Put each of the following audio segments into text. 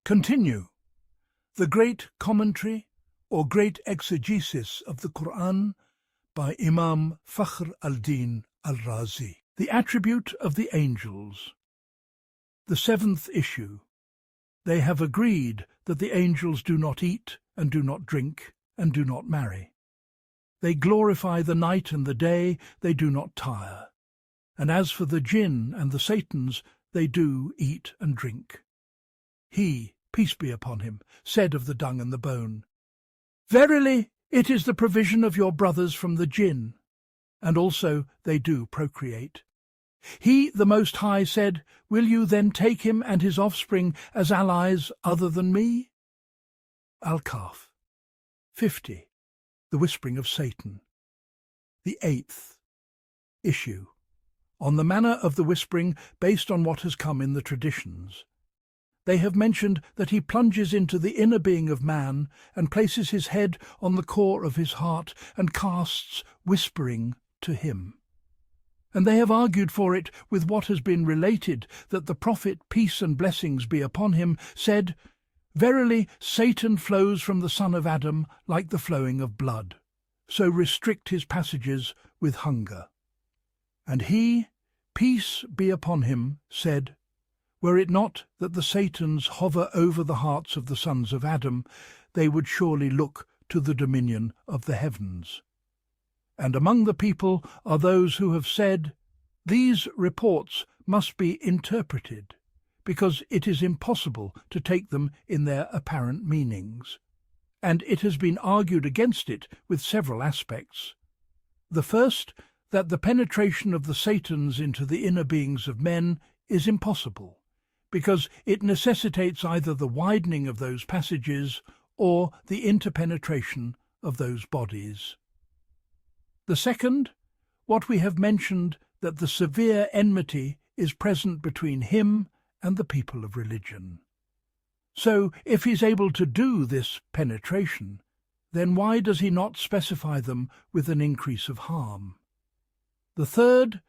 Continue. The Great Commentary or Great Exegesis of the Qur'an by Imam Fakhr al-Din al-Razi. The Attribute of the Angels. The seventh issue. They have agreed that the angels do not eat and do not drink and do not marry. They glorify the night and the day, they do not tire. And as for the jinn and the Satans, they do eat and drink. He, peace be upon him, said of the dung and the bone, "Verily, it is the provision of your brothers from the jinn, and also they do procreate." He, the Most High, said, "Will you then take him and his offspring as allies other than me?" Al-Kahf. 50. The Whispering of Satan. The eighth issue. On the manner of the whispering based on what has come in the traditions. They have mentioned that he plunges into the inner being of man and places his head on the core of his heart and casts whispering to him. And they have argued for it with what has been related, that the Prophet, peace and blessings be upon him, said, "Verily, Satan flows from the son of Adam like the flowing of blood, so restrict his passages with hunger." And he, peace be upon him, said, "Were it not that the Satans hover over the hearts of the sons of Adam, they would surely look to the dominion of the heavens." And among the people are those who have said, "These reports must be interpreted, because it is impossible to take them in their apparent meanings." And it has been argued against it with several aspects. The first, that the penetration of the Satans into the inner beings of men is impossible, because it necessitates either the widening of those passages or the interpenetration of those bodies. The second, what we have mentioned, that the severe enmity is present between him and the people of religion. So, if he's able to do this penetration, then why does he not specify them with an increase of harm? The third,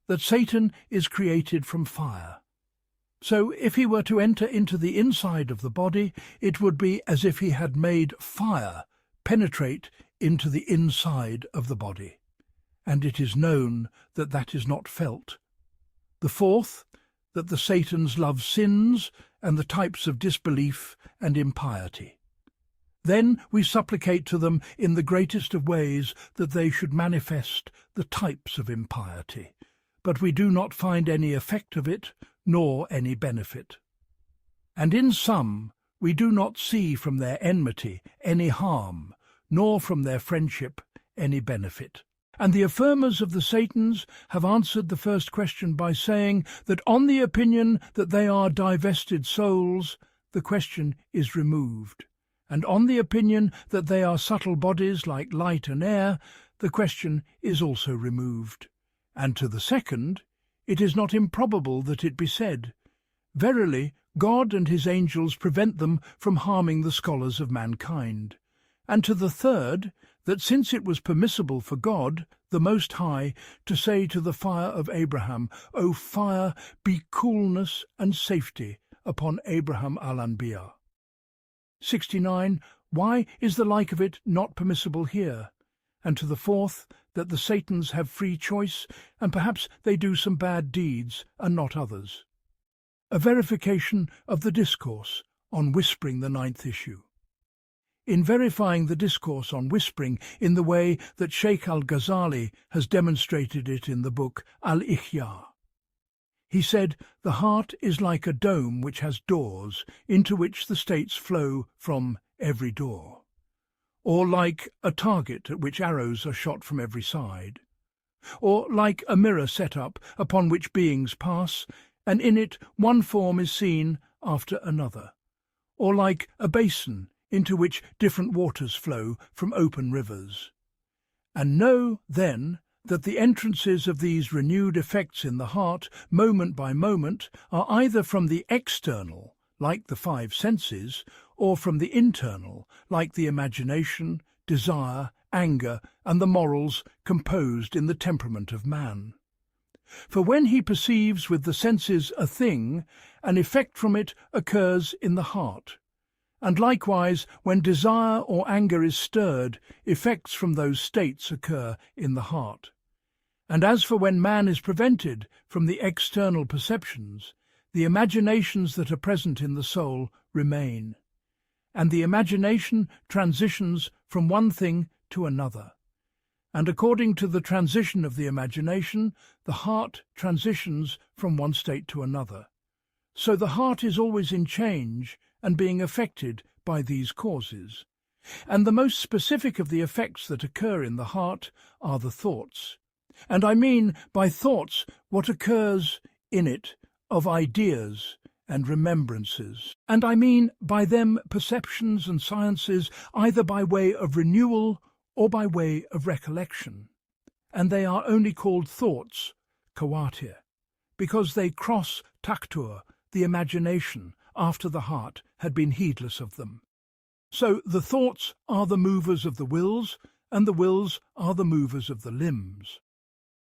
that Satan is created from fire. So if he were to enter into the inside of the body, it would be as if he had made fire penetrate into the inside of the body, and it is known that that is not felt. The fourth, that the Satans love sins and the types of disbelief and impiety. Then we supplicate to them in the greatest of ways that they should manifest the types of impiety, but we do not find any effect of it, nor any benefit. And in some we do not see from their enmity any harm, nor from their friendship any benefit. And the affirmers of the Satans have answered the first question by saying that on the opinion that they are divested souls, the question is removed, and on the opinion that they are subtle bodies like light and air, the question is also removed. And to the second, it is not improbable that it be said, "Verily, God and his angels prevent them from harming the scholars of mankind." And to the third, that since it was permissible for God, the Most High, to say to the fire of Abraham, "O fire, be coolness and safety upon Abraham al-Anbiya." 69. Why is the like of it not permissible here? And to the fourth, that the Satans have free choice, and perhaps they do some bad deeds and not others. A verification of the discourse on whispering, the ninth issue. In verifying the discourse on whispering in the way that Sheikh Al-Ghazali has demonstrated it in the book Al-Ihya, he said, "The heart is like a dome which has doors, into which the states flow from every door, or like a target at which arrows are shot from every side, or like a mirror set up upon which beings pass, and in it one form is seen after another, or like a basin into which different waters flow from open rivers. And know, then, that the entrances of these renewed effects in the heart, moment by moment, are either from the external, like the five senses, or from the internal, like the imagination, desire, anger, and the morals composed in the temperament of man. For when he perceives with the senses a thing, an effect from it occurs in the heart. And likewise, when desire or anger is stirred, effects from those states occur in the heart. And as for when man is prevented from the external perceptions, the imaginations that are present in the soul remain, and the imagination transitions from one thing to another. And according to the transition of the imagination, the heart transitions from one state to another. So the heart is always in change and being affected by these causes. And the most specific of the effects that occur in the heart are the thoughts. And I mean by thoughts what occurs in it of ideas and remembrances. And I mean by them perceptions and sciences, either by way of renewal or by way of recollection. And they are only called thoughts, kawatir, because they cross taktur, the imagination, after the heart had been heedless of them. So the thoughts are the movers of the wills, and the wills are the movers of the limbs.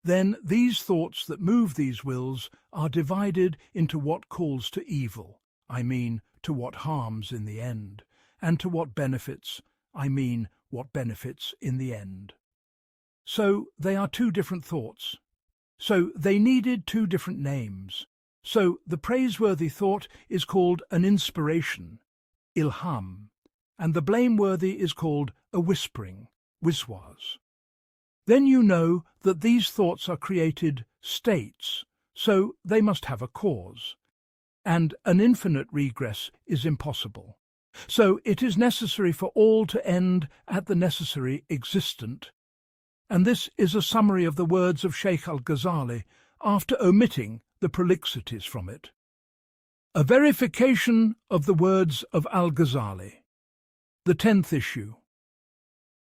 Then these thoughts that move these wills are divided into what calls to evil, I mean to what harms in the end, and to what benefits, I mean what benefits in the end. So they are two different thoughts. So they needed two different names. So the praiseworthy thought is called an inspiration, ilham, and the blameworthy is called a whispering, wiswas. Then you know that these thoughts are created states, so they must have a cause, and an infinite regress is impossible. So it is necessary for all to end at the necessary existent. And this is a summary of the words of Shaykh Al-Ghazali after omitting the prolixities from it. A verification of the words of Al-Ghazali. The 10th issue.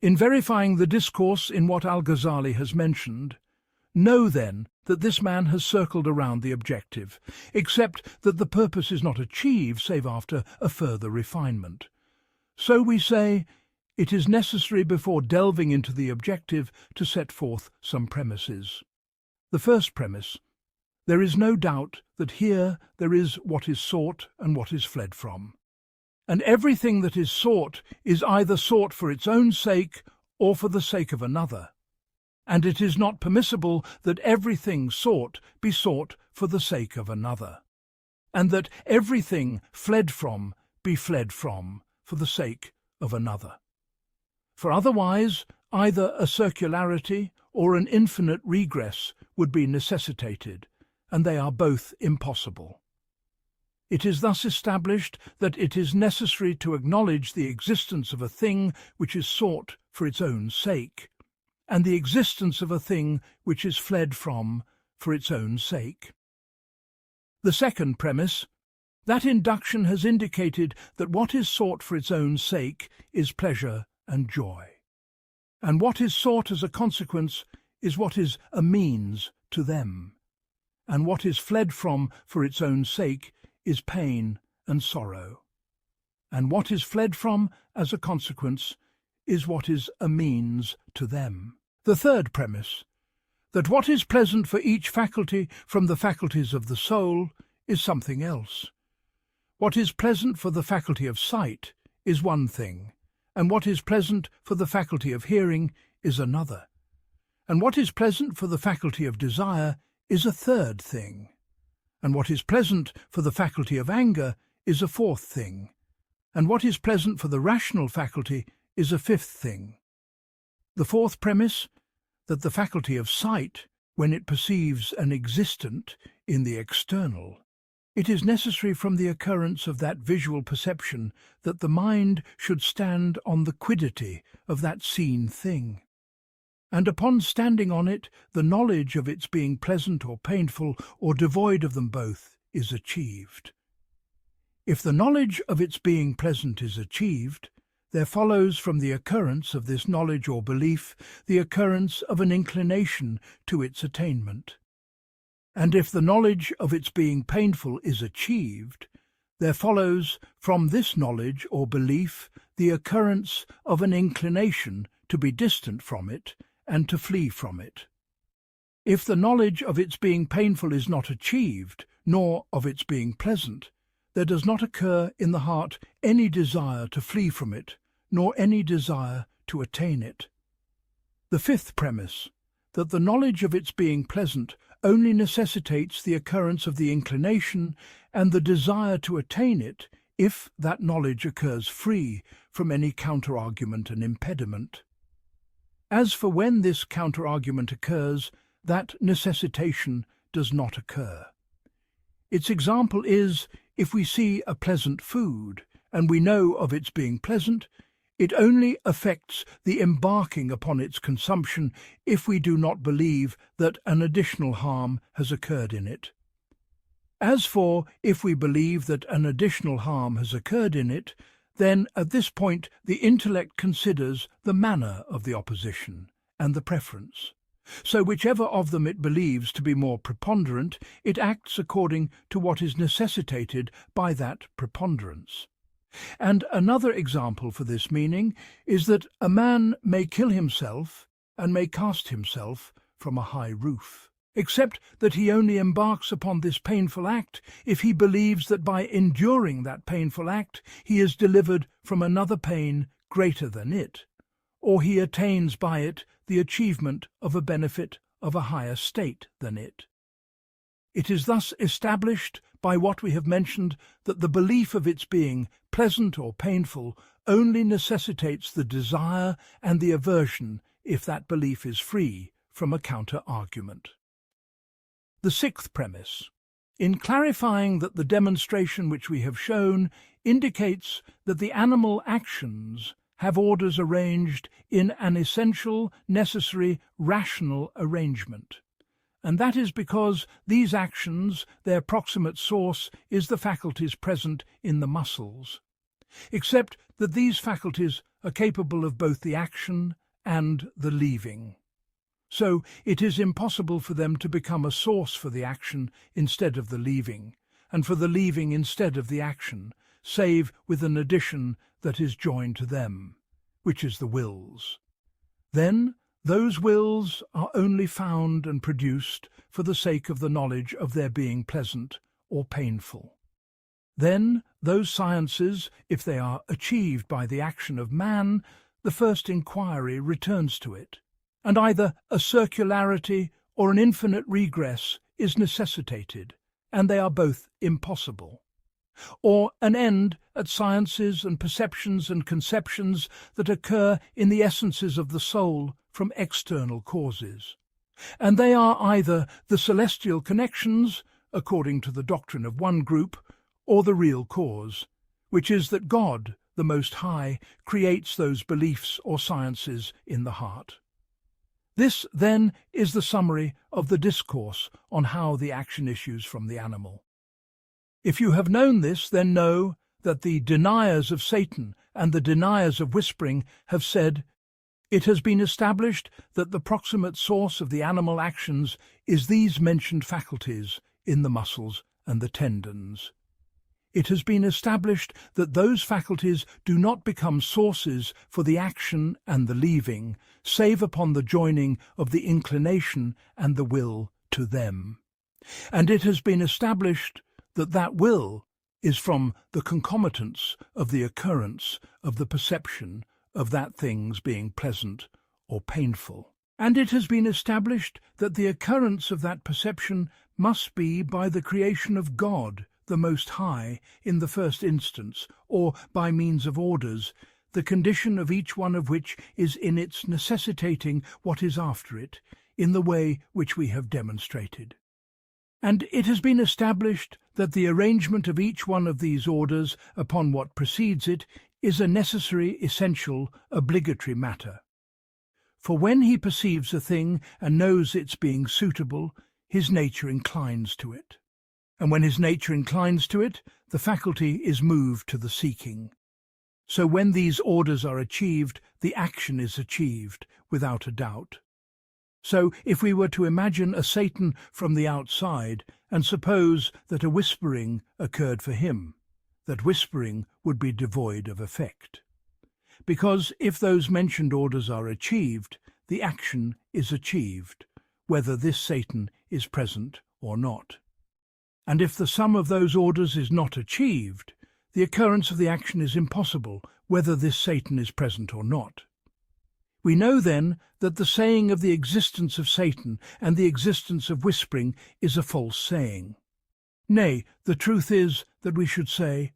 In verifying the discourse in what Al-Ghazali has mentioned, know then that this man has circled around the objective, except that the purpose is not achieved save after a further refinement. So we say, it is necessary before delving into the objective to set forth some premises. The first premise: there is no doubt that here there is what is sought and what is fled from. And everything that is sought is either sought for its own sake or for the sake of another. And it is not permissible that everything sought be sought for the sake of another, and that everything fled from be fled from for the sake of another. For otherwise, either a circularity or an infinite regress would be necessitated, and they are both impossible. It is thus established that it is necessary to acknowledge the existence of a thing which is sought for its own sake, and the existence of a thing which is fled from for its own sake. The second premise: that induction has indicated that what is sought for its own sake is pleasure and joy, and what is sought as a consequence is what is a means to them, and what is fled from for its own sake is pain and sorrow, and what is fled from as a consequence is what is a means to them. The third premise: that what is pleasant for each faculty from the faculties of the soul is something else. What is pleasant for the faculty of sight is one thing, and what is pleasant for the faculty of hearing is another, and what is pleasant for the faculty of desire is a third thing, and what is pleasant for the faculty of anger is a fourth thing, and what is pleasant for the rational faculty is a fifth thing. The fourth premise: that the faculty of sight, when it perceives an existent in the external, it is necessary from the occurrence of that visual perception that the mind should stand on the quiddity of that seen thing, and upon standing on it, the knowledge of its being pleasant or painful or devoid of them both is achieved. If the knowledge of its being pleasant is achieved, there follows from the occurrence of this knowledge or belief the occurrence of an inclination to its attainment. And if the knowledge of its being painful is achieved, there follows from this knowledge or belief the occurrence of an inclination to be distant from it and to flee from it. If the knowledge of its being painful is not achieved, nor of its being pleasant, there does not occur in the heart any desire to flee from it, nor any desire to attain it. The fifth premise, that the knowledge of its being pleasant only necessitates the occurrence of the inclination and the desire to attain it if that knowledge occurs free from any counter-argument and impediment. As for when this counter-argument occurs, that necessitation does not occur. Its example is, if we see a pleasant food, and we know of its being pleasant, it only affects the embarking upon its consumption if we do not believe that an additional harm has occurred in it. As for if we believe that an additional harm has occurred in it, then at this point the intellect considers the manner of the opposition and the preference. So whichever of them it believes to be more preponderant, it acts according to what is necessitated by that preponderance. And another example for this meaning is that a man may kill himself and may cast himself from a high roof, except that he only embarks upon this painful act if he believes that by enduring that painful act he is delivered from another pain greater than it, or he attains by it the achievement of a benefit of a higher state than it. It is thus established by what we have mentioned that the belief of its being pleasant or painful only necessitates the desire and the aversion if that belief is free from a counter-argument. The sixth premise. In clarifying that the demonstration which we have shown indicates that the animal actions have orders arranged in an essential, necessary, rational arrangement. And that is because these actions, their proximate source is the faculties present in the muscles, except that these faculties are capable of both the action and the leaving. So it is impossible for them to become a source for the action instead of the leaving, and for the leaving instead of the action, save with an addition that is joined to them, which is the wills. Then those wills are only found and produced for the sake of the knowledge of their being pleasant or painful. Then those sciences, if they are achieved by the action of man, the first inquiry returns to it, and either a circularity or an infinite regress is necessitated, and they are both impossible. Or an end at sciences and perceptions and conceptions that occur in the essences of the soul from external causes. And they are either the celestial connections, according to the doctrine of one group, or the real cause, which is that God, the Most High, creates those beliefs or sciences in the heart. This, then, is the summary of the discourse on how the action issues from the animal. If you have known this, then know that the deniers of Satan and the deniers of whispering have said, "It has been established that the proximate source of the animal actions is these mentioned faculties in the muscles and the tendons. It has been established that those faculties do not become sources for the action and the leaving, save upon the joining of the inclination and the will to them. And it has been established that that will is from the concomitance of the occurrence of the perception of that thing's being pleasant or painful. And it has been established that the occurrence of that perception must be by the creation of God, the Most High, in the first instance, or by means of orders, the condition of each one of which is in its necessitating what is after it, in the way which we have demonstrated. And it has been established that the arrangement of each one of these orders upon what precedes it is a necessary, essential, obligatory matter. For when he perceives a thing and knows its being suitable, his nature inclines to it. And when his nature inclines to it, the faculty is moved to the seeking. So when these orders are achieved, the action is achieved, without a doubt. So if we were to imagine a Satan from the outside, and suppose that a whispering occurred for him, that whispering would be devoid of effect. Because if those mentioned orders are achieved, the action is achieved, whether this Satan is present or not. And if the sum of those orders is not achieved, the occurrence of the action is impossible, whether this Satan is present or not. We know then that the saying of the existence of Satan and the existence of whispering is a false saying. Nay, the truth is that we should say,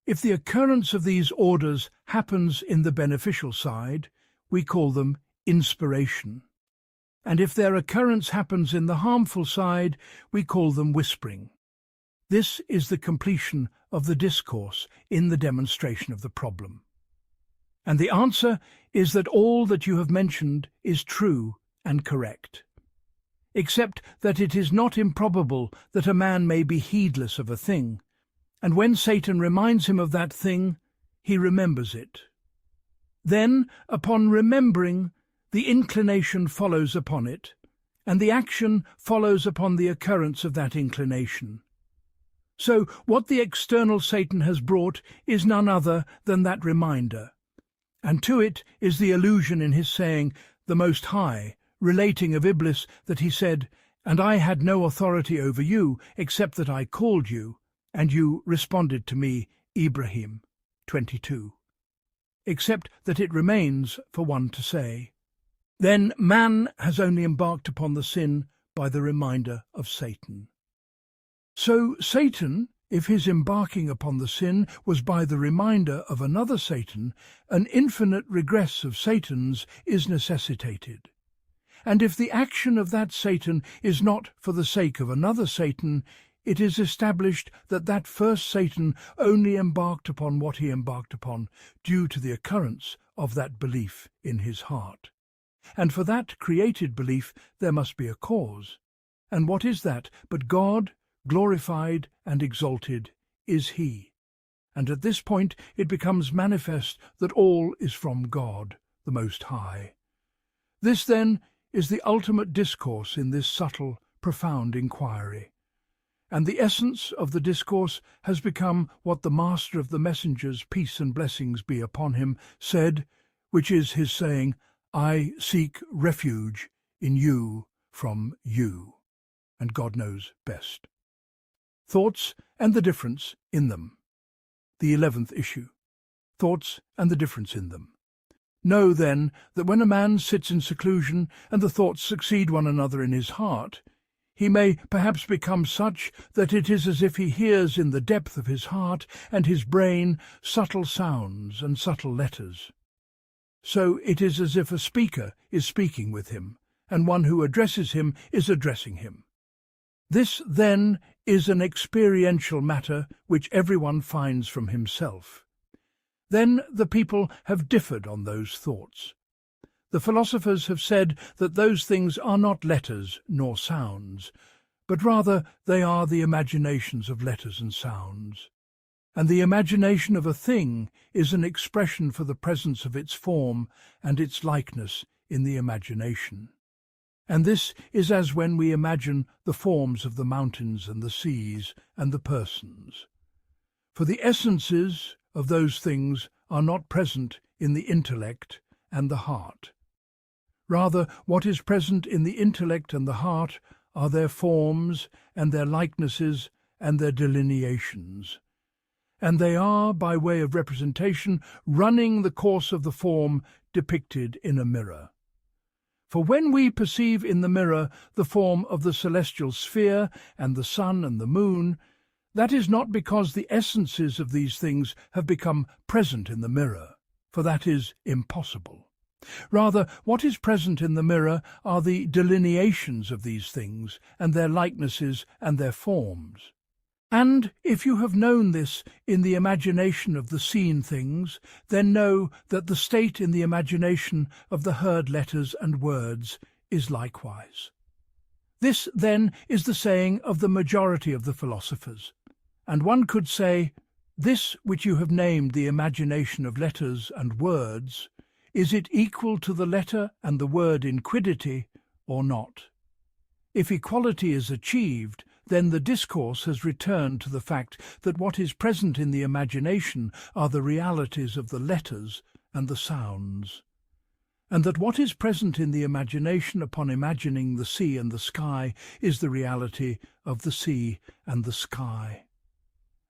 if the occurrence of these orders happens in the beneficial side, we call them inspiration. And if their occurrence happens in the harmful side, we call them whispering. This is the completion of the discourse in the demonstration of the problem. And the answer is that all that you have mentioned is true and correct, except that it is not improbable that a man may be heedless of a thing, and when Satan reminds him of that thing, he remembers it. Then, upon remembering, the inclination follows upon it, and the action follows upon the occurrence of that inclination. So what the external Satan has brought is none other than that reminder, and to it is the allusion in his saying, the Most High, relating of Iblis that he said, "And I had no authority over you, except that I called you, and you responded to me, Ibrahim." 22. Except that it remains for one to say, then man has only embarked upon the sin by the reminder of Satan. So Satan, if his embarking upon the sin was by the reminder of another Satan, an infinite regress of Satans is necessitated. And if the action of that Satan is not for the sake of another Satan, it is established that that first Satan only embarked upon what he embarked upon due to the occurrence of that belief in his heart. And for that created belief there must be a cause. And what is that but God, glorified and exalted, is He? And at this point it becomes manifest that all is from God, the Most High. This, then, is the ultimate discourse in this subtle, profound inquiry. And the essence of the discourse has become what the Master of the Messengers, peace and blessings be upon him, said, which is his saying, "I seek refuge in you from you," and God knows best. Thoughts and the difference in them. The 11th issue. Thoughts and the difference in them. Know, then, that when a man sits in seclusion and the thoughts succeed one another in his heart, he may perhaps become such that it is as if he hears in the depth of his heart and his brain subtle sounds and subtle letters. So it is as if a speaker is speaking with him, and one who addresses him is addressing him. This, then, is an experiential matter which everyone finds from himself. Then the people have differed on those thoughts. The philosophers have said that those things are not letters nor sounds, but rather they are the imaginations of letters and sounds. And the imagination of a thing is an expression for the presence of its form and its likeness in the imagination. And this is as when we imagine the forms of the mountains and the seas and the persons. For the essences of those things are not present in the intellect and the heart. Rather, what is present in the intellect and the heart are their forms and their likenesses and their delineations. And they are, by way of representation, running the course of the form depicted in a mirror. For when we perceive in the mirror the form of the celestial sphere and the sun and the moon, that is not because the essences of these things have become present in the mirror, for that is impossible. Rather, what is present in the mirror are the delineations of these things, and their likenesses and their forms. And if you have known this in the imagination of the seen things, then know that the state in the imagination of the heard letters and words is likewise. This, then, is the saying of the majority of the philosophers. And one could say, this which you have named the imagination of letters and words, is it equal to the letter and the word in quiddity or not? If equality is achieved, then the discourse has returned to the fact that what is present in the imagination are the realities of the letters and the sounds. and that what is present in the imagination upon imagining the sea and the sky is the reality of the sea and the sky.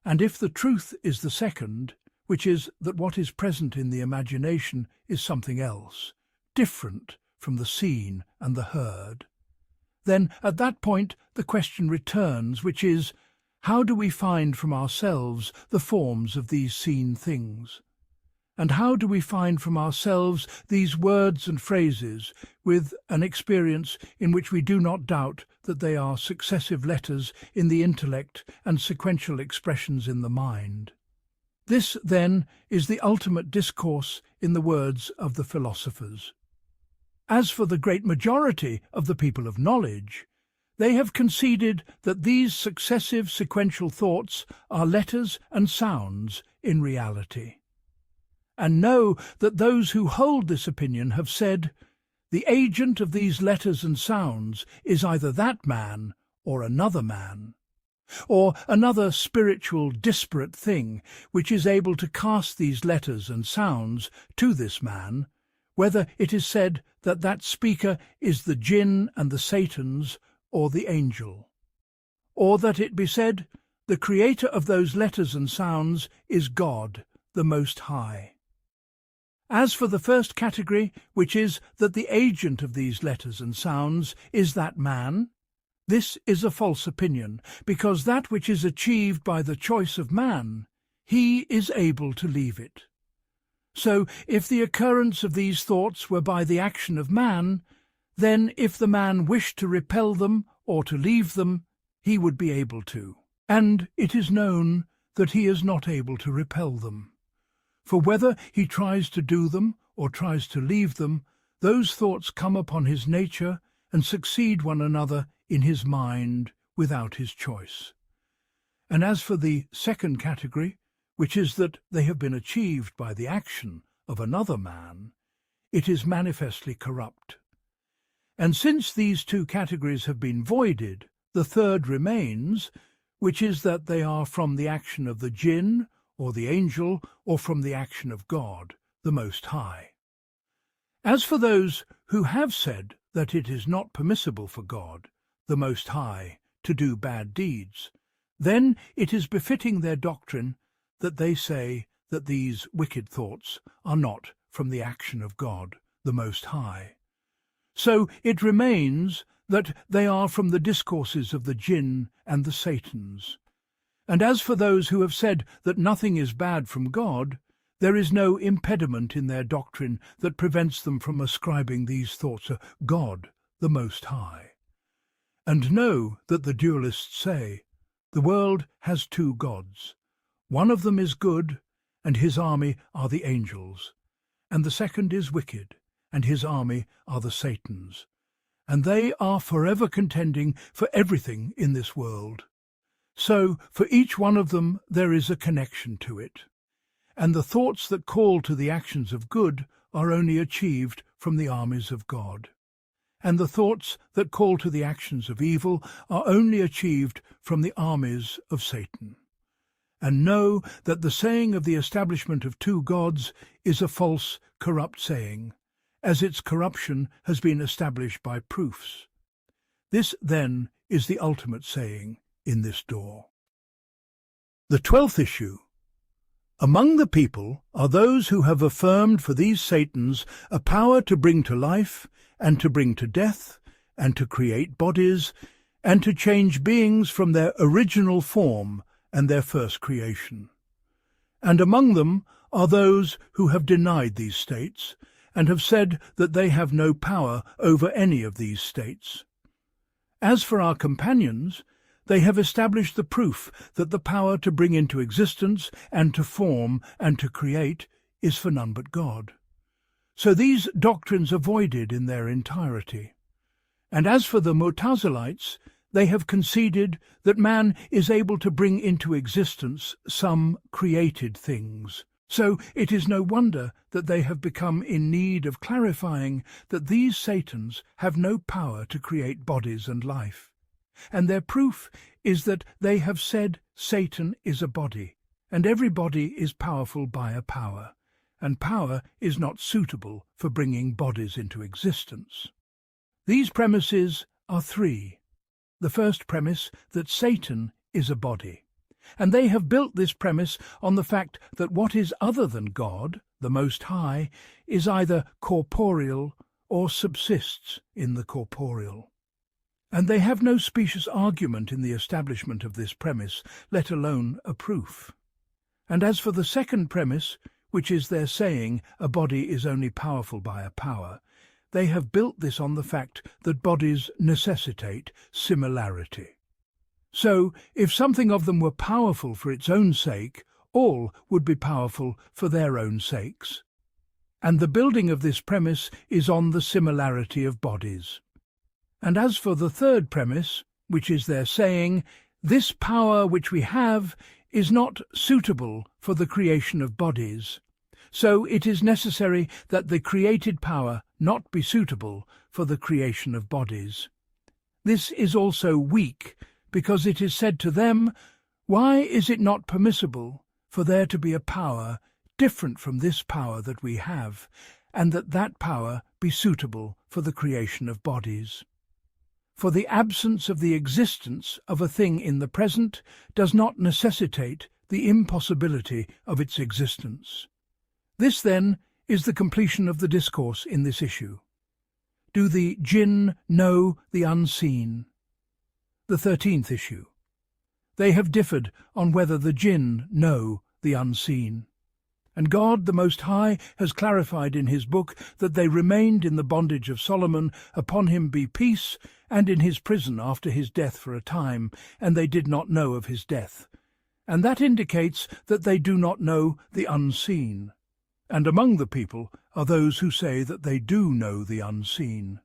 And if the truth is the second, which is that what is present in the imagination is something else, different from the seen and the heard, then at that point the question returns, which is, how do we find from ourselves the forms of these seen things? And how do we find from ourselves these words and phrases with an experience in which we do not doubt that they are successive letters in the intellect and sequential expressions in the mind? This, then, is the ultimate discourse in the words of the philosophers. As for the great majority of the people of knowledge, they have conceded that these successive sequential thoughts are letters and sounds in reality, and know that those who hold this opinion have said, the agent of these letters and sounds is either that man or another man, or another spiritual disparate thing which is able to cast these letters and sounds to this man, whether it is said that that speaker is the jinn and the satans or the angel, or that it be said the creator of those letters and sounds is God, the Most High. As for the first category, which is that the agent of these letters and sounds is that man, this is a false opinion, because that which is achieved by the choice of man, he is able to leave it. So, if the occurrence of these thoughts were by the action of man, then if the man wished to repel them or to leave them, he would be able to. And it is known that he is not able to repel them. For whether he tries to do them or tries to leave them, those thoughts come upon his nature and succeed one another in his mind without his choice. And as for the second category, which is that they have been achieved by the action of another man, it is manifestly corrupt. And since these two categories have been voided, the third remains, which is that they are from the action of the jinn or the angel, or from the action of God, the Most High. As for those who have said that it is not permissible for God, the Most High, to do bad deeds, then it is befitting their doctrine that they say that these wicked thoughts are not from the action of God, the Most High. So it remains that they are from the discourses of the jinn and the satans. And as for those who have said that nothing is bad from God, there is no impediment in their doctrine that prevents them from ascribing these thoughts to God, the Most High. And know that the dualists say, the world has two gods. One of them is good, and his army are the angels, and the second is wicked, and his army are the Satans, and they are forever contending for everything in this world. So, for each one of them there is a connection to it, and the thoughts that call to the actions of good are only achieved from the armies of God, and the thoughts that call to the actions of evil are only achieved from the armies of Satan. And know that the saying of the establishment of two gods is a false, corrupt saying, as its corruption has been established by proofs. This, then, is the ultimate saying in this door. The 12th issue. Among the people are those who have affirmed for these Satans a power to bring to life, and to bring to death, and to create bodies, and to change beings from their original form and their first creation. And among them are those who have denied these states, and have said that they have no power over any of these states. As for our companions, they have established the proof that the power to bring into existence and to form and to create is for none but God. So these doctrines are voided in their entirety. And as for the Mu'tazilites, they have conceded that man is able to bring into existence some created things. So it is no wonder that they have become in need of clarifying that these Satans have no power to create bodies and life. And their proof is that they have said Satan is a body, and every body is powerful by a power, and power is not suitable for bringing bodies into existence. These premises are three. The first premise, that Satan is a body, and they have built this premise on the fact that what is other than God, the Most High, is either corporeal or subsists in the corporeal. And they have no specious argument in the establishment of this premise, let alone a proof. And as for the second premise, which is their saying a body is only powerful by a power, they have built this on the fact that bodies necessitate similarity. So, if something of them were powerful for its own sake, all would be powerful for their own sakes. And the building of this premise is on the similarity of bodies. And as for the third premise, which is their saying, this power which we have is not suitable for the creation of bodies, so it is necessary that the created power not be suitable for the creation of bodies. This is also weak, because it is said to them, why is it not permissible for there to be a power different from this power that we have, and that power be suitable for the creation of bodies? For the absence of the existence of a thing in the present does not necessitate the impossibility of its existence. This, then, is the completion of the discourse in this issue. Do the jinn know the unseen? The 13th issue. They have differed on whether the jinn know the unseen. And God, the Most High, has clarified in his book that they remained in the bondage of Solomon, upon him be peace, and in his prison after his death for a time, and they did not know of his death. And that indicates that they do not know the unseen. And among the people are those who say that they do know the unseen.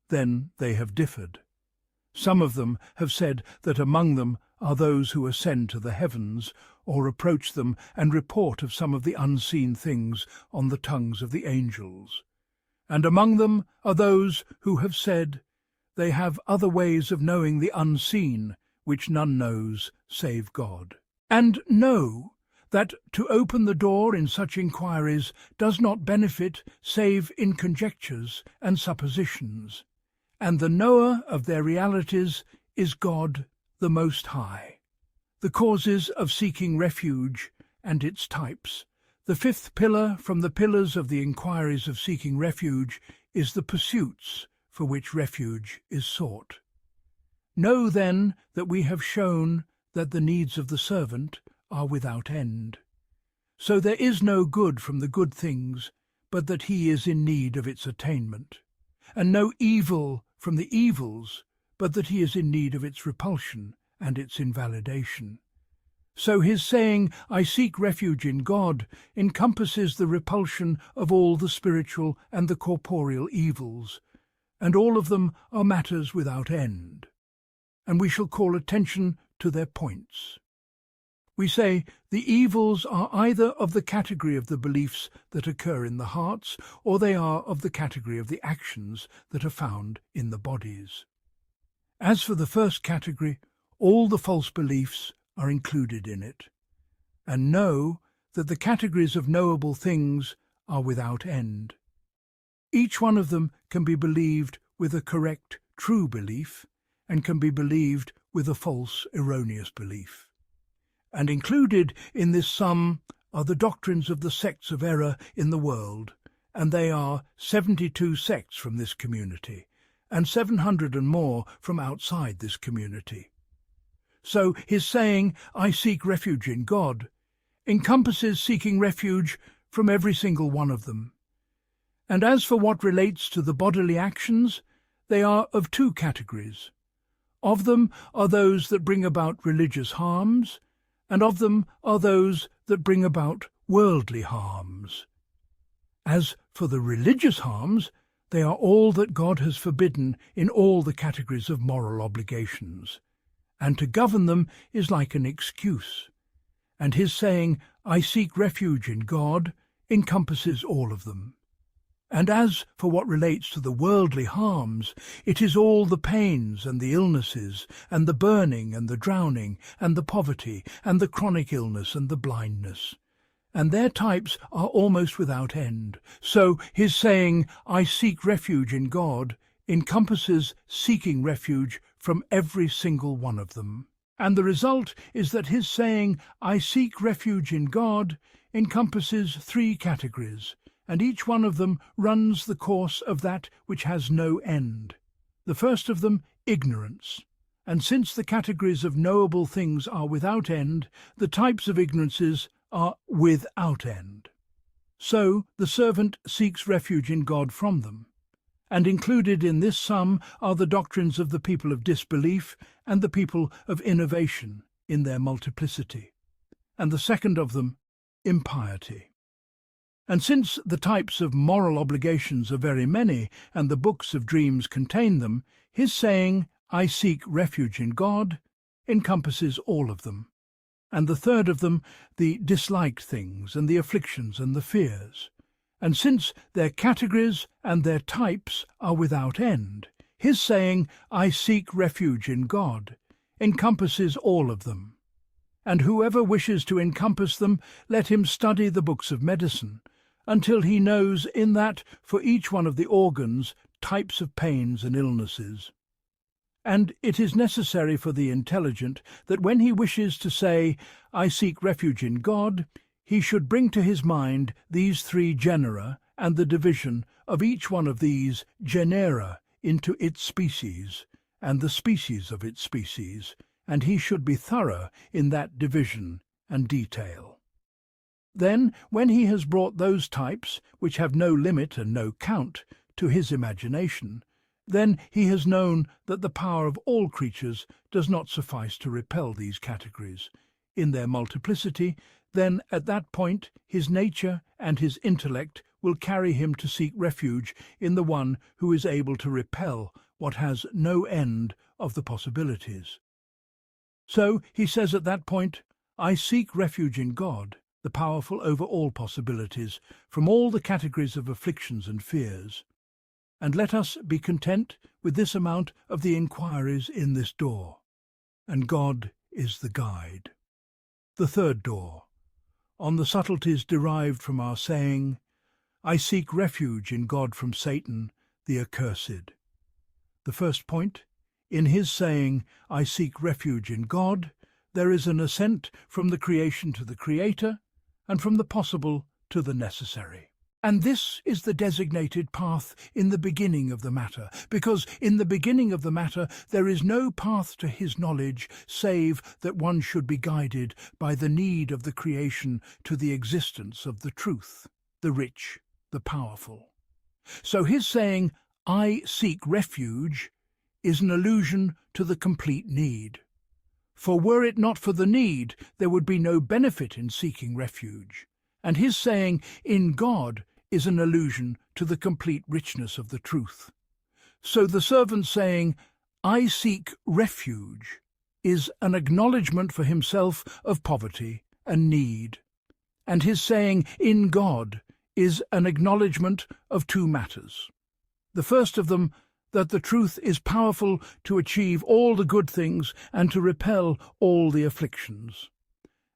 Then they have differed. Some of them have said that among them are those who ascend to the heavens, or approach them and report of some of the unseen things on the tongues of the angels. And among them are those who have said they have other ways of knowing the unseen, which none knows save God. And know that to open the door in such inquiries does not benefit save in conjectures and suppositions, and the knower of their realities is God the Most High. The causes of seeking refuge and its types. The fifth pillar from the pillars of the inquiries of seeking refuge is the pursuits for which refuge is sought. Know then that we have shown that the needs of the servant are without end. So there is no good from the good things, but that he is in need of its attainment, and no evil from the evils, but that he is in need of its repulsion and its invalidation. So his saying, I seek refuge in God, encompasses the repulsion of all the spiritual and the corporeal evils, and all of them are matters without end. And we shall call attention to their points. We say the evils are either of the category of the beliefs that occur in the hearts, or they are of the category of the actions that are found in the bodies. As for the first category, all the false beliefs are included in it. And know that the categories of knowable things are without end. Each one of them can be believed with a correct, true belief, and can be believed with a false, erroneous belief. And included in this sum are the doctrines of the sects of error in the world, and they are 72 sects from this community, and 700 and more from outside this community. So his saying, I seek refuge in God, encompasses seeking refuge from every single one of them. And as for what relates to the bodily actions, they are of two categories. Of them are those that bring about religious harms, and of them are those that bring about worldly harms. As for the religious harms, they are all that God has forbidden in all the categories of moral obligations, and to govern them is like an excuse. And his saying, I seek refuge in God, encompasses all of them. And as for what relates to the worldly harms, it is all the pains and the illnesses, and the burning and the drowning, and the poverty, and the chronic illness and the blindness. and their types are almost without end. So his saying, "I seek refuge in God," encompasses seeking refuge from every single one of them. And the result is that his saying, "I seek refuge in God," encompasses three categories, and each one of them runs the course of that which has no end. The first of them, ignorance. And since the categories of knowable things are without end, the types of ignorances are without end. So the servant seeks refuge in God from them. And included in this sum are the doctrines of the people of disbelief and the people of innovation in their multiplicity. And the second of them, impiety. And since the types of moral obligations are very many, and the books of dreams contain them, his saying, "I seek refuge in God," encompasses all of them. And the third of them, the disliked things and the afflictions and the fears. And since their categories and their types are without end, his saying, "I seek refuge in God," encompasses all of them. And whoever wishes to encompass them, let him study the books of medicine, until he knows in that, for each one of the organs, types of pains and illnesses. And it is necessary for the intelligent that when he wishes to say, "I seek refuge in God," he should bring to his mind these three genera and the division of each one of these genera into its species, and the species of its species, and he should be thorough in that division and detail. Then, when he has brought those types, which have no limit and no count, to his imagination, then he has known that the power of all creatures does not suffice to repel these categories in their multiplicity. Then at that point his nature and his intellect will carry him to seek refuge in the one who is able to repel what has no end of the possibilities. So he says at that point, "I seek refuge in God, the powerful over all possibilities, from all the categories of afflictions and fears." And let us be content with this amount of the inquiries in this door. And God is the guide. The third door, on the subtleties derived from our saying, "I seek refuge in God from Satan, the accursed." The first point, in his saying, "I seek refuge in God," there is an ascent from the creation to the Creator, and from the possible to the necessary. And this is the designated path in the beginning of the matter, because in the beginning of the matter there is no path to his knowledge save that one should be guided by the need of the creation to the existence of the truth, the rich, the powerful. So his saying, "I seek refuge," is an allusion to the complete need. For were it not for the need, there would be no benefit in seeking refuge. And his saying, "in God," is an allusion to the complete richness of the truth. So the servant saying, "I seek refuge," is an acknowledgement for himself of poverty and need. And his saying, "in God," is an acknowledgement of two matters. The first of them, that the truth is powerful to achieve all the good things and to repel all the afflictions.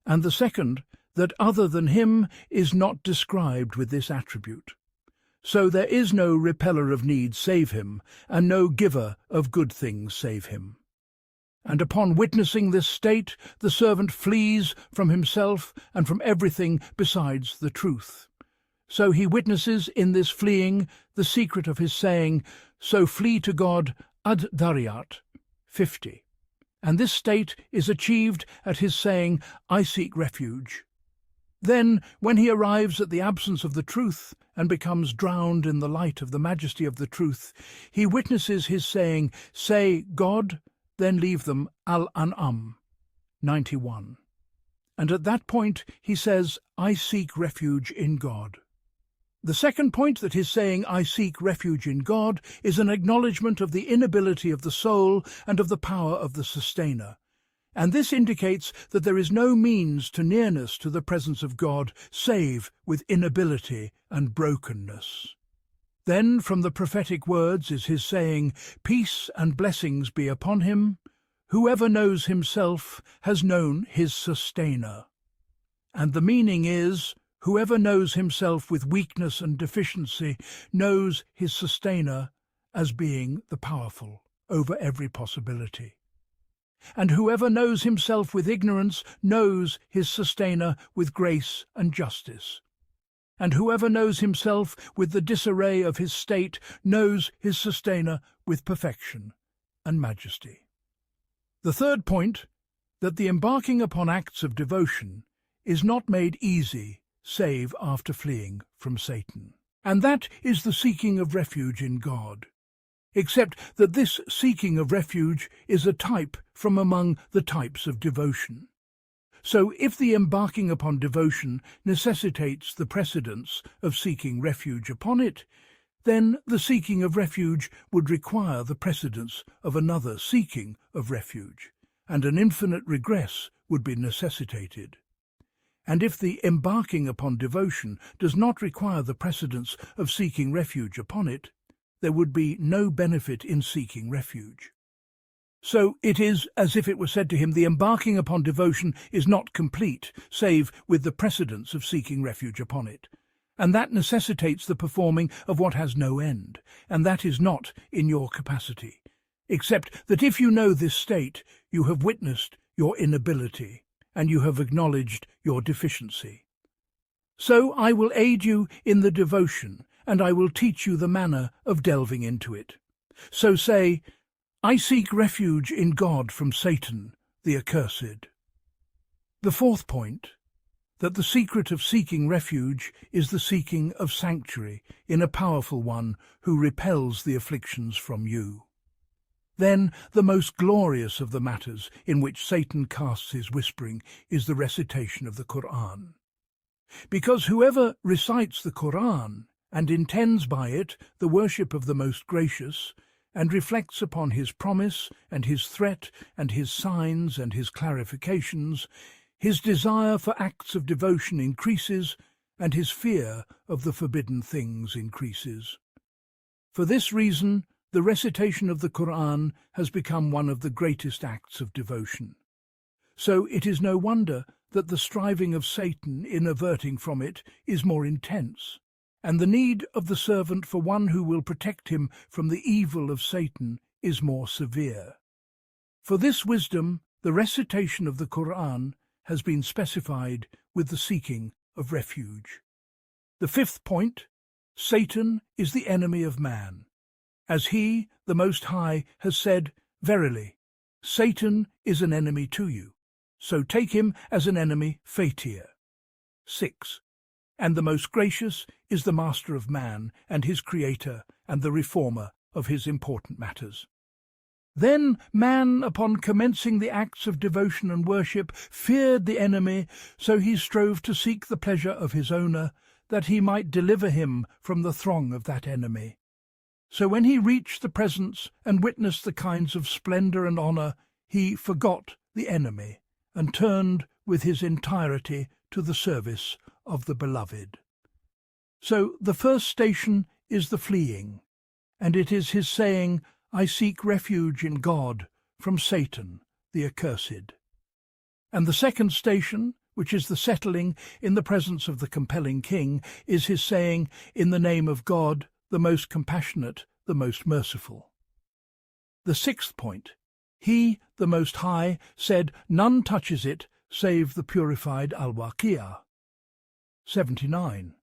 And the second, that other than him is not described with this attribute. So there is no repeller of need save him, and no giver of good things save him. And upon witnessing this state, the servant flees from himself and from everything besides the truth. So he witnesses in this fleeing the secret of his saying, "So flee to God ad Dariyat," 50. And this state is achieved at his saying, "I seek refuge." Then, when he arrives at the absence of the truth and becomes drowned in the light of the majesty of the truth, he witnesses his saying, "Say God," then leave them Al-An'am, 91. And at that point he says, "I seek refuge in God." The second point, that his saying, "I seek refuge in God," is an acknowledgement of the inability of the soul and of the power of the sustainer. And this indicates that there is no means to nearness to the presence of God save with inability and brokenness. Then from the prophetic words is his saying, "Peace and blessings be upon him. Whoever knows himself has known his sustainer." And the meaning is, Whoever knows himself with weakness and deficiency knows his sustainer as being the powerful over every possibility. And whoever knows himself with ignorance knows his sustainer with grace and justice. And whoever knows himself with the disarray of his state knows his sustainer with perfection and majesty. The third point, that the embarking upon acts of devotion is not made easy save after fleeing from Satan. And that is the seeking of refuge in God, except that this seeking of refuge is a type from among the types of devotion. So if the embarking upon devotion necessitates the precedence of seeking refuge upon it, then the seeking of refuge would require the precedence of another seeking of refuge, and an infinite regress would be necessitated. And if the embarking upon devotion does not require the precedence of seeking refuge upon it, there would be no benefit in seeking refuge. So it is as if it were said to him, the embarking upon devotion is not complete, save with the precedence of seeking refuge upon it. And that necessitates the performing of what has no end, and that is not in your capacity, except that if you know this state, you have witnessed your inability, and you have acknowledged your deficiency. So I will aid you in the devotion, and I will teach you the manner of delving into it. So say, I seek refuge in God from Satan, the accursed. The fourth point, that the secret of seeking refuge is the seeking of sanctuary in a powerful one who repels the afflictions from you. Then the most glorious of the matters in which Satan casts his whispering is the recitation of the Qur'an. Because whoever recites the Qur'an and intends by it the worship of the Most Gracious, and reflects upon his promise and his threat and his signs and his clarifications, his desire for acts of devotion increases, and his fear of the forbidden things increases. For this reason, the recitation of the Qur'an has become one of the greatest acts of devotion. So it is no wonder that the striving of Satan in averting from it is more intense, and the need of the servant for one who will protect him from the evil of Satan is more severe. For this wisdom, the recitation of the Qur'an has been specified with the seeking of refuge. The fifth point, Satan is the enemy of man. As he, the Most High, has said, Verily, Satan is an enemy to you, so take him as an enemy fatir. 6. And the Most Gracious is the Master of man and his Creator and the Reformer of his important matters. Then man, upon commencing the acts of devotion and worship, feared the enemy, so he strove to seek the pleasure of his owner, that he might deliver him from the throng of that enemy. So when he reached the presence and witnessed the kinds of splendor and honor, he forgot the enemy and turned with his entirety to the service of the Beloved. So the first station is the fleeing, and it is his saying, I seek refuge in God from Satan, the accursed. And the second station, which is the settling in the presence of the compelling king, is his saying, in the name of God, the most compassionate, the most merciful. The sixth point, he, the Most High, said, none touches it save the purified al-Waqiyah. 79.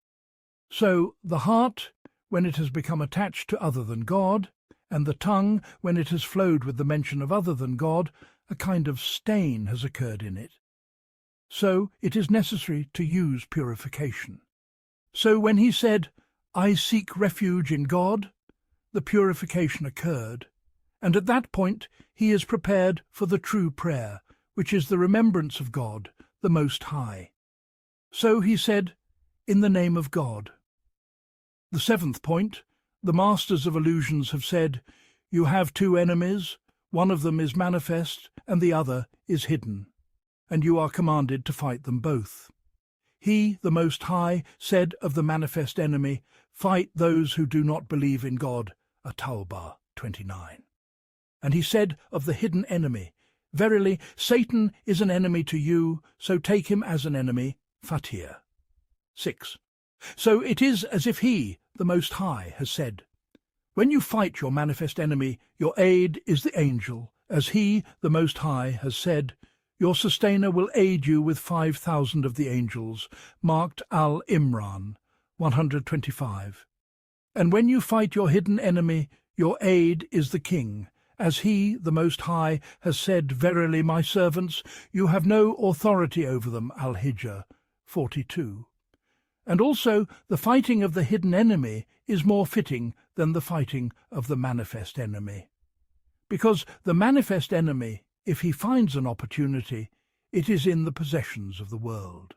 So the heart, when it has become attached to other than God, and the tongue, when it has flowed with the mention of other than God, a kind of stain has occurred in it. So it is necessary to use purification. So when he said, I seek refuge in God, the purification occurred, and at that point he is prepared for the true prayer, which is the remembrance of God, the Most High. So he said, in the name of God. The seventh point, the masters of illusions have said, you have two enemies, one of them is manifest and the other is hidden, and you are commanded to fight them both. He, the Most High, said of the manifest enemy, fight those who do not believe in God, At-Tawbah 29. And he said of the hidden enemy, verily, Satan is an enemy to you, so take him as an enemy, Fatir. 6. So it is as if he, the Most High, has said, "When you fight your manifest enemy, your aid is the angel, as he, the Most High, has said, your sustainer will aid you with 5,000 of the angels," marked Al-Amrani, 125. And when you fight your hidden enemy, your aid is the king, as he, the Most High, has said, "Verily, my servants, you have no authority over them," Al-Hijr, 42. And also the fighting of the hidden enemy is more fitting than the fighting of the manifest enemy. Because the manifest enemy, if he finds an opportunity, it is in the possessions of the world.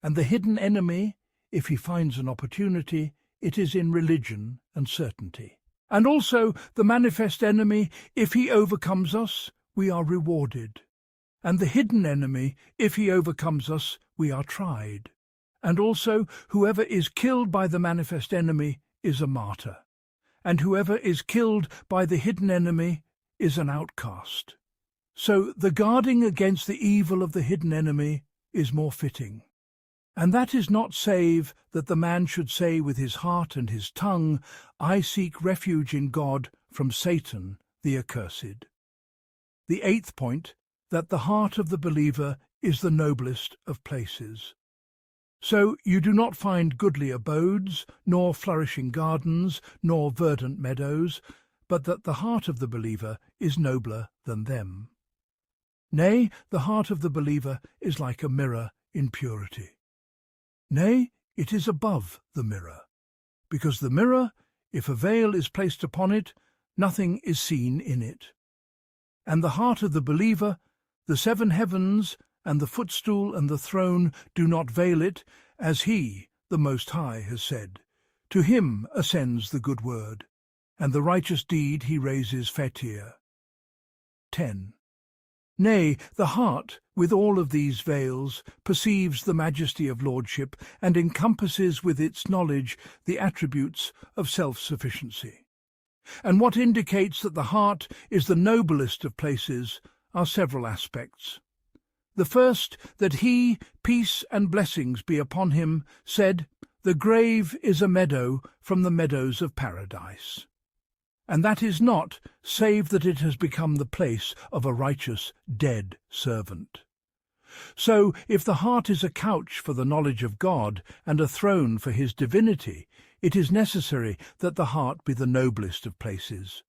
And the hidden enemy, if he finds an opportunity, it is in religion and certainty. And also the manifest enemy, if he overcomes us, we are rewarded. And the hidden enemy, if he overcomes us, we are tried. And also whoever is killed by the manifest enemy is a martyr. And whoever is killed by the hidden enemy is an outcast. So the guarding against the evil of the hidden enemy is more fitting. And that is not save that the man should say with his heart and his tongue, "I seek refuge in God from Satan, the accursed." The 8th point, that the heart of the believer is the noblest of places. So you do not find goodly abodes, nor flourishing gardens, nor verdant meadows, but that the heart of the believer is nobler than them. Nay, the heart of the believer is like a mirror in purity. Nay, it is above the mirror, because the mirror, if a veil is placed upon it, nothing is seen in it. And the heart of the believer, the 7 heavens, and the footstool and the throne do not veil it, as he, the Most High, has said, "To him ascends the good word, and the righteous deed he raises Fatir." 10. Nay, the heart, with all of these veils, perceives the majesty of lordship and encompasses with its knowledge the attributes of self-sufficiency. And what indicates that the heart is the noblest of places are several aspects. The first, that he, peace and blessings be upon him, said, "The grave is a meadow from the meadows of paradise." And that is not, save that it has become the place of a righteous, dead servant. So, if the heart is a couch for the knowledge of God and a throne for his divinity, it is necessary that the heart be the noblest of places.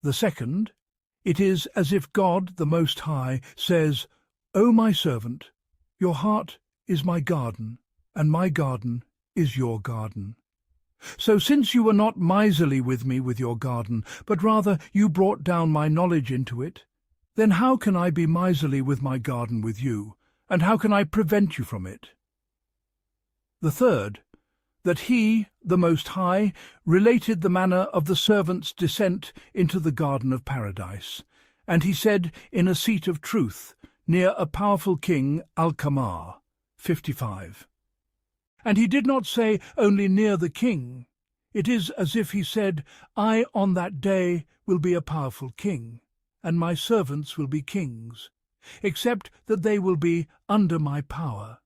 The second, it is as if God, the Most High, says, "O my servant, your heart is my garden, and my garden is your garden. So since you were not miserly with me with your garden, but rather you brought down my knowledge into it, then how can I be miserly with my garden with you, and how can I prevent you from it?" The third, that he, the Most High, related the manner of the servant's descent into the garden of paradise, and he said, "In a seat of truth, near a powerful king, Al-Qamar," 55. And he did not say only near the king. It is as if he said, "I on that day will be a powerful king, and my servants will be kings, except that they will be under my power."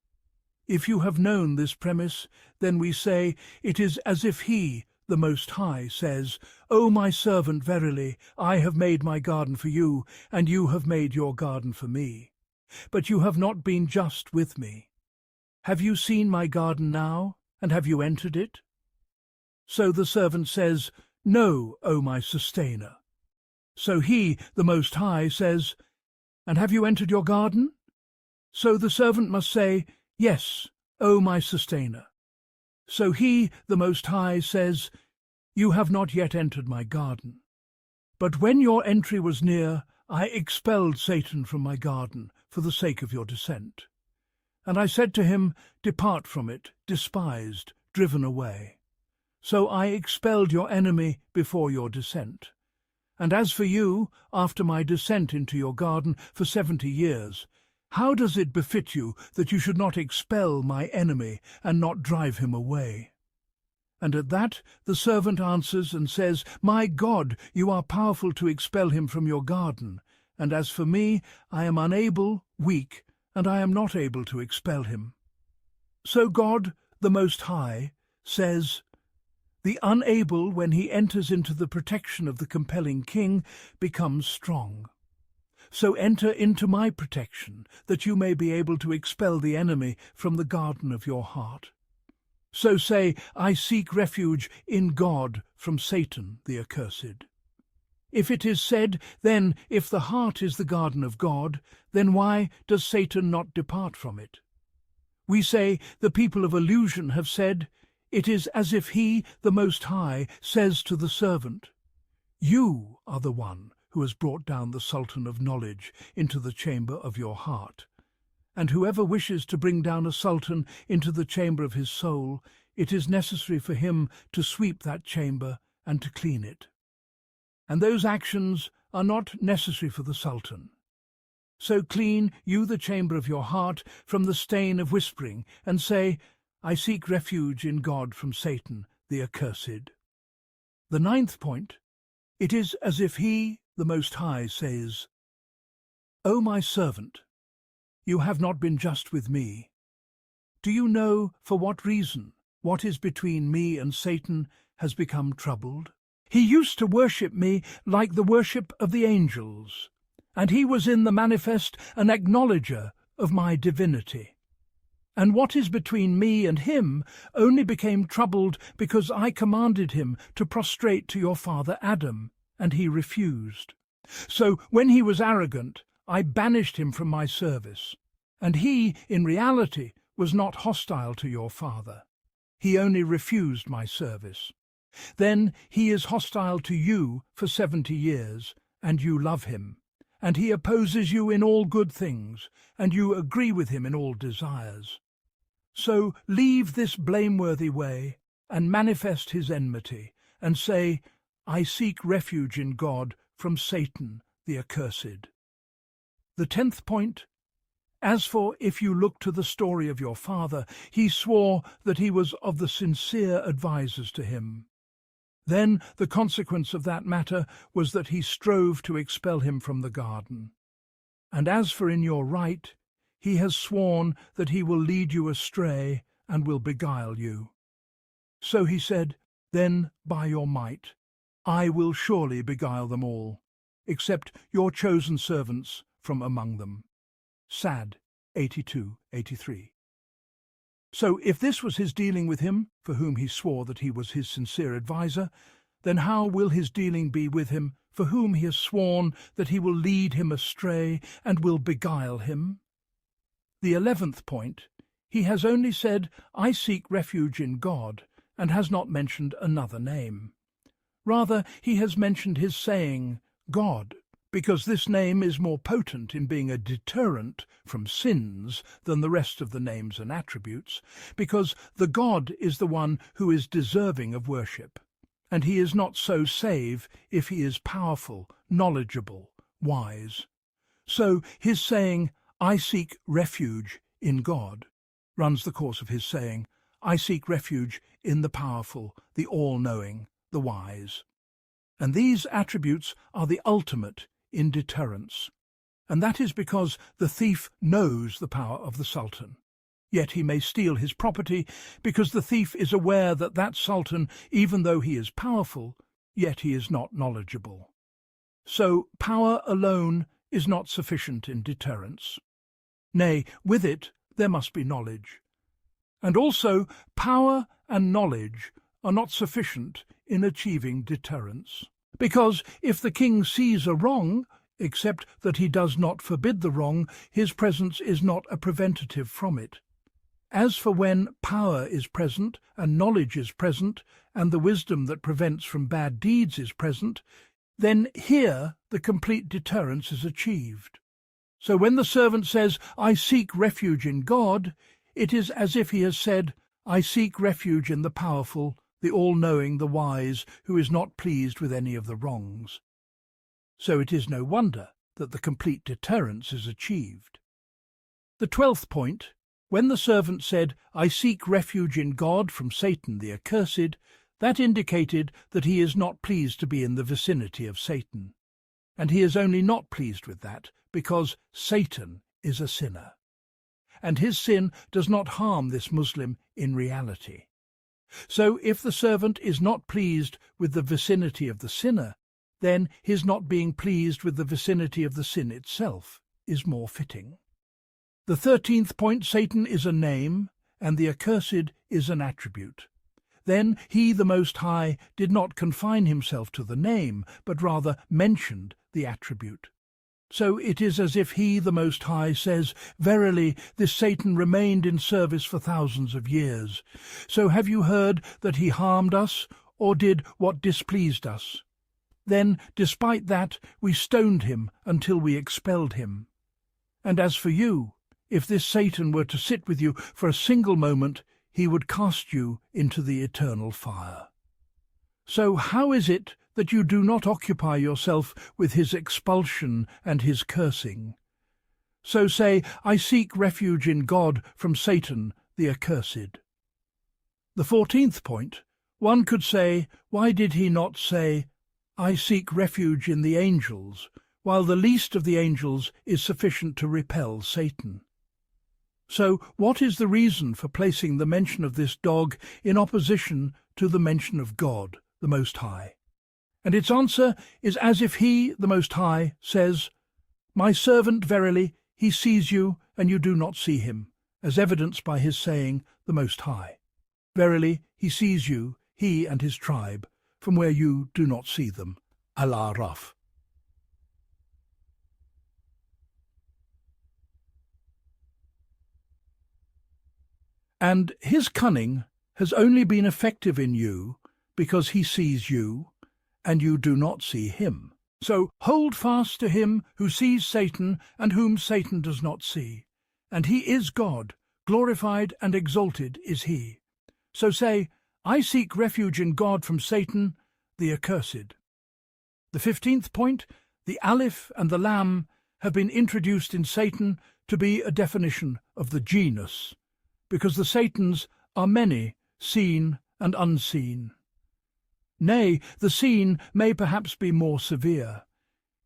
If you have known this premise, then we say, it is as if he, the Most High, says, "O my servant, verily, I have made my garden for you, and you have made your garden for me. But you have not been just with me. Have you seen my garden now, and have you entered it?" So the servant says, "No, O my sustainer." So he, the Most High, says, "And have you entered your garden?" So the servant must say, "Yes, O my sustainer." So he, the Most High, says, "You have not yet entered my garden. But when your entry was near, I expelled Satan from my garden for the sake of your descent. And I said to him, 'Depart from it, despised, driven away.' So I expelled your enemy before your descent. And as for you, after my descent into your garden for 70 years, how does it befit you that you should not expel my enemy and not drive him away?" And at that the servant answers and says, "My God, you are powerful to expel him from your garden, and as for me, I am unable, weak, and I am not able to expel him." So God, the Most High, says, "The unable, when he enters into the protection of the compelling king, becomes strong. So enter into my protection, that you may be able to expel the enemy from the garden of your heart. So say, I seek refuge in God from Satan the accursed." If it is said, then, if the heart is the garden of God, then why does Satan not depart from it? We say, the people of illusion have said, it is as if he, the Most High, says to the servant, "You are the one who has brought down the Sultan of knowledge into the chamber of your heart. And whoever wishes to bring down a sultan into the chamber of his soul, it is necessary for him to sweep that chamber and to clean it. And those actions are not necessary for the sultan. So clean you the chamber of your heart from the stain of whispering, and say, I seek refuge in God from Satan the accursed. The 9th point, it is as if he, the Most High, says, O my servant, you have not been just with me. Do you know for what reason what is between me and Satan has become troubled? He used to worship me like the worship of the angels, and he was in the manifest an acknowledger of my divinity. And what is between me and him only became troubled because I commanded him to prostrate to your father Adam, and he refused. So when he was arrogant, I banished him from my service, and he, in reality, was not hostile to your father. He only refused my service. Then he is hostile to you for 70 years, and you love him, and he opposes you in all good things, and you agree with him in all desires. So leave this blameworthy way, and manifest his enmity, and say, I seek refuge in God from Satan the accursed. The 10th point, as for if you look to the story of your father, he swore that he was of the sincere advisers to him. Then the consequence of that matter was that he strove to expel him from the garden. And as for in your right, he has sworn that he will lead you astray and will beguile you. So he said, then by your might, I will surely beguile them all, except your chosen servants from among them. Sad 82-83. So if this was his dealing with him, for whom he swore that he was his sincere adviser, then how will his dealing be with him, for whom he has sworn that he will lead him astray and will beguile him? The 11th point, he has only said, I seek refuge in God, and has not mentioned another name. Rather, he has mentioned his saying, God, because this name is more potent in being a deterrent from sins than the rest of the names and attributes, because the God is the one who is deserving of worship, and he is not so save if he is powerful, knowledgeable, wise. So his saying, I seek refuge in God, runs the course of his saying, I seek refuge in the powerful, the all-knowing, the wise. And these attributes are the ultimate in deterrence, and that is because the thief knows the power of the Sultan. Yet he may steal his property because the thief is aware that that Sultan, even though he is powerful, yet he is not knowledgeable. So power alone is not sufficient in deterrence. Nay, with it there must be knowledge. And also power and knowledge are not sufficient in achieving deterrence. Because if the king sees a wrong, except that he does not forbid the wrong, his presence is not a preventative from it. As for when power is present, and knowledge is present, and the wisdom that prevents from bad deeds is present, then here the complete deterrence is achieved. So when the servant says, I seek refuge in God, it is as if he has said, I seek refuge in the powerful, the all-knowing, the wise, who is not pleased with any of the wrongs. So it is no wonder that the complete deterrence is achieved. The 12th point, when the servant said, I seek refuge in God from Satan the accursed, that indicated that he is not pleased to be in the vicinity of Satan. And he is only not pleased with that because Satan is a sinner. and his sin does not harm this Muslim in reality. So if the servant is not pleased with the vicinity of the sinner, then his not being pleased with the vicinity of the sin itself is more fitting. The 13th point, Satan is a name, and the accursed is an attribute. Then he, the Most High, did not confine himself to the name, but rather mentioned the attribute. So it is as if he, the Most High, says, "Verily, this Satan remained in service for thousands of years. So have you heard that he harmed us, or did what displeased us? Then, despite that, we stoned him until we expelled him. And as for you, if this Satan were to sit with you for a single moment, he would cast you into the eternal fire. So how is it that you do not occupy yourself with his expulsion and his cursing? So say, I seek refuge in God from Satan, the accursed." The 14th point, one could say, why did he not say, "I seek refuge in the angels," while the least of the angels is sufficient to repel Satan? So what is the reason for placing the mention of this dog in opposition to the mention of God, the Most High? And its answer is as if he, the Most High, says, "My servant, verily, he sees you, and you do not see him," as evidenced by his saying, "the Most High." Verily, he sees you, he and his tribe, from where you do not see them. Al-Araf. And his cunning has only been effective in you because he sees you, and you do not see him. So hold fast to him who sees Satan and whom Satan does not see. And he is God, glorified and exalted is he. So say, I seek refuge in God from Satan, the accursed. The 15th point, the Aleph and the Lam have been introduced in Satan to be a definition of the genus, because the Satans are many, seen and unseen. Nay, the seen may perhaps be more severe.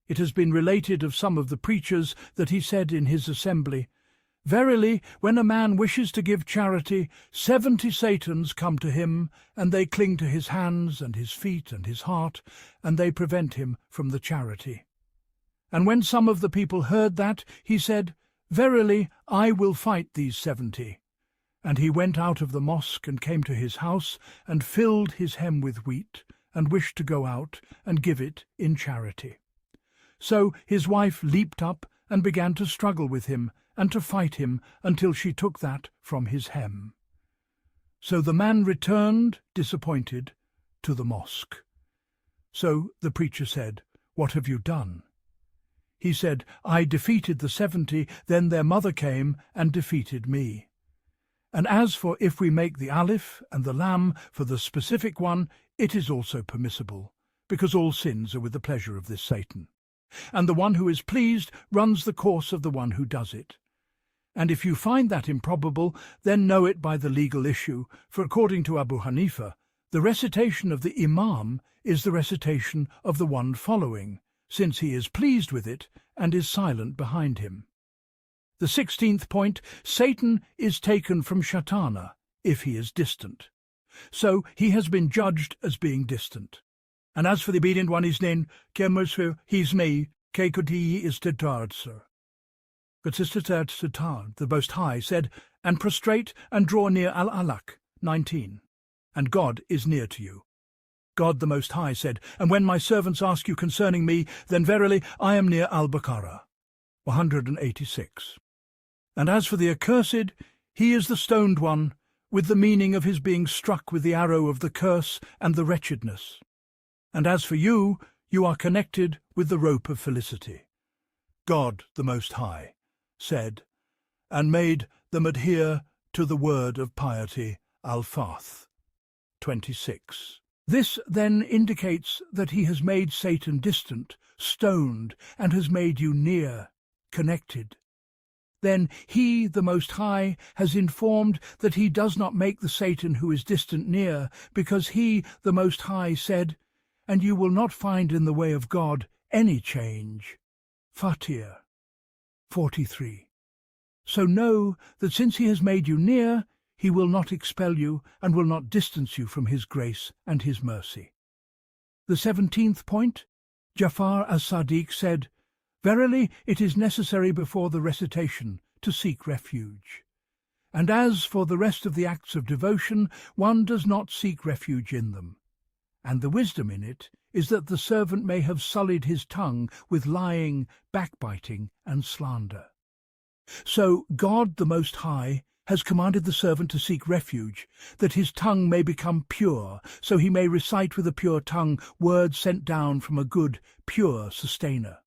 It has been related of some of the preachers that he said in his assembly, "Verily, when a man wishes to give charity, 70 Satans come to him, and they cling to his hands and his feet and his heart, and they prevent him from the charity." And when some of the people heard that, he said, "Verily, I will fight these 70. And he went out of the mosque and came to his house, and filled his hem with wheat, and wished to go out and give it in charity. So his wife leaped up and began to struggle with him, and to fight him until she took that from his hem. So the man returned, disappointed, to the mosque. So the preacher said, "What have you done?" He said, "I defeated the 70, then their mother came and defeated me. And as for if we make the Aleph and the Lam for the specific one, it is also permissible, because all sins are with the pleasure of this Satan. And the one who is pleased runs the course of the one who does it. And if you find that improbable, then know it by the legal issue, for according to Abu Hanifa, the recitation of the Imam is the recitation of the one following, since he is pleased with it and is silent behind him." The 16th point, Satan is taken from Shatana, if he is distant. So he has been judged as being distant. And as for the obedient one, his name, he's me, Kekoti is Tetardsur. The Most High said, "And prostrate and draw near Al-Alaq," 19. And God is near to you. God the Most High said, "And when my servants ask you concerning me, then verily I am near Al-Baqarah," 186. And as for the accursed, he is the stoned one, with the meaning of his being struck with the arrow of the curse and the wretchedness. And as for you, you are connected with the rope of felicity. God, the Most High, said, and made them adhere to the word of piety, Al-Fath, 26. This then indicates that he has made Satan distant, stoned, and has made you near, connected. Then he, the Most High, has informed that he does not make the Satan who is distant near, because he, the Most High, said, "And you will not find in the way of God any change." Fatihah 43. So know that since he has made you near, he will not expel you and will not distance you from his grace and his mercy. The 17th point, Jafar as-Sadiq said, "Verily it is necessary before the recitation to seek refuge. And as for the rest of the acts of devotion, one does not seek refuge in them. And the wisdom in it is that the servant may have sullied his tongue with lying, backbiting, and slander. So God the Most High has commanded the servant to seek refuge, that his tongue may become pure, so he may recite with a pure tongue words sent down from a good, pure sustainer."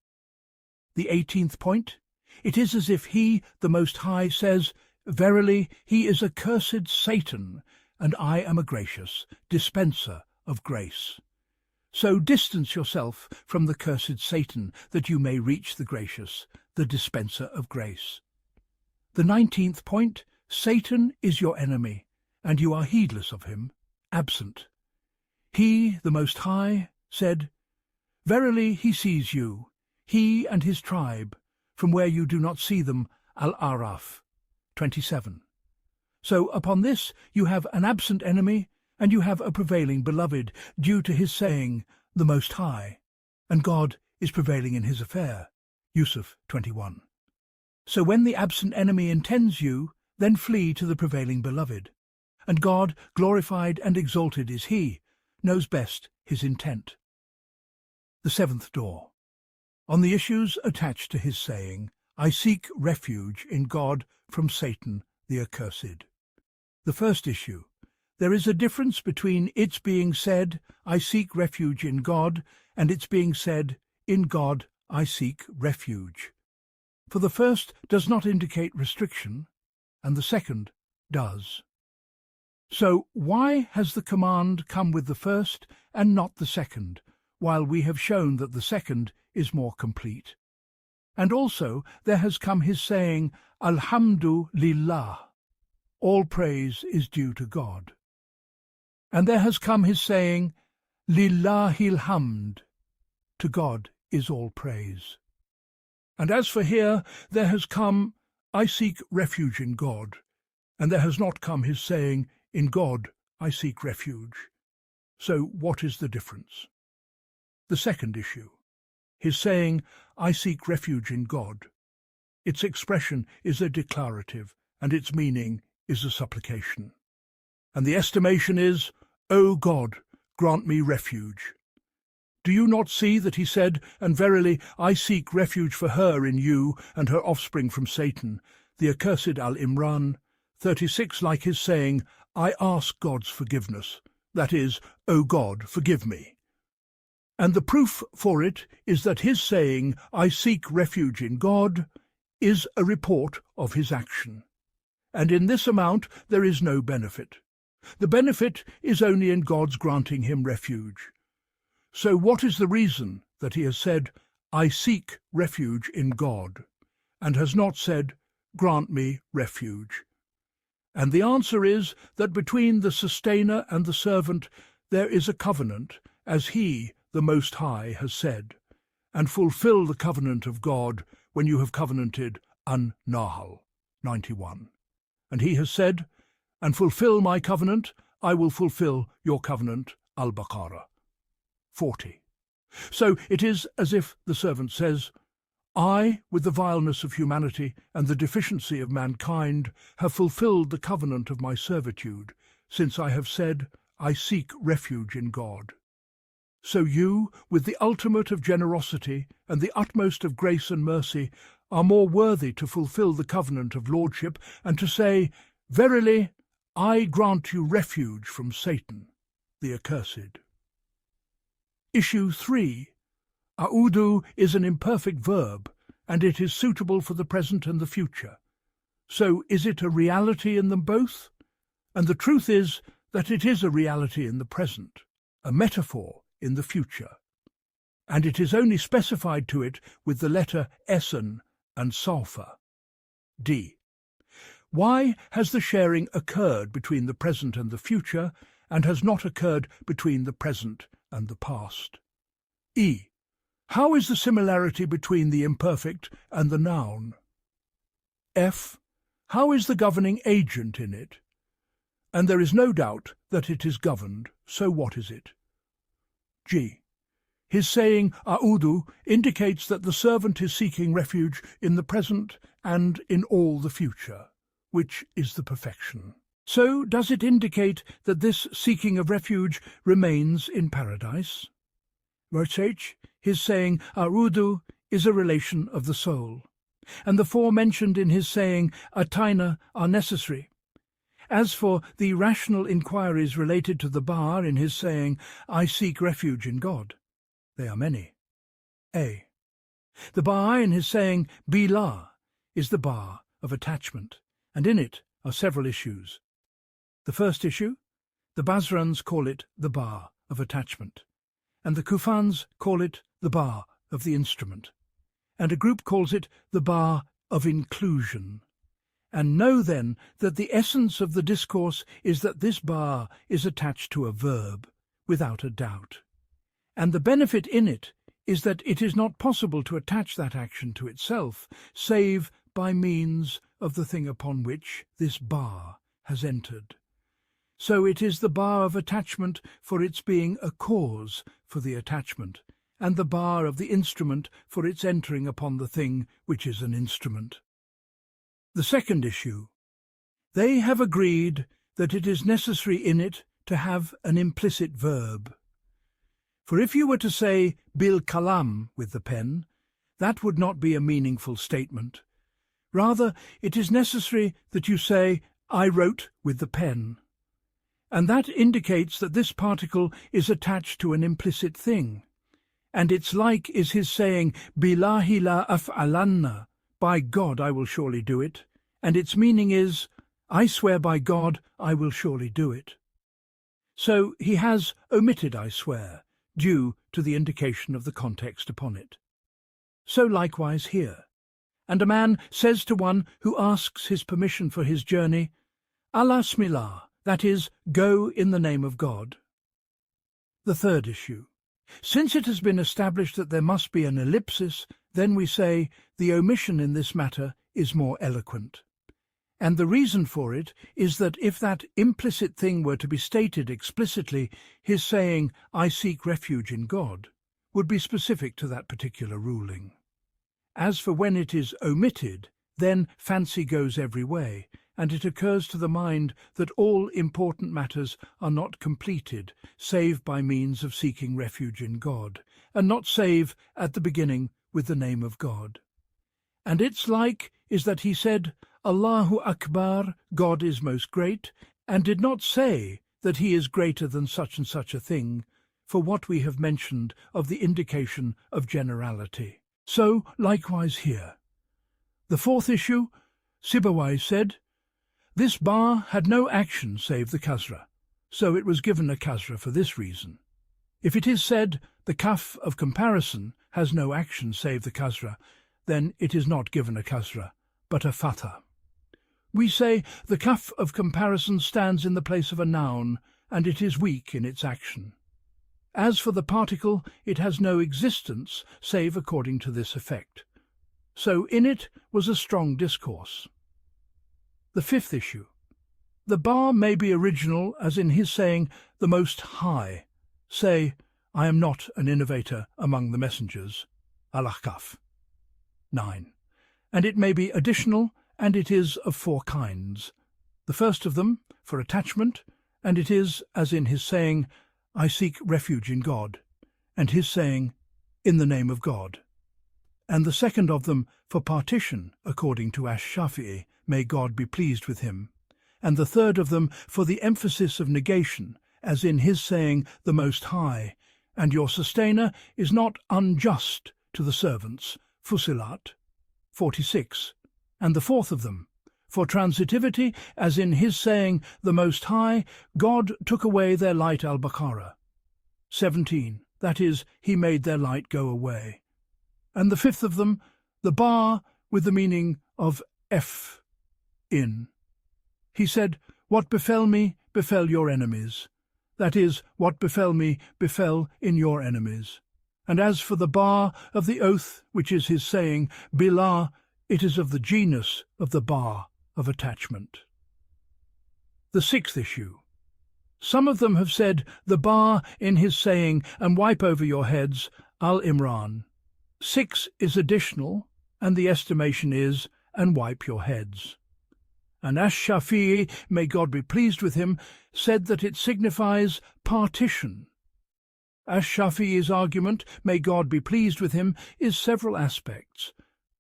The 18th point, it is as if he, the Most High, says, "Verily he is accursed Satan, and I am a gracious dispenser of grace." So distance yourself from the cursed Satan, that you may reach the gracious, the dispenser of grace. The 19th point, Satan is your enemy, and you are heedless of him, absent. He, the Most High, said, "Verily he sees you, he and his tribe, from where you do not see them." Al-Araf 27. So upon this you have an absent enemy, and you have a prevailing beloved, due to his saying, "the Most High," and God is prevailing in his affair. Yusuf 21. So when the absent enemy intends you, then flee to the prevailing beloved. And God, glorified and exalted is he, knows best his intent. The 7th door. On the issues attached to his saying, "I seek refuge in God from Satan the accursed." The first issue. There is a difference between its being said, "I seek refuge in God," and its being said, "In God I seek refuge." For the first does not indicate restriction, and the second does. So why has the command come with the first and not the second, while we have shown that the second is more complete? And also there has come his saying, "Alhamdu lillah," all praise is due to God. And there has come his saying, "Lillahil hamd," to God is all praise. And as for here, there has come, "I seek refuge in God," and there has not come his saying, "In God I seek refuge." So what is the difference? The second issue. His saying, "I seek refuge in God." Its expression is a declarative, and its meaning is a supplication. And the estimation is, "O God, grant me refuge." Do you not see that he said, "And verily I seek refuge for her in you and her offspring from Satan," the accursed Al-Imran 36, like his saying, "I ask God's forgiveness," that is, "O God, forgive me." And the proof for it is that his saying, "I seek refuge in God," is a report of his action. And in this amount there is no benefit. The benefit is only in God's granting him refuge. So what is the reason that he has said, "I seek refuge in God," and has not said, "Grant me refuge"? And the answer is that between the sustainer and the servant there is a covenant, as he, the Most High, has said, "And fulfill the covenant of God when you have covenanted." An-Nahl 91. And he has said, "And fulfill my covenant, I will fulfill your covenant." Al-Baqarah 40. So it is as if the servant says, "I, with the vileness of humanity and the deficiency of mankind, have fulfilled the covenant of my servitude, since I have said, I seek refuge in God." So you, with the ultimate of generosity and the utmost of grace and mercy, are more worthy to fulfill the covenant of lordship and to say, "Verily, I grant you refuge from Satan, the accursed." Issue 3. A'udu is an imperfect verb, and it is suitable for the present and the future. So is it a reality in them both? And the truth is that it is a reality in the present, a metaphor in the future. And it is only specified to it with the letter Essen and sulfur. D. Why has the sharing occurred between the present and the future, and has not occurred between the present and the past? E. How is the similarity between the imperfect and the noun? F. How is the governing agent in it? And there is no doubt that it is governed, so what is it? G. His saying A'udhu indicates that the servant is seeking refuge in the present and in all the future, which is the perfection. So does it indicate that this seeking of refuge remains in paradise? Verse H. His saying A'udhu is a relation of the soul, and the four mentioned in his saying Ataina are necessary. As for the rational inquiries related to the bar in his saying, I seek refuge in God, they are many. A. The bar in his saying, Billah, is the bar of attachment, and in it are several issues. The first issue, the Basrans call it the bar of attachment, and the Kufans call it the bar of the instrument, and a group calls it the bar of inclusion. And know then that the essence of the discourse is that this bar is attached to a verb, without a doubt. And the benefit in it is that it is not possible to attach that action to itself, save by means of the thing upon which this bar has entered. So it is the bar of attachment for its being a cause for the attachment, and the bar of the instrument for its entering upon the thing which is an instrument. The second issue. They have agreed that it is necessary in it to have an implicit verb. For if you were to say bil kalam with the pen, that would not be a meaningful statement. Rather, it is necessary that you say, I wrote with the pen. And that indicates that this particle is attached to an implicit thing. And its like is his saying, Billahi la af'alanna, by God I will surely do it, and its meaning is, I swear by God I will surely do it. So he has omitted I swear, due to the indication of the context upon it. So likewise here. And a man says to one who asks his permission for his journey, Allah Smilah, that is, go in the name of God. The third issue. Since it has been established that there must be an ellipsis, then we say the omission in this matter is more eloquent. And the reason for it is that if that implicit thing were to be stated explicitly, his saying, I seek refuge in God, would be specific to that particular ruling. As for when it is omitted, then fancy goes every way, and it occurs to the mind that all important matters are not completed save by means of seeking refuge in God, and not save at the beginning with the name of God. And its like is that he said, Allahu Akbar, God is most great, and did not say that he is greater than such and such a thing, for what we have mentioned of the indication of generality. So likewise here. The fourth issue, Sibawai said, this bar had no action save the kasra, so it was given a kasra for this reason. If it is said the kaf of comparison has no action save the kasra, then it is not given a kasra, but a fatha. We say the kaf of comparison stands in the place of a noun, and it is weak in its action. As for the particle, it has no existence save according to this effect. So in it was a strong discourse. The fifth issue. The bar may be original, as in his saying, the Most High. Say, I am not an innovator among the messengers. Al-Ahqaf 9. And it may be additional, and it is of four kinds. The first of them, for attachment, and it is, as in his saying, I seek refuge in God, and his saying, in the name of God. And the second of them, for partition, according to Ash-Shafi'i, may God be pleased with him. And the third of them, for the emphasis of negation, as in his saying, the Most High, and your sustainer is not unjust to the servants, Fusilat 46. And the fourth of them, for transitivity, as in his saying, the Most High, God took away their light al-Baqarah 17, that is, he made their light go away. And the fifth of them, the bar with the meaning of in. He said, what befell me befell your enemies. That is, what befell me befell in your enemies. And as for the bar of the oath, which is his saying, Billah, it is of the genus of the bar of attachment. The sixth issue. Some of them have said the bar in his saying, "and wipe over your heads," Al-Amrani. 6 is additional, and the estimation is, "and wipe your heads." And Ash-Shafi'i, may God be pleased with him, said that it signifies partition. Ash-Shafi'i's argument, may God be pleased with him, is several aspects.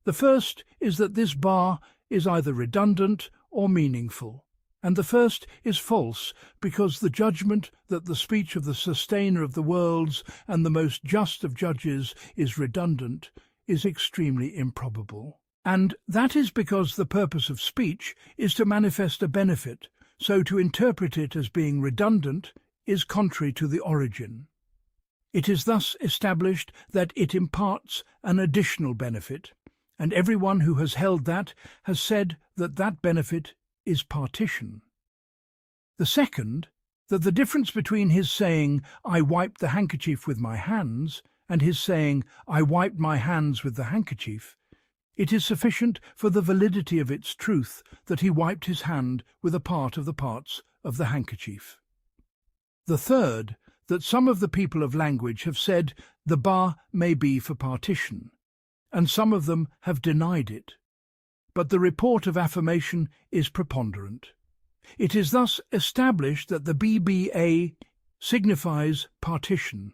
The first is that this bar is either redundant or meaningful, and the first is false because the judgment that the speech of the sustainer of the worlds and the most just of judges is redundant is extremely improbable. And that is because the purpose of speech is to manifest a benefit, so to interpret it as being redundant is contrary to the origin. It is thus established that it imparts an additional benefit, and everyone who has held that has said that that benefit is partition. The second, that the difference between his saying, "I wiped the handkerchief with my hands," and his saying, "I wiped my hands with the handkerchief," it is sufficient for the validity of its truth that he wiped his hand with a part of the parts of the handkerchief. The third, that some of the people of language have said the bar may be for partition, and some of them have denied it. But the report of affirmation is preponderant. It is thus established that the BBA signifies partition,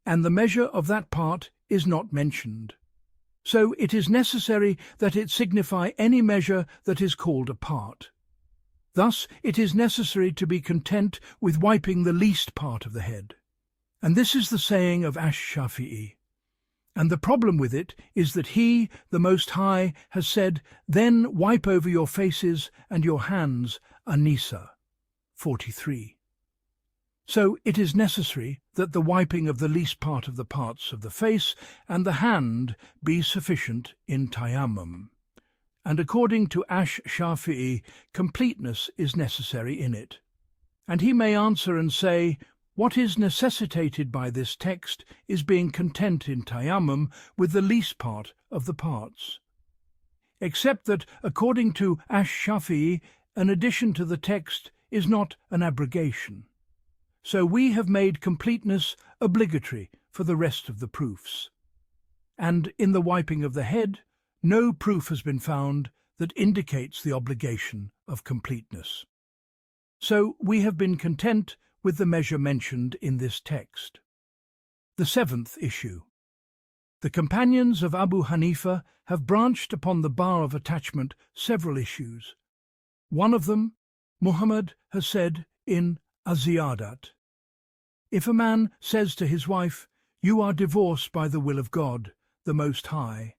and the measure of that part is not mentioned. So it is necessary that it signify any measure that is called a part. Thus it is necessary to be content with wiping the least part of the head. And this is the saying of Ash-Shafi'i. And the problem with it is that he, the Most High, has said, "Then wipe over your faces and your hands," An-Nisa 43. So it is necessary that the wiping of the least part of the parts of the face and the hand be sufficient in tayammum. And according to Ash-Shafi'i, completeness is necessary in it. And he may answer and say, what is necessitated by this text is being content in tayammum with the least part of the parts. Except that, according to Ash-Shafi'i, an addition to the text is not an abrogation. So we have made completeness obligatory for the rest of the proofs. And in the wiping of the head, no proof has been found that indicates the obligation of completeness. So we have been content with the measure mentioned in this text. The seventh issue. The companions of Abu Hanifa have branched upon the bar of attachment several issues. One of them, Muhammad has said in Az-Ziyadat, if a man says to his wife, "You are divorced by the will of God, the Most High,"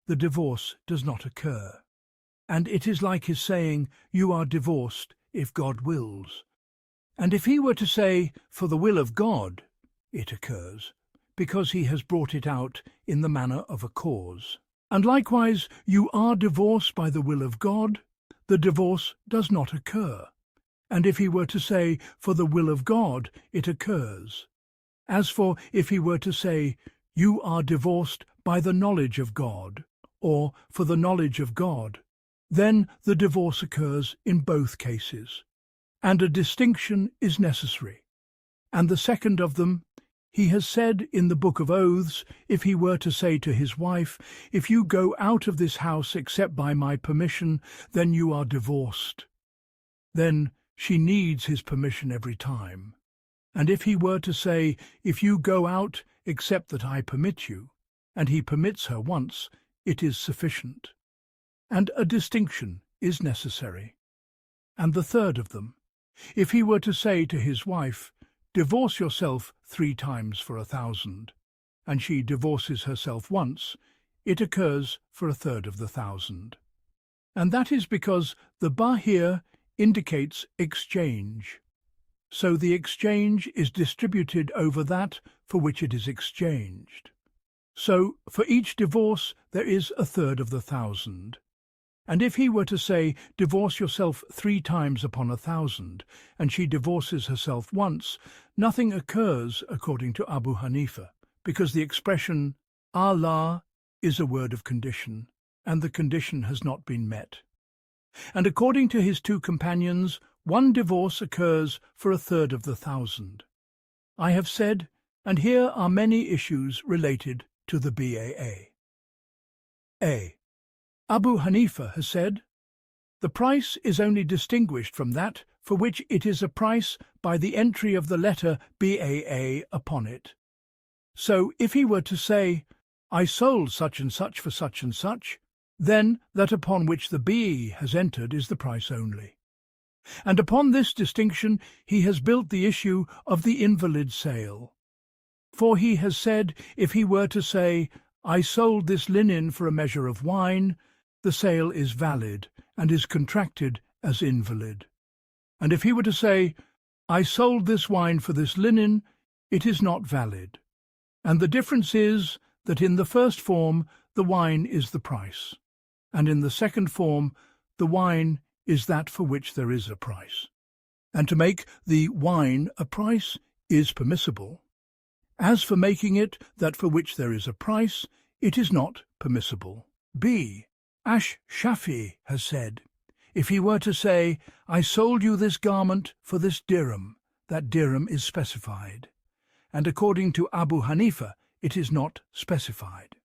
the divorce does not occur. And it is like his saying, "You are divorced if God wills." And if he were to say, "For the will of God," it occurs, because he has brought it out in the manner of a cause. And likewise, "You are divorced by the will of God," the divorce does not occur. And if he were to say, "For the will of God," it occurs. As for if he were to say, "You are divorced by the knowledge of God," or "for the knowledge of God," then the divorce occurs in both cases, and a distinction is necessary. And the second of them, he has said in the Book of Oaths, if he were to say to his wife, "If you go out of this house except by my permission, then you are divorced," then she needs his permission every time. And if he were to say, "If you go out except that I permit you," and he permits her once, it is sufficient. And a distinction is necessary. And the third of them, if he were to say to his wife, "Divorce yourself 3 times for 1,000," and she divorces herself once, it occurs for 1/3 of the 1,000. And that is because the ba here indicates exchange. So the exchange is distributed over that for which it is exchanged. So for each divorce there is 1/3 of the 1,000. And if he were to say, "Divorce yourself 3 times upon 1,000," and she divorces herself once, nothing occurs according to Abu Hanifa, because the expression Allah is a word of condition, and the condition has not been met. And according to his two companions, one divorce occurs for 1/3 of the 1,000. I have said, and here are many issues related to the Baa. A. Abu Hanifa has said, the price is only distinguished from that for which it is a price by the entry of the letter Baa upon it. So if he were to say, I sold such and such for such and such, then that upon which the B has entered is the price only. And upon this distinction he has built the issue of the invalid sale. For he has said, if he were to say, I sold this linen for a measure of wine, the sale is valid and is contracted as invalid. And if he were to say, I sold this wine for this linen, it is not valid. And the difference is that in the first form the wine is the price, and in the second form the wine is that for which there is a price. And to make the wine a price is permissible. As for making it that for which there is a price, it is not permissible. B. Ash-Shafi has said, if he were to say, I sold you this garment for this dirham, that dirham is specified. And according to Abu Hanifa, it is not specified.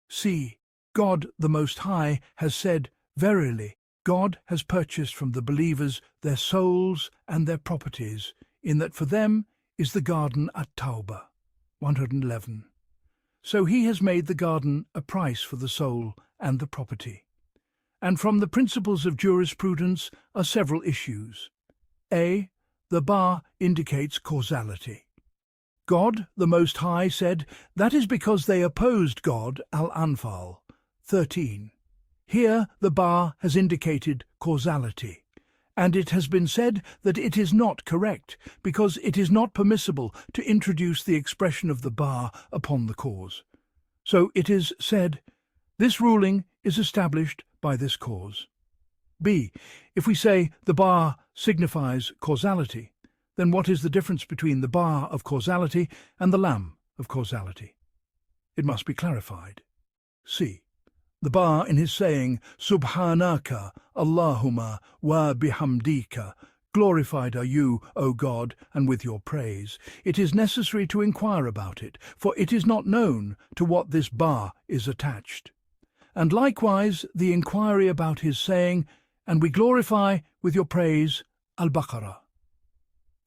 C. God the Most High has said, verily, God has purchased from the believers their souls and their properties, in that for them is the garden at-Tawbah, 111. So he has made the garden a price for the soul and the property. And from the principles of jurisprudence are several issues. A. The bar indicates causality. God, the Most High, said, that is because they opposed God, Al-Anfal, 13. Here the bar has indicated causality, and it has been said that it is not correct, because it is not permissible to introduce the expression of the bar upon the cause. So it is said, this ruling is established by this cause. B. If we say the bar signifies causality, then what is the difference between the bar of causality and the lam of causality? It must be clarified. C. The bar in his saying, Subhanaka, Allahumma wa bihamdika, glorified are you, O God, and with your praise. It is necessary to inquire about it, for it is not known to what this bar is attached. And likewise the inquiry about his saying, and we glorify with your praise, Al-Baqarah.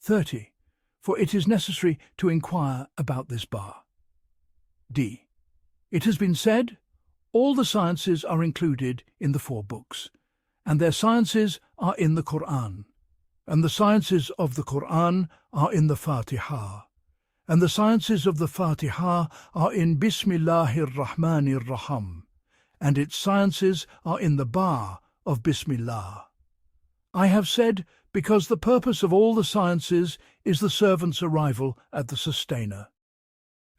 30. For it is necessary to inquire about this bar. D. It has been said, all the sciences are included in the 4 books, and their sciences are in the Qur'an, and the sciences of the Qur'an are in the Fatihah, and the sciences of the Fatihah are in Bismillahir Rahmanir Rahim, and its sciences are in the bar of Bismillah. I have said, because the purpose of all the sciences is the servant's arrival at the sustainer.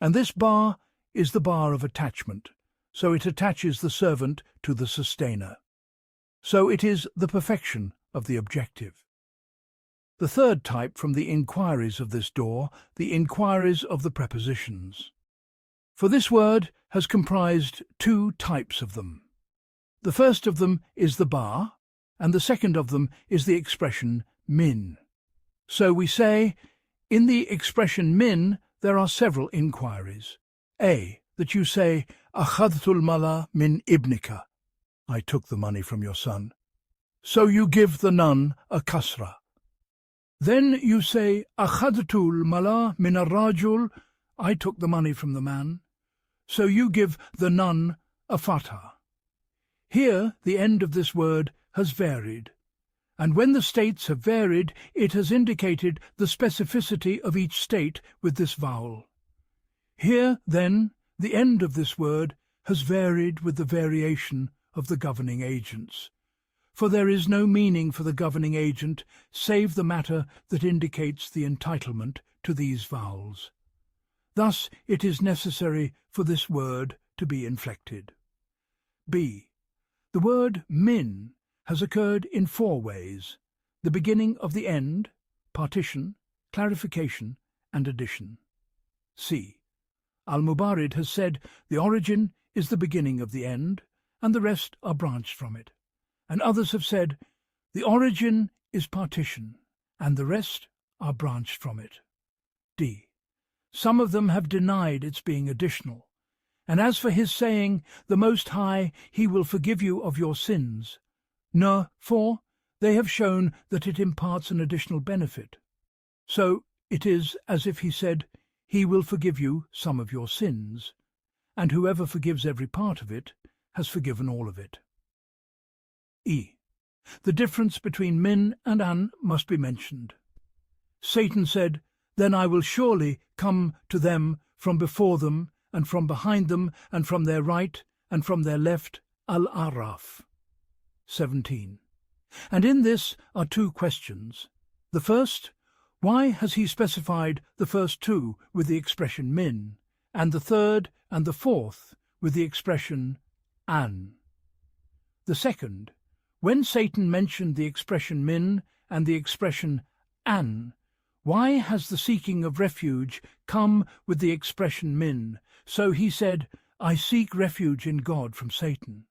And this bar is the bar of attachment, so it attaches the servant to the sustainer. So it is the perfection of the objective. The third type from the inquiries of this door, the inquiries of the prepositions. For this word has comprised 2 types of them. The first of them is the bar, and the second of them is the expression min. So we say, in the expression min there are several inquiries. A. That you say, Akhadhtul mala min ibnika, I took the money from your son. So you give the nun a kasra. Then you say, Akhadhtul mala min ar-rajul, I took the money from the man. So you give the nun a fatha. Here the end of this word has varied, and when the states have varied, it has indicated the specificity of each state with this vowel. Here, then, the end of this word has varied with the variation of the governing agents, for there is no meaning for the governing agent save the matter that indicates the entitlement to these vowels. Thus it is necessary for this word to be inflected. B. The word min has occurred in 4 ways: the beginning of the end, partition, clarification, and addition. C. Al-Mubarid has said the origin is the beginning of the end, and the rest are branched from it. And others have said, the origin is partition, and the rest are branched from it. D. Some of them have denied its being additional. And as for his saying, the Most High, he will forgive you of your sins. No, for they have shown that it imparts an additional benefit. So it is as if he said, he will forgive you some of your sins, and whoever forgives every part of it has forgiven all of it. E. The difference between min and an must be mentioned. Satan said, then I will surely come to them from before them, and from behind them, and from their right, and from their left. Al-Araf 17. And in this are two questions. The first, why has he specified the first two with the expression min, and the third and the fourth with the expression an? The second, when Satan mentioned the expression min and the expression an, why has the seeking of refuge come with the expression min? So he said, I seek refuge in God from Satan,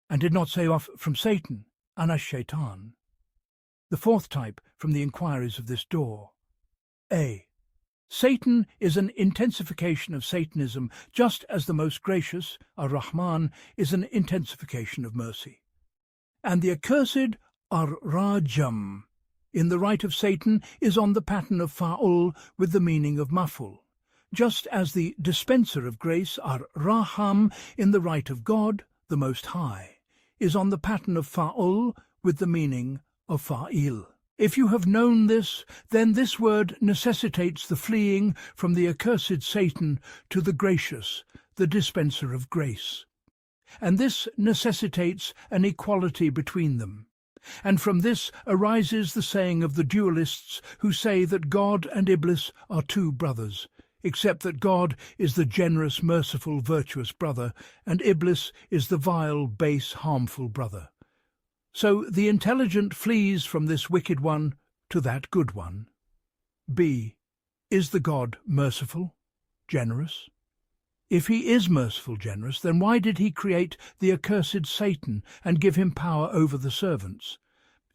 and did not say off from Satan, Anash-Shaitan. The fourth type from the inquiries of this door. A. Satan is an intensification of Satanism, just as the Most Gracious, Ar-Rahman, is an intensification of mercy. And the accursed Ar-Rajam, in the right of Satan, is on the pattern of Fa'ul with the meaning of Maf'ul, just as the dispenser of grace, Ar-Raham, in the right of God, the Most High, is on the pattern of Fa'ul with the meaning of Fa'il. If you have known this, then this word necessitates the fleeing from the accursed Satan to the gracious, the dispenser of grace. And this necessitates an equality between them. And from this arises the saying of the dualists who say that God and Iblis are two brothers, except that God is the generous, merciful, virtuous brother, and Iblis is the vile, base, harmful brother. So the intelligent flees from this wicked one to that good one. B. Is the God merciful, generous? If he is merciful, generous, then why did he create the accursed Satan and give him power over the servants?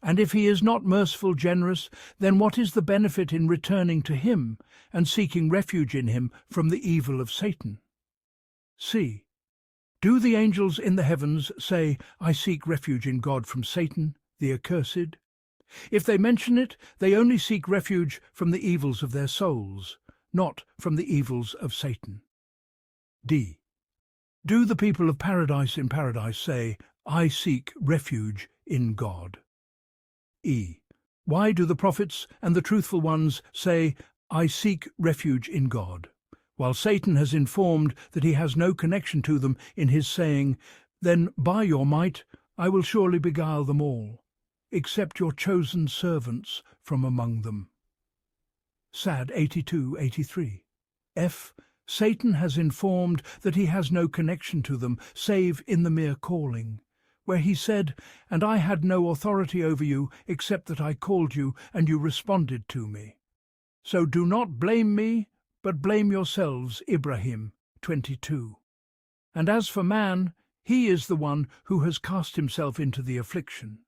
And if he is not merciful, generous, then what is the benefit in returning to him and seeking refuge in him from the evil of Satan? C. Do the angels in the heavens say, I seek refuge in God from Satan, the accursed? If they mention it, they only seek refuge from the evils of their souls, not from the evils of Satan. D. Do the people of paradise in paradise say, I seek refuge in God? E. Why do the prophets and the truthful ones say, I seek refuge in God, while Satan has informed that he has no connection to them in his saying, then by your might I will surely beguile them all, except your chosen servants from among them? Sad 82-83. F. Satan has informed that he has no connection to them, save in the mere calling, where he said, and I had no authority over you, except that I called you, and you responded to me. So do not blame me, but blame yourselves, Ibrahim 22. And as for man, he is the one who has cast himself into the affliction.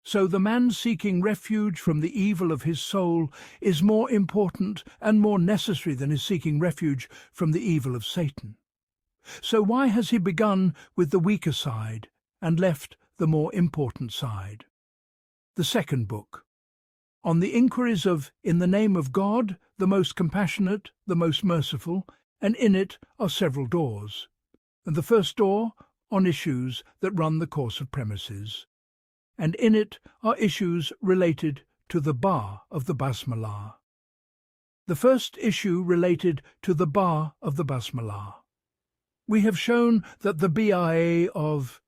So the man seeking refuge from the evil of his soul is more important and more necessary than his seeking refuge from the evil of Satan. So why has he begun with the weaker side and left the more important side? The second book. On the inquiries of, in the name of God, the most compassionate, the most merciful, and in it are several doors. And the first door, on issues that run the course of premises. And in it are issues related to the Ba of the Basmalah. The first issue related to the Ba of the Basmalah. We have shown that the BIA of,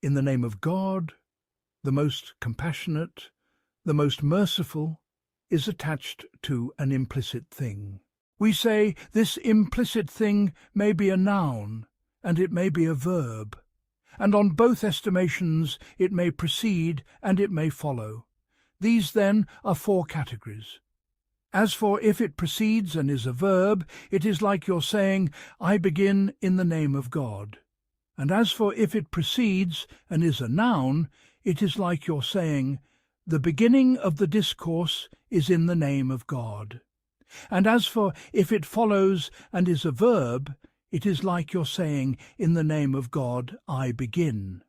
in the name of God, the most compassionate, the most merciful, is attached to an implicit thing. We say this implicit thing may be a noun, and it may be a verb, and on both estimations it may precede and it may follow. These, then, are four categories. As for if it precedes and is a verb, it is like your saying, I begin in the name of God. And as for if it precedes and is a noun, it is like you're saying, "The beginning of the discourse is in the name of God." And as for if it follows and is a verb, it is like you're saying, "In the name of God I begin."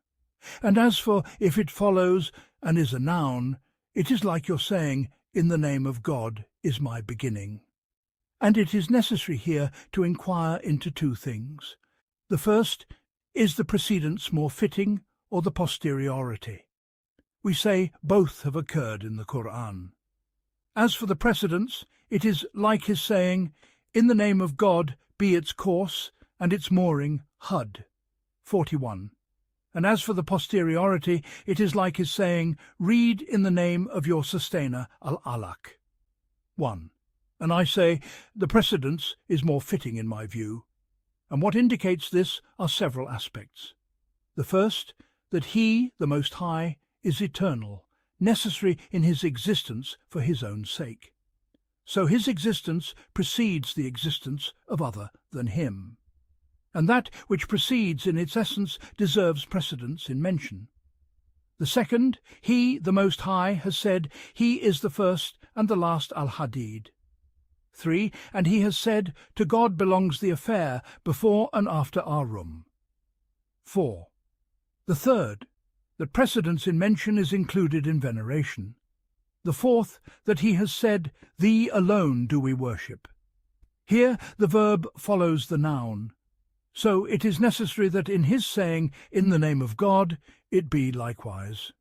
And as for if it follows and is a noun, it is like you're saying, "In the name of God is my beginning." And it is necessary here to inquire into two things. The first, is the precedence more fitting or the posteriority? We say both have occurred in the Qur'an. As for the precedence, it is like his saying, "In the name of God be its course and its mooring Hud." 41. And as for the posteriority, it is like his saying, "Read in the name of your sustainer Al-Alaq." 1. And I say, the precedence is more fitting in my view. And what indicates this are several aspects. The first, that he, the Most High, is eternal, necessary in his existence for his own sake. So his existence precedes the existence of other than him. And that which precedes in its essence deserves precedence in mention. The second, he, the Most High, has said, he is the first and the last Al-Hadid. 3. And he has said, to God belongs the affair before and after our room. 4. The third, that precedence in mention is included in veneration. The fourth, that he has said, thee alone do we worship. Here the verb follows the noun. So it is necessary that in his saying, in the name of God, it be likewise.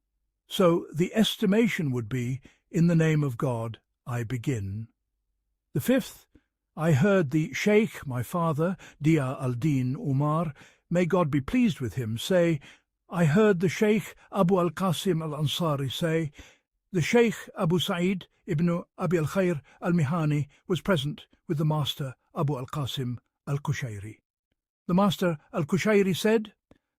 So the estimation would be, in the name of God I begin. The fifth, I heard the Sheikh, my father, Dia al-Din Umar, may God be pleased with him, say, I heard the Sheikh Abu al-Qasim al-Ansari say, the Sheikh Abu Sa'id ibn Abi al-Khair al-Mihani was present with the master Abu al-Qasim al-Qushayri. The master al-Qushayri said,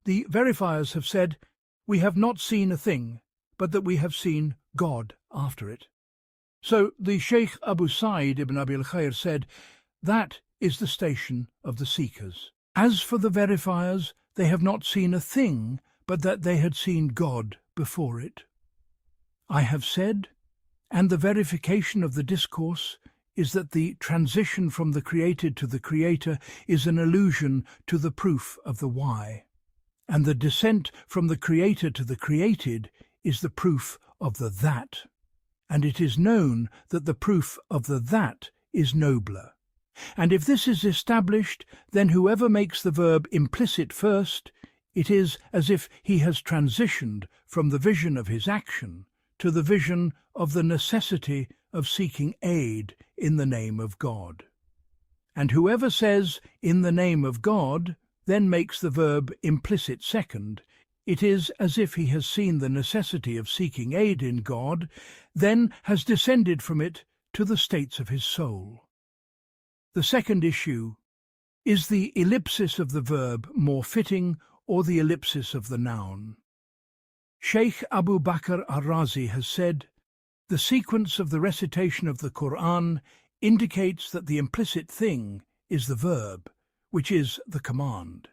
the verifiers have said, we have not seen a thing, but that we have seen God after it. So the Sheikh Abu Sa'id ibn Abi al-Khair said, that is the station of the seekers. As for the verifiers, they have not seen a thing, but that they had seen God before it. I have said, and the verification of the discourse is that the transition from the created to the creator is an allusion to the proof of the why, and the descent from the creator to the created is the proof of the that, and it is known that the proof of the that is nobler. And if this is established, then whoever makes the verb implicit first, it is as if he has transitioned from the vision of his action to the vision of the necessity of seeking aid in the name of God. And whoever says, in the name of God, then makes the verb implicit second, it is as if he has seen the necessity of seeking aid in God, then has descended from it to the states of his soul. The second issue, is the ellipsis of the verb more fitting or the ellipsis of the noun? Sheikh Abu Bakr al-Razi has said, the sequence of the recitation of the Qur'an indicates that the implicit thing is the verb, which is the command.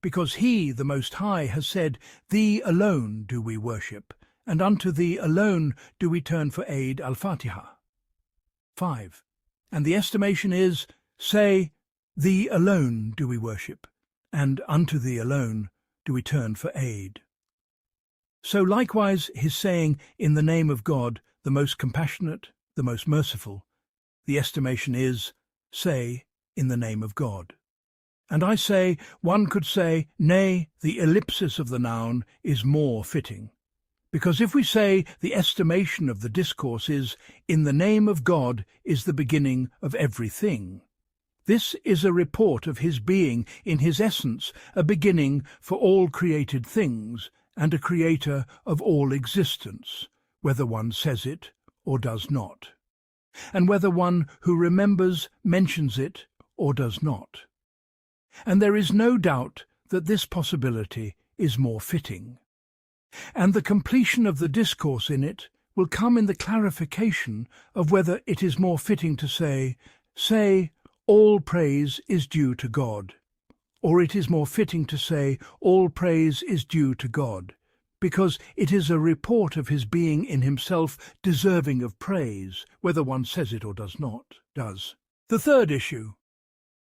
Because he, the Most High, has said, thee alone do we worship, and unto thee alone do we turn for aid al Fatihah. 5. And the estimation is, say, thee alone do we worship, and unto thee alone do we turn for aid. So likewise his saying, in the name of God, the most compassionate, the most merciful, the estimation is, say, in the name of God. And I say, one could say, nay, the ellipsis of the noun is more fitting. Because if we say the estimation of the discourse is, in the name of God is the beginning of everything, this is a report of his being, in his essence, a beginning for all created things, and a creator of all existence, whether one says it or does not, and whether one who remembers mentions it or does not. And there is no doubt that this possibility is more fitting. And the completion of the discourse in it will come in the clarification of whether it is more fitting to say, all praise is due to God, or it is more fitting to say, all praise is due to God, because it is a report of his being in himself deserving of praise, whether one says it or does. The third issue.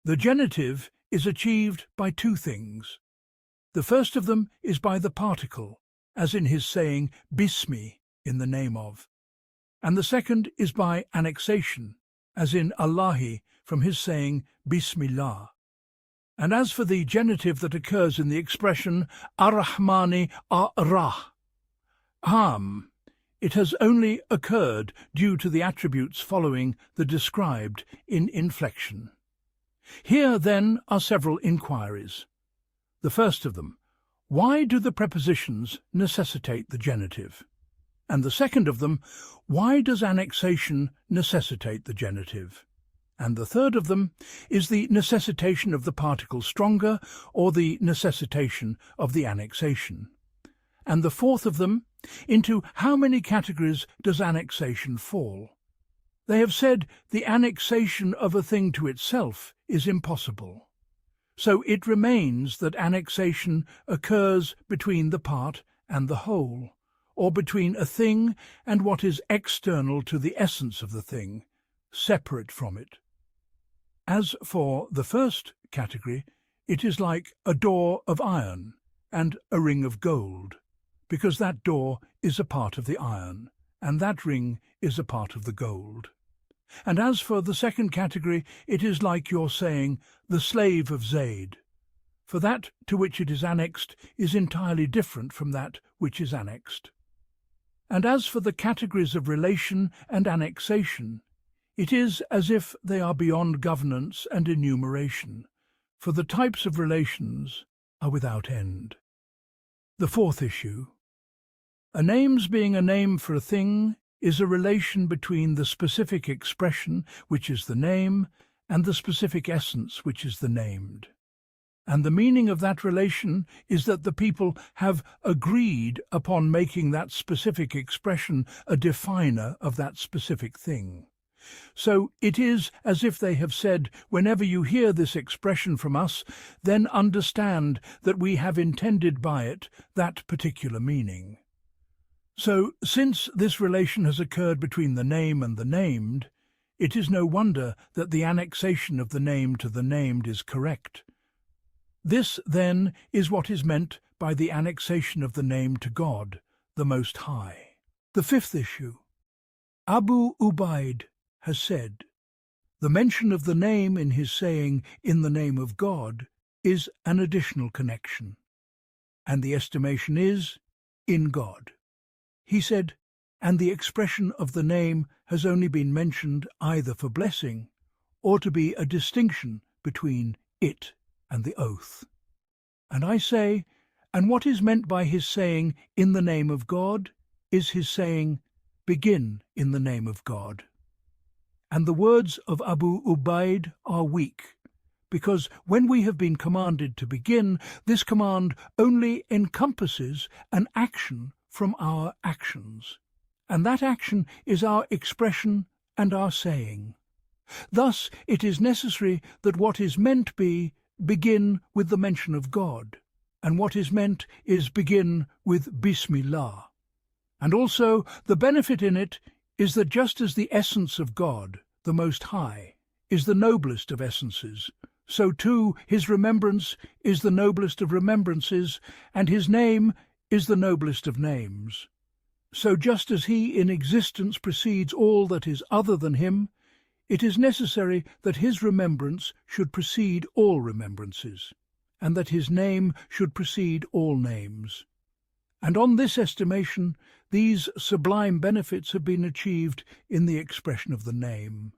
The genitive is achieved by two things. The first of them is by the particle, as in his saying Bismi, in the name of. And the second is by annexation, as in Allahi, from his saying Bismillah. And as for the genitive that occurs in the expression Ar-Rahmani Ar-Rah, it has only occurred due to the attributes following the described in inflection. Here, then, are several inquiries. The first of them, why do the prepositions necessitate the genitive? And the second of them, why does annexation necessitate the genitive? And the third of them, is the necessitation of the particle stronger or the necessitation of the annexation? And the fourth of them, into how many categories does annexation fall? They have said the annexation of a thing to itself is impossible. So it remains that annexation occurs between the part and the whole, or between a thing and what is external to the essence of the thing, separate from it. As for the first category, it is like a door of iron and a ring of gold, because that door is a part of the iron, and that ring is a part of the gold. And as for the second category, it is like your saying, the slave of Zayd, for that to which it is annexed is entirely different from that which is annexed. And as for the categories of relation and annexation, it is as if they are beyond governance and enumeration, for the types of relations are without end. The fourth issue. A name's being a name for a thing is a relation between the specific expression, which is the name, and the specific essence, which is the named. And the meaning of that relation is that the people have agreed upon making that specific expression a definer of that specific thing. So it is as if they have said, whenever you hear this expression from us, then understand that we have intended by it that particular meaning. So, since this relation has occurred between the name and the named, it is no wonder that the annexation of the name to the named is correct. This, then, is what is meant by the annexation of the name to God, the Most High. The fifth issue. Abu Ubaid has said, the mention of the name in his saying, in the name of God, is an additional connection, and the estimation is, in God. He said, and the expression of the name has only been mentioned either for blessing or to be a distinction between it and the oath. And I say, and what is meant by his saying, in the name of God, is his saying, begin in the name of God. And the words of Abu Ubaid are weak, because when we have been commanded to begin, this command only encompasses an action from our actions, and that action is our expression and our saying. Thus it is necessary that what is meant be begin with the mention of God, and what is meant is begin with Bismillah. And also the benefit in it is that just as the essence of God, the Most High, is the noblest of essences, so too his remembrance is the noblest of remembrances, and his name is the noblest of names. So just as he in existence precedes all that is other than him, it is necessary that his remembrance should precede all remembrances, and that his name should precede all names. And on this estimation, these sublime benefits have been achieved in the expression of the name.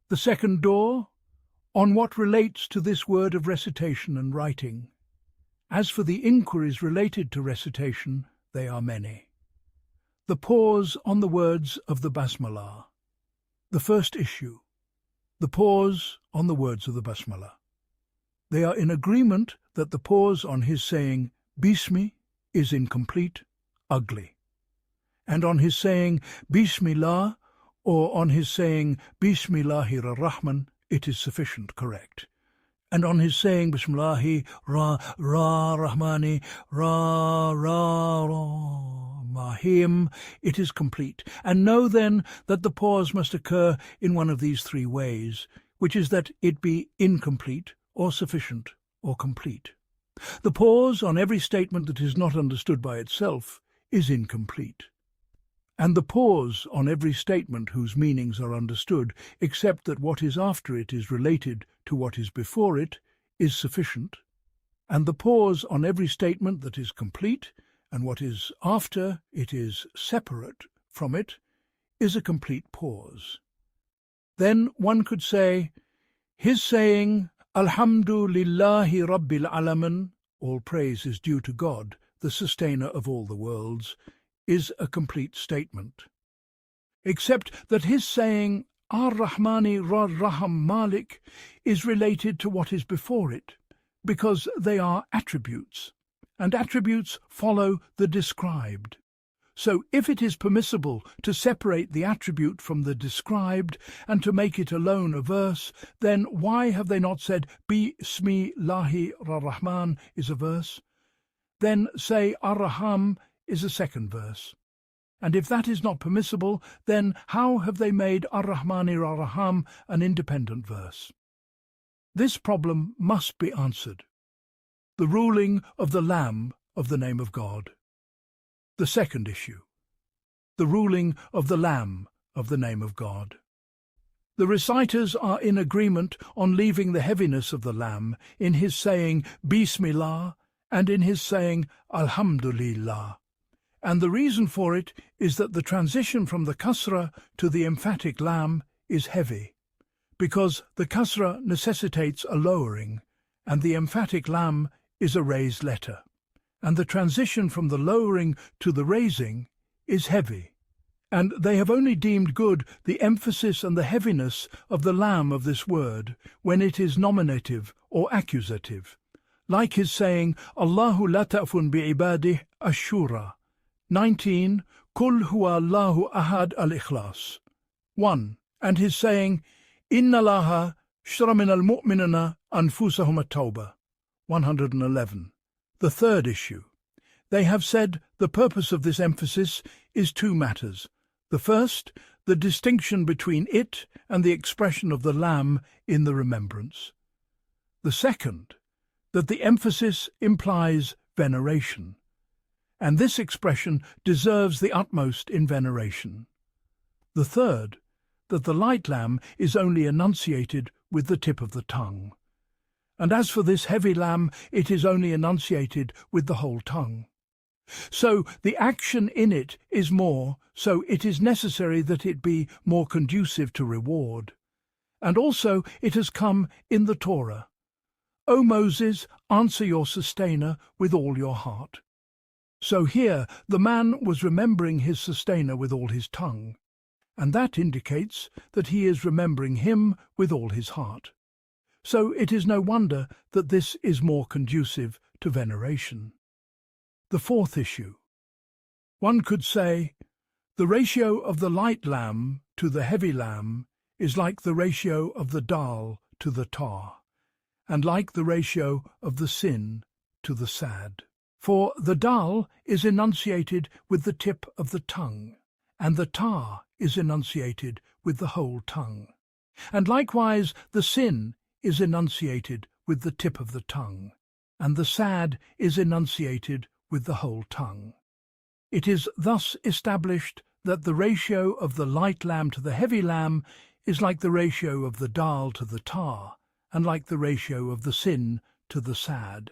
The second door, on what relates to this word of recitation and writing. As for the inquiries related to recitation, they are many. The pause on the words of the Basmalah. The first issue. The pause on the words of the Basmalah. They are in agreement that the pause on his saying Bismi is incomplete, ugly, and on his saying Bismillah or on his saying Bismillahir Rahman it is sufficient, correct. and on his saying Bismillahi Rahmani Rahim, it is complete. And know then that the pause must occur in one of these three ways, which is that it be incomplete, or sufficient, or complete. The pause on every statement that is not understood by itself is incomplete, and the pause on every statement whose meanings are understood, except that what is after it is related to what is before it, is sufficient, and the pause on every statement that is complete, and what is after it is separate from it, is a complete pause. Then one could say, his saying, Alhamdulillahi Rabbil Alamin, all praise is due to God, the sustainer of all the worlds, is a complete statement. Except that his saying, Ar-Rahmani Raham Malik, is related to what is before it, because they are attributes, and attributes follow the described. So if it is permissible to separate the attribute from the described and to make it alone a verse, then why have they not said Bismillahi Rahman is a verse? Then say Ar-Raham is a second verse. And if that is not permissible, then how have they made Ar-Rahmani Raham an independent verse? This problem must be answered. The ruling of the Lamb of the name of God. The second issue. The ruling of the Lamb of the name of God. The reciters are in agreement on leaving the heaviness of the Lamb in his saying Bismillah and in his saying Alhamdulillah. And the reason for it is that the transition from the kasra to the emphatic lam is heavy, because the kasra necessitates a lowering, and the emphatic lam is a raised letter, and the transition from the lowering to the raising is heavy, and they have only deemed good the emphasis and the heaviness of the lam of this word when it is nominative or accusative, like his saying, Allahu la ta'fun bi'ibadih ashura, 19, Kul huwa Allahu ahad al-Ikhlas, 1, and his saying, Inna laha shra min al-mu'minina anfusahum at-tawbah, 111. The third issue. They have said the purpose of this emphasis is two matters. The first, the distinction between it and the expression of the Lamb in the remembrance. The second, that the emphasis implies veneration, and this expression deserves the utmost in veneration. The third, that the light lamb is only enunciated with the tip of the tongue, and as for this heavy lamb, it is only enunciated with the whole tongue. So the action in it is more, so it is necessary that it be more conducive to reward. And also it has come in the Torah, O Moses, answer your sustainer with all your heart. So here the man was remembering his sustainer with all his tongue, and that indicates that he is remembering him with all his heart. So it is no wonder that this is more conducive to veneration. The fourth issue. One could say, the ratio of the light lamb to the heavy lamb is like the ratio of the dal to the tar, and like the ratio of the sin to the sad. For the dal is enunciated with the tip of the tongue, and the tar is enunciated with the whole tongue. And likewise the sin is enunciated with the tip of the tongue, and the sad is enunciated with the whole tongue. It is thus established that the ratio of the light lamb to the heavy lamb is like the ratio of the dal to the tar, and like the ratio of the sin to the sad.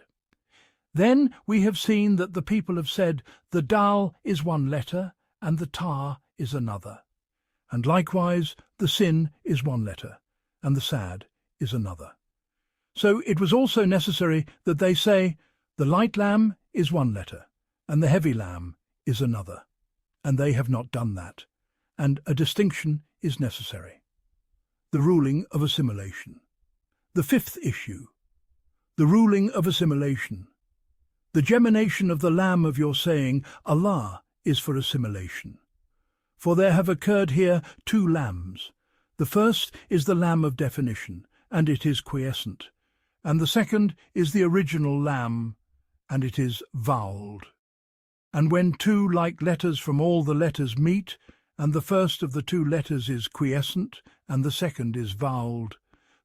Then we have seen that the people have said the dal is one letter and the tar is another, and likewise the sin is one letter and the sad is another. So it was also necessary that they say the light lamb is one letter and the heavy lamb is another, and they have not done that, and a distinction is necessary. The ruling of assimilation. The fifth issue. The ruling of assimilation. The gemination of the lamb of your saying, Allah, is for assimilation. For there have occurred here two lambs. The first is the lamb of definition, and it is quiescent, and the second is the original lam, and it is vowelled. And when two like letters from all the letters meet, and the first of the two letters is quiescent, and the second is vowelled,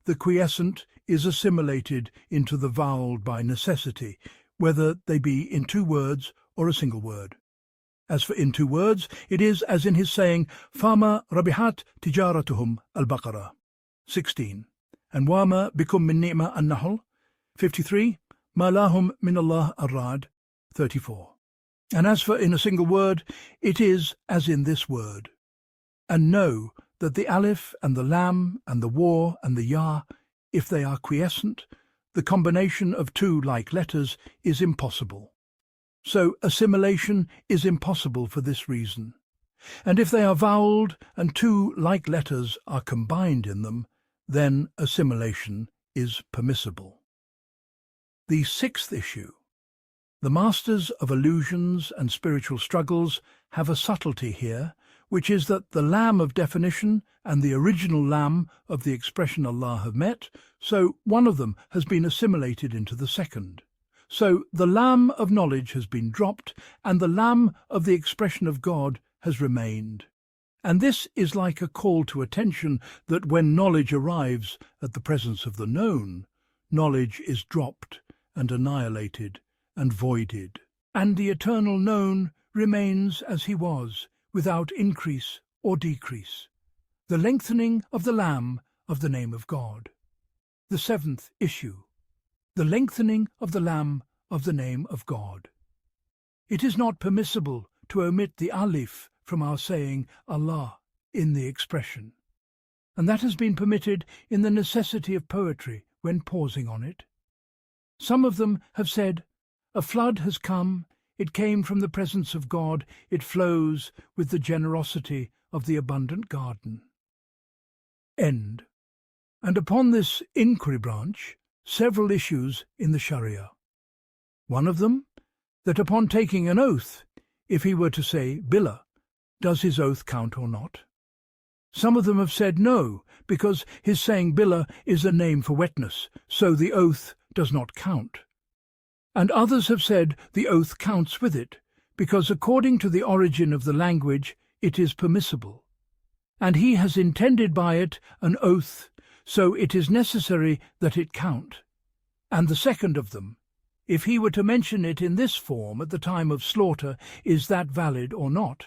the quiescent is assimilated into the vowelled by necessity, whether they be in two words or a single word. As for in two words, it is as in his saying, Fama rabihat tijaratuhum al-Baqarah, 16, and Wama bikum min ni'ma an-Nahl, 53, Ma lahum min Allah ar-Rad, 34. And as for in a single word, it is as in this word. And know that the Alif and the Lam and the Waw and the Ya, if they are quiescent, the combination of two like letters is impossible. So assimilation is impossible for this reason. And if they are vowelled and two like letters are combined in them, then assimilation is permissible. The sixth issue. The masters of illusions and spiritual struggles have a subtlety here, which is that the lam of definition and the original lam of the expression Allah have met, so one of them has been assimilated into the second. So the lam of knowledge has been dropped, and the lam of the expression of God has remained. And this is like a call to attention that when knowledge arrives at the presence of the known, knowledge is dropped and annihilated and voided, and the eternal known remains as he was, without increase or decrease. The lengthening of the lam of the name of God. The seventh issue. The lengthening of the lam of the name of God. It is not permissible to omit the alif from our saying Allah in the expression, and that has been permitted in the necessity of poetry when pausing on it. Some of them have said, a flood has come, it came from the presence of God, it flows with the generosity of the abundant garden. End. And upon this inquiry branch, several issues in the Sharia. One of them, that upon taking an oath, if he were to say Billah, does his oath count or not? Some of them have said no, because his saying Billah is a name for wetness, so the oath does not count. And others have said the oath counts with it, because according to the origin of the language it is permissible, and he has intended by it an oath, so it is necessary that it count. And the second of them, if he were to mention it in this form at the time of slaughter, is that valid or not?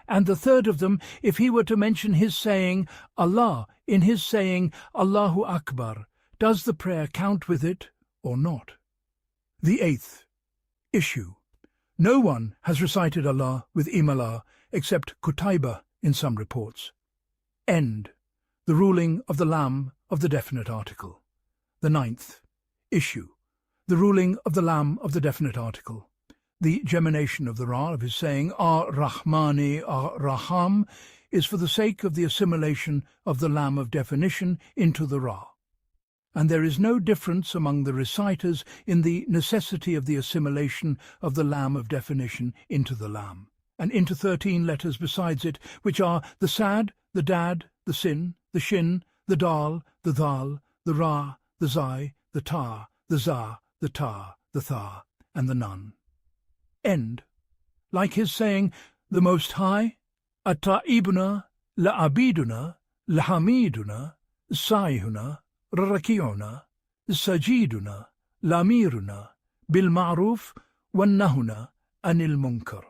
And the third of them, if he were to mention his saying Allah in his saying Allahu Akbar, does the prayer count with it or not? The eighth issue. No one has recited Allah with Imala except Qutayba in some reports. End. The ruling of the lam of the definite article. The ninth issue. The ruling of the lam of the definite article. The gemination of the ra of his saying Ar-Rahmani Ar-Raham is for the sake of the assimilation of the lam of definition into the ra. And there is no difference among the reciters in the necessity of the assimilation of the lam of definition into the lam, and into 13 letters besides it, which are the sad, the dad, the sin, the shin, the dal, the dhal, the ra, the zai, the ta, the za, the ta, the tha, and the nun. End. Like his saying, the Most High, At-Ta'ibuna, La-Abiduna, La-Hamiduna, Saihuna, Raki'una, Sajiduna, Lamiruna, Bil-Ma'ruf, Wan-Nahuna, Anil Munkar.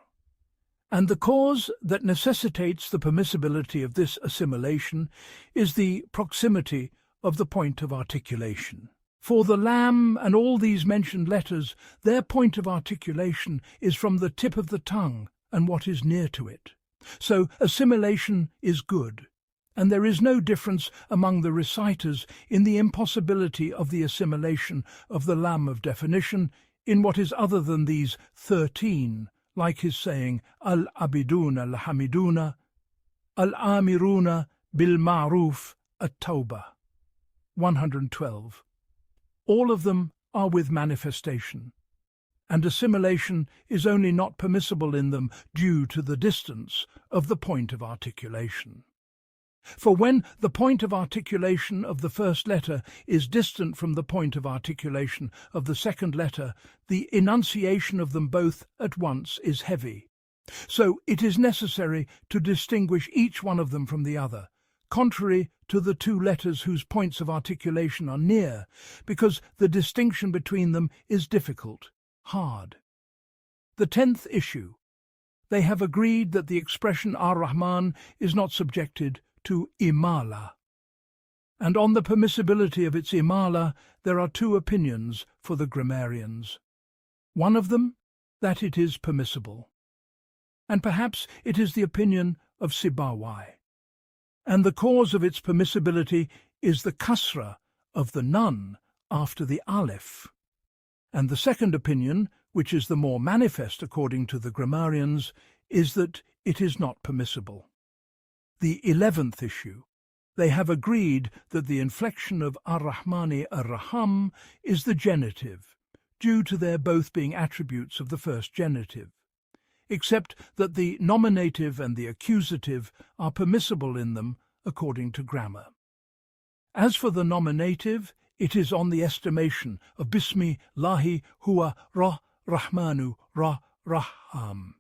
And the cause that necessitates the permissibility of this assimilation is the proximity of the point of articulation. For the lam and all these mentioned letters, their point of articulation is from the tip of the tongue and what is near to it. So assimilation is good, and there is no difference among the reciters in the impossibility of the assimilation of the lam of definition in what is other than these 13, like his saying Al-Abiduna Al-Hamiduna, Al-Amiruna Bil-Ma'ruf At-Tawbah, 112. All of them are with manifestation, and assimilation is only not permissible in them due to the distance of the point of articulation. For when the point of articulation of the first letter is distant from the point of articulation of the second letter, the enunciation of them both at once is heavy. So it is necessary to distinguish each one of them from the other, contrary to the two letters whose points of articulation are near, because the distinction between them is difficult, hard. The 10th issue. They have agreed that the expression Ar-Rahman is not subjected to imala. And on the permissibility of its imala there are two opinions for the grammarians. One of them, that it is permissible. And perhaps it is the opinion of Sibawai. And the cause of its permissibility is the kasra of the nun after the aleph. And the second opinion, which is the more manifest according to the grammarians, is that it is not permissible. The 11th issue. They have agreed that the inflection of Ar-Rahmani Ar-Raham is the genitive, due to their both being attributes of the first genitive, except that the nominative and the accusative are permissible in them according to grammar. As for the nominative, it is on the estimation of Bismillahi huwa Rahmanu Raham.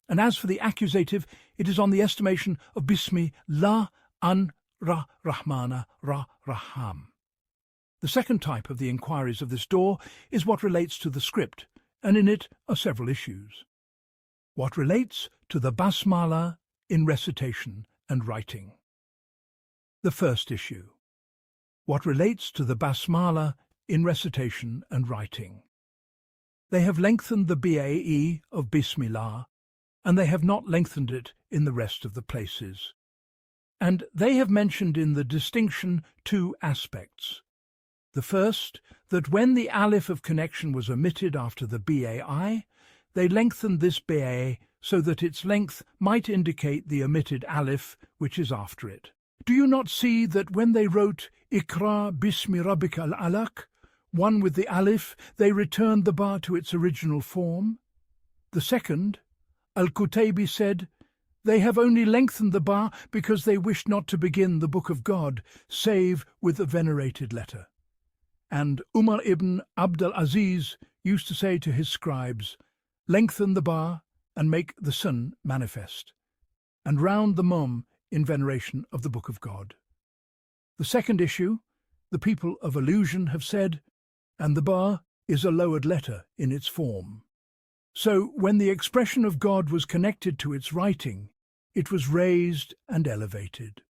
And as for the accusative, it is on the estimation of Bismillah an Rahmana Raham. The second type of the inquiries of this door is what relates to the script, and in it are several issues. What relates to the basmala in recitation and writing. The first issue. What relates to the basmala in recitation and writing. They have lengthened the BAE of Bismillah, and they have not lengthened it in the rest of the places. And they have mentioned in the distinction two aspects. The first, that when the aleph of connection was omitted after the BAI, they lengthened this BA so that its length might indicate the omitted aleph which is after it. Do you not see that when they wrote Iqra bismi rabbika al-alaq, one with the aleph, they returned the ba to its original form? The second, Al-Qutaybi said, they have only lengthened the ba because they wished not to begin the Book of God, save with a venerated letter. And Umar ibn Abd al-Aziz used to say to his scribes, lengthen the ba and make the sun manifest, and round the mum in veneration of the Book of God. The second issue, the people of illusion have said, and the ba is a lowered letter in its form. So when the expression of God was connected to its writing, it was raised and elevated.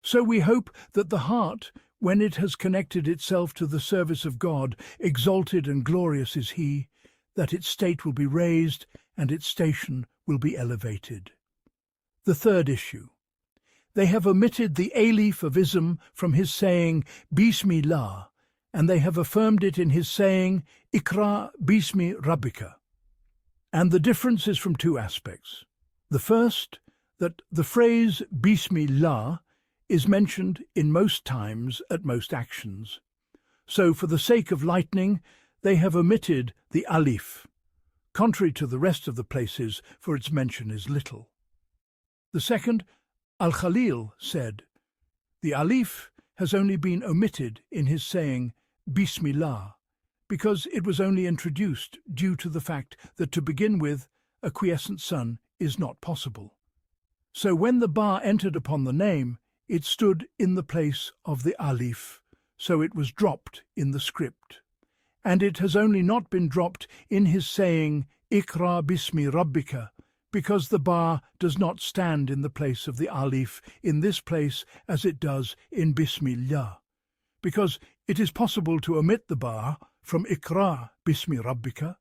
So we hope that the heart, when it has connected itself to the service of God, exalted and glorious is He, that its state will be raised and its station will be elevated. The third issue. They have omitted the alif of ism from his saying, Bismillah, and they have affirmed it in his saying, Iqra bismi rabbika. And the difference is from two aspects. The first, that the phrase Bismillah is mentioned in most times at most actions. So for the sake of lightening, they have omitted the alif, contrary to the rest of the places, for its mention is little. The second, Al-Khalil said, the alif has only been omitted in his saying Bismillah, because it was only introduced due to the fact that to begin with, a quiescent sun is not possible. So when the ba entered upon the name, it stood in the place of the alif, so it was dropped in the script. And it has only not been dropped in his saying, Iqra bismi rabbika, because the ba does not stand in the place of the alif in this place as it does in Bismillah, because it is possible to omit the ba from Iqra bismi rabbika,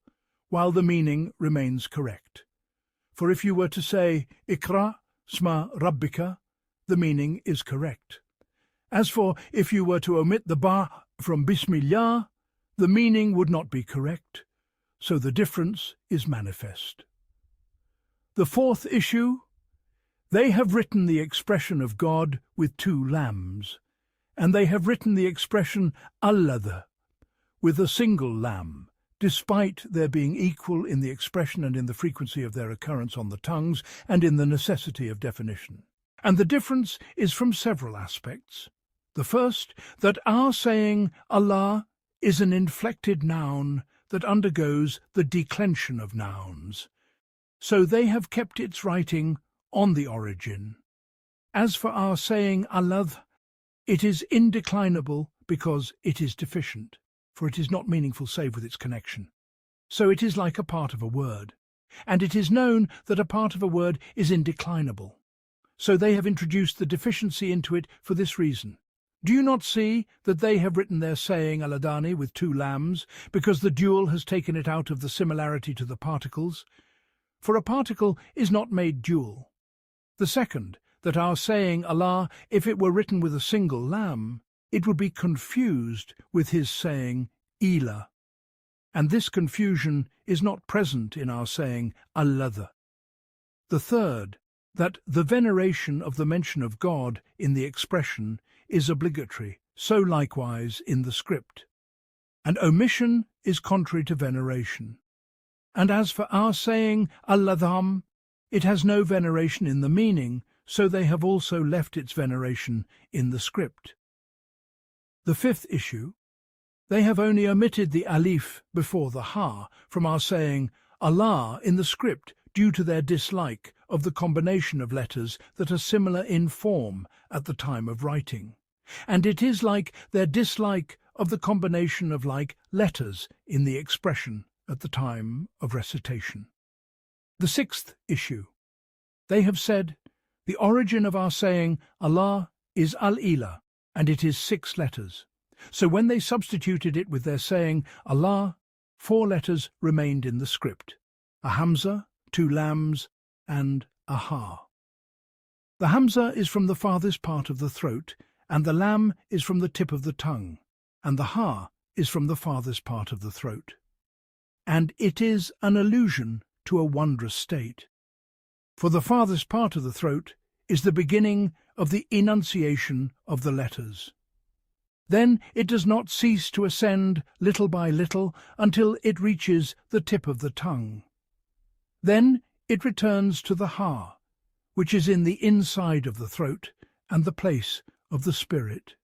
while the meaning remains correct. For if you were to say Iqra sma rabbika, the meaning is correct. As for if you were to omit the ba from Bismillah, the meaning would not be correct, so the difference is manifest. The fourth issue, they have written the expression of God with two lambs, and they have written the expression Alladha with a single lamb, despite their being equal in the expression and in the frequency of their occurrence on the tongues and in the necessity of definition. And the difference is from several aspects. The first, that our saying Allah is an inflected noun that undergoes the declension of nouns, so they have kept its writing on the origin. As for our saying Allah, it is indeclinable because it is deficient, for it is not meaningful save with its connection. So it is like a part of a word, and it is known that a part of a word is indeclinable. So they have introduced the deficiency into it for this reason. Do you not see that they have written their saying al-Adani with 2 lambs, because the dual has taken it out of the similarity to the particles? For a particle is not made dual. The second, that our saying Allah, if it were written with a single lam, it would be confused with his saying Ila, and this confusion is not present in our saying Allah. The third, that the veneration of the mention of God in the expression is obligatory, so likewise in the script. And omission is contrary to veneration. And as for our saying Al-Ladham, it has no veneration in the meaning, so they have also left its veneration in the script. The fifth issue, they have only omitted the alif before the ha from our saying Allah in the script due to their dislike of the combination of letters that are similar in form at the time of writing. And it is like their dislike of the combination of like letters in the expression at the time of recitation. The sixth issue, they have said, the origin of our saying Allah is al-Ila, and it is 6 letters. So when they substituted it with their saying Allah, 4 letters remained in the script, a hamza, 2 lams, and a ha. The hamza is from the farthest part of the throat, and the lam is from the tip of the tongue, and the ha is from the farthest part of the throat. And it is an allusion to a wondrous state. For the farthest part of the throat is the beginning of the enunciation of the letters. Then it does not cease to ascend little by little until it reaches the tip of the tongue. Then it returns to the ha, which is in the inside of the throat and the place of the spirit.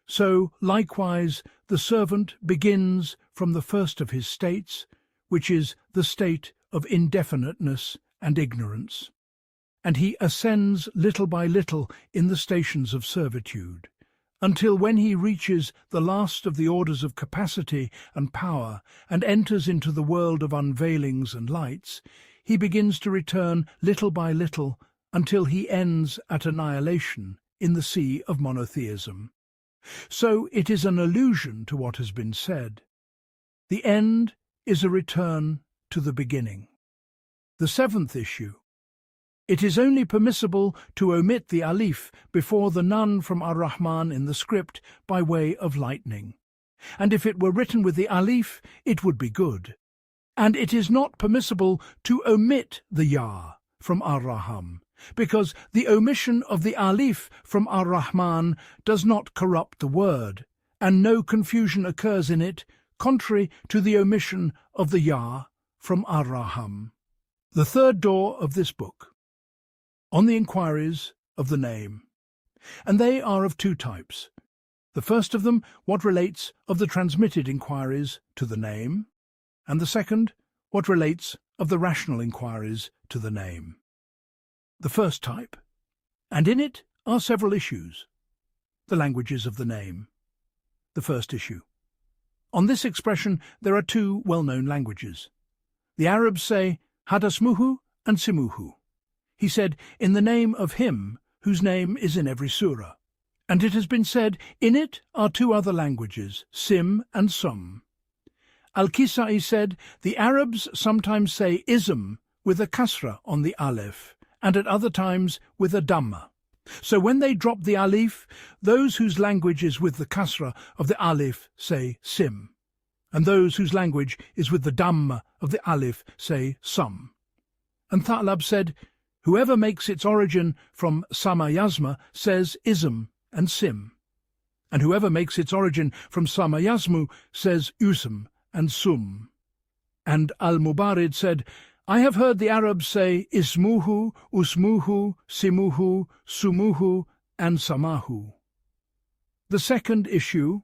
So, likewise, the servant begins from the first of his states, which is the state of indefiniteness and ignorance, and he ascends little by little in the stations of servitude, until when he reaches the last of the orders of capacity and power and enters into the world of unveilings and lights, he begins to return little by little until he ends at annihilation in the sea of monotheism. So it is an allusion to what has been said. The end is a return to the beginning. The seventh issue. It is only permissible to omit the alif before the nun from Ar-Rahman in the script by way of lightening. And if it were written with the alif, it would be good. And it is not permissible to omit the ya from Ar-Raham, because the omission of the alif from Ar-Rahman does not corrupt the word, and no confusion occurs in it, contrary to the omission of the ya from Ar-Raham. The third door of this book, on the inquiries of the name, and they are of 2 types. The first of them, what relates of the transmitted inquiries to the name, and the second, what relates of the rational inquiries to the name. The first type, and in it are several issues. The languages of the name. The first issue. On this expression there are 2 well-known languages. The Arabs say Hadasmuhu and Simuhu. He said, in the name of him whose name is in every surah. And it has been said, in it are 2 other languages, Sim and Sum. Al-Kisai said, the Arabs sometimes say ism with a kasra on the aleph, and at other times with a dhamma. So when they drop the alif, those whose language is with the kasra of the alif say sim, and those whose language is with the dhamma of the alif say sum. And Thalab said, whoever makes its origin from samayasma says ism and sim, and whoever makes its origin from samayasmu says usm and sum. And Al-Mubarid said, I have heard the Arabs say ismuhu, usmuhu, simuhu, sumuhu, and samahu. The second issue,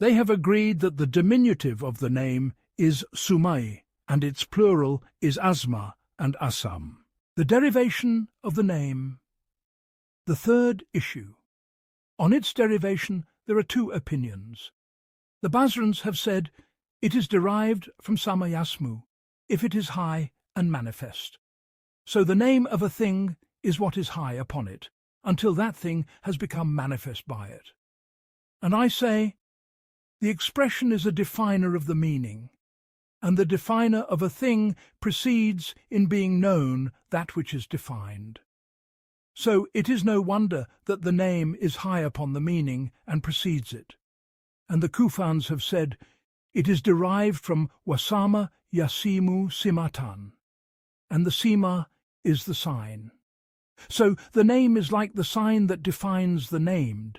they have agreed that the diminutive of the name is sumai, and its plural is asma and asam. The derivation of the name. The third issue. On its derivation there are two opinions. The Basrans have said it is derived from samayasmu, if it is high and manifest. So the name of a thing is what is high upon it, until that thing has become manifest by it. And I say, the expression is a definer of the meaning, and the definer of a thing precedes in being known that which is defined. So it is no wonder that the name is high upon the meaning and precedes it. And the Kufans have said, it is derived from wasama yasimu simatan, and the sima is the sign. So the name is like the sign that defines the named.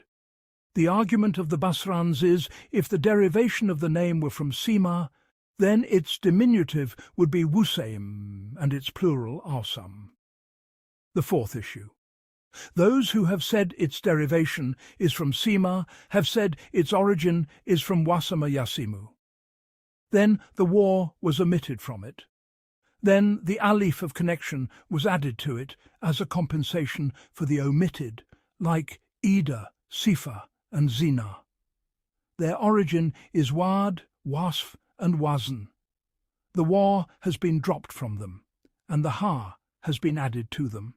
The argument of the Basrans is, if the derivation of the name were from sima, then its diminutive would be wusaim, and its plural asam. The fourth issue. Those who have said its derivation is from sima have said its origin is from wasama yasimu. Then the war was omitted from it. Then the alif of connection was added to it as a compensation for the omitted, like ida, sifa, and zina. Their origin is wad, wasf, and wazn. The wa has been dropped from them, and the ha has been added to them.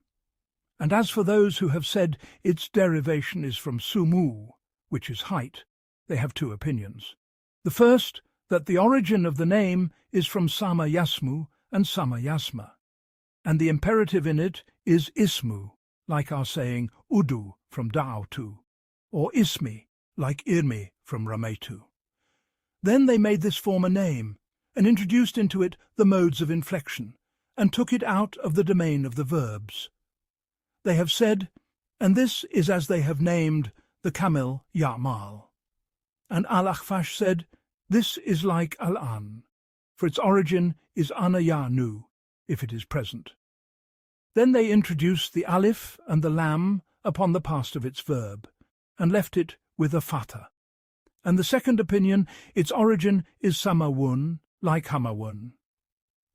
And as for those who have said its derivation is from sumu, which is height, they have two opinions. The first, that the origin of the name is from sama yasmu and sama yasma, and the imperative in it is ismu, like our saying udu from da'utu, or ismi, like irmi from rametu. Then they made this form a name, and introduced into it the modes of inflection, and took it out of the domain of the verbs. They have said, and this is as they have named the camel Ya'mal. And Al-Akhfash said, this is like Al-An, for its origin is Ana Ya'nu, if it is present. Then they introduced the alif and the lam upon the past of its verb, and left it with a fatha. And the second opinion, its origin is samawun, like hamawun.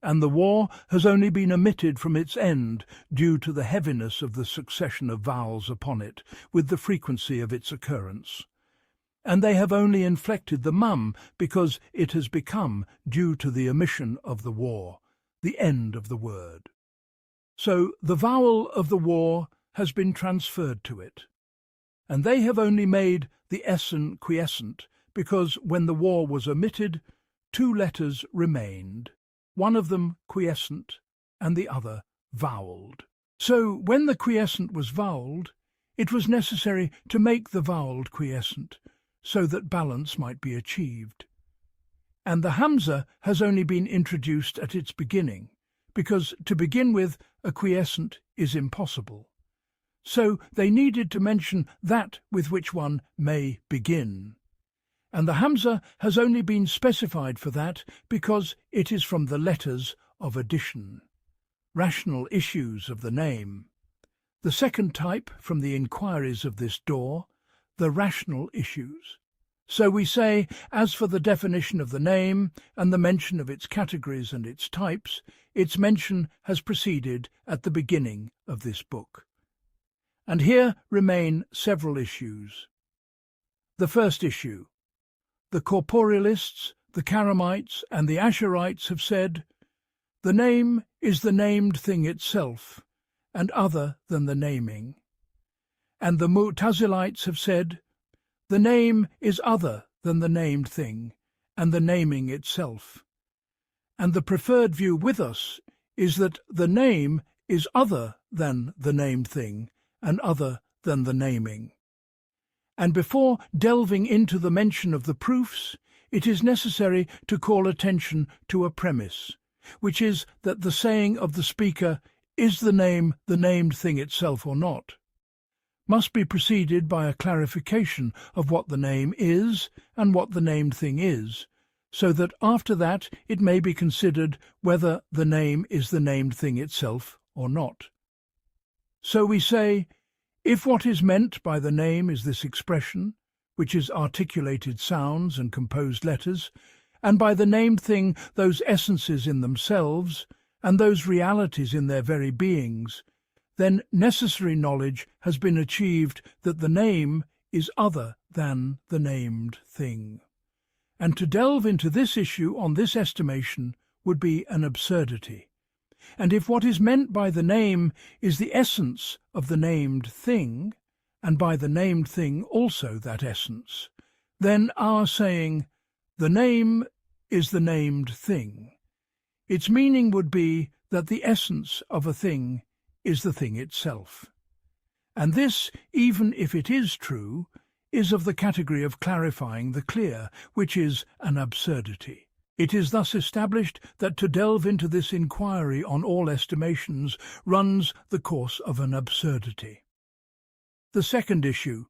And the war has only been omitted from its end due to the heaviness of the succession of vowels upon it, with the frequency of its occurrence. And they have only inflected the mum because it has become, due to the omission of the war, the end of the word. So the vowel of the war has been transferred to it. And they have only made the essen quiescent because when the war was omitted, two letters remained, one of them quiescent and the other vowelled. So when the quiescent was vowelled, it was necessary to make the vowelled quiescent so that balance might be achieved. And the hamza has only been introduced at its beginning, because to begin with a quiescent is impossible. So they needed to mention that with which one may begin. And the hamza has only been specified for that because it is from the letters of addition. Rational issues of the name. The second type from the inquiries of this door, the rational issues. So we say, as for the definition of the name and the mention of its categories and its types, its mention has proceeded at the beginning of this book. And here remain several issues. The first issue. The corporealists, the Karamites, and the Asherites have said, the name is the named thing itself, and other than the naming. And the Mu'tazilites have said, the name is other than the named thing, and the naming itself. And the preferred view with us is that the name is other than the named thing, and other than the naming. And before delving into the mention of the proofs, it is necessary to call attention to a premise, which is that the saying of the speaker, is the name the named thing itself or not, must be preceded by a clarification of what the name is and what the named thing is, so that after that it may be considered whether the name is the named thing itself or not. So we say, if what is meant by the name is this expression, which is articulated sounds and composed letters, and by the named thing those essences in themselves, and those realities in their very beings, then necessary knowledge has been achieved that the name is other than the named thing. And to delve into this issue on this estimation would be an absurdity. And if what is meant by the name is the essence of the named thing, and by the named thing also that essence, then our saying, the name is the named thing, its meaning would be that the essence of a thing is the thing itself. And this, even if it is true, is of the category of clarifying the clear, which is an absurdity. It is thus established that to delve into this inquiry on all estimations runs the course of an absurdity. The second issue.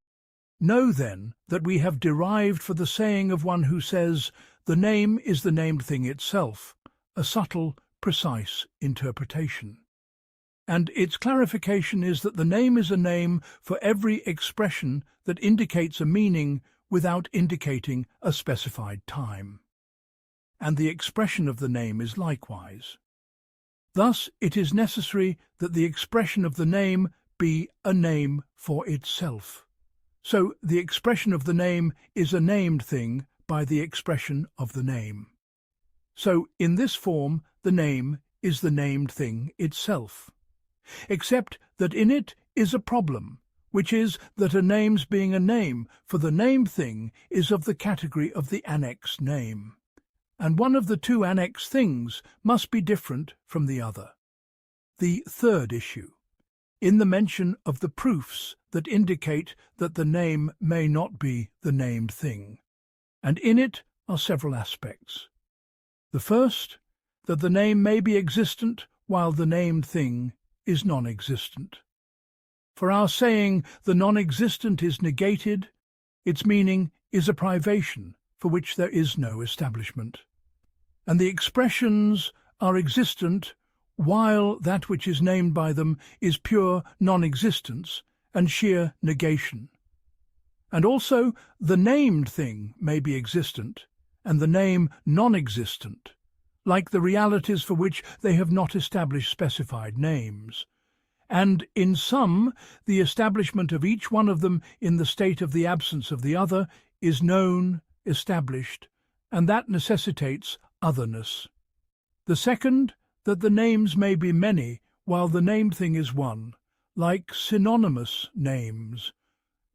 Know then that we have derived for the saying of one who says, the name is the named thing itself, a subtle, precise interpretation. And its clarification is that the name is a name for every expression that indicates a meaning without indicating a specified time. And the expression of the name is likewise. Thus it is necessary that the expression of the name be a name for itself. So the expression of the name is a named thing by the expression of the name. So in this form the name is the named thing itself. Except that in it is a problem, which is that a name's being a name for the named thing is of the category of the annex name, and one of the two annex things must be different from the other. The third issue, in the mention of the proofs that indicate that the name may not be the named thing, and in it are several aspects. The first, that the name may be existent while the named thing is non-existent. For our saying the non-existent is negated, its meaning is a privation for which there is no establishment. And the expressions are existent while that which is named by them is pure non-existence and sheer negation. And also the named thing may be existent and the name non-existent, like the realities for which they have not established specified names. And in some, the establishment of each one of them in the state of the absence of the other is known, established, and that necessitates otherness. The second, that the names may be many while the named thing is one, like synonymous names,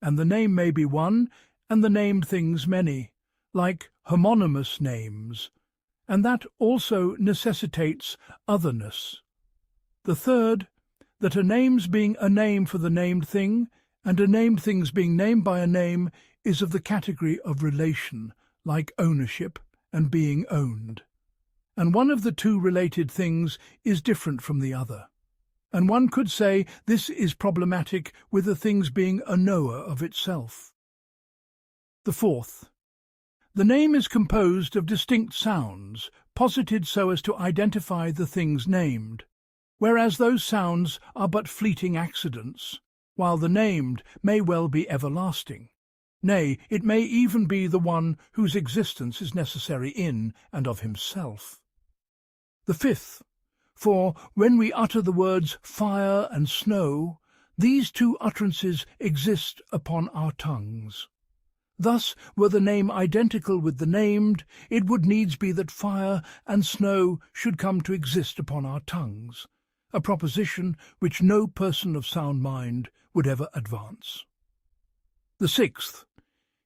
and the name may be one and the named things many, like homonymous names, and that also necessitates otherness. The third, that a name's being a name for the named thing, and a named thing's being named by a name, is of the category of relation, like ownership and being owned. And one of the two related things is different from the other. And one could say this is problematic with the thing's being a knower of itself. The fourth, the name is composed of distinct sounds, posited so as to identify the things named, whereas those sounds are but fleeting accidents, while the named may well be everlasting. Nay, it may even be the one whose existence is necessary in and of himself. The fifth, for when we utter the words fire and snow, these two utterances exist upon our tongues. Thus, were the name identical with the named, it would needs be that fire and snow should come to exist upon our tongues, a proposition which no person of sound mind would ever advance. The sixth,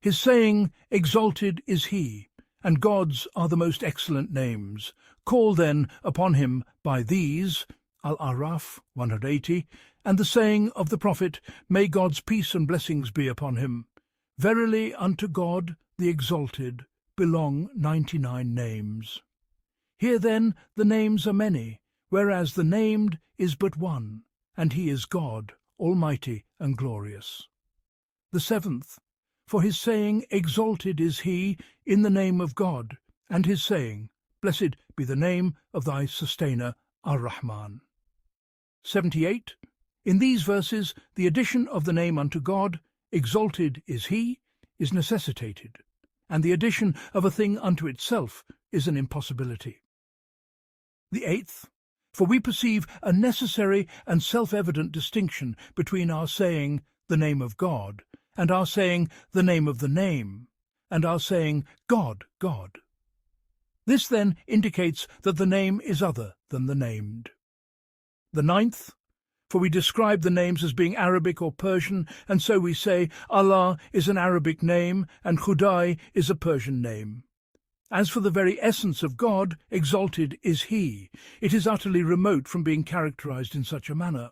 his saying, exalted is he, and God's are the most excellent names. Call then upon him by these, Al-Araf 180, and the saying of the Prophet, may God's peace and blessings be upon him. Verily unto God, the exalted, belong 99 names. Here then the names are many, whereas the named is but one, and he is God, almighty and glorious. The seventh, for his saying, exalted is he in the name of God, and his saying, Blessed be the name of thy sustainer, Ar-Rahman. 78. In these verses, the addition of the name unto God, exalted is he, is necessitated, and the addition of a thing unto itself is an impossibility. The 8th. For we perceive a necessary and self-evident distinction between our saying, the name of God, and our saying, the name of the name, and our saying, God, God. This then indicates that the name is other than the named. The 9th. For we describe the names as being Arabic or Persian, and so we say Allah is an Arabic name and Khudai is a Persian name. As for the very essence of God, exalted is He. It is utterly remote from being characterized in such a manner.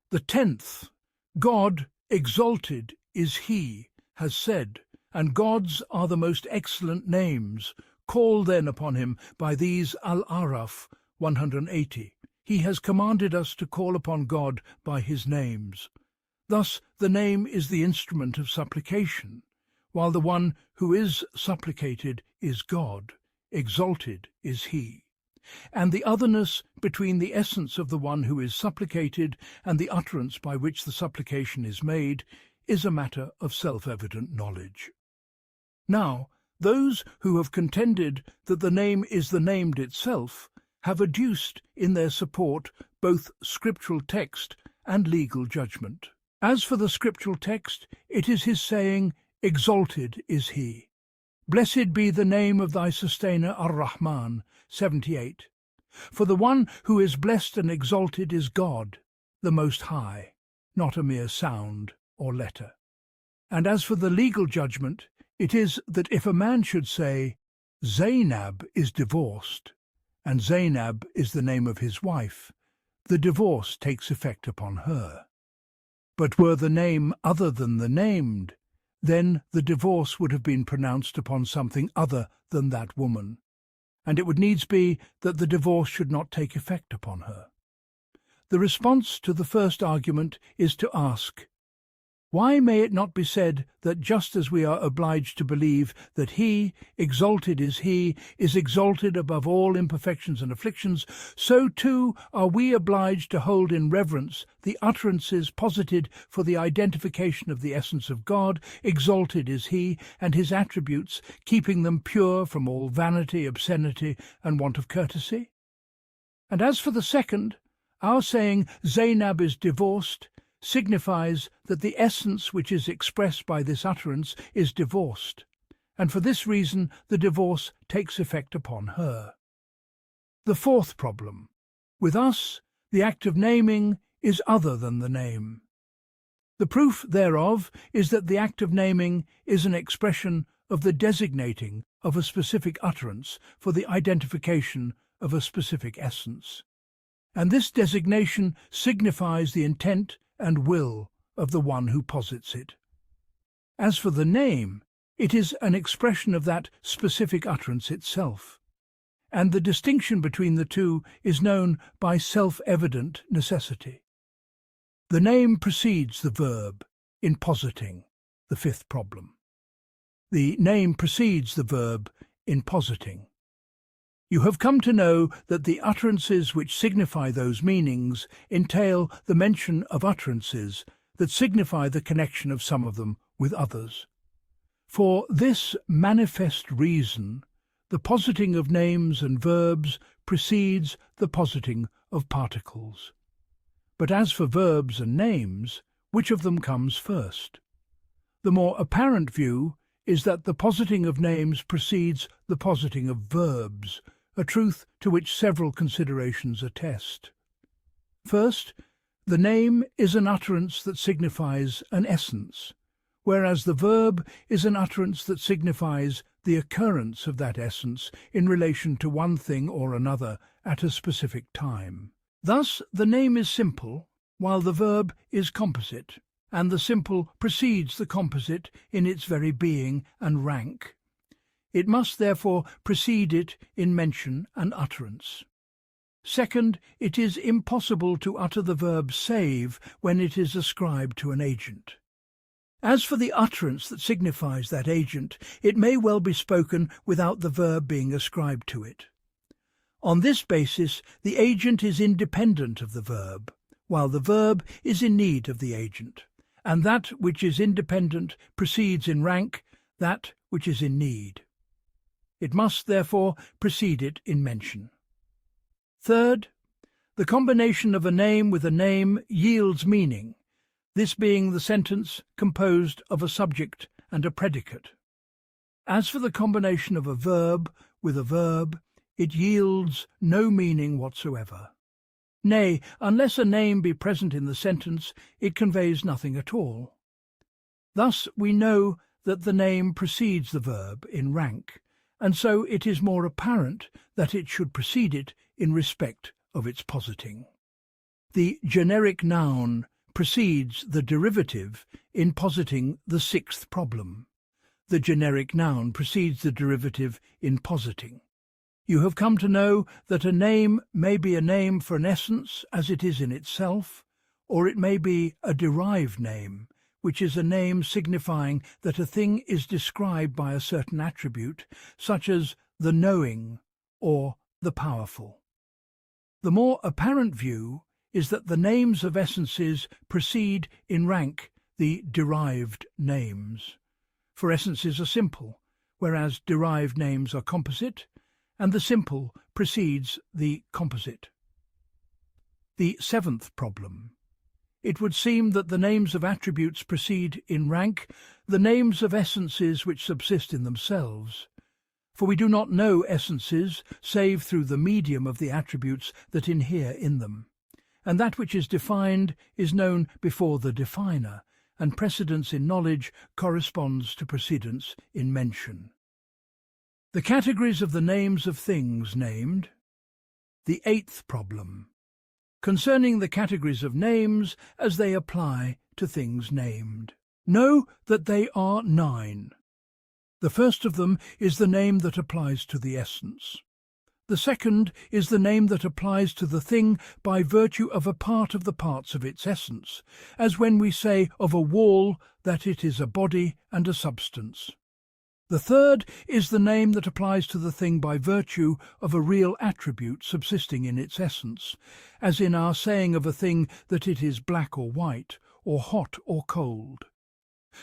The 10th. God, exalted is He, has said, and God's are the most excellent names. Call then upon Him by these Al-Araf 180. He has commanded us to call upon God by His names. Thus the name is the instrument of supplication, while the one who is supplicated is God, exalted is He. And the otherness between the essence of the one who is supplicated and the utterance by which the supplication is made is a matter of self-evident knowledge. Now, those who have contended that the name is the named itself have adduced in their support both scriptural text and legal judgment. As for the scriptural text, it is his saying, Exalted is He. Blessed be the name of thy sustainer, Ar-Rahman, 78. For the one who is blessed and exalted is God, the Most High, not a mere sound or letter. And as for the legal judgment, it is that if a man should say, Zainab is divorced, and Zainab is the name of his wife, the divorce takes effect upon her. But were the name other than the named, then the divorce would have been pronounced upon something other than that woman, and it would needs be that the divorce should not take effect upon her. The response to the first argument is to ask, why may it not be said that just as we are obliged to believe that He, exalted is He, is exalted above all imperfections and afflictions, so too are we obliged to hold in reverence the utterances posited for the identification of the essence of God, exalted is He, and His attributes, keeping them pure from all vanity, obscenity, and want of courtesy? And as for the second, our saying Zainab is divorced signifies that the essence which is expressed by this utterance is divorced, and for this reason the divorce takes effect upon her. The fourth problem. With us, the act of naming is other than the name. The proof thereof is that the act of naming is an expression of the designating of a specific utterance for the identification of a specific essence, and this designation signifies the intent and will of the one who posits it. As for the name, it is an expression of that specific utterance itself, and the distinction between the two is known by self-evident necessity. The name precedes the verb in positing, the fifth problem. The name precedes the verb in positing. You have come to know that the utterances which signify those meanings entail the mention of utterances that signify the connection of some of them with others. For this manifest reason, the positing of names and verbs precedes the positing of particles. But as for verbs and names, which of them comes first? The more apparent view is that the positing of names precedes the positing of verbs, a truth to which several considerations attest. First, the name is an utterance that signifies an essence, whereas the verb is an utterance that signifies the occurrence of that essence in relation to one thing or another at a specific time. Thus, the name is simple, while the verb is composite, and the simple precedes the composite in its very being and rank. It must therefore precede it in mention and utterance. Second, it is impossible to utter the verb save when it is ascribed to an agent. As for the utterance that signifies that agent, it may well be spoken without the verb being ascribed to it. On this basis, the agent is independent of the verb, while the verb is in need of the agent, and that which is independent precedes in rank that which is in need. It must, therefore, precede it in mention. Third, the combination of a name with a name yields meaning, this being the sentence composed of a subject and a predicate. As for the combination of a verb with a verb, it yields no meaning whatsoever. Nay, unless a name be present in the sentence, it conveys nothing at all. Thus we know that the name precedes the verb in rank, and so it is more apparent that it should precede it in respect of its positing. The generic noun precedes the derivative in positing the sixth problem. The generic noun precedes the derivative in positing. You have come to know that a name may be a name for an essence as it is in itself, or it may be a derived name, which is a name signifying that a thing is described by a certain attribute, such as the knowing or the powerful. The more apparent view is that the names of essences precede in rank the derived names, for essences are simple, whereas derived names are composite, and the simple precedes the composite. The seventh problem. It would seem that the names of attributes precede in rank the names of essences which subsist in themselves, for we do not know essences save through the medium of the attributes that inhere in them, and that which is defined is known before the definer, and precedence in knowledge corresponds to precedence in mention. The categories of the names of things named. The eighth problem. Concerning the categories of names as they apply to things named. Know that they are 9. The first of them is the name that applies to the essence. The second is the name that applies to the thing by virtue of a part of the parts of its essence, as when we say of a wall that it is a body and a substance. The third is the name that applies to the thing by virtue of a real attribute subsisting in its essence, as in our saying of a thing that it is black or white, or hot or cold.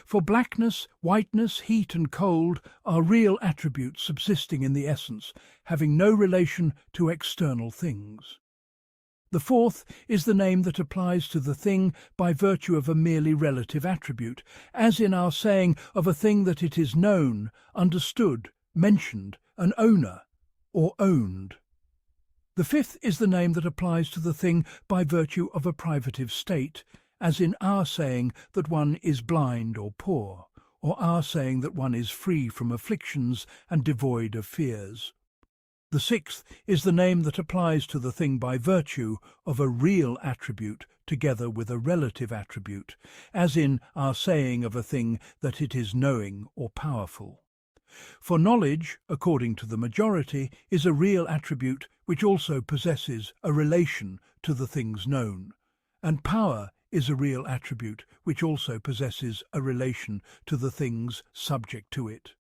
For blackness, whiteness, heat and cold are real attributes subsisting in the essence, having no relation to external things. The fourth is the name that applies to the thing by virtue of a merely relative attribute, as in our saying of a thing that it is known, understood, mentioned, an owner, or owned. The fifth is the name that applies to the thing by virtue of a privative state, as in our saying that one is blind or poor, or our saying that one is free from afflictions and devoid of fears. The sixth is the name that applies to the thing by virtue of a real attribute together with a relative attribute, as in our saying of a thing that it is knowing or powerful. For knowledge, according to the majority, is a real attribute which also possesses a relation to the things known, and power is a real attribute which also possesses a relation to the things subject to it.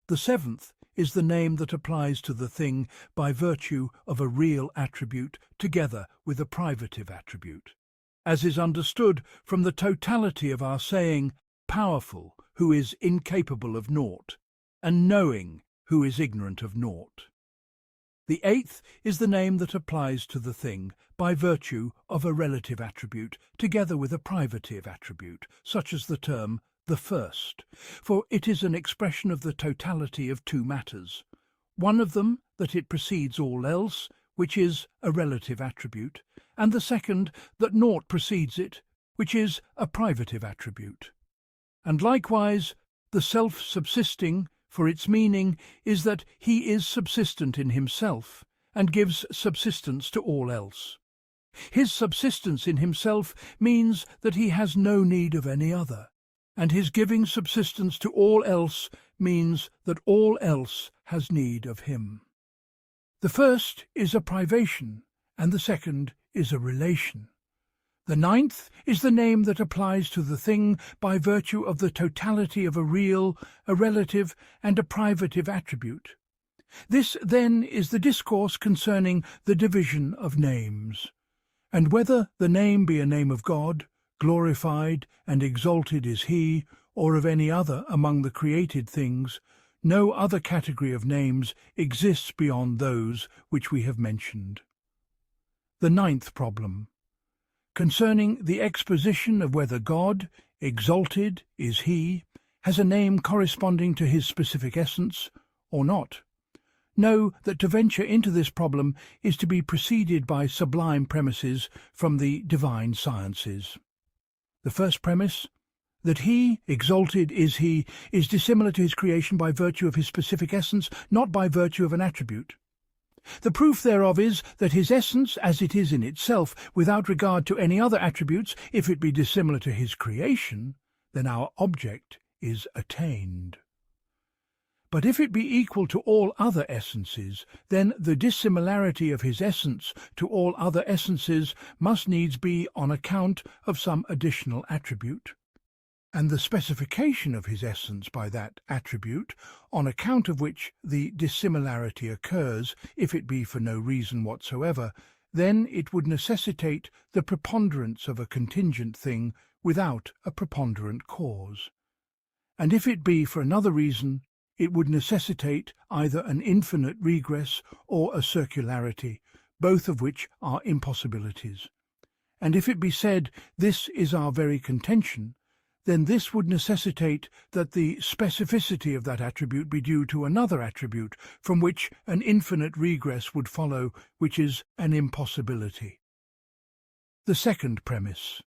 The seventh is the name that applies to the thing by virtue of a real attribute together with a privative attribute, as is understood from the totality of our saying powerful, who is incapable of naught, and knowing, who is ignorant of naught. The eighth is the name that applies to the thing by virtue of a relative attribute together with a privative attribute, such as the term the first, for it is an expression of the totality of two matters, one of them that it precedes all else, which is a relative attribute, and the second that naught precedes it, which is a privative attribute. And likewise the self-subsisting, for its meaning is that he is subsistent in himself, and gives subsistence to all else. His subsistence in himself means that he has no need of any other, and his giving subsistence to all else means that all else has need of him. The first is a privation, and the second is a relation. The ninth is the name that applies to the thing by virtue of the totality of a real, a relative, and a privative attribute. This, then, is the discourse concerning the division of names, and whether the name be a name of God, glorified and exalted is He, or of any other among the created things. No other category of names exists beyond those which we have mentioned. The ninth problem, concerning the exposition of whether God, exalted is He, has a name corresponding to His specific essence or not. Know that to venture into this problem is to be preceded by sublime premises from the divine sciences. The first premise, that He, exalted is He, is dissimilar to His creation by virtue of His specific essence, not by virtue of an attribute. The proof thereof is that His essence, as it is in itself, without regard to any other attributes, if it be dissimilar to His creation, then our object is attained. But if it be equal to all other essences, then the dissimilarity of His essence to all other essences must needs be on account of some additional attribute, and the specification of His essence by that attribute, on account of which the dissimilarity occurs, if it be for no reason whatsoever, then it would necessitate the preponderance of a contingent thing without a preponderant cause. And if it be for another reason, it would necessitate either an infinite regress or a circularity, both of which are impossibilities. And if it be said, this is our very contention, then this would necessitate that the specificity of that attribute be due to another attribute, from which an infinite regress would follow, which is an impossibility. The second premise,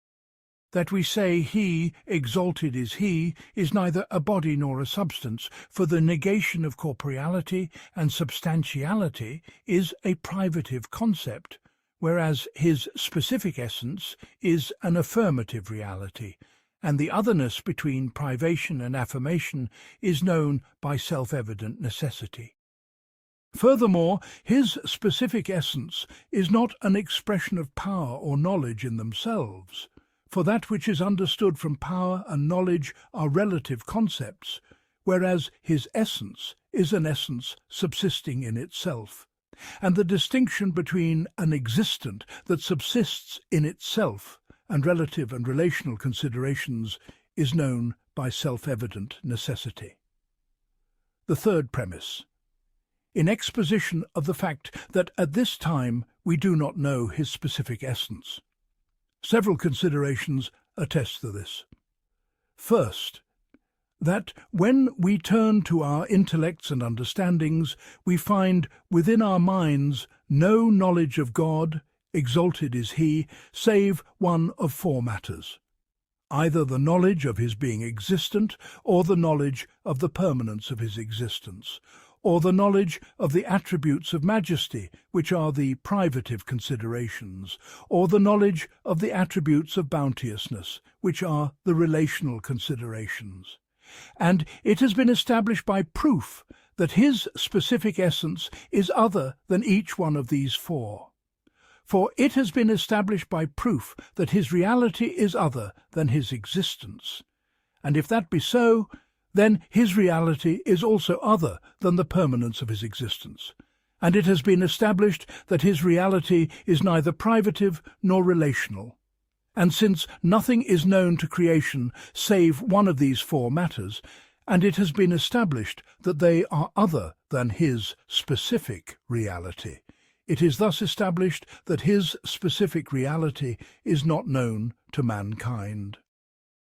that we say He, exalted is He, is neither a body nor a substance, for the negation of corporeality and substantiality is a privative concept, whereas His specific essence is an affirmative reality, and the otherness between privation and affirmation is known by self-evident necessity. Furthermore, His specific essence is not an expression of power or knowledge in themselves, for that which is understood from power and knowledge are relative concepts, whereas His essence is an essence subsisting in itself, and the distinction between an existent that subsists in itself and relative and relational considerations is known by self-evident necessity. The third premise, in exposition of the fact that at this time we do not know His specific essence. Several considerations attest to this. First, that when we turn to our intellects and understandings, we find within our minds no knowledge of God, exalted is He, save one of four matters: either the knowledge of His being existent, or the knowledge of the permanence of His existence, or the knowledge of the attributes of majesty, which are the privative considerations, or the knowledge of the attributes of bounteousness, which are the relational considerations. And it has been established by proof that His specific essence is other than each one of these four. For it has been established by proof that His reality is other than His existence. And if that be so, then His reality is also other than the permanence of His existence. And it has been established that His reality is neither privative nor relational. And since nothing is known to creation save one of these four matters, and it has been established that they are other than His specific reality, it is thus established that His specific reality is not known to mankind.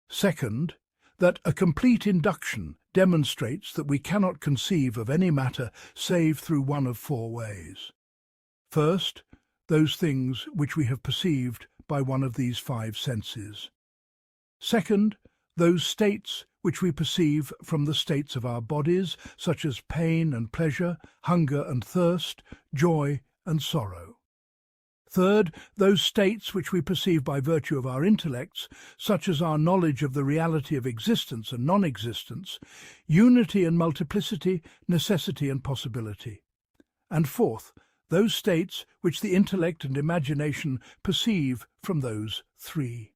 Second, that a complete induction demonstrates that we cannot conceive of any matter save through one of four ways. First, those things which we have perceived by one of these five senses. Second, those states which we perceive from the states of our bodies, such as pain and pleasure, hunger and thirst, joy and sorrow. Third, those states which we perceive by virtue of our intellects, such as our knowledge of the reality of existence and non-existence, unity and multiplicity, necessity and possibility. And fourth, those states which the intellect and imagination perceive from those three.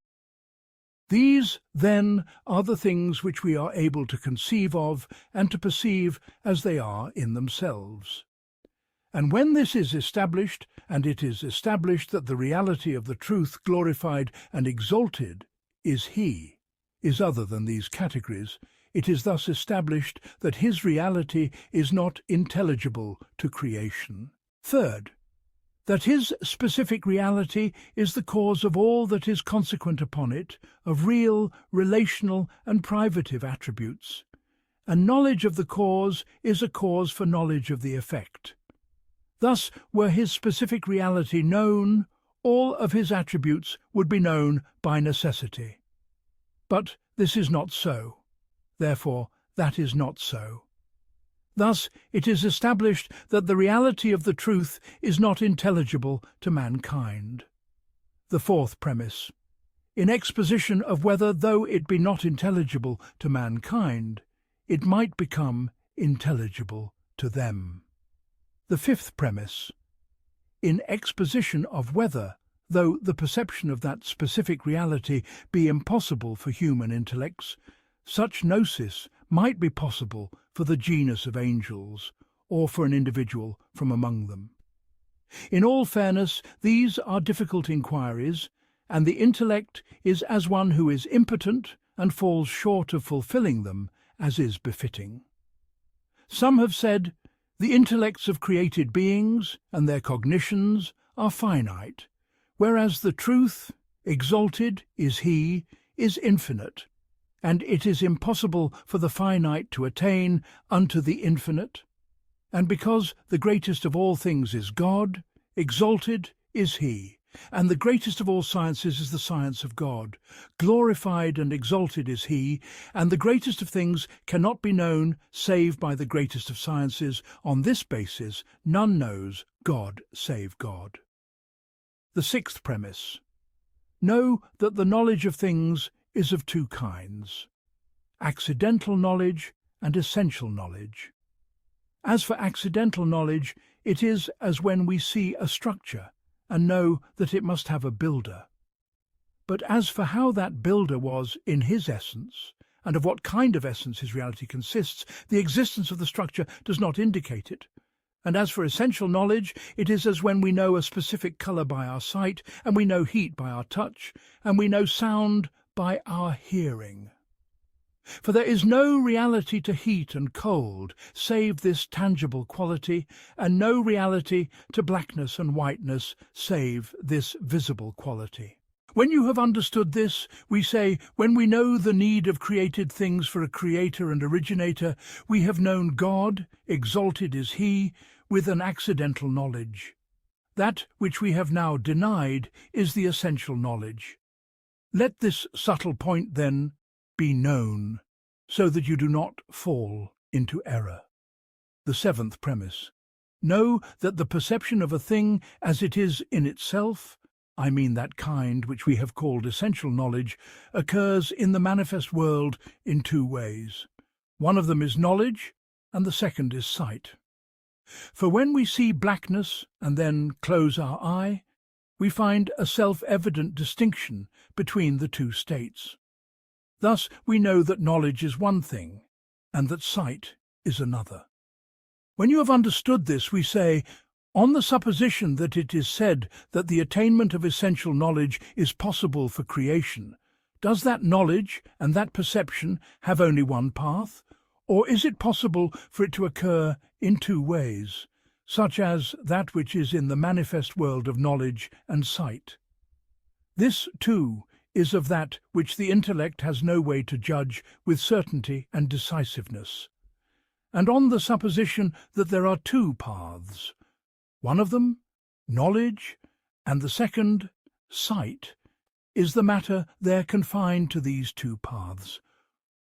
These, then, are the things which we are able to conceive of and to perceive as they are in themselves. And when this is established, and it is established that the reality of the truth glorified and exalted is He, is other than these categories, it is thus established that His reality is not intelligible to creation. Third, that His specific reality is the cause of all that is consequent upon it, of real, relational, and privative attributes. And knowledge of the cause is a cause for knowledge of the effect. Thus, were His specific reality known, all of His attributes would be known by necessity. But this is not so. Therefore, that is not so. Thus, it is established that the reality of the truth is not intelligible to mankind. The fourth premise. In exposition of whether, though it be not intelligible to mankind, it might become intelligible to them. The fifth premise. In exposition of whether, though the perception of that specific reality be impossible for human intellects, such gnosis might be possible for the genus of angels, or for an individual from among them. In all fairness, these are difficult inquiries, and the intellect is as one who is impotent and falls short of fulfilling them, as is befitting. Some have said, the intellects of created beings and their cognitions are finite, whereas the truth, exalted is He, is infinite, and it is impossible for the finite to attain unto the infinite. And because the greatest of all things is God, exalted is He, and the greatest of all sciences is the science of God, glorified and exalted is He, and the greatest of things cannot be known save by the greatest of sciences. On this basis, none knows God save God. The sixth premise. Know that the knowledge of things is of two kinds: accidental knowledge and essential knowledge. As for accidental knowledge, it is as when we see a structure and know that it must have a builder. But as for how that builder was in his essence, and of what kind of essence his reality consists, the existence of the structure does not indicate it. And as for essential knowledge, it is as when we know a specific colour by our sight, and we know heat by our touch, and we know sound by our hearing. For there is no reality to heat and cold save this tangible quality, and no reality to blackness and whiteness save this visible quality. When you have understood this, we say, when we know the need of created things for a creator and originator, we have known God, exalted is He, with an accidental knowledge. That which we have now denied is the essential knowledge. Let this subtle point, then, be known, so that you do not fall into error. The seventh premise. Know that the perception of a thing as it is in itself, I mean that kind which we have called essential knowledge, occurs in the manifest world in two ways. One of them is knowledge, and the second is sight. For when we see blackness and then close our eye, we find a self-evident distinction between the two states. Thus we know that knowledge is one thing, and that sight is another. When you have understood this, we say, on the supposition that it is said that the attainment of essential knowledge is possible for creation, does that knowledge and that perception have only one path, or is it possible for it to occur in two ways, such as that which is in the manifest world of knowledge and sight? This, too, is of that which the intellect has no way to judge with certainty and decisiveness. And on the supposition that there are two paths, one of them, knowledge, and the second, sight, is the matter there confined to these two paths,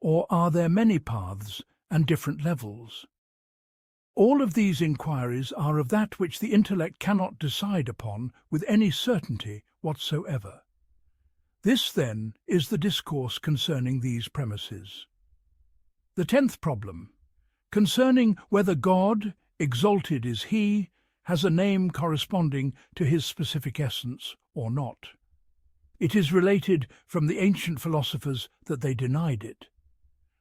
or are there many paths and different levels? All of these inquiries are of that which the intellect cannot decide upon with any certainty whatsoever. This, then, is the discourse concerning these premises. The 10th problem, concerning whether God, exalted is He, has a name corresponding to his specific essence or not. It is related from the ancient philosophers that they denied it.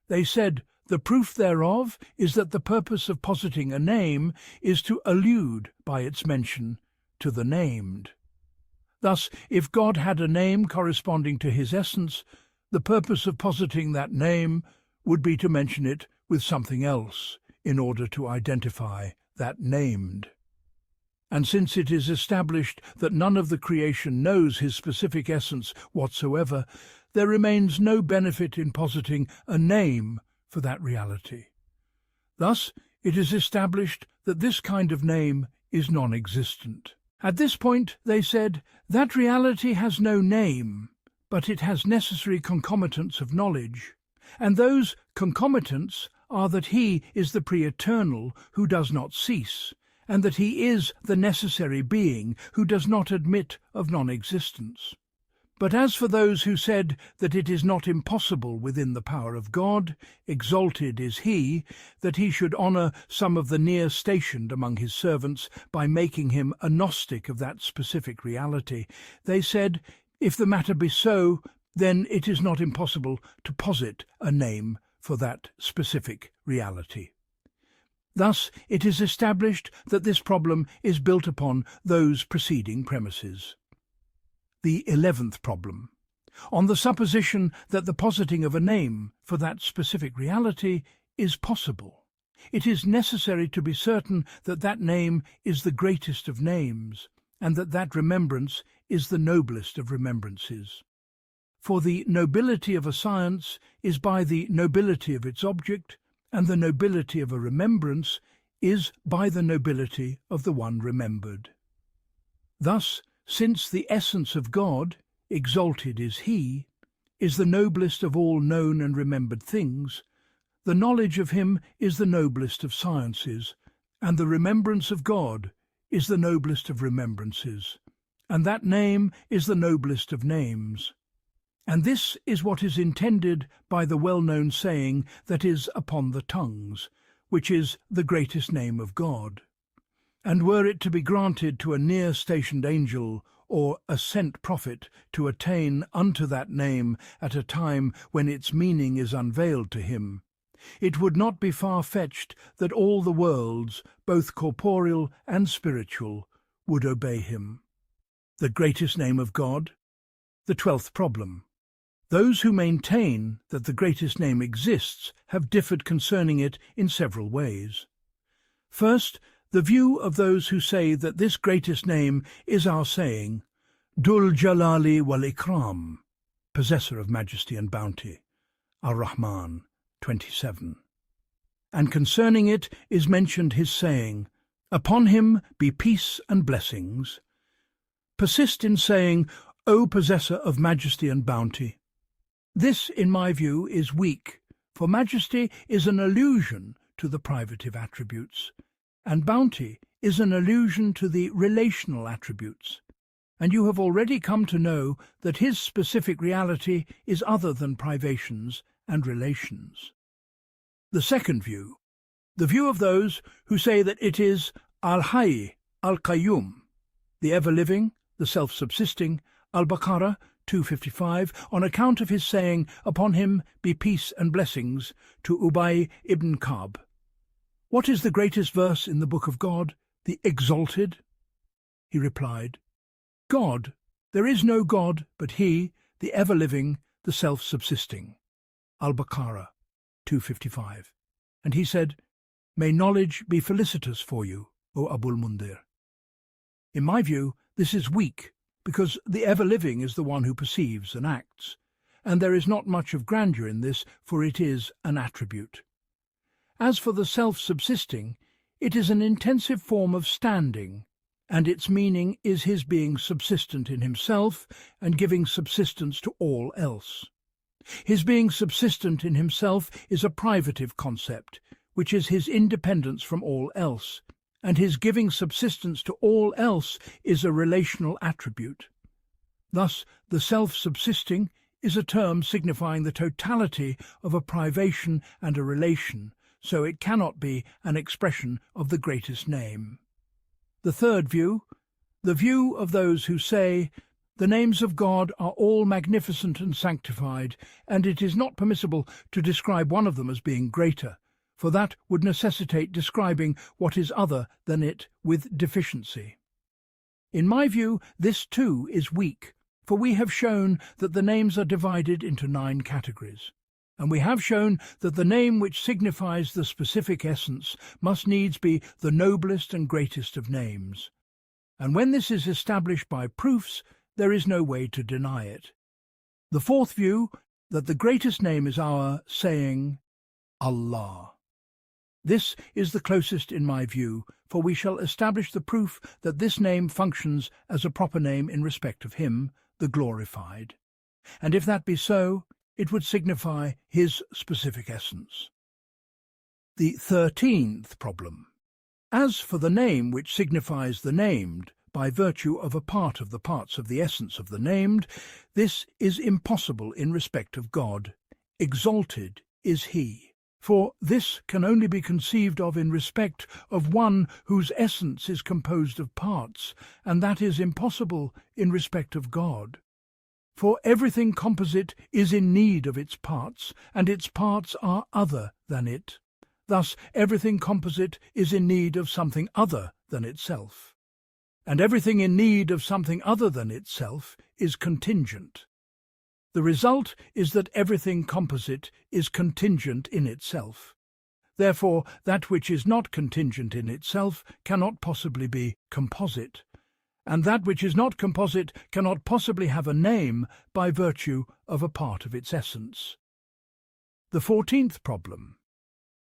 They said, the proof thereof is that the purpose of positing a name is to allude, by its mention, to the named. Thus, if God had a name corresponding to his essence, the purpose of positing that name would be to mention it with something else in order to identify that named. And since it is established that none of the creation knows his specific essence whatsoever, there remains no benefit in positing a name for that reality. Thus, it is established that this kind of name is non-existent. At this point, they said, that reality has no name, but it has necessary concomitants of knowledge, and those concomitants are that he is the pre-eternal who does not cease, and that he is the necessary being who does not admit of non-existence. But as for those who said that it is not impossible within the power of God, exalted is he, that he should honour some of the near-stationed among his servants by making him a Gnostic of that specific reality, they said, if the matter be so, then it is not impossible to posit a name for that specific reality. Thus, it is established that this problem is built upon those preceding premises. The 11th problem. On the supposition that the positing of a name for that specific reality is possible, it is necessary to be certain that that name is the greatest of names, and that that remembrance is the noblest of remembrances. For the nobility of a science is by the nobility of its object, and the nobility of a remembrance is by the nobility of the one remembered. Thus, since the essence of God, exalted is he, is the noblest of all known and remembered things, the knowledge of him is the noblest of sciences, and the remembrance of God is the noblest of remembrances, and that name is the noblest of names. And this is what is intended by the well-known saying that is upon the tongues, which is the greatest name of God. And were it to be granted to a near-stationed angel or a sent prophet to attain unto that name at a time when its meaning is unveiled to him, it would not be far-fetched that all the worlds, both corporeal and spiritual, would obey him. The greatest name of God. The 12th problem. Those who maintain that the greatest name exists have differed concerning it in several ways. First, the view of those who say that this greatest name is our saying, Dul Jalali wal Ikram, possessor of majesty and bounty, Ar-Rahman 27. And concerning it is mentioned his saying, upon him be peace and blessings. Persist in saying, O possessor of majesty and bounty. This, in my view, is weak, for majesty is an allusion to the privative attributes, and bounty is an allusion to the relational attributes, and you have already come to know that his specific reality is other than privations and relations. The second view, the view of those who say that it is Al-Hayy, Al-Qayyum, the ever-living, the self-subsisting, Al-Baqarah 255, on account of his saying, upon him be peace and blessings, to Ubay ibn Ka'b. What is the greatest verse in the Book of God, the Exalted? He replied, God, there is no God but he, the ever-living, the self-subsisting. Al-Baqarah 255. And he said, may knowledge be felicitous for you, O Abul Mundir. In my view, this is weak, because the ever-living is the one who perceives and acts, and there is not much of grandeur in this, for it is an attribute. As for the self-subsisting, it is an intensive form of standing, and its meaning is his being subsistent in himself and giving subsistence to all else. His being subsistent in himself is a privative concept, which is his independence from all else, and his giving subsistence to all else is a relational attribute. Thus, the self-subsisting is a term signifying the totality of a privation and a relation, so it cannot be an expression of the greatest name. The third view, the view of those who say, the names of God are all magnificent and sanctified, and it is not permissible to describe one of them as being greater, for that would necessitate describing what is other than it with deficiency. In my view, this too is weak, for we have shown that the names are divided into 9 categories, and we have shown that the name which signifies the specific essence must needs be the noblest and greatest of names. And when this is established by proofs, there is no way to deny it. The fourth view, that the greatest name is our saying, Allah. This is the closest in my view, for we shall establish the proof that this name functions as a proper name in respect of Him, the glorified. And if that be so, it would signify His specific essence. The 13th problem. As for the name which signifies the named, by virtue of a part of the parts of the essence of the named, this is impossible in respect of God. Exalted is He. For this can only be conceived of in respect of one whose essence is composed of parts, and that is impossible in respect of God. For everything composite is in need of its parts, and its parts are other than it. Thus everything composite is in need of something other than itself. And everything in need of something other than itself is contingent. The result is that everything composite is contingent in itself. Therefore, that which is not contingent in itself cannot possibly be composite, and that which is not composite cannot possibly have a name by virtue of a part of its essence. The 14th problem.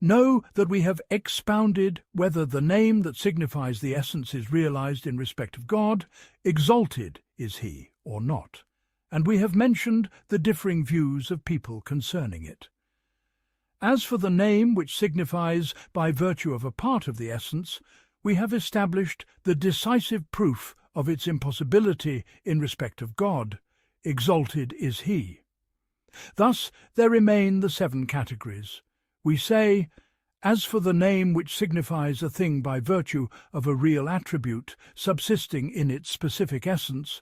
Know that we have expounded whether the name that signifies the essence is realized in respect of God, exalted is He, or not, and we have mentioned the differing views of people concerning it. As for the name which signifies by virtue of a part of the essence, we have established the decisive proof of its impossibility in respect of God, exalted is He. Thus there remain the 7 categories. We say, as for the name which signifies a thing by virtue of a real attribute subsisting in its specific essence,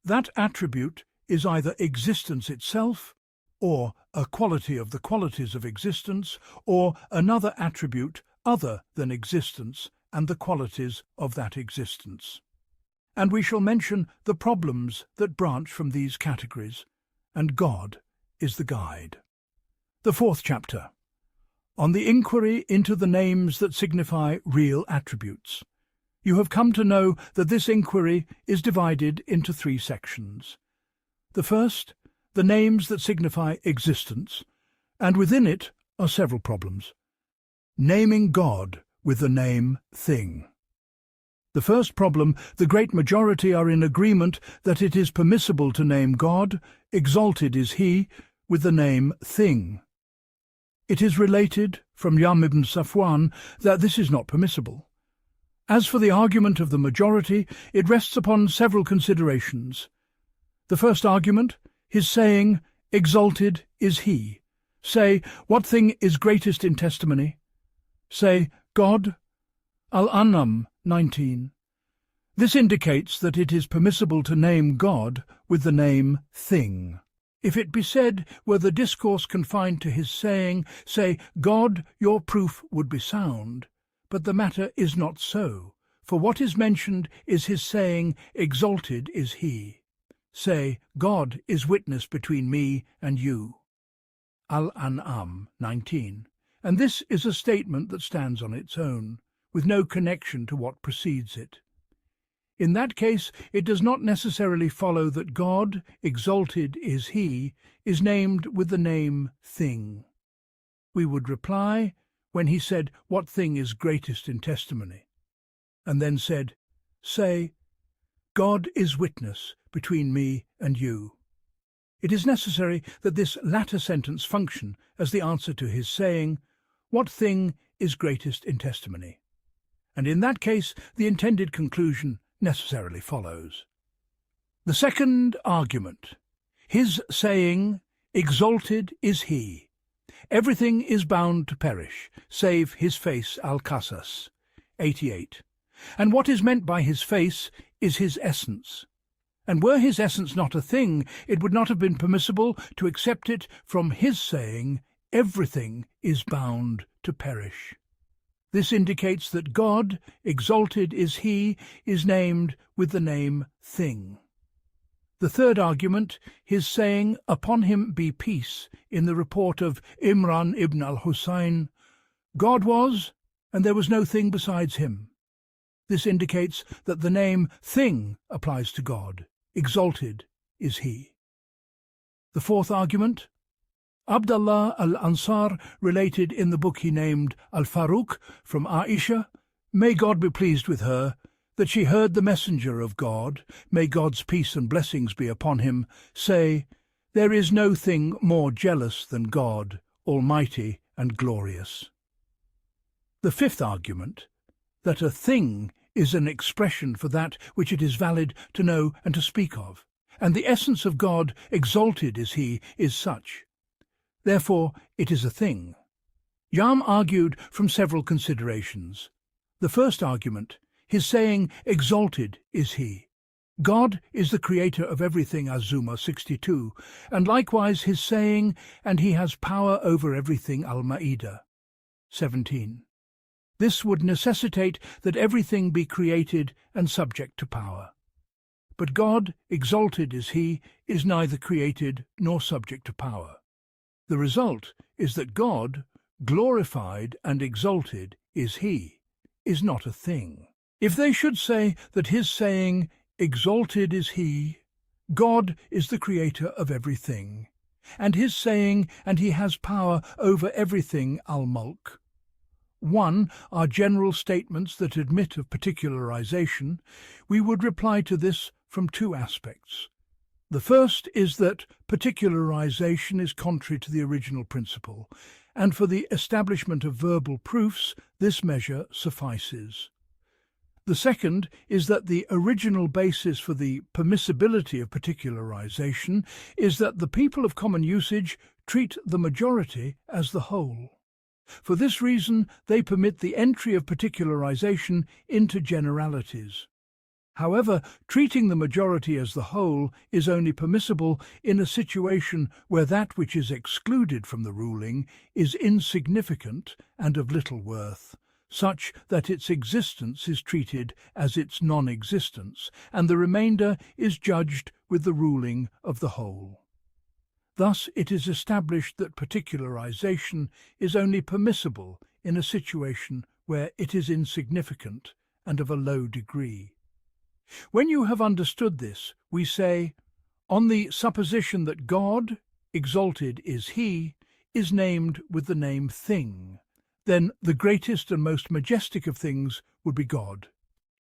that attribute is either existence itself, or a quality of the qualities of existence, or another attribute other than existence and the qualities of that existence. And we shall mention the problems that branch from these categories, and God is the guide. The 4th chapter. On the inquiry into the names that signify real attributes. You have come to know that this inquiry is divided into 3 sections. The first, the names that signify existence, and within it are several problems. Naming God with the name thing. The first problem, the great majority are in agreement that it is permissible to name God, exalted is He, with the name thing. It is related from Yam ibn Safwan that this is not permissible. As for the argument of the majority, it rests upon several considerations. The first argument, his saying, exalted is He. Say, what thing is greatest in testimony? Say, God. Al-An'am 19. This indicates that it is permissible to name God with the name thing. If it be said, were the discourse confined to his saying, say, God, your proof would be sound. But the matter is not so, for what is mentioned is his saying, exalted is He. Say, God is witness between me and you. Al-An'am 19. And this is a statement that stands on its own, with no connection to what precedes it. In that case, it does not necessarily follow that God, exalted is He, is named with the name thing. We would reply, when he said, what thing is greatest in testimony? And then said, say, God is witness between me and you. It is necessary that this latter sentence function as the answer to his saying, what thing is greatest in testimony? And in that case, the intended conclusion necessarily follows. The second argument, his saying, exalted is He. Everything is bound to perish, save his face al-Qasas 88. And what is meant by his face is his essence. And were his essence not a thing, it would not have been permissible to accept it from his saying, "Everything is bound to perish." This indicates that God, exalted is he, is named with the name thing. The third argument, his saying, "Upon him be peace," in the report of Imran ibn al-Husayn, "God was, and there was no thing besides him." This indicates that the name thing applies to God. Exalted is he. The fourth argument, Abdullah al-Ansar related in the book he named Al-Faruq from Aisha, may God be pleased with her, that she heard the messenger of God, may God's peace and blessings be upon him, say, "There is no thing more jealous than God, almighty and glorious." The fifth argument, that a thing is an expression for that which it is valid to know and to speak of, and the essence of God, exalted is he, is such. Therefore it is a thing. Yam argued from several considerations. The first argument, his saying, "Exalted is he." God is the creator of everything, Az-Zumar 62, and likewise his saying, "And he has power over everything," Al-Ma'idah 17. This would necessitate that everything be created and subject to power. But God, exalted is he, is neither created nor subject to power. The result is that God, glorified and exalted is he, is not a thing. If they should say that his saying, "Exalted is he," God is the creator of everything, and his saying, "And he has power over everything," Al-Mulk. One are general statements that admit of particularization. We would reply to this from two aspects. The first is that particularization is contrary to the original principle, and for the establishment of verbal proofs this measure suffices. The second is that the original basis for the permissibility of particularization is that the people of common usage treat the majority as the whole. For this reason they permit the entry of particularization into generalities. However, treating the majority as the whole is only permissible in a situation where that which is excluded from the ruling is insignificant and of little worth, such that its existence is treated as its non-existence, and the remainder is judged with the ruling of the whole. Thus it is established that particularization is only permissible in a situation where it is insignificant and of a low degree. When you have understood this, we say, on the supposition that God, exalted is he, is named with the name thing, then the greatest and most majestic of things would be God.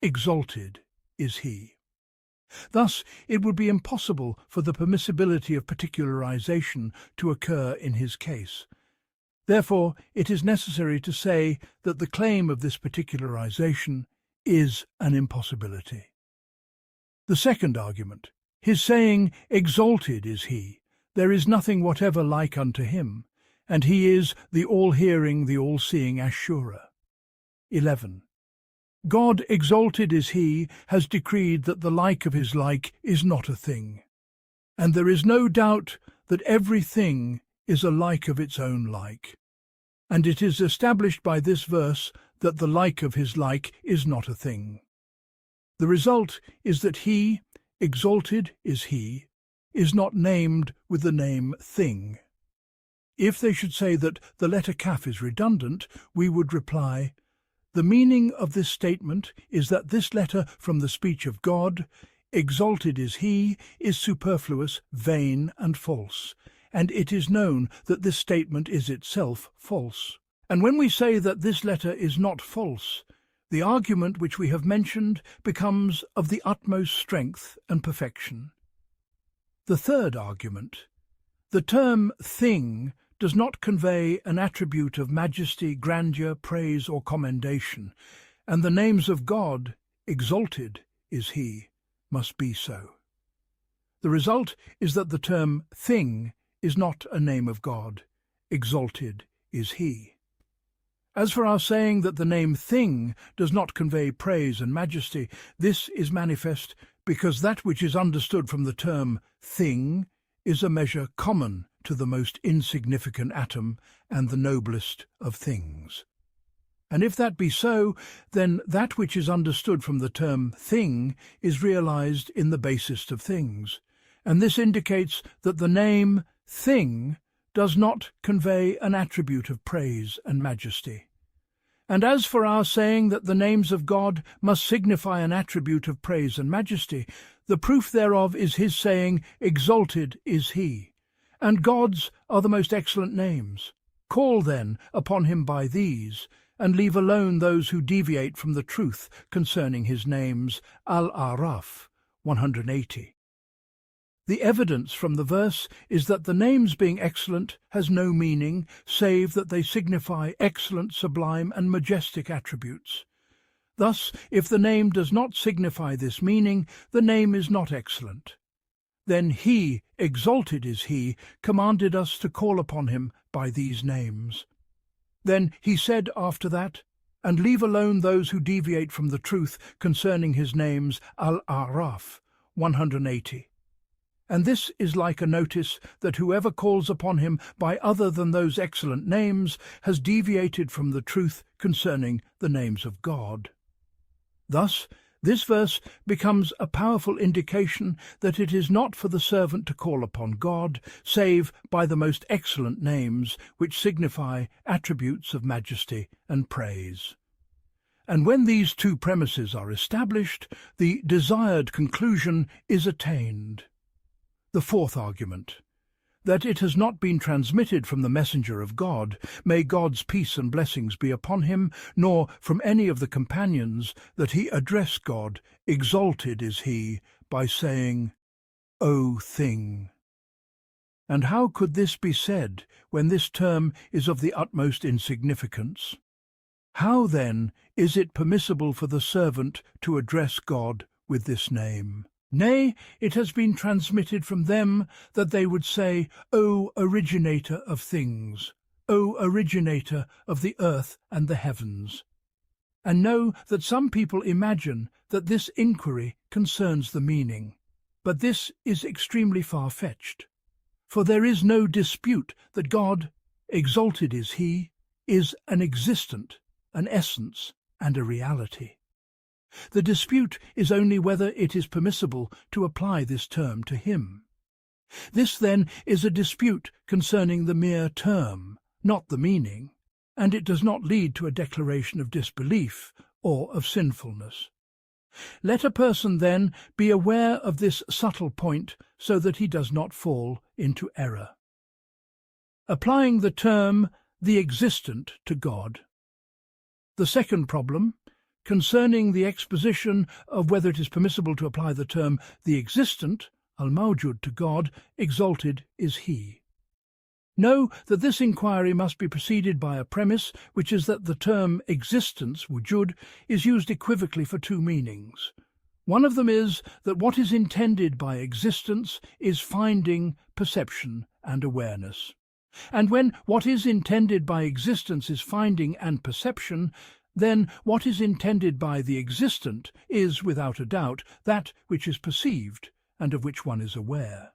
Exalted is he. Thus, it would be impossible for the permissibility of particularization to occur in his case. Therefore, it is necessary to say that the claim of this particularization is an impossibility. The second argument, his saying, "Exalted is he, there is nothing whatever like unto him, and he is the all-hearing, the all-seeing Ashura." 11. God, exalted is he, has decreed that the like of his like is not a thing, and there is no doubt that every thing is a like of its own like, and it is established by this verse that the like of his like is not a thing. The result is that he, exalted is he, is not named with the name thing. If they should say that the letter kaf is redundant, we would reply, the meaning of this statement is that this letter from the speech of God, exalted is he, is superfluous, vain, and false, and it is known that this statement is itself false. And when we say that this letter is not false, the argument which we have mentioned becomes of the utmost strength and perfection. The third argument, the term thing does not convey an attribute of majesty, grandeur, praise, or commendation, and the names of God, exalted is he, must be so. The result is that the term thing is not a name of God, exalted is he. As for our saying that the name thing does not convey praise and majesty, this is manifest because that which is understood from the term thing is a measure common to the most insignificant atom and the noblest of things. And if that be so, then that which is understood from the term thing is realized in the basest of things, and this indicates that the name thing does not convey an attribute of praise and majesty. And as for our saying that the names of God must signify an attribute of praise and majesty, the proof thereof is his saying, "Exalted is he." And God's are the most excellent names. Call then upon him by these, and leave alone those who deviate from the truth concerning his names. Al-Araf 180. The evidence from the verse is that the names being excellent has no meaning save that they signify excellent, sublime, and majestic attributes. Thus, if the name does not signify this meaning, the name is not excellent. Then he, exalted is he, commanded us to call upon him by these names. Then he said after that, "And leave alone those who deviate from the truth concerning his names." Al-Araf 180. And this is like a notice that whoever calls upon him by other than those excellent names has deviated from the truth concerning the names of God. Thus, this verse becomes a powerful indication that it is not for the servant to call upon God, save by the most excellent names, which signify attributes of majesty and praise. And when these two premises are established, the desired conclusion is attained. The fourth argument, that it has not been transmitted from the messenger of God, may God's peace and blessings be upon him, nor from any of the companions, that he address God, exalted is he, by saying, "O thing." And how could this be said when this term is of the utmost insignificance? How, then, is it permissible for the servant to address God with this name? Nay, it has been transmitted from them that they would say, "O originator of things, O originator of the earth and the heavens." And know that some people imagine that this inquiry concerns the meaning, but this is extremely far-fetched. For there is no dispute that God, exalted is he, is an existent, an essence, and a reality. The dispute is only whether it is permissible to apply this term to him. This, then, is a dispute concerning the mere term, not the meaning, and it does not lead to a declaration of disbelief or of sinfulness. Let a person, then, be aware of this subtle point so that he does not fall into error. Applying the term the existent to God. The second problem, concerning the exposition of whether it is permissible to apply the term the existent, al-mawjud, to God, exalted is he. Know that this inquiry must be preceded by a premise, which is that the term existence, wujud, is used equivocally for two meanings. One of them is that what is intended by existence is finding, perception, and awareness. And when what is intended by existence is finding and perception, then what is intended by the existent is, without a doubt, that which is perceived and of which one is aware.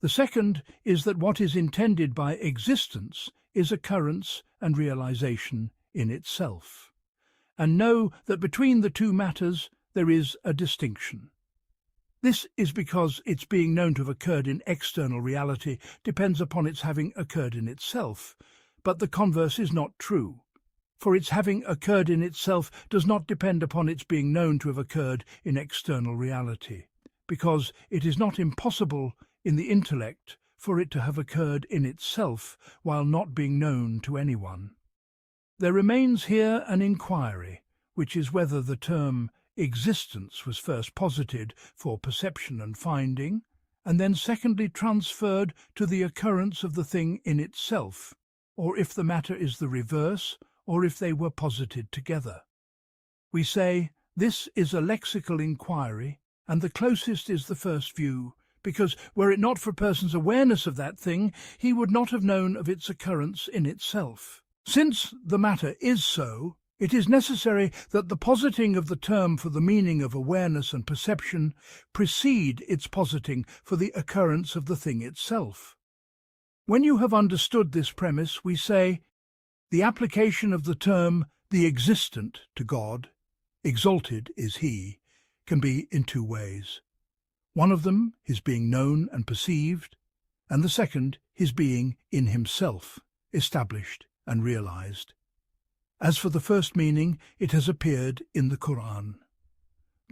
The second is that what is intended by existence is occurrence and realization in itself. And know that between the two matters there is a distinction. This is because its being known to have occurred in external reality depends upon its having occurred in itself, but the converse is not true. For its having occurred in itself does not depend upon its being known to have occurred in external reality, because it is not impossible in the intellect for it to have occurred in itself while not being known to anyone. There remains here an inquiry, which is whether the term existence was first posited for perception and finding, and then secondly transferred to the occurrence of the thing in itself, or if the matter is the reverse, or if they were posited together. We say this is a lexical inquiry, and the closest is the first view, because were it not for a person's awareness of that thing, he would not have known of its occurrence in itself. Since the matter is so, it is necessary that the positing of the term for the meaning of awareness and perception precede its positing for the occurrence of the thing itself. When you have understood this premise, we say, the application of the term the existent to God, exalted is He, can be in two ways. One of them, His being known and perceived, and the second, His being in Himself, established and realized. As for the first meaning, it has appeared in the Qur'an.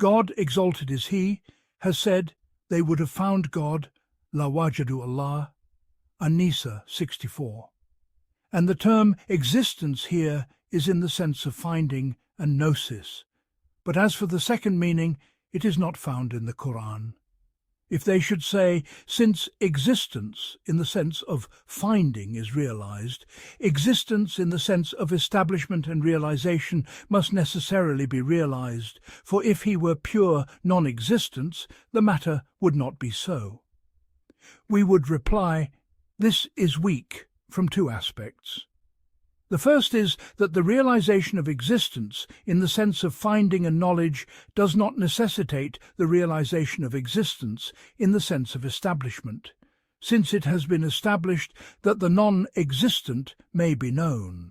God, exalted is He, has said they would have found God, la wajadu Allah, An-Nisa 64. And the term existence here is in the sense of finding and gnosis. But as for the second meaning, it is not found in the Qur'an. If they should say, since existence in the sense of finding is realized, existence in the sense of establishment and realization must necessarily be realized, for if he were pure non-existence, the matter would not be so. We would reply, this is weak from two aspects. The first is that the realization of existence in the sense of finding and knowledge does not necessitate the realization of existence in the sense of establishment, since it has been established that the non-existent may be known.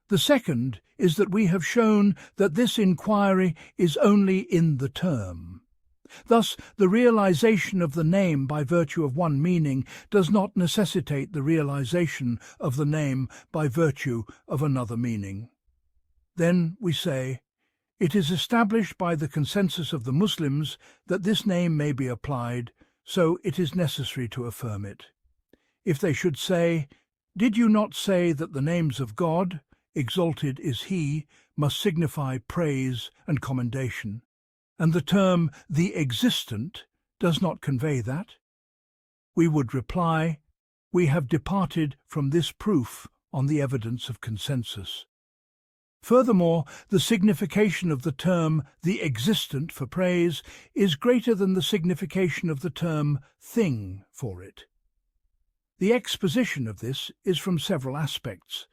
The second is that we have shown that this inquiry is only in the term. Thus, the realization of the name by virtue of one meaning does not necessitate the realization of the name by virtue of another meaning. Then we say, it is established by the consensus of the Muslims that this name may be applied, so it is necessary to affirm it. If they should say, did you not say that the names of God, exalted is He, must signify praise and commendation, and the term the existent does not convey that? We would reply, we have departed from this proof on the evidence of consensus. Furthermore, the signification of the term the existent for praise is greater than the signification of the term thing for it. The exposition of this is from several aspects.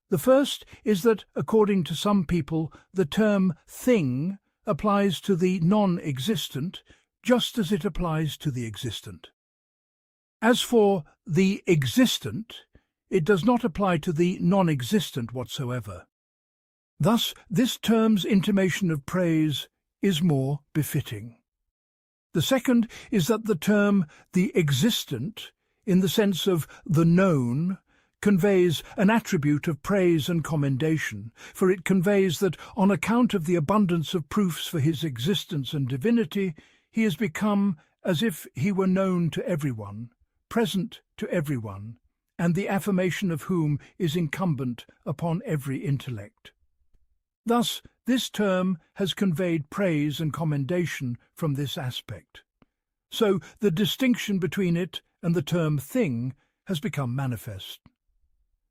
The first is that, according to some people, the term thing applies to the non-existent just as it applies to the existent. As for the existent, it does not apply to the non-existent whatsoever. Thus, this term's intimation of praise is more befitting. The second is that the term the existent, in the sense of the known, conveys an attribute of praise and commendation, for it conveys that, on account of the abundance of proofs for his existence and divinity, he has become as if he were known to everyone, present to everyone, and the affirmation of whom is incumbent upon every intellect. Thus, this term has conveyed praise and commendation from this aspect. So the distinction between it and the term thing has become manifest.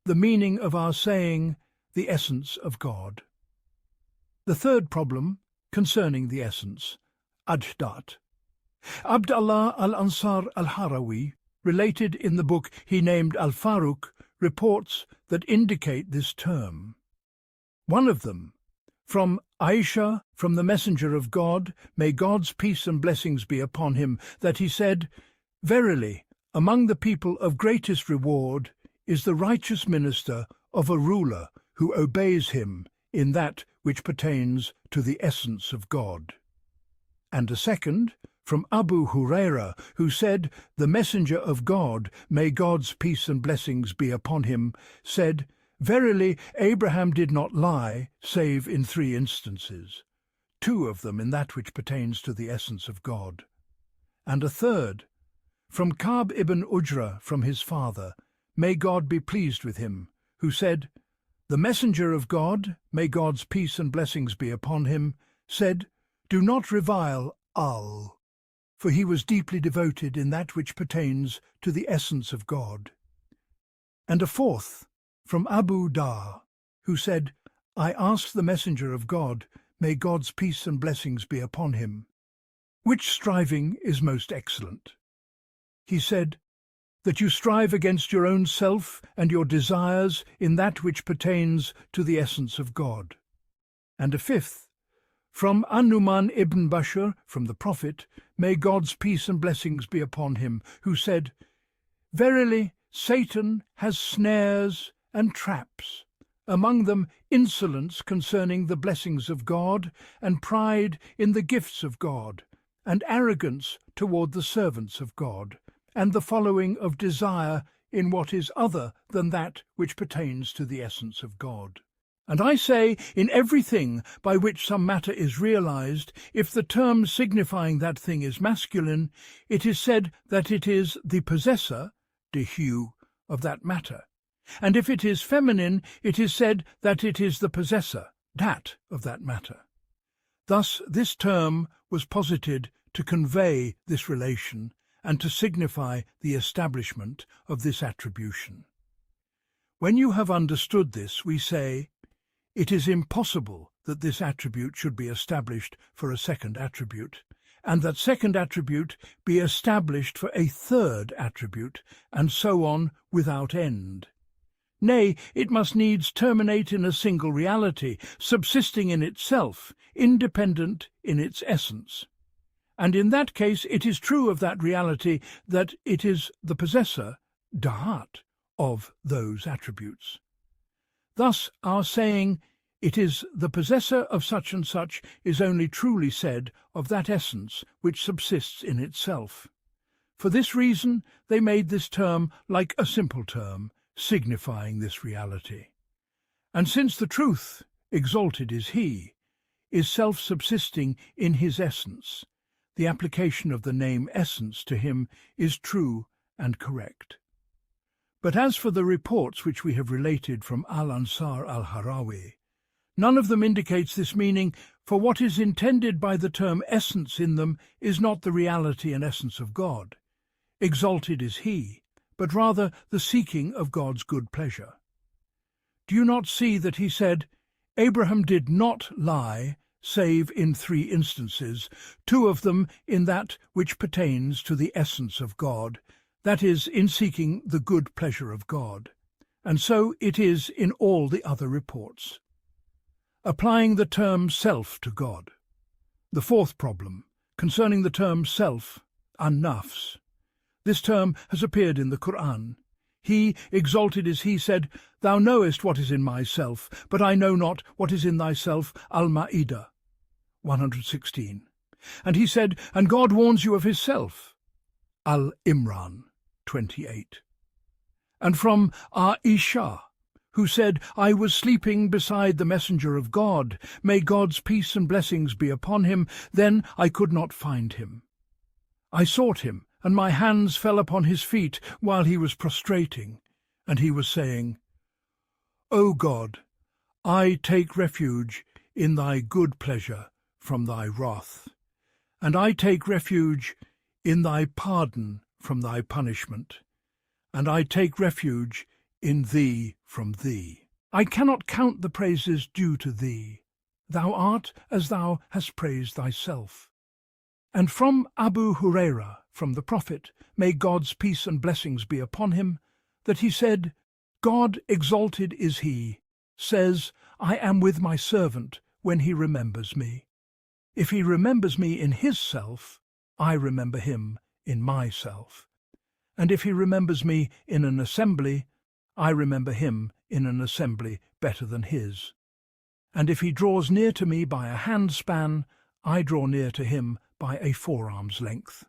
The meaning of our saying, the essence of God. The third problem, concerning the essence, Ajdat. Abdullah al-Ansar al-Harawi, related in the book he named Al-Faruq, reports that indicate this term. One of them, from Aisha, from the Messenger of God, may God's peace and blessings be upon him, that he said, verily, among the people of greatest reward is the righteous minister of a ruler who obeys him in that which pertains to the essence of God. And a second, from Abu Huraira, who said, the Messenger of God, may God's peace and blessings be upon him, said, verily, Abraham did not lie, save in 3 instances, 2 of them in that which pertains to the essence of God. And a third, from Ka'b ibn Ujra from his father, may God be pleased with him, who said, the Messenger of God, may God's peace and blessings be upon him, said, do not revile Al, for he was deeply devoted in that which pertains to the essence of God. And a fourth, from Abu Dar, who said, I asked the Messenger of God, may God's peace and blessings be upon him, which striving is most excellent. He said, that you strive against your own self and your desires in that which pertains to the essence of God. And a fifth, from An-Nu'man ibn Bashir, from the Prophet, may God's peace and blessings be upon him, who said, "Verily, Satan has snares and traps, among them insolence concerning the blessings of God, and pride in the gifts of God, and arrogance toward the servants of God, and the following of desire in what is other than that which pertains to the essence of God. And I say, in everything by which some matter is realized, if the term signifying that thing is masculine, it is said that it is the possessor, de hue, of that matter. And if it is feminine, it is said that it is the possessor, dat, of that matter. Thus this term was posited to convey this relation and to signify the establishment of this attribution. When you have understood this, we say, it is impossible that this attribute should be established for a second attribute, and that second attribute be established for a third attribute, and so on without end. Nay, it must needs terminate in a single reality, subsisting in itself, independent in its essence. And in that case it is true of that reality that it is the possessor, dahat, of those attributes. Thus our saying, "It is the possessor of such and such," is only truly said of that essence which subsists in itself. For this reason they made this term like a simple term, signifying this reality. And since the truth, exalted is he, is self-subsisting in his essence, the application of the name essence to him is true and correct. But as for the reports which we have related from Al-Ansar al-Harawi, none of them indicates this meaning, for what is intended by the term essence in them is not the reality and essence of God. Exalted is he, but rather the seeking of God's good pleasure. Do you not see that he said, "Abraham did not lie, save in 3 instances, 2 of them in that which pertains to the essence of God, that is, in seeking the good pleasure of God, and so it is in all the other reports." Applying the term self to God. The 4th problem, concerning the term self, an-nafs. This term has appeared in the Qur'an. He, exalted is he, said, "Thou knowest what is in myself, but I know not what is in thyself." Al-Ma'idah 116. And he said, "And God warns you of his self." Al-Imran 28. And from Aisha, who said, "I was sleeping beside the Messenger of God, may God's peace and blessings be upon him, then I could not find him. I sought him, and my hands fell upon his feet while he was prostrating, and he was saying, O God, I take refuge in thy good pleasure from thy wrath, and I take refuge in thy pardon from thy punishment, and I take refuge in thee from thee. I cannot count the praises due to thee. Thou art as thou hast praised thyself." And from Abu Hurairah, from the Prophet, may God's peace and blessings be upon him, that he said, "God exalted is he, says, I am with my servant when he remembers me. If he remembers me in his self, I remember him in myself. And if he remembers me in an assembly, I remember him in an assembly better than his. And if he draws near to me by a handspan, I draw near to him by a forearm's length.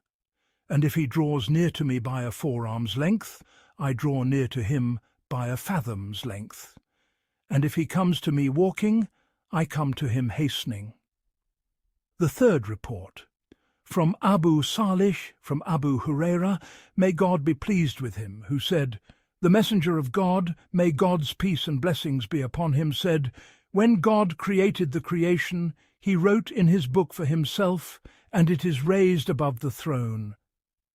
And if he draws near to me by a forearm's length, I draw near to him by a fathom's length. And if he comes to me walking, I come to him hastening." The 3rd report, from Abu Salih, from Abu Hurairah, may God be pleased with him, who said, "The Messenger of God, may God's peace and blessings be upon him, said, when God created the creation, he wrote in his book for himself, and it is raised above the throne.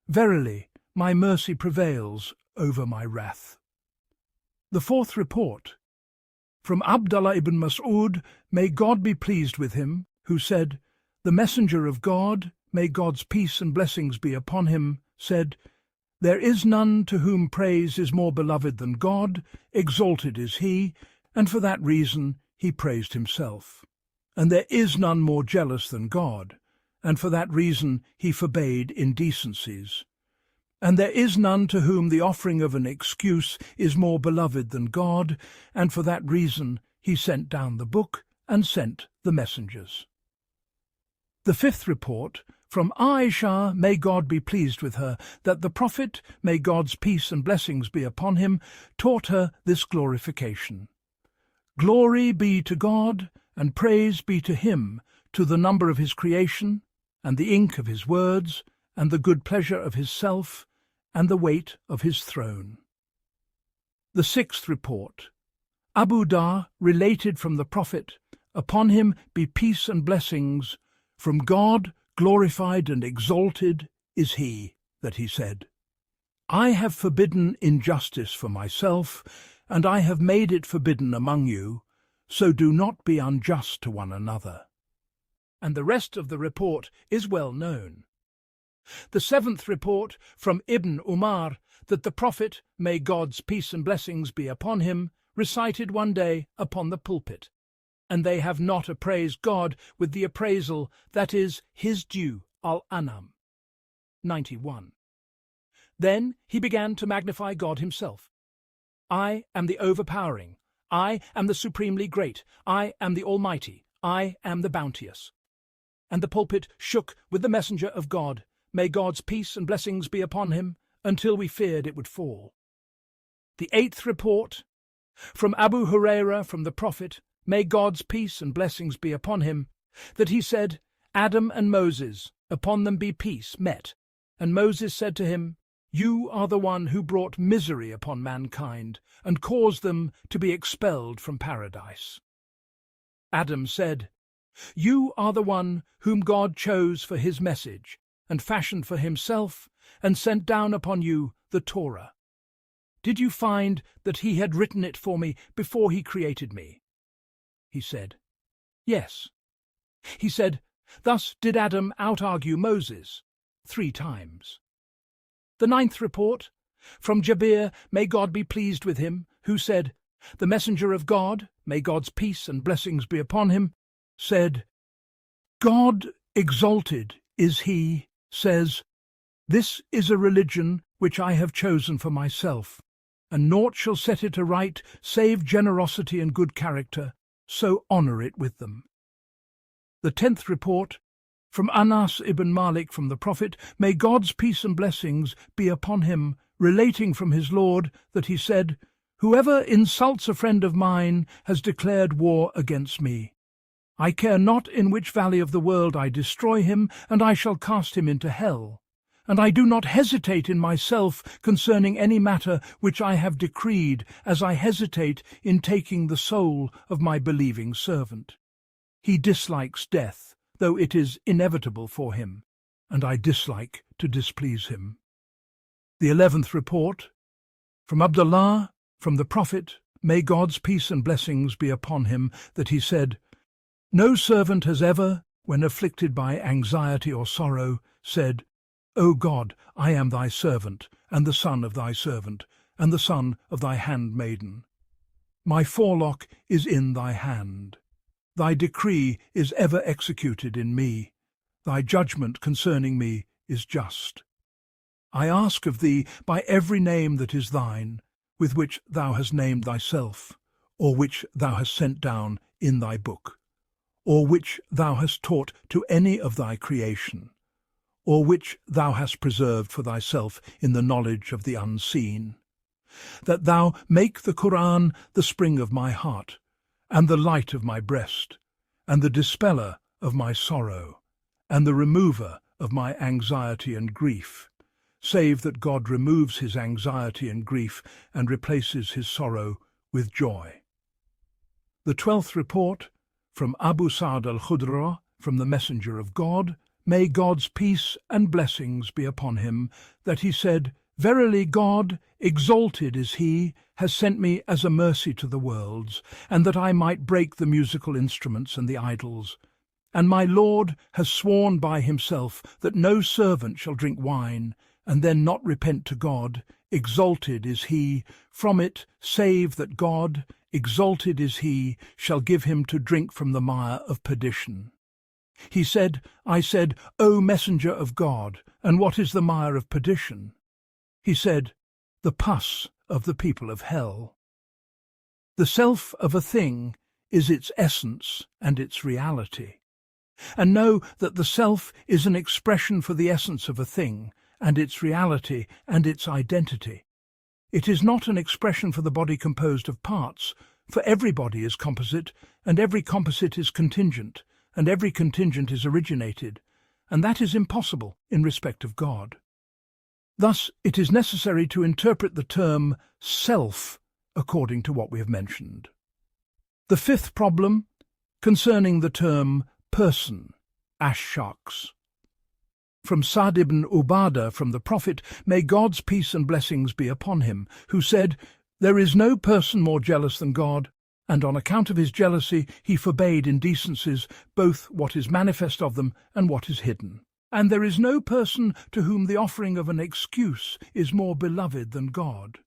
Verily, my mercy prevails over my wrath." The 4th report, from Abdullah ibn Mas'ud, may God be pleased with him, who said, "The Messenger of God, may God's peace and blessings be upon him, said, There is none to whom praise is more beloved than God, exalted is he, and for that reason he praised himself. And there is none more jealous than God, and for that reason he forbade indecencies. And there is none to whom the offering of an excuse is more beloved than God, and for that reason he sent down the book and sent the messengers. The fifth report, from Aisha, may God be pleased with her, that the Prophet, may God's peace and blessings be upon him, taught her this glorification. Glory be to God, and praise be to him, to the number of his creation, and the ink of his words, and the good pleasure of his self, and the weight of his throne. The sixth report. Abu Dar related from the Prophet, upon him be peace and blessings, from God, glorified and exalted is he, that he said, I have forbidden injustice for myself, and I have made it forbidden among you, so do not be unjust to one another. And the rest of the report is well known. The seventh report from Ibn Umar, that the Prophet, may God's peace and blessings be upon him, recited one day upon the pulpit, and they have not appraised God with the appraisal that is his due, Al-An'am 91. Then he began to magnify God himself. I am the overpowering, I am the supremely great, I am the Almighty, I am the bounteous. And the pulpit shook with the messenger of God, may God's peace and blessings be upon him, until we feared it would fall. The eighth report, from Abu Hurairah from the Prophet, may God's peace and blessings be upon him, that he said, Adam and Moses, upon them be peace, met, and Moses said to him, You are the one who brought misery upon mankind, and caused them to be expelled from paradise. Adam said, You are the one whom God chose for his message, and fashioned for himself, and sent down upon you the Torah. Did you find that he had written it for me before he created me? He said, Yes. He said, Thus did Adam out-argue Moses 3 times. The ninth report, from Jabir, may God be pleased with him, who said, The messenger of God, may God's peace and blessings be upon him, said, God exalted is he, says, This is a religion which I have chosen for myself, and naught shall set it aright save generosity and good character, so honour it with them. The 10th report, from Anas ibn Malik from the Prophet, may God's peace and blessings be upon him, relating from his Lord that he said, Whoever insults a friend of mine has declared war against me. I care not in which valley of the world I destroy him, and I shall cast him into hell. And I do not hesitate in myself concerning any matter which I have decreed, as I hesitate in taking the soul of my believing servant. He dislikes death, though it is inevitable for him, and I dislike to displease him. The 11th report, from Abdullah, from the Prophet, may God's peace and blessings be upon him, that he said, No servant has ever, when afflicted by anxiety or sorrow, said, O God, I am thy servant, and the son of thy servant, and the son of thy handmaiden. My forelock is in thy hand. Thy decree is ever executed in me. Thy judgment concerning me is just. I ask of thee by every name that is thine, with which thou hast named thyself, or which thou hast sent down in thy book, or which thou hast taught to any of thy creation, or which thou hast preserved for thyself in the knowledge of the unseen, that thou make the Qur'an the spring of my heart, and the light of my breast, and the dispeller of my sorrow, and the remover of my anxiety and grief, save that God removes his anxiety and grief and replaces his sorrow with joy. The 12th report, from Abu Sa'd al-Khudra, from the Messenger of God, may God's peace and blessings be upon him, that he said, Verily God, exalted is he, has sent me as a mercy to the worlds, and that I might break the musical instruments and the idols. And my Lord has sworn by himself that no servant shall drink wine, and then not repent to God, exalted is he, from it, save that God, exalted is he, shall give him to drink from the mire of perdition. He said, I said, O messenger of God, and what is the mire of perdition? He said, the pus of the people of hell. The self of a thing is its essence and its reality. And know that the self is an expression for the essence of a thing, and its reality and its identity. It is not an expression for the body composed of parts, for every body is composite, and every composite is contingent, and every contingent is originated, and that is impossible in respect of God. Thus, it is necessary to interpret the term self according to what we have mentioned. The fifth problem, concerning the term person, ash-shaks. From Sa'd ibn Ubadah from the Prophet, may God's peace and blessings be upon him, who said, there is no person more jealous than God, and on account of his jealousy he forbade indecencies, both what is manifest of them and what is hidden. And there is no person to whom the offering of an excuse is more beloved than God.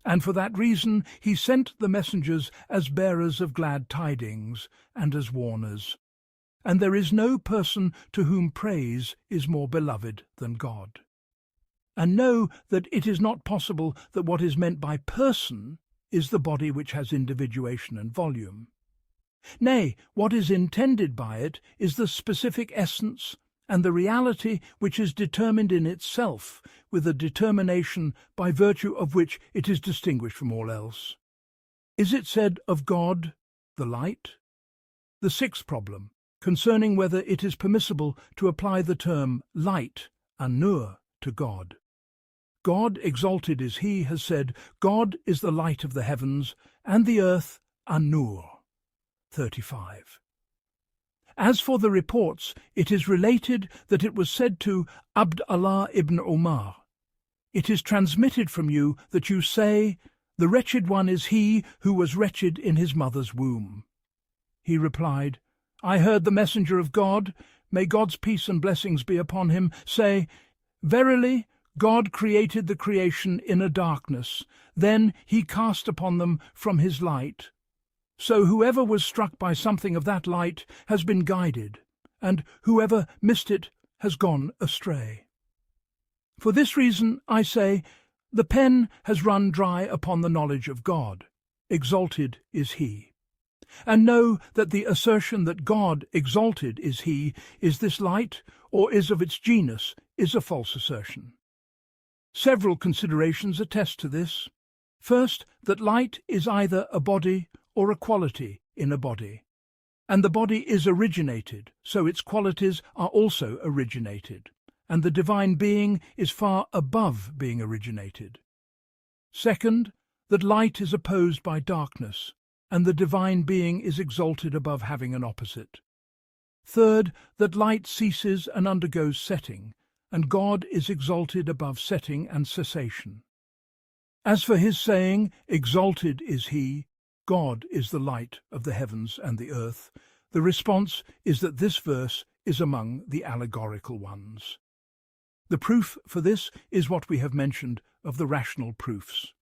And for that reason he sent the messengers as bearers of glad tidings and as warners. And there is no person to whom praise is more beloved than God. And know that it is not possible that what is meant by person is the body which has individuation and volume. Nay, what is intended by it is the specific essence and the reality which is determined in itself, with a determination by virtue of which it is distinguished from all else. Is it said of God, the light? The sixth problem, concerning whether it is permissible to apply the term light, an-nur, to God. God, exalted is he, has said, God is the light of the heavens, and the earth, an-nur. 35. As for the reports, it is related that it was said to Abd Allah ibn Umar, it is transmitted from you that you say, the wretched one is he who was wretched in his mother's womb. He replied, I heard the messenger of God, may God's peace and blessings be upon him, say, verily, God created the creation in a darkness, then he cast upon them from his light. So whoever was struck by something of that light has been guided, and whoever missed it has gone astray. For this reason, I say, the pen has run dry upon the knowledge of God. Exalted is he. And know that the assertion that God, exalted is he, is this light, or is of its genus, is a false assertion. Several considerations attest to this. First, that light is either a body or a quality in a body, and the body is originated, so its qualities are also originated, and the divine being is far above being originated. Second, that light is opposed by darkness, and the divine being is exalted above having an opposite. Third, that light ceases and undergoes setting, and God is exalted above setting and cessation. As for his saying, exalted is he, God is the light of the heavens and the earth, the response is that this verse is among the allegorical ones. The proof for this is what we have mentioned of the rational proofs.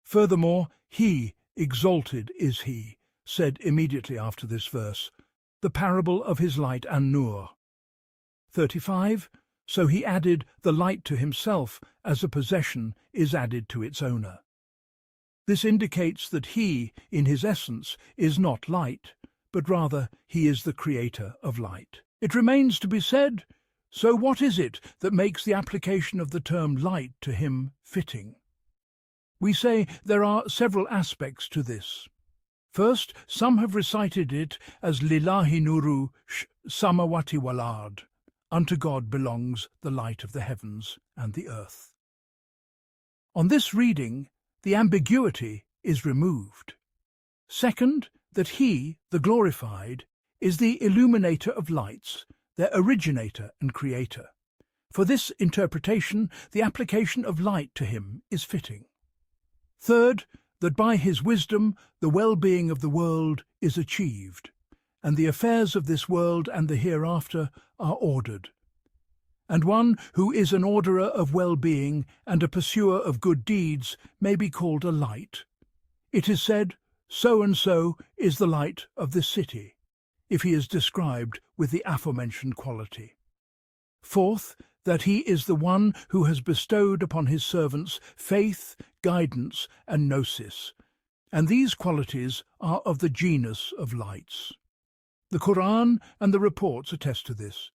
Furthermore, he, exalted is he, said immediately after this verse, the parable of his light an-nur. 35. So he added the light to himself as a possession is added to its owner. This indicates that he, in his essence, is not light, but rather he is the creator of light. It remains to be said, so what is it that makes the application of the term light to him fitting? We say there are several aspects to this. First, some have recited it as Lillahi nuru samawati wal ard, unto God belongs the light of the heavens and the earth. On this reading, the ambiguity is removed. Second, that he, the glorified, is the illuminator of lights, their originator and creator. For this interpretation, the application of light to him is fitting. Third, that by his wisdom the well-being of the world is achieved, and the affairs of this world and the hereafter are ordered. and one who is an orderer of well-being and a pursuer of good deeds may be called a light. It is said, so-and-so is the light of this city, if he is described with the aforementioned quality. Fourth, that he is the one who has bestowed upon his servants faith, guidance, and gnosis, and these qualities are of the genus of lights. The Qur'an and the reports attest to this.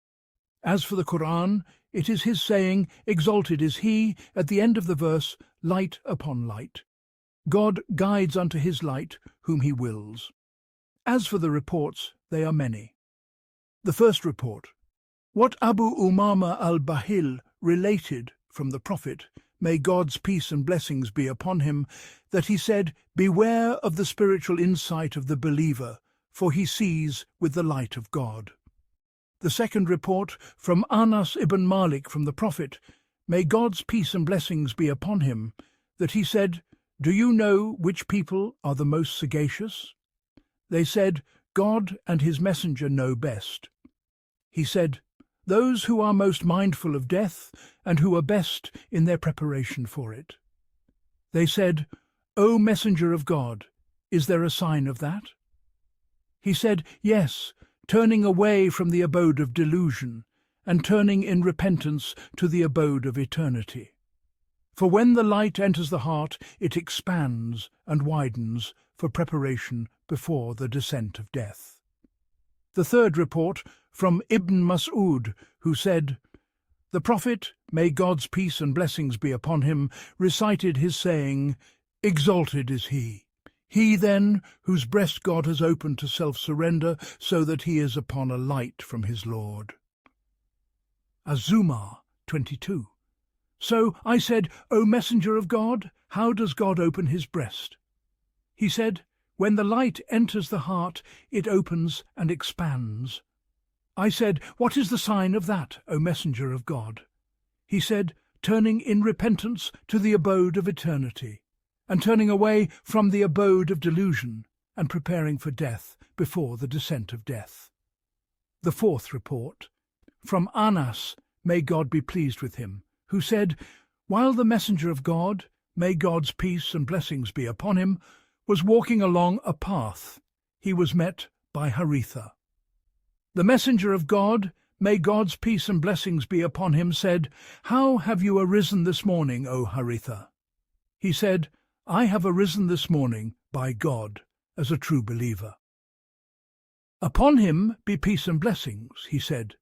As for the Qur'an, it is his saying, exalted is he, at the end of the verse, light upon light. God guides unto his light whom he wills. As for the reports, they are many. The first report, what Abu Umama al-Bahil related from the Prophet, may God's peace and blessings be upon him, that he said, beware of the spiritual insight of the believer, for he sees with the light of God. The second report, from Anas ibn Malik from the Prophet, may God's peace and blessings be upon him, that he said, do you know which people are the most sagacious? They said, God and his messenger know best. He said, those who are most mindful of death and who are best in their preparation for it. They said, O messenger of God, is there a sign of that? He said, yes, turning away from the abode of delusion and turning in repentance to the abode of eternity. For when the light enters the heart, it expands and widens for preparation before the descent of death. The third report, from Ibn Mas'ud, who said, the Prophet, may God's peace and blessings be upon him, recited his saying, exalted is he. He then, whose breast God has opened to self-surrender, so that he is upon a light from his Lord. Az-Zumar 22. So I said, O messenger of God, how does God open his breast? He said, when the light enters the heart, it opens and expands. I said, what is the sign of that, O messenger of God? He said, turning in repentance to the abode of eternity, and turning away from the abode of delusion, and preparing for death before the descent of death. The fourth report, from Anas, may God be pleased with him, who said, while the messenger of God, may God's peace and blessings be upon him, was walking along a path, he was met by Haritha. The messenger of God, may God's peace and blessings be upon him, said, how have you arisen this morning, O Haritha? He said, I have arisen this morning by God as a true believer. Upon him be peace and blessings, he said.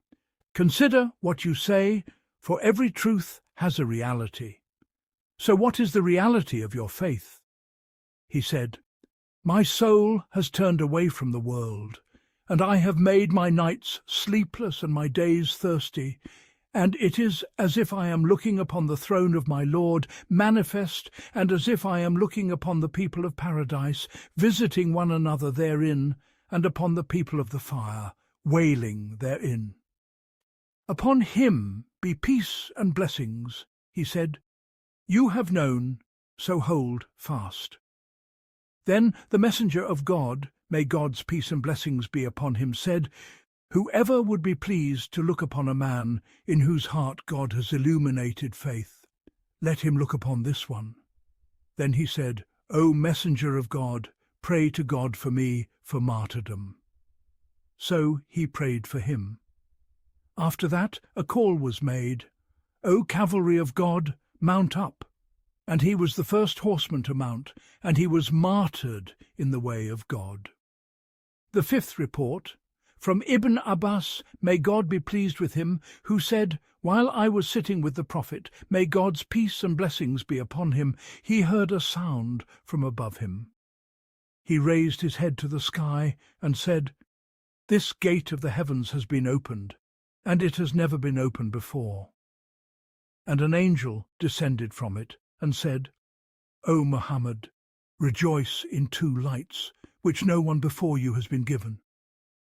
Consider what you say, for every truth has a reality. So what is the reality of your faith? He said, my soul has turned away from the world, and I have made my nights sleepless and my days thirsty, and it is as if I am looking upon the throne of my Lord manifest, and as if I am looking upon the people of paradise, visiting one another therein, and upon the people of the fire, wailing therein. Upon him be peace and blessings, he said. You have known, so hold fast. Then the messenger of God, may God's peace and blessings be upon him, said, whoever would be pleased to look upon a man in whose heart God has illuminated faith, let him look upon this one. Then he said, O messenger of God, pray to God for me for martyrdom. So he prayed for him. After that a call was made, O cavalry of God, mount up. And he was the first horseman to mount, and he was martyred in the way of God. The fifth report, from Ibn Abbas, may God be pleased with him, who said, while I was sitting with the Prophet, may God's peace and blessings be upon him, he heard a sound from above him. He raised his head to the sky and said, this gate of the heavens has been opened, and it has never been opened before. And an angel descended from it, and said, O Muhammad, rejoice in two lights, which no one before you has been given,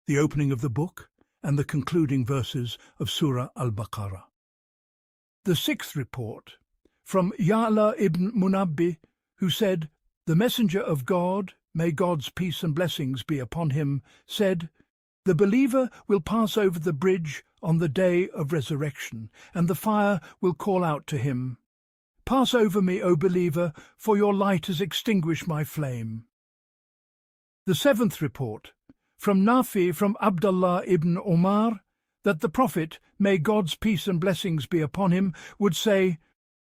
the opening of the book and the concluding verses of Surah al-Baqarah. The sixth report, from Ya'la ibn Munabbi, who said, the messenger of God, may God's peace and blessings be upon him, said, the believer will pass over the bridge on the day of resurrection, and the fire will call out to him, "Pass over me, O believer, for your light has extinguished my flame." The seventh report, from Nafi from Abdullah ibn Umar, that the Prophet, may God's peace and blessings be upon him, would say,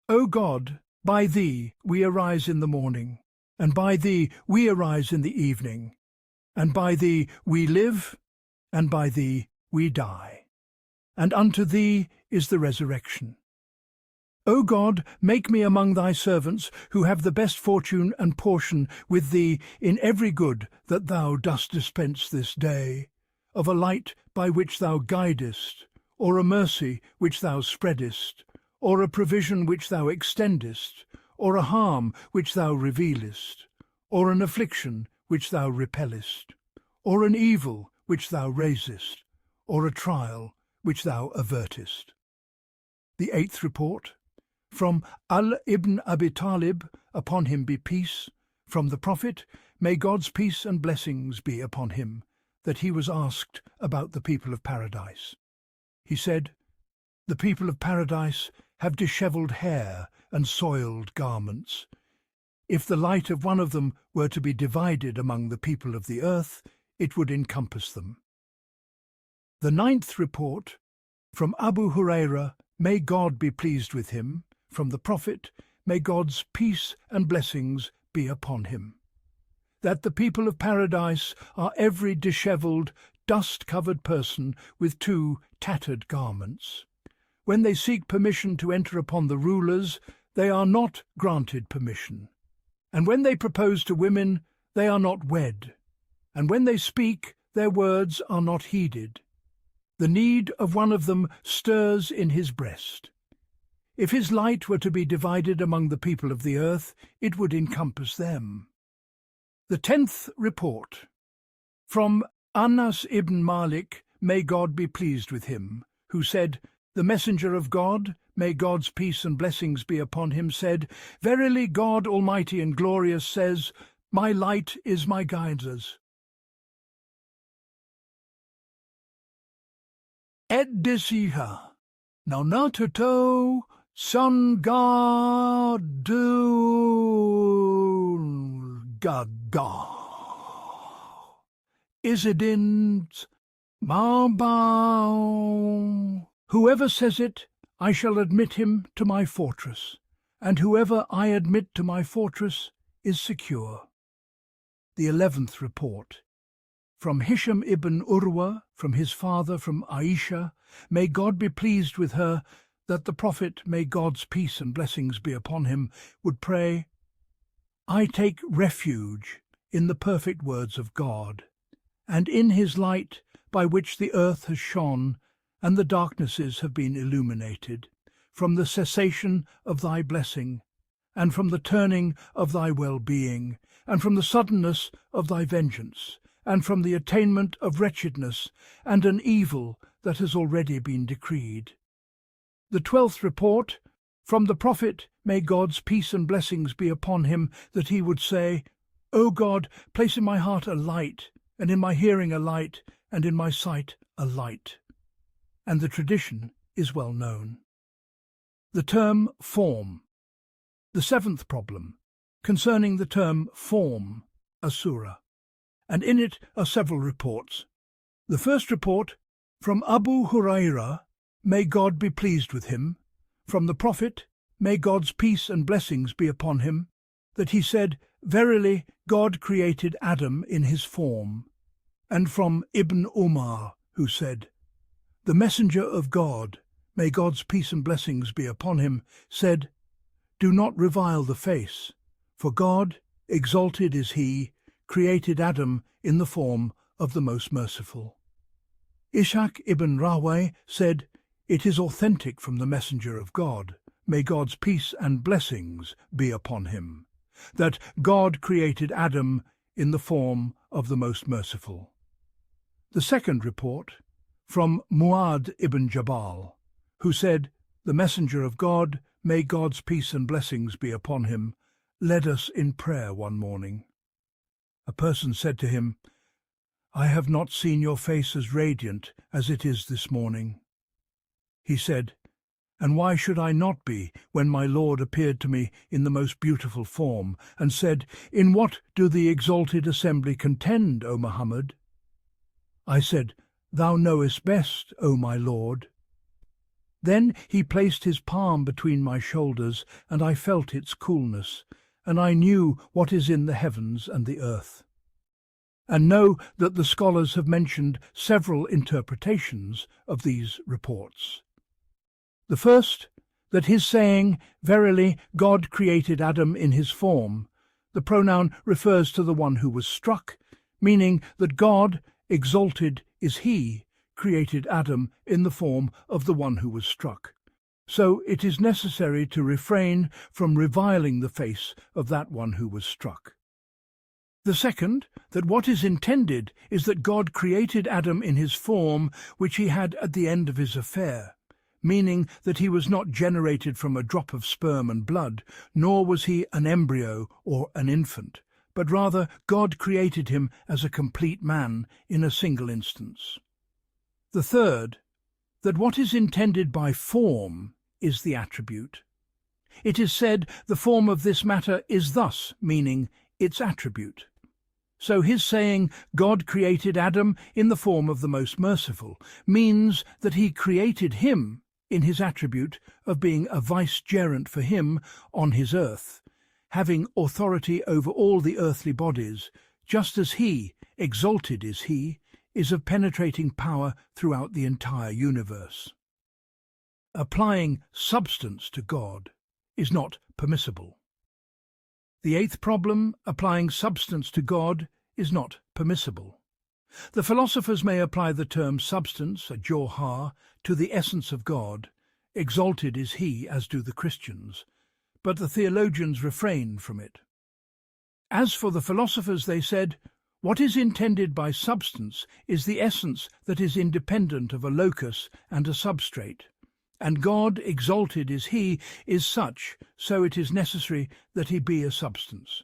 "O God, by thee we arise in the morning, and by thee we arise in the evening, and by thee we live, and by thee we die, and unto thee is the resurrection. O God, make me among thy servants who have the best fortune and portion with thee in every good that thou dost dispense this day, of a light by which thou guidest, or a mercy which thou spreadest, or a provision which thou extendest, or a harm which thou revealest, or an affliction which thou repellest, or an evil which thou raisest, or a trial which thou avertest." The eighth report, from Ali ibn Abi Talib, upon him be peace, from the Prophet, may God's peace and blessings be upon him, that he was asked about the people of paradise. He said, "The people of paradise have dishevelled hair and soiled garments. If the light of one of them were to be divided among the people of the earth, it would encompass them." The ninth report, from Abu Huraira, may God be pleased with him, from the Prophet, may God's peace and blessings be upon him, that the people of paradise are every dishevelled, dust-covered person with two tattered garments. When they seek permission to enter upon the rulers, they are not granted permission. And when they propose to women, they are not wed. And when they speak, their words are not heeded. The need of one of them stirs in his breast. If his light were to be divided among the people of the earth, it would encompass them. The 10th report, from Anas ibn Malik, may God be pleased with him, who said, "The messenger of God, may God's peace and blessings be upon him, said, Verily God Almighty and Glorious says, My light is my guidance." Edisiha, now natuto son gadul gaga. Isidins Marbao. Whoever says it, I shall admit him to my fortress, and whoever I admit to my fortress is secure. The 11th report, from Hisham ibn Urwa, from his father, from Aisha, may God be pleased with her, that the Prophet, may God's peace and blessings be upon him, would pray, "I take refuge in the perfect words of God, and in his light by which the earth has shone, and the darknesses have been illuminated, from the cessation of thy blessing, and from the turning of thy well-being, and from the suddenness of thy vengeance, and from the attainment of wretchedness, and an evil that has already been decreed." The 12th report, from the Prophet, may God's peace and blessings be upon him, that he would say, "O God, place in my heart a light, and in my hearing a light, and in my sight a light." And the tradition is well known. The term form. The 7th problem, concerning the term form, a surah, and in it are several reports. The first report, from Abu Huraira, may God be pleased with him, from the Prophet, may God's peace and blessings be upon him, that he said, "Verily God created Adam in his form," and from Ibn Umar, who said, "The messenger of God, may God's peace and blessings be upon him, said, Do not revile the face, for God, exalted is he, created Adam in the form of the most merciful." Ishaq ibn Rahway said, "It is authentic from the messenger of God, may God's peace and blessings be upon him, that God created Adam in the form of the most merciful." The second report, from Mu'ad ibn Jabal, who said, "The messenger of God, may God's peace and blessings be upon him, led us in prayer one morning. A person said to him, I have not seen your face as radiant as it is this morning. He said, "And why should I not be, when my Lord appeared to me in the most beautiful form, and said, 'In what do the exalted assembly contend, O Muhammad?' I said, 'Thou knowest best, O my Lord.' Then he placed his palm between my shoulders, and I felt its coolness, and I knew what is in the heavens and the earth. And know that the scholars have mentioned several interpretations of these reports. The first, that his saying, 'Verily, God created Adam in his form,' the pronoun refers to the one who was struck, meaning that God, exalted is he, created Adam in the form of the one who was struck. So it is necessary to refrain from reviling the face of that one who was struck. The second, that what is intended is that God created Adam in his form which he had at the end of his affair, meaning that he was not generated from a drop of sperm and blood, nor was he an embryo or an infant, but rather God created him as a complete man in a single instance. The third, that what is intended by form is the attribute. It is said the form of this matter is thus, meaning its attribute. So his saying, God created Adam in the form of the most merciful, means that he created him in his attribute of being a vicegerent for him on his earth, having authority over all the earthly bodies, just as he, exalted is he, is of penetrating power throughout the entire universe. Applying substance to God is not permissible. The eighth problem, applying substance to God, is not permissible. The philosophers may apply the term substance, a jawhar, to the essence of God, exalted is he, as do the Christians, but the theologians refrain from it. As for the philosophers, they said, what is intended by substance is the essence that is independent of a locus and a substrate, and God, exalted is he, is such, so it is necessary that he be a substance.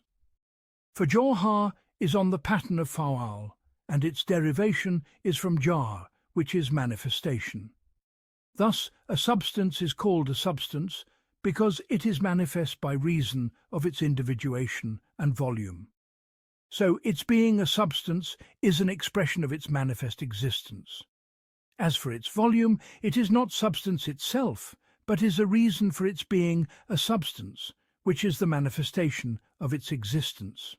For jawhar is on the pattern of fa'al, and its derivation is from jar, which is manifestation. Thus, a substance is called a substance because it is manifest by reason of its individuation and volume. So its being a substance is an expression of its manifest existence. As for its volume, it is not substance itself, but is a reason for its being a substance, which is the manifestation of its existence.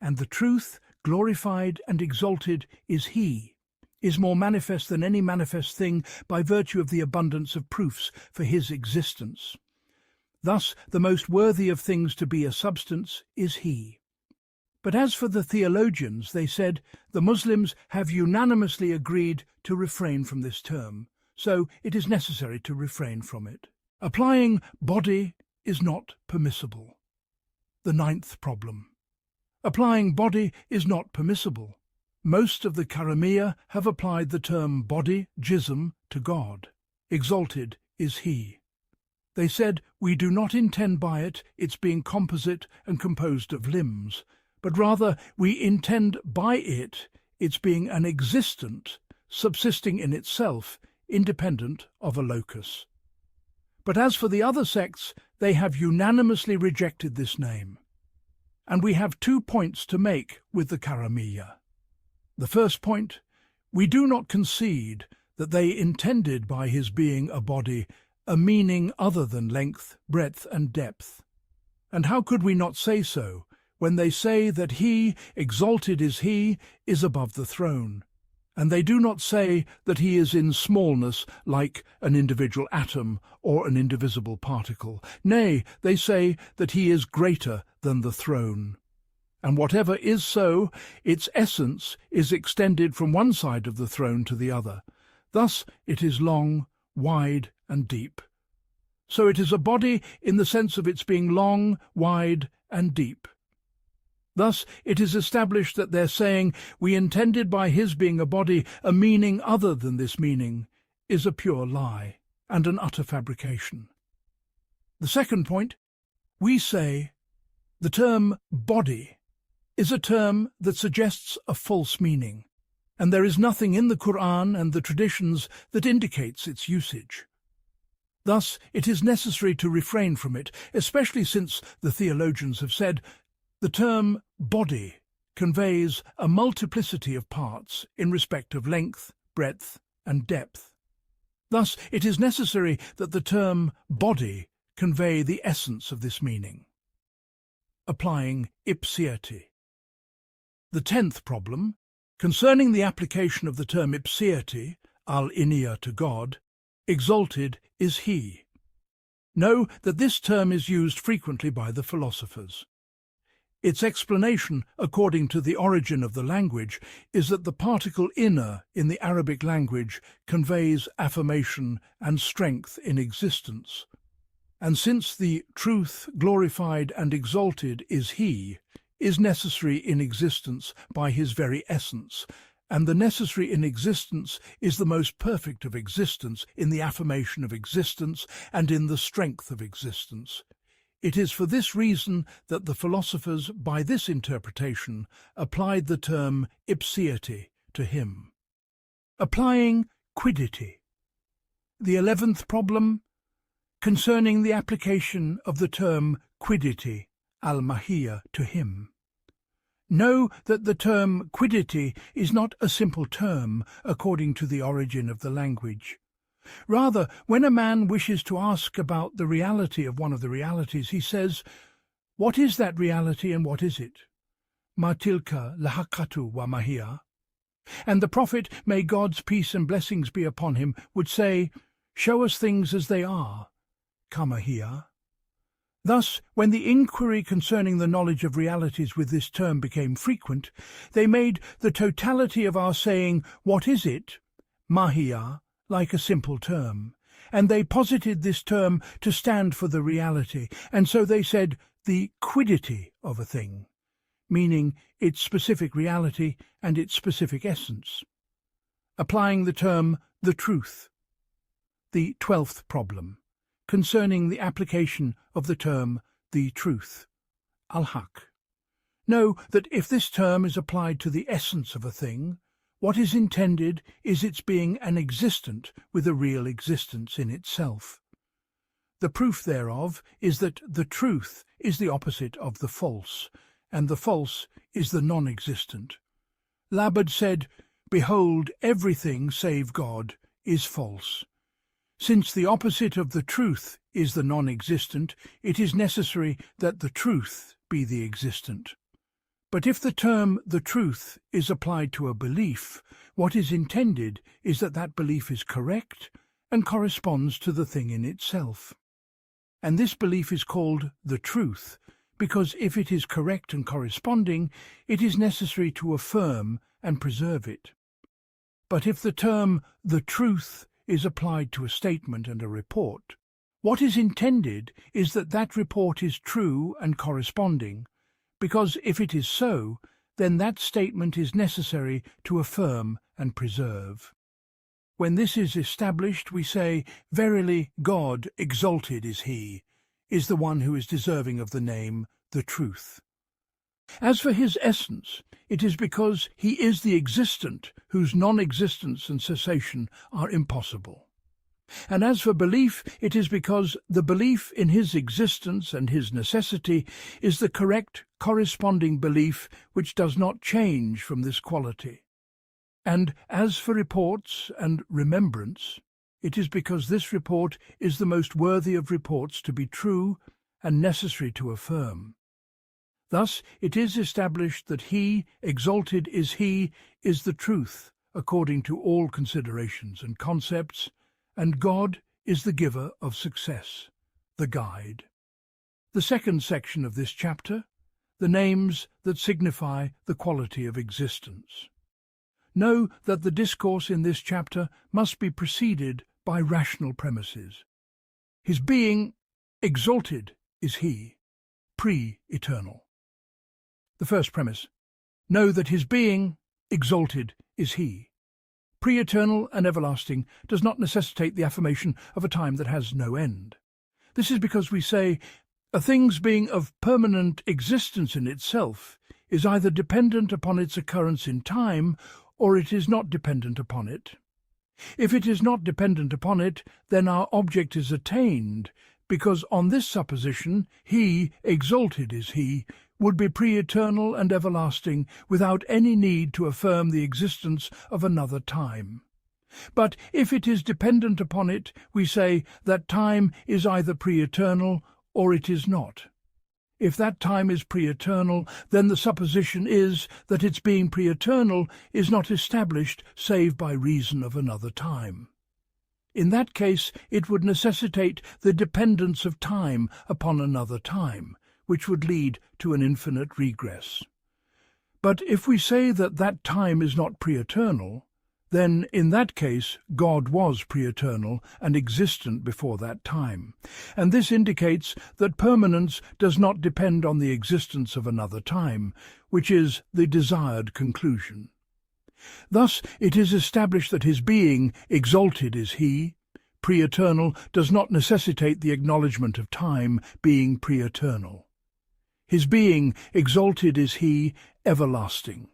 And the truth, glorified and exalted, is he, is more manifest than any manifest thing by virtue of the abundance of proofs for his existence. Thus, the most worthy of things to be a substance is he. But as for the theologians, they said, the Muslims have unanimously agreed to refrain from this term, so it is necessary to refrain from it. Applying body is not permissible. The ninth problem. Applying body is not permissible. Most of the Karamiyyah have applied the term body, jism, to God. Exalted is he. They said, we do not intend by it its being composite and composed of limbs, but rather we intend by it its being an existent, subsisting in itself, independent of a locus. But as for the other sects, they have unanimously rejected this name. And we have 2 points to make with the Karamiyyah. The first point, we do not concede that they intended by his being a body a meaning other than length, breadth and depth. And how could we not say so, when they say that he, exalted is he, is above the throne, and they do not say that he is in smallness like an individual atom or an indivisible particle. Nay, they say that he is greater than the throne. And whatever is so, its essence is extended from one side of the throne to the other. Thus it is long, wide, and deep. So it is a body in the sense of its being long, wide, and deep. Thus it is established that their saying, we intended by his being a body a meaning other than this meaning, is a pure lie and an utter fabrication. The second point, we say the term body is a term that suggests a false meaning, and there is nothing in the Qur'an and the traditions that indicates its usage. Thus, it is necessary to refrain from it, especially since the theologians have said the term body conveys a multiplicity of parts in respect of length, breadth, and depth. Thus, it is necessary that the term body convey the essence of this meaning. Applying ipsiety. The 10th problem, concerning the application of the term ipsiety, al-inia, to God, exalted is He. Know that this term is used frequently by the philosophers. Its explanation, according to the origin of the language, is that the particle inner in the Arabic language conveys affirmation and strength in existence. And since the truth, glorified and exalted is He, is necessary in existence by His very essence, and the necessary in existence is the most perfect of existence in the affirmation of existence and in the strength of existence. It is for this reason that the philosophers, by this interpretation, applied the term ipsiety to Him. Applying quiddity. The 11th problem, concerning the application of the term quiddity, al-mahiyya, to Him. Know that the term quiddity is not a simple term according to the origin of the language. Rather, when a man wishes to ask about the reality of one of the realities, he says, "What is that reality and what is it? Ma tilka lahaqatu wa mahiyya." And the Prophet, may God's peace and blessings be upon him, would say, "Show us things as they are, kama hiya." Thus, when the inquiry concerning the knowledge of realities with this term became frequent, they made the totality of our saying, "What is it?" mahiyya, like a simple term, and they posited this term to stand for the reality, and so they said the quiddity of a thing, meaning its specific reality and its specific essence. Applying the term the truth. The 12th problem, concerning the application of the term the truth, al-haq. Know that if this term is applied to the essence of a thing, what is intended is its being an existent with a real existence in itself. The proof thereof is that the truth is the opposite of the false, and the false is the non-existent. Labud said, "Behold, everything save God is false." Since the opposite of the truth is the non-existent, it is necessary that the truth be the existent. But if the term the truth is applied to a belief, what is intended is that that belief is correct and corresponds to the thing in itself. And this belief is called the truth, because if it is correct and corresponding, it is necessary to affirm and preserve it. But if the term the truth is applied to a statement and a report, what is intended is that that report is true and corresponding, because if it is so, then that statement is necessary to affirm and preserve. When this is established, we say, "Verily God, exalted is He, is the one who is deserving of the name, the truth." As for His essence, it is because He is the existent, whose non-existence and cessation are impossible. And as for belief, it is because the belief in His existence and His necessity is the correct, corresponding belief which does not change from this quality. And as for reports and remembrance, it is because this report is the most worthy of reports to be true and necessary to affirm. Thus it is established that He, exalted is He, is the truth, according to all considerations and concepts, and God is the giver of success, the guide. The second section of this chapter, the names that signify the quality of existence. Know that the discourse in this chapter must be preceded by rational premises. His being, exalted is He, pre-eternal. The first premise, know that His being, exalted is He. Pre-eternal and everlasting does not necessitate the affirmation of a time that has no end. This is because we say, a thing's being of permanent existence in itself is either dependent upon its occurrence in time, or it is not dependent upon it. If it is not dependent upon it, then our object is attained, because on this supposition he, exalted is he, would be pre-eternal and everlasting without any need to affirm the existence of another time. But if it is dependent upon it, we say that time is either pre-eternal or it is not. If that time is pre-eternal, then the supposition is that its being pre-eternal is not established save by reason of another time. In that case, it would necessitate the dependence of time upon another time, which would lead to an infinite regress. But if we say that that time is not pre-eternal, then in that case God was pre-eternal and existent before that time, and this indicates that permanence does not depend on the existence of another time, which is the desired conclusion. Thus it is established that his being, exalted is he, pre-eternal, does not necessitate the acknowledgement of time being pre-eternal. His being, exalted is he, everlasting.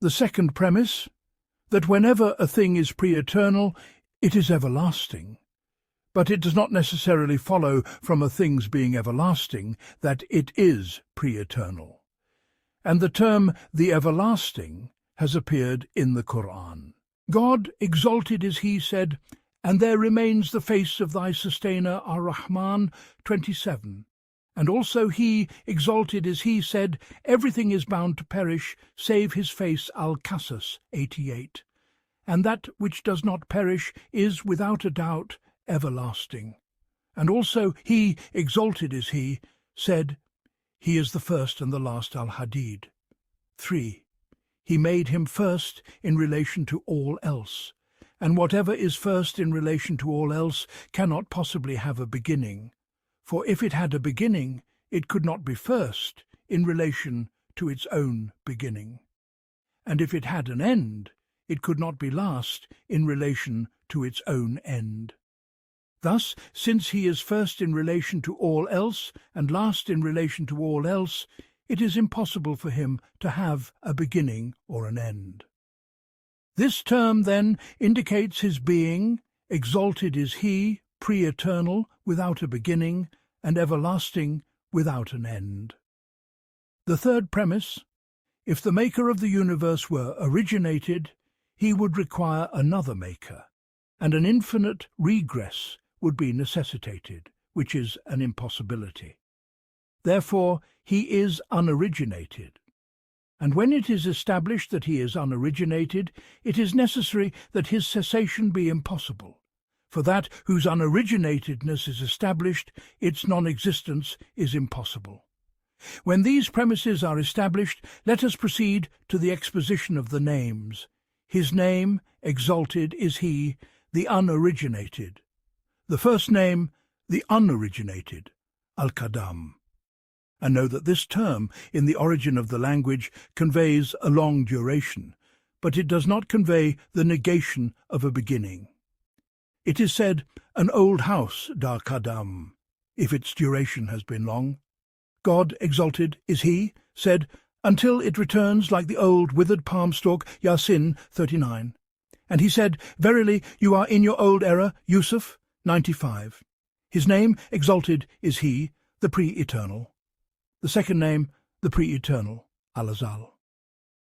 The second premise, that whenever a thing is pre-eternal, it is everlasting. But it does not necessarily follow from a thing's being everlasting that it is pre-eternal. And the term the everlasting has appeared in the Qur'an. God, exalted is he, said, "And there remains the face of thy sustainer, Ar-Rahman," 27. And also he, exalted is he, said, "Everything is bound to perish, save his face, Al-Qasas, 88. And that which does not perish is, without a doubt, everlasting." And also he, exalted is he, said, "He is the first and the last, Al-Hadid." 3. He made him first in relation to all else, and whatever is first in relation to all else cannot possibly have a beginning. For if it had a beginning, it could not be first in relation to its own beginning. And if it had an end, it could not be last in relation to its own end. Thus, since he is first in relation to all else and last in relation to all else, it is impossible for him to have a beginning or an end. This term, then, indicates his being, exalted is he, pre-eternal, without a beginning, and everlasting, without an end. The third premise, if the maker of the universe were originated, he would require another maker, and an infinite regress would be necessitated, which is an impossibility. Therefore, he is unoriginated. And when it is established that he is unoriginated, it is necessary that his cessation be impossible. For that whose unoriginatedness is established, its non-existence is impossible. When these premises are established, let us proceed to the exposition of the names. His name, exalted, is he, the unoriginated. The first name, the unoriginated, Al-Qadam. And know that this term, in the origin of the language, conveys a long duration, but it does not convey the negation of a beginning. It is said, an old house, Dar Qadam, if its duration has been long. God, exalted is he, said, until it returns like the old withered palm stalk, Yasin, 39. And he said, verily, you are in your old era, Yusuf, 95. His name, exalted is he, the pre-eternal. The second name, the pre-eternal, Al-Azal.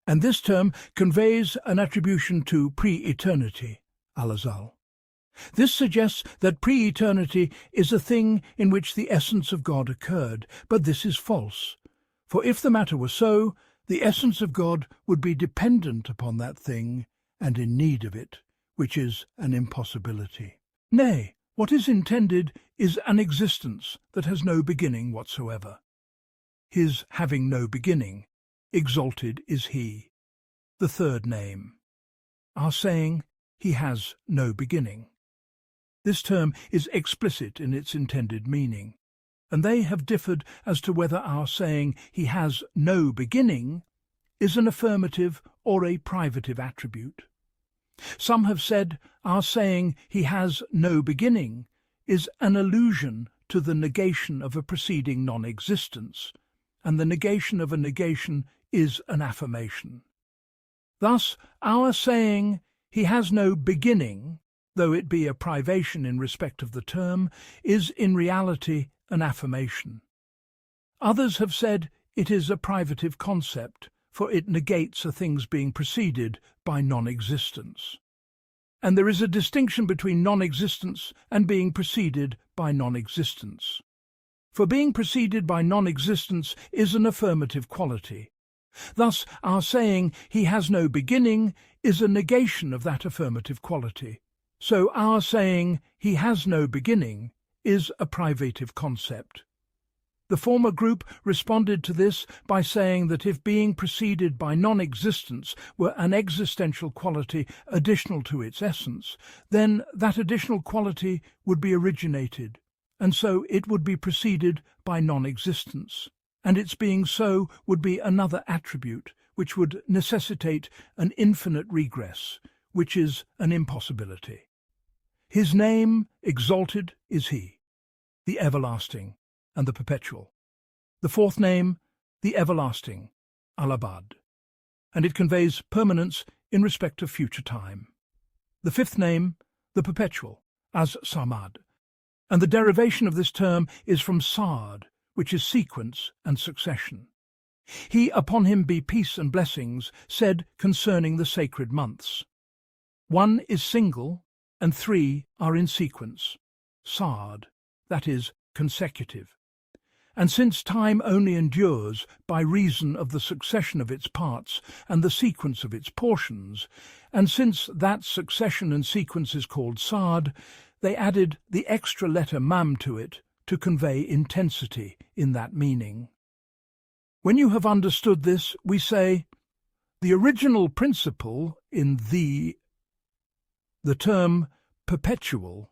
And this term conveys an attribution to pre-eternity, Al-Azal. This suggests that pre-eternity is a thing in which the essence of God occurred, but this is false. For if the matter were so, the essence of God would be dependent upon that thing and in need of it, which is an impossibility. Nay, what is intended is an existence that has no beginning whatsoever. His having no beginning, exalted is he. The third name. Our saying, he has no beginning. This term is explicit in its intended meaning, and they have differed as to whether our saying he has no beginning is an affirmative or a privative attribute. Some have said our saying he has no beginning is an allusion to the negation of a preceding non-existence, and the negation of a negation is an affirmation. Thus, our saying he has no beginning, though it be a privation in respect of the term, is in reality an affirmation. Others have said it is a privative concept, for it negates a thing's being preceded by non-existence. And there is a distinction between non-existence and being preceded by non-existence. For being preceded by non-existence is an affirmative quality. Thus, our saying, he has no beginning, is a negation of that affirmative quality. So our saying, he has no beginning, is a privative concept. The former group responded to this by saying that if being preceded by non-existence were an existential quality additional to its essence, then that additional quality would be originated, and so it would be preceded by non-existence, and its being so would be another attribute which would necessitate an infinite regress, which is an impossibility. His name, exalted, is he, the everlasting and the perpetual. The fourth name, the everlasting, al-Abad, and it conveys permanence in respect of future time. The fifth name, the perpetual, as Samad, and the derivation of this term is from Sa'd, which is sequence and succession. He, upon him be peace and blessings, said concerning the sacred months, one is single and three are in sequence, Sa'd, that is, consecutive. And since time only endures by reason of the succession of its parts and the sequence of its portions, and since that succession and sequence is called Sa'd, they added the extra letter Mam to it to convey intensity in that meaning. When you have understood this, we say, the original principle in the term perpetual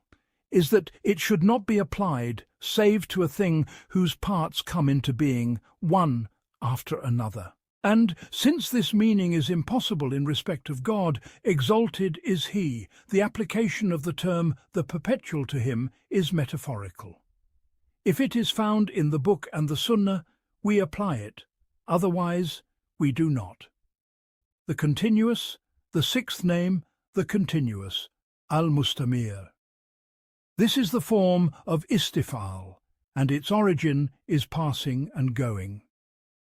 is that it should not be applied save to a thing whose parts come into being one after another. And since this meaning is impossible in respect of God, exalted is he, the application of the term the perpetual to him is metaphorical. If it is found in the book and the Sunnah, we apply it, otherwise we do not. The continuous, the sixth name, the continuous, al-Mustamir. This is the form of istifal, and its origin is passing and going.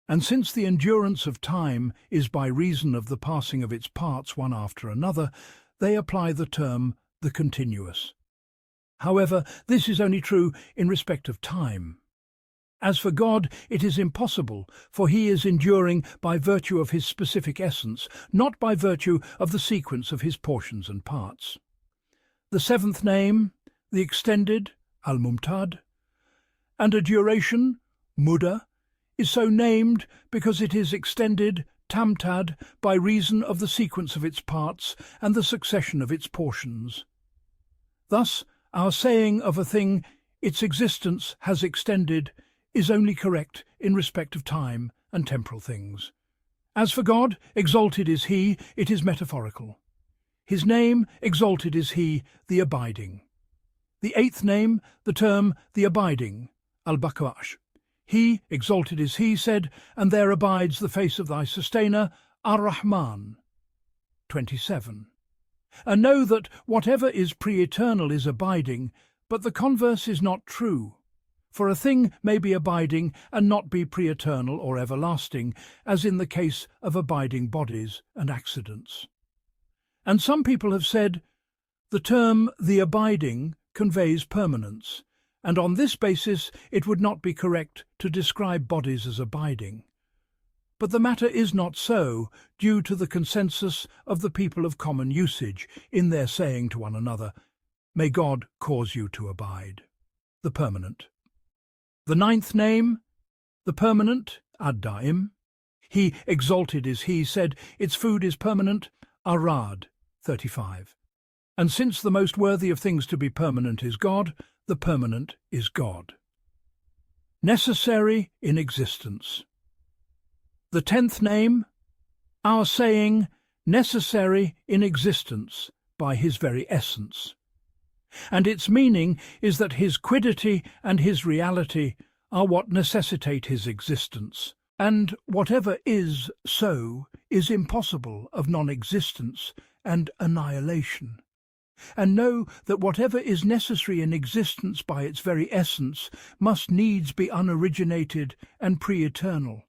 And since the endurance of time is by reason of the passing of its parts one after another, they apply the term the continuous. However, this is only true in respect of time. As for God, it is impossible, for he is enduring by virtue of his specific essence, not by virtue of the sequence of his portions and parts. The seventh name, the extended, al-Mumtad, and a duration, Mudda, is so named because it is extended, Tamtad, by reason of the sequence of its parts and the succession of its portions. Thus, our saying of a thing, its existence has extended, is only correct in respect of time and temporal things. As for God, exalted is he, it is metaphorical. His name, exalted is he, the abiding. The eighth name, the term, the abiding, al-Baqash. He, exalted is he, said, and there abides the face of thy sustainer, ar-Rahman. 27. And know that whatever is pre-eternal is abiding, but the converse is not true. For a thing may be abiding and not be pre-eternal or everlasting, as in the case of abiding bodies and accidents. And some people have said, the term the abiding conveys permanence, and on this basis it would not be correct to describe bodies as abiding. But the matter is not so, due to the consensus of the people of common usage in their saying to one another, may God cause you to abide. The permanent. The ninth name, the permanent, ad-Daim. He, exalted is he, said, its food is permanent, Arad, 35. And since the most worthy of things to be permanent is God, the permanent is God. Necessary in existence. The 10th name, our saying, necessary in existence by his very essence. And its meaning is that his quiddity and his reality are what necessitate his existence, and whatever is so is impossible of non-existence, and annihilation. And know that whatever is necessary in existence by its very essence must needs be unoriginated and pre-eternal.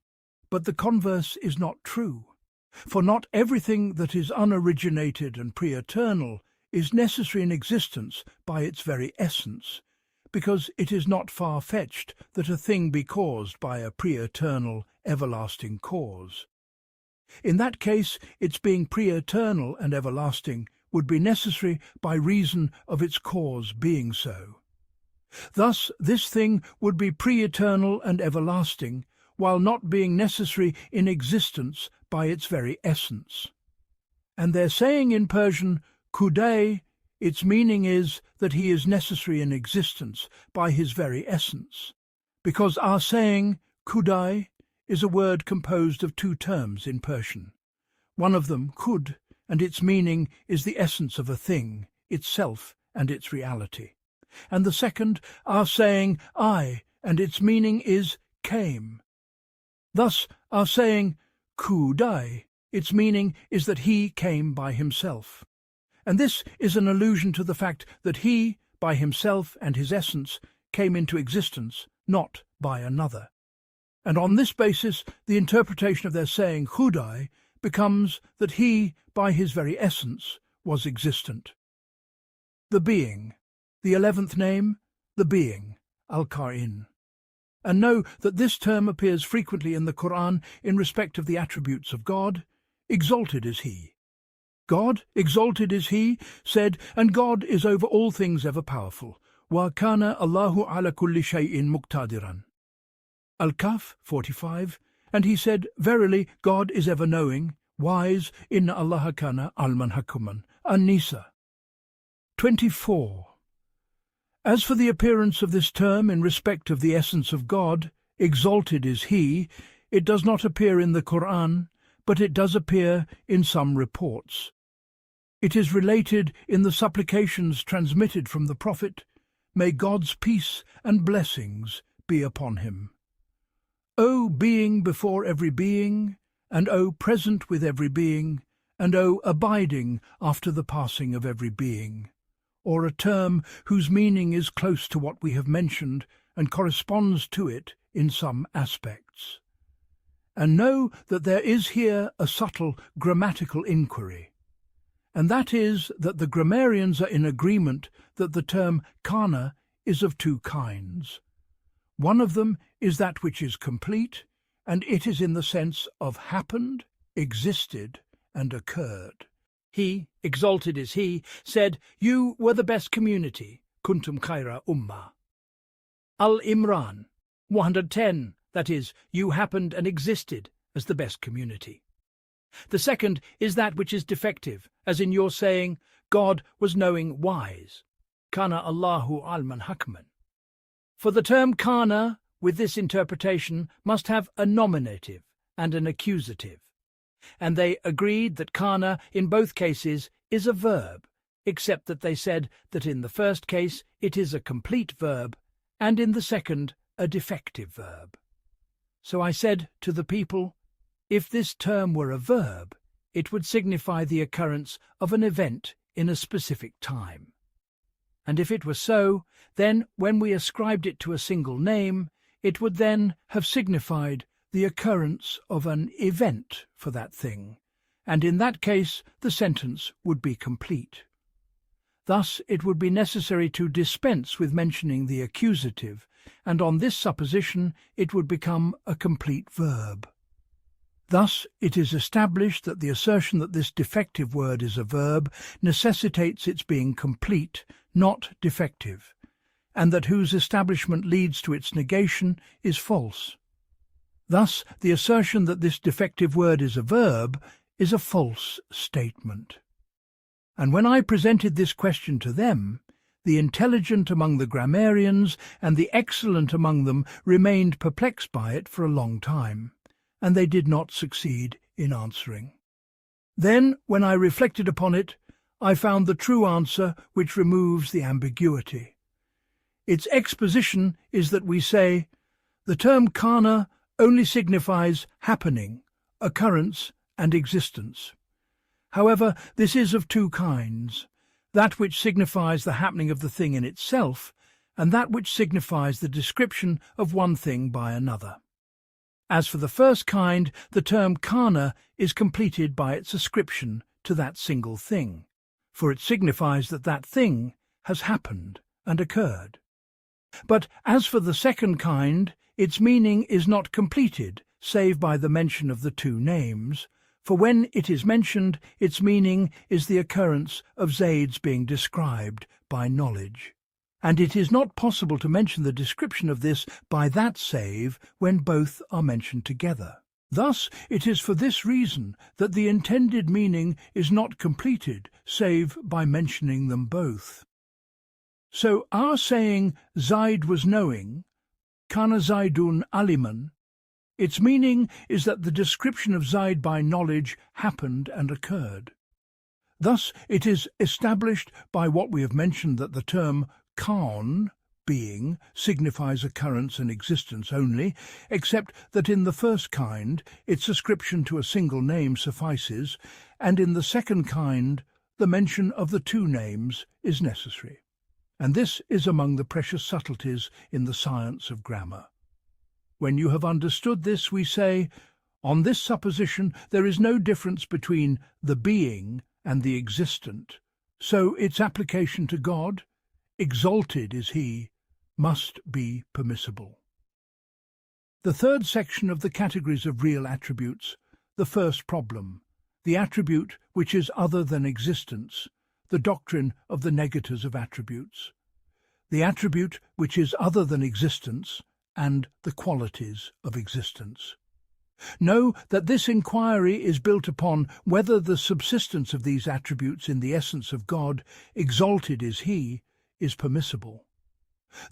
But the converse is not true, for not everything that is unoriginated and pre-eternal is necessary in existence by its very essence, because it is not far-fetched that a thing be caused by a pre-eternal, everlasting cause. In that case, its being pre-eternal and everlasting would be necessary by reason of its cause being so. Thus this thing would be pre-eternal and everlasting, while not being necessary in existence by its very essence. And their saying in Persian, Kudai, its meaning is that he is necessary in existence by his very essence, because our saying, Kudai, is a word composed of two terms in Persian. One of them, kud, and its meaning is the essence of a thing, itself and its reality. And the second, our saying, I, and its meaning is came. Thus, our saying, Kudai, its meaning is that he came by himself. And this is an allusion to the fact that he, by himself and his essence, came into existence, not by another. And on this basis, the interpretation of their saying, Kudai, becomes that he, by his very essence, was existent. The being, the 11th name, the being, Al-Qa'in. And know that this term appears frequently in the Qur'an in respect of the attributes of God. Exalted is he. God, exalted is he, said, and God is over all things ever powerful. Wa kana Allahu ala kulli shay'in muqtadiran. Al-Kahf 45, and he said, verily, God is ever knowing, wise, inna Allaha kana alman hakuman. An-Nisa 24. As for the appearance of this term in respect of the essence of God, exalted is he, it does not appear in the Qur'an, but it does appear in some reports. It is related in the supplications transmitted from the Prophet, may God's peace and blessings be upon him. O being before every being, and O present with every being, and O abiding after the passing of every being, or a term whose meaning is close to what we have mentioned and corresponds to it in some aspects. And know that there is here a subtle grammatical inquiry, and that is that the grammarians are in agreement that the term kana is of two kinds. One of them is that which is complete, and it is in the sense of happened, existed, and occurred. He, exalted is he, said, you were the best community, kuntum khaira ummah. Al-Amrani 110, that is, you happened and existed as the best community. The second is that which is defective, as in your saying, God was knowing wise. Kana Allahu alman hakman. For the term kana, with this interpretation, must have a nominative and an accusative. And they agreed that kana, in both cases, is a verb, except that they said that in the first case it is a complete verb, and in the second a defective verb. So I said to the people, if this term were a verb, it would signify the occurrence of an event in a specific time. And if it were so, then when we ascribed it to a single name, it would then have signified the occurrence of an event for that thing, and in that case the sentence would be complete. Thus it would be necessary to dispense with mentioning the accusative, and on this supposition it would become a complete verb. Thus it is established that the assertion that this defective word is a verb necessitates its being complete, not defective, and that whose establishment leads to its negation is false. Thus the assertion that this defective word is a verb is a false statement. And when I presented this question to them, the intelligent among the grammarians and the excellent among them remained perplexed by it for a long time, and they did not succeed in answering. Then, when I reflected upon it, I found the true answer which removes the ambiguity. Its exposition is that we say, the term kana only signifies happening, occurrence, and existence. However, this is of two kinds, that which signifies the happening of the thing in itself, and that which signifies the description of one thing by another. As for the first kind, the term kana is completed by its ascription to that single thing, for it signifies that that thing has happened and occurred. But as for the second kind, its meaning is not completed save by the mention of the two names, for when it is mentioned, its meaning is the occurrence of Zayd's being described by knowledge. And it is not possible to mention the description of this by that save when both are mentioned together. Thus, it is for this reason that the intended meaning is not completed save by mentioning them both. So our saying Zayd was knowing, kana Zaydun aliman, its meaning is that the description of Zayd by knowledge happened and occurred. Thus it is established by what we have mentioned that the term kaun, being, signifies occurrence and existence only, except that in the first kind its ascription to a single name suffices, and in the second kind the mention of the two names is necessary. And this is among the precious subtleties in the science of grammar. When you have understood this, we say, on this supposition there is no difference between the being and the existent, so its application to God, exalted is He, must be permissible. The third section of the categories of real attributes, the first problem, the attribute which is other than existence, the doctrine of the negators of attributes, the attribute which is other than existence, and the qualities of existence. Know that this inquiry is built upon whether the subsistence of these attributes in the essence of God, exalted is He, is permissible.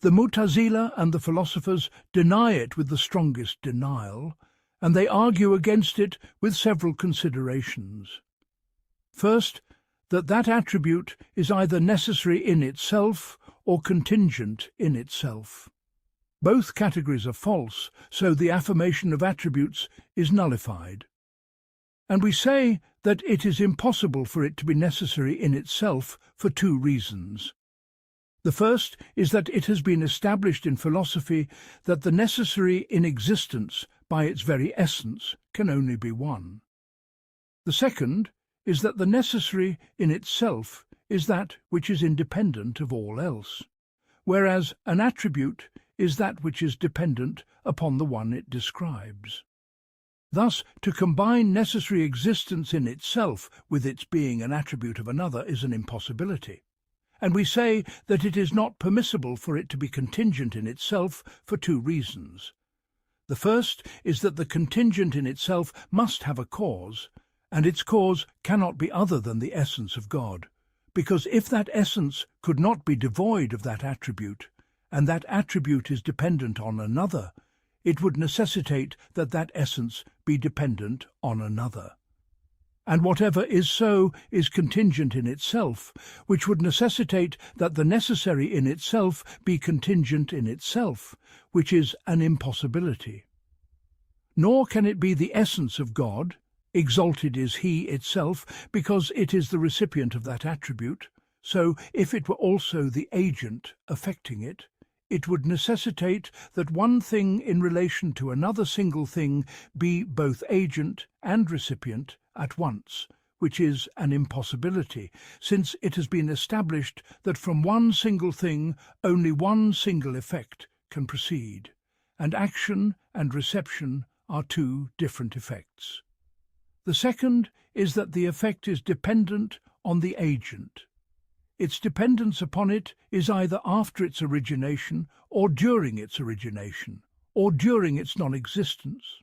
The Mu'tazila and the philosophers deny it with the strongest denial, and they argue against it with several considerations. First, that attribute is either necessary in itself or contingent in itself. Both categories are false, so the affirmation of attributes is nullified. And we say that it is impossible for it to be necessary in itself for two reasons. The first is that it has been established in philosophy that the necessary in existence by its very essence can only be one. The second is that the necessary in itself is that which is independent of all else, whereas an attribute is that which is dependent upon the one it describes. Thus, to combine necessary existence in itself with its being an attribute of another is an impossibility, and we say that it is not permissible for it to be contingent in itself for two reasons. The first is that the contingent in itself must have a cause, and its cause cannot be other than the essence of God, because if that essence could not be devoid of that attribute, and that attribute is dependent on another, it would necessitate that that essence be dependent on another. And whatever is so is contingent in itself, which would necessitate that the necessary in itself be contingent in itself, which is an impossibility. Nor can it be the essence of God, exalted is He itself, because it is the recipient of that attribute, so if it were also the agent affecting it, it would necessitate that one thing in relation to another single thing be both agent and recipient at once, which is an impossibility, since it has been established that from one single thing only one single effect can proceed, and action and reception are two different effects. The second is that the effect is dependent on the agent. Its dependence upon it is either after its origination, or during its origination, or during its non-existence.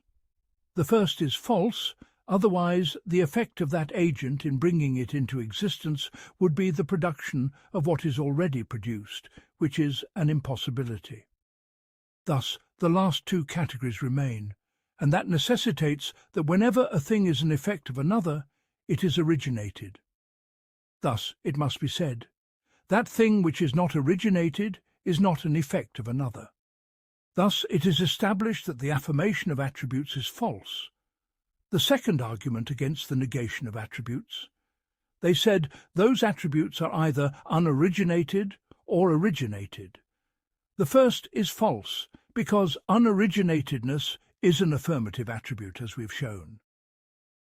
The first is false, otherwise the effect of that agent in bringing it into existence would be the production of what is already produced, which is an impossibility. Thus the last two categories remain, and that necessitates that whenever a thing is an effect of another, it is originated. Thus it must be said, that thing which is not originated is not an effect of another. Thus it is established that the affirmation of attributes is false. The second argument against the negation of attributes, They said those attributes are either unoriginated or originated. The first is false, because unoriginatedness is an affirmative attribute, as we've shown.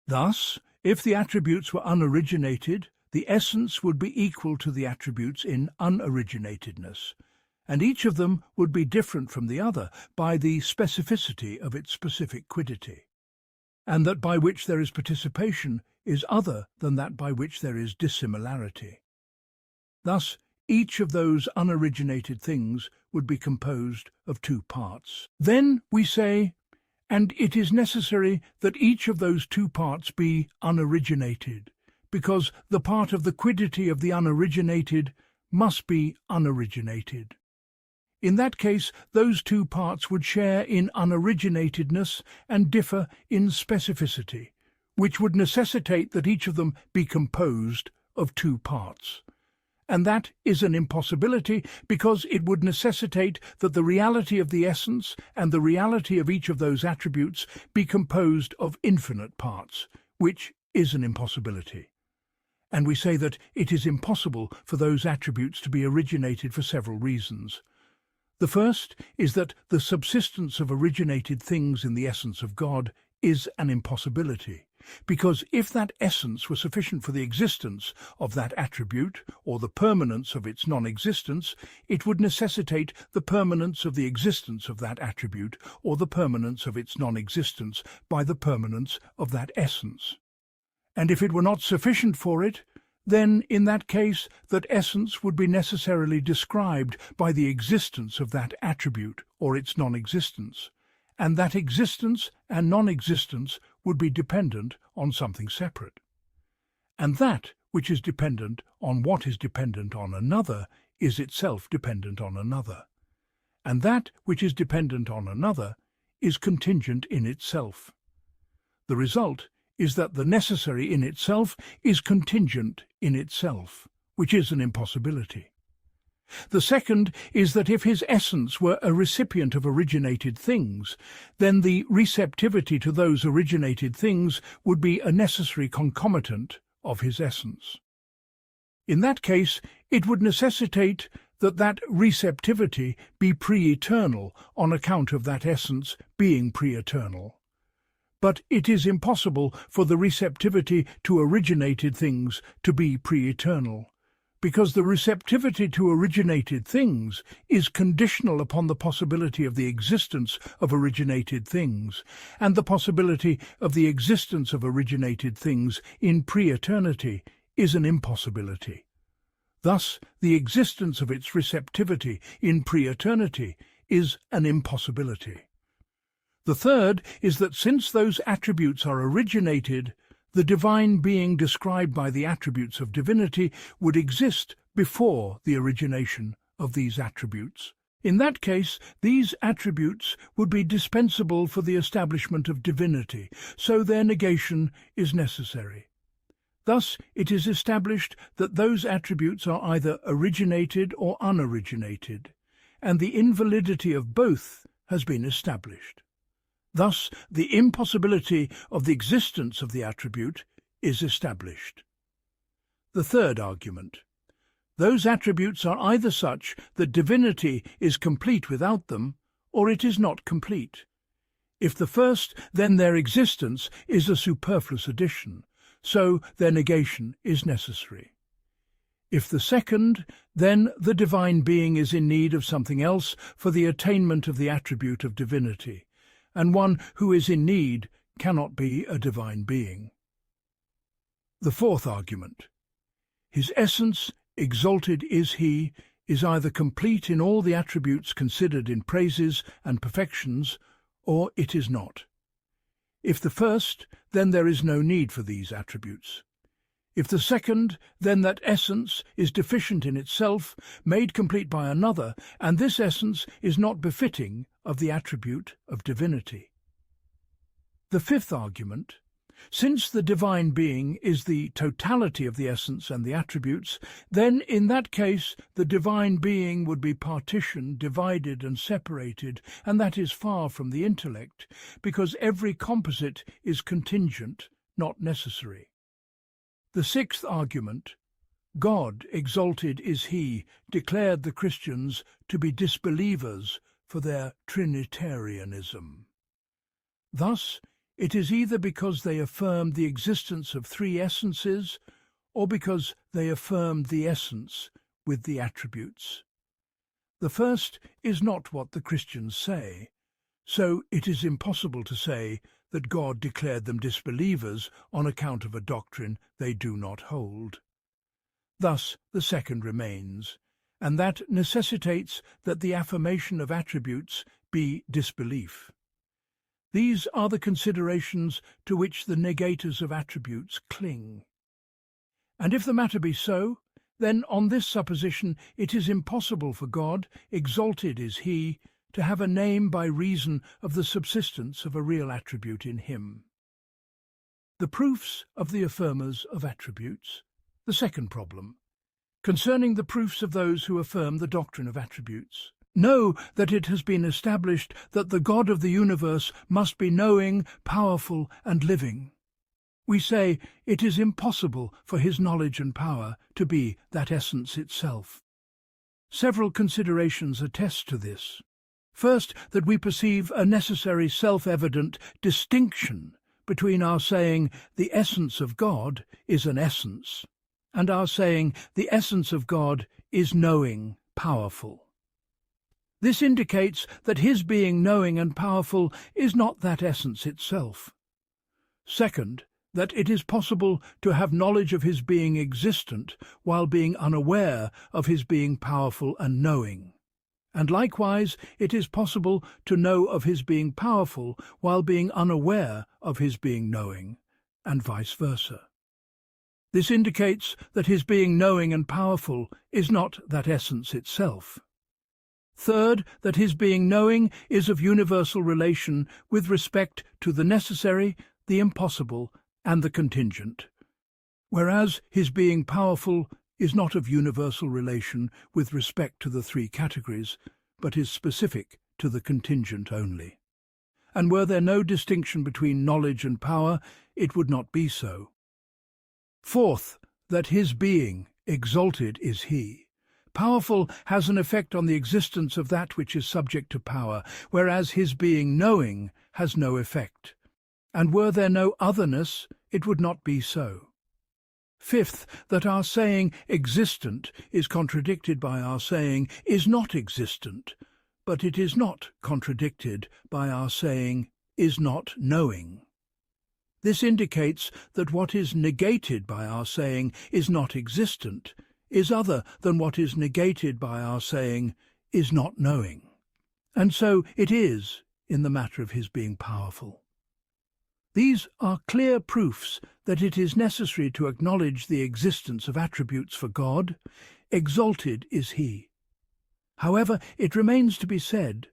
Thus, if the attributes were unoriginated, the essence would be equal to the attributes in unoriginatedness, and each of them would be different from the other by the specificity of its specific quiddity, and that by which there is participation is other than that by which there is dissimilarity. Thus, each of those unoriginated things would be composed of two parts. Then we say, and it is necessary that each of those two parts be unoriginated, because the part of the quiddity of the unoriginated must be unoriginated. In that case, those two parts would share in unoriginatedness and differ in specificity, which would necessitate that each of them be composed of two parts. And that is an impossibility, because it would necessitate that the reality of the essence and the reality of each of those attributes be composed of infinite parts, which is an impossibility. And we say that it is impossible for those attributes to be originated for several reasons. The first is that the subsistence of originated things in the essence of God is an impossibility, because if that essence were sufficient for the existence of that attribute, or the permanence of its non-existence, it would necessitate the permanence of the existence of that attribute, or the permanence of its non-existence by the permanence of that essence. And if it were not sufficient for it, then in that case that essence would be necessarily described by the existence of that attribute or its non-existence, and that existence and non-existence would be dependent on something separate. And that which is dependent on what is dependent on another is itself dependent on another. And that which is dependent on another is contingent in itself. The result is that the necessary in itself is contingent in itself, which is an impossibility. The second is that if his essence were a recipient of originated things, then the receptivity to those originated things would be a necessary concomitant of his essence. In that case, it would necessitate that that receptivity be pre-eternal on account of that essence being pre-eternal. But it is impossible for the receptivity to originated things to be pre-eternal, because the receptivity to originated things is conditional upon the possibility of the existence of originated things, and the possibility of the existence of originated things in pre-eternity is an impossibility. Thus, the existence of its receptivity in pre-eternity is an impossibility. The third is that since those attributes are originated, the divine being described by the attributes of divinity would exist before the origination of these attributes. In that case, these attributes would be dispensable for the establishment of divinity, so their negation is necessary. Thus, it is established that those attributes are either originated or unoriginated, and the invalidity of both has been established. Thus, the impossibility of the existence of the attribute is established. The third argument. Those attributes are either such that divinity is complete without them, or it is not complete. If the first, then their existence is a superfluous addition, so their negation is necessary. If the second, then the divine being is in need of something else for the attainment of the attribute of divinity, and one who is in need cannot be a divine being. The fourth argument. His essence, exalted is he, is either complete in all the attributes considered in praises and perfections, or it is not. If the first, then there is no need for these attributes. If the second, then that essence is deficient in itself, made complete by another, and this essence is not befitting of the attribute of divinity. The fifth argument. Since the divine being is the totality of the essence and the attributes, then in that case the divine being would be partitioned, divided and separated, and that is far from the intellect, because every composite is contingent, not necessary. The sixth argument, God, exalted is He, declared the Christians to be disbelievers for their Trinitarianism. Thus, it is either because they affirmed the existence of three essences, or because they affirmed the essence with the attributes. The first is not what the Christians say, so it is impossible to say that God declared them disbelievers on account of a doctrine they do not hold. Thus the second remains, and that necessitates that the affirmation of attributes be disbelief. These are the considerations to which the negators of attributes cling. And if the matter be so, then on this supposition it is impossible for God, exalted is He, to have a name by reason of the subsistence of a real attribute in Him. The proofs of the affirmers of attributes. The second problem, concerning the proofs of those who affirm the doctrine of attributes. Know that it has been established that the God of the universe must be knowing, powerful, and living. We say it is impossible for His knowledge and power to be that essence itself. Several considerations attest to this. First, that we perceive a necessary self-evident distinction between our saying the essence of God is an essence, and our saying the essence of God is knowing, powerful. This indicates that His being knowing and powerful is not that essence itself. Second, that it is possible to have knowledge of His being existent while being unaware of His being powerful and knowing. And likewise, it is possible to know of His being powerful while being unaware of His being knowing, and vice versa. This indicates that His being knowing and powerful is not that essence itself. Third, that His being knowing is of universal relation with respect to the necessary, the impossible, and the contingent, whereas His being powerful is not of universal relation with respect to the three categories, but is specific to the contingent only. And were there no distinction between knowledge and power, it would not be so. Fourth, that His being, exalted is He, powerful has an effect on the existence of that which is subject to power, whereas His being knowing has no effect. And were there no otherness, it would not be so. Fifth, that our saying existent is contradicted by our saying is not existent, but it is not contradicted by our saying is not knowing. This indicates that what is negated by our saying is not existent is other than what is negated by our saying is not knowing. And so it is in the matter of His being powerful. These are clear proofs that it is necessary to acknowledge the existence of attributes for God. Exalted is He. However, it remains to be said,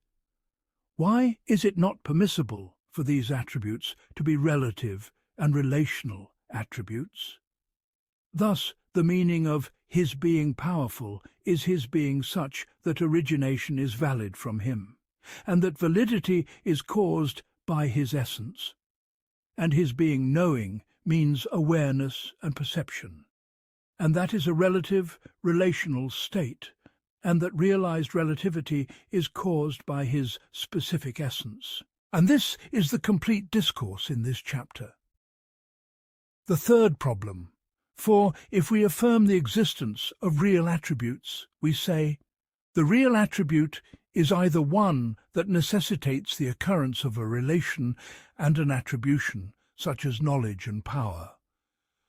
why is it not permissible for these attributes to be relative and relational attributes? Thus, the meaning of His being powerful is His being such that origination is valid from Him, and that validity is caused by His essence. And His being knowing means awareness and perception, and that is a relative, relational state, and that realized relativity is caused by His specific essence. And this is the complete discourse in this chapter. The third problem, for if we affirm the existence of real attributes, we say, the real attribute is either one that necessitates the occurrence of a relation and an attribution, such as knowledge and power.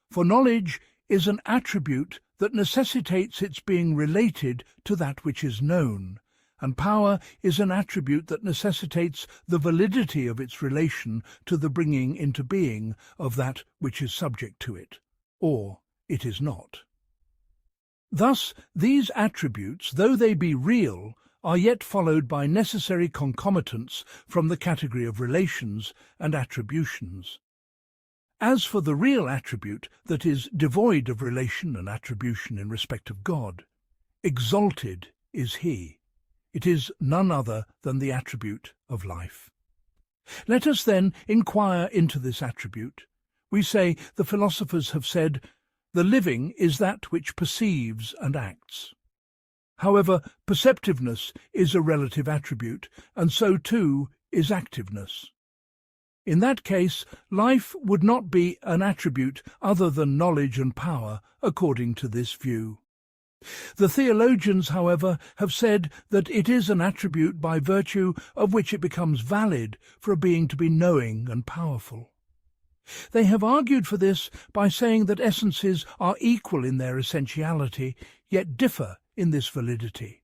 For knowledge is an attribute that necessitates its being related to that which is known, and power is an attribute that necessitates the validity of its relation to the bringing into being of that which is subject to it, or it is not. Thus, these attributes, though they be real, are yet followed by necessary concomitants from the category of relations and attributions. As for the real attribute that is devoid of relation and attribution in respect of God, exalted is He. It is none other than the attribute of life. Let us then inquire into this attribute. We say the philosophers have said, The living is that which perceives and acts. However, perceptiveness is a relative attribute, and so too is activeness. In that case, life would not be an attribute other than knowledge and power, according to this view. The theologians, however, have said that it is an attribute by virtue of which it becomes valid for a being to be knowing and powerful. They have argued for this by saying that essences are equal in their essentiality, yet differ in this validity.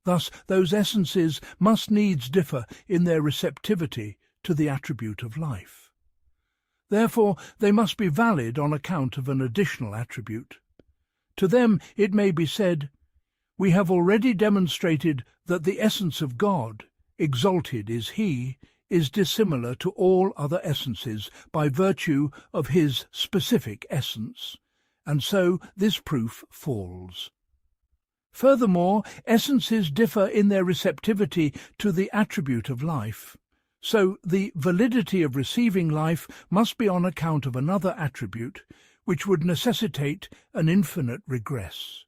Thus, those essences must needs differ in their receptivity to the attribute of life. Therefore, they must be valid on account of an additional attribute. To them it may be said, "We have already demonstrated that the essence of God, exalted is He, is dissimilar to all other essences by virtue of His specific essence, and so this proof falls." Furthermore, essences differ in their receptivity to the attribute of life, so the validity of receiving life must be on account of another attribute, which would necessitate an infinite regress.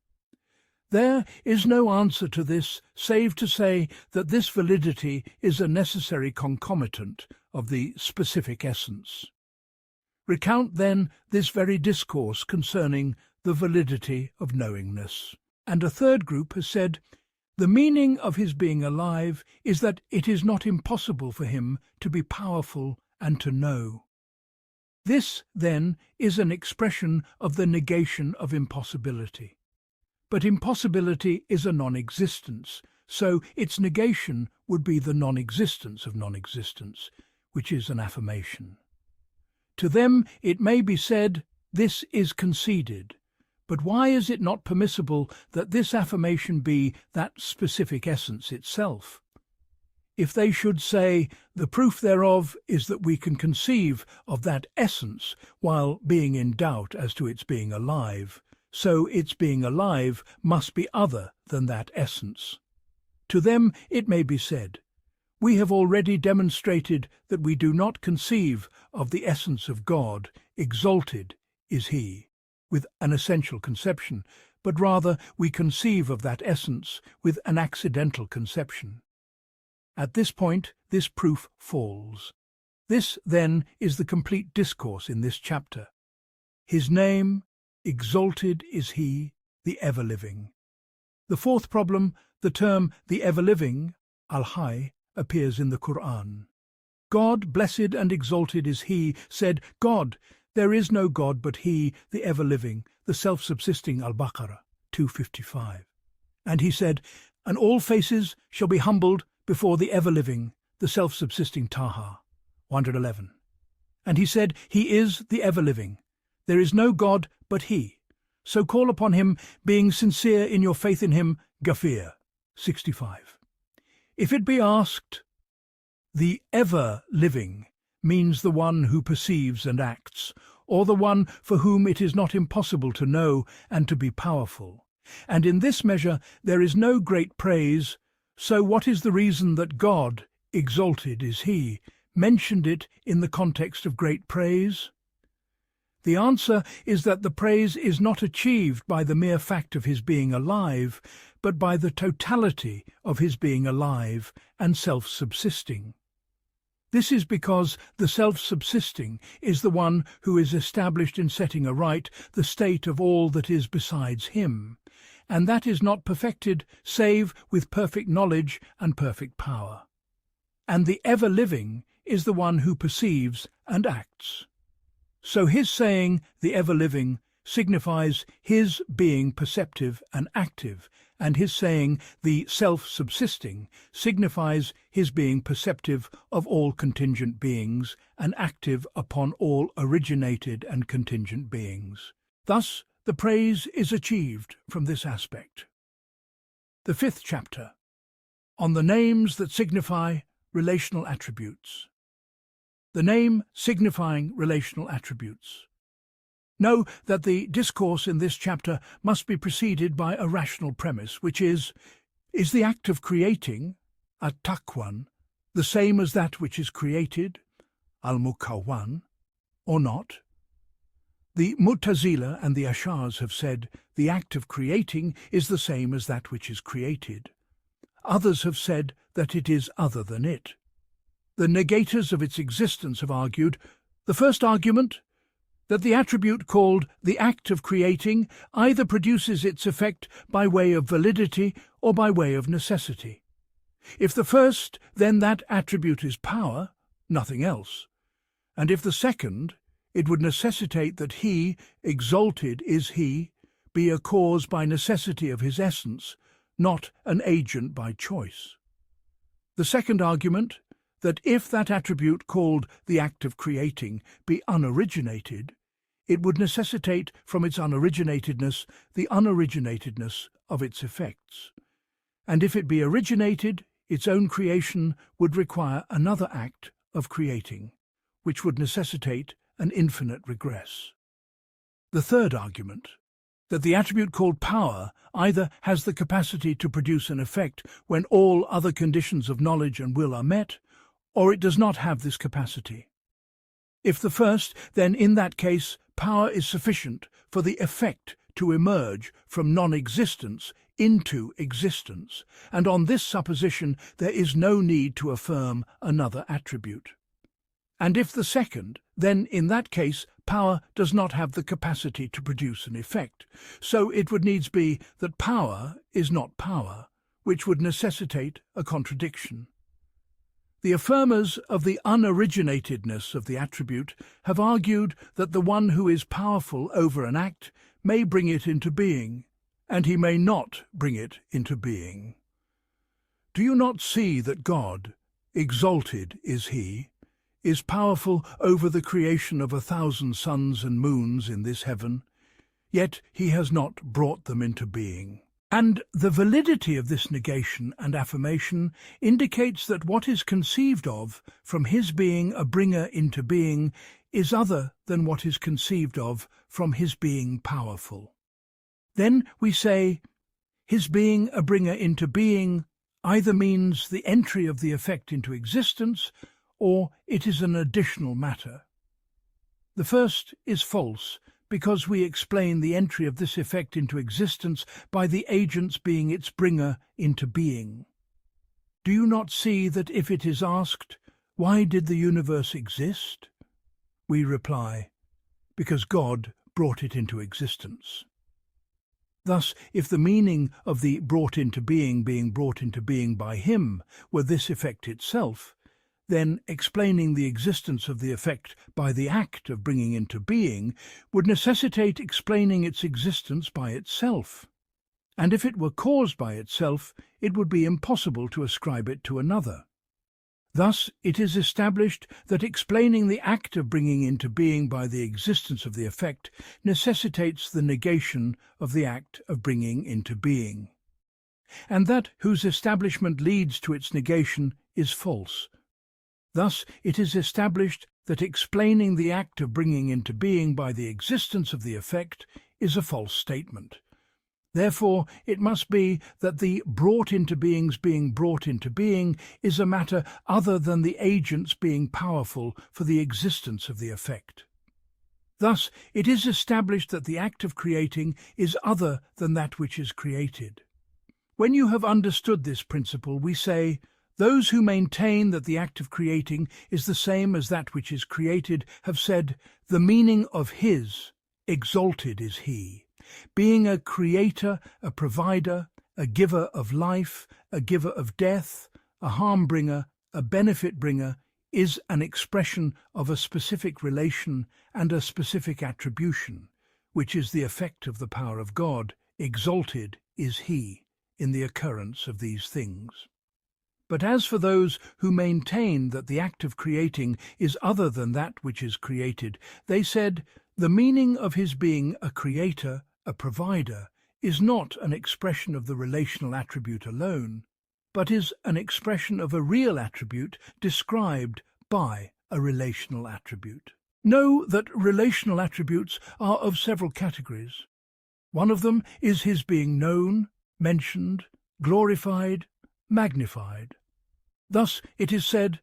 There is no answer to this save to say that this validity is a necessary concomitant of the specific essence. Recount then this very discourse concerning the validity of knowingness. And a third group has said, the meaning of his being alive is that it is not impossible for him to be powerful and to know. This, then, is an expression of the negation of impossibility. But impossibility is a non-existence, so its negation would be the non-existence of non-existence, which is an affirmation. To them it may be said, this is conceded, but why is it not permissible that this affirmation be that specific essence itself? If they should say, the proof thereof is that we can conceive of that essence while being in doubt as to its being alive, so its being alive must be other than that essence. To them it may be said, we have already demonstrated that we do not conceive of the essence of God, exalted is He, with an essential conception, but rather we conceive of that essence with an accidental conception. At this point, this proof falls. This, then, is the complete discourse in this chapter. His name, exalted is He, the ever-living. The fourth problem, the term the ever-living, al-Hayy, appears in the Qur'an. God, blessed and exalted is He, said, God, there is no God but He, the ever-living, the self-subsisting Al-Baqarah, 255. And He said, and all faces shall be humbled before the ever-living, the self-subsisting Taha, 111. And He said, He is the ever-living. There is no God but He. So call upon Him, being sincere in your faith in Him, Ghafir, 65. If it be asked, the ever-living means the one who perceives and acts, or the one for whom it is not impossible to know and to be powerful. And in this measure there is no great praise, so what is the reason that God, exalted is He, mentioned it in the context of great praise? The answer is that the praise is not achieved by the mere fact of His being alive, but by the totality of His being alive and self-subsisting. This is because the self-subsisting is the one who is established in setting aright the state of all that is besides Him, and that is not perfected save with perfect knowledge and perfect power. And the ever-living is the one who perceives and acts. So His saying, the ever-living, signifies His being perceptive and active, and His saying, the self-subsisting, signifies His being perceptive of all contingent beings and active upon all originated and contingent beings. Thus, the praise is achieved from this aspect. The fifth chapter, on the names that signify relational attributes. The name signifying relational attributes. Know that the discourse in this chapter must be preceded by a rational premise, which is the act of creating, at-takwan, the same as that which is created, al-mukawwan, or not? The Mu'tazila and the Ash'ars have said the act of creating is the same as that which is created. Others have said that it is other than it. The negators of its existence have argued, the first argument, that the attribute called the act of creating either produces its effect by way of validity or by way of necessity. If the first, then that attribute is power, nothing else. And if the second, it would necessitate that he, exalted is he, be a cause by necessity of his essence, not an agent by choice. The second argument, that if that attribute called the act of creating be unoriginated, it would necessitate from its unoriginatedness the unoriginatedness of its effects. And if it be originated, its own creation would require another act of creating, which would necessitate an infinite regress. The third argument, that the attribute called power either has the capacity to produce an effect when all other conditions of knowledge and will are met, or it does not have this capacity. If the first, then in that case power is sufficient for the effect to emerge from non-existence into existence, and on this supposition there is no need to affirm another attribute. And if the second, then in that case power does not have the capacity to produce an effect, so it would needs be that power is not power, which would necessitate a contradiction. The affirmers of the unoriginatedness of the attribute have argued that the one who is powerful over an act may bring it into being, and he may not bring it into being. Do you not see that God, exalted is he, is powerful over the creation of 1,000 suns and moons in this heaven, yet he has not brought them into being? And the validity of this negation and affirmation indicates that what is conceived of from his being a bringer into being is other than what is conceived of from his being powerful. Then we say, his being a bringer into being either means the entry of the effect into existence, or it is an additional matter. The first is false, because we explain the entry of this effect into existence by the agent's being its bringer into being. Do you not see that if it is asked, why did the universe exist? We reply, because God brought it into existence. Thus, if the meaning of the brought into being brought into being by him were this effect itself, then explaining the existence of the effect by the act of bringing into being would necessitate explaining its existence by itself. And if it were caused by itself, it would be impossible to ascribe it to another. Thus it is established that explaining the act of bringing into being by the existence of the effect necessitates the negation of the act of bringing into being, and that whose establishment leads to its negation is false. Thus it is established that explaining the act of bringing into being by the existence of the effect is a false statement. Therefore, it must be that the brought into being's being brought into being is a matter other than the agent's being powerful for the existence of the effect. Thus, it is established that the act of creating is other than that which is created. When you have understood this principle, we say, those who maintain that the act of creating is the same as that which is created have said, the meaning of his, exalted is he, being a creator, a provider, a giver of life, a giver of death, a harm bringer, a benefit bringer, is an expression of a specific relation and a specific attribution, which is the effect of the power of God. Exalted is he in the occurrence of these things. But as for those who maintain that the act of creating is other than that which is created, they said, the meaning of his being a creator, a provider, is not an expression of the relational attribute alone, but is an expression of a real attribute described by a relational attribute. Know that relational attributes are of several categories. One of them is his being known, mentioned, glorified, magnified. Thus it is said,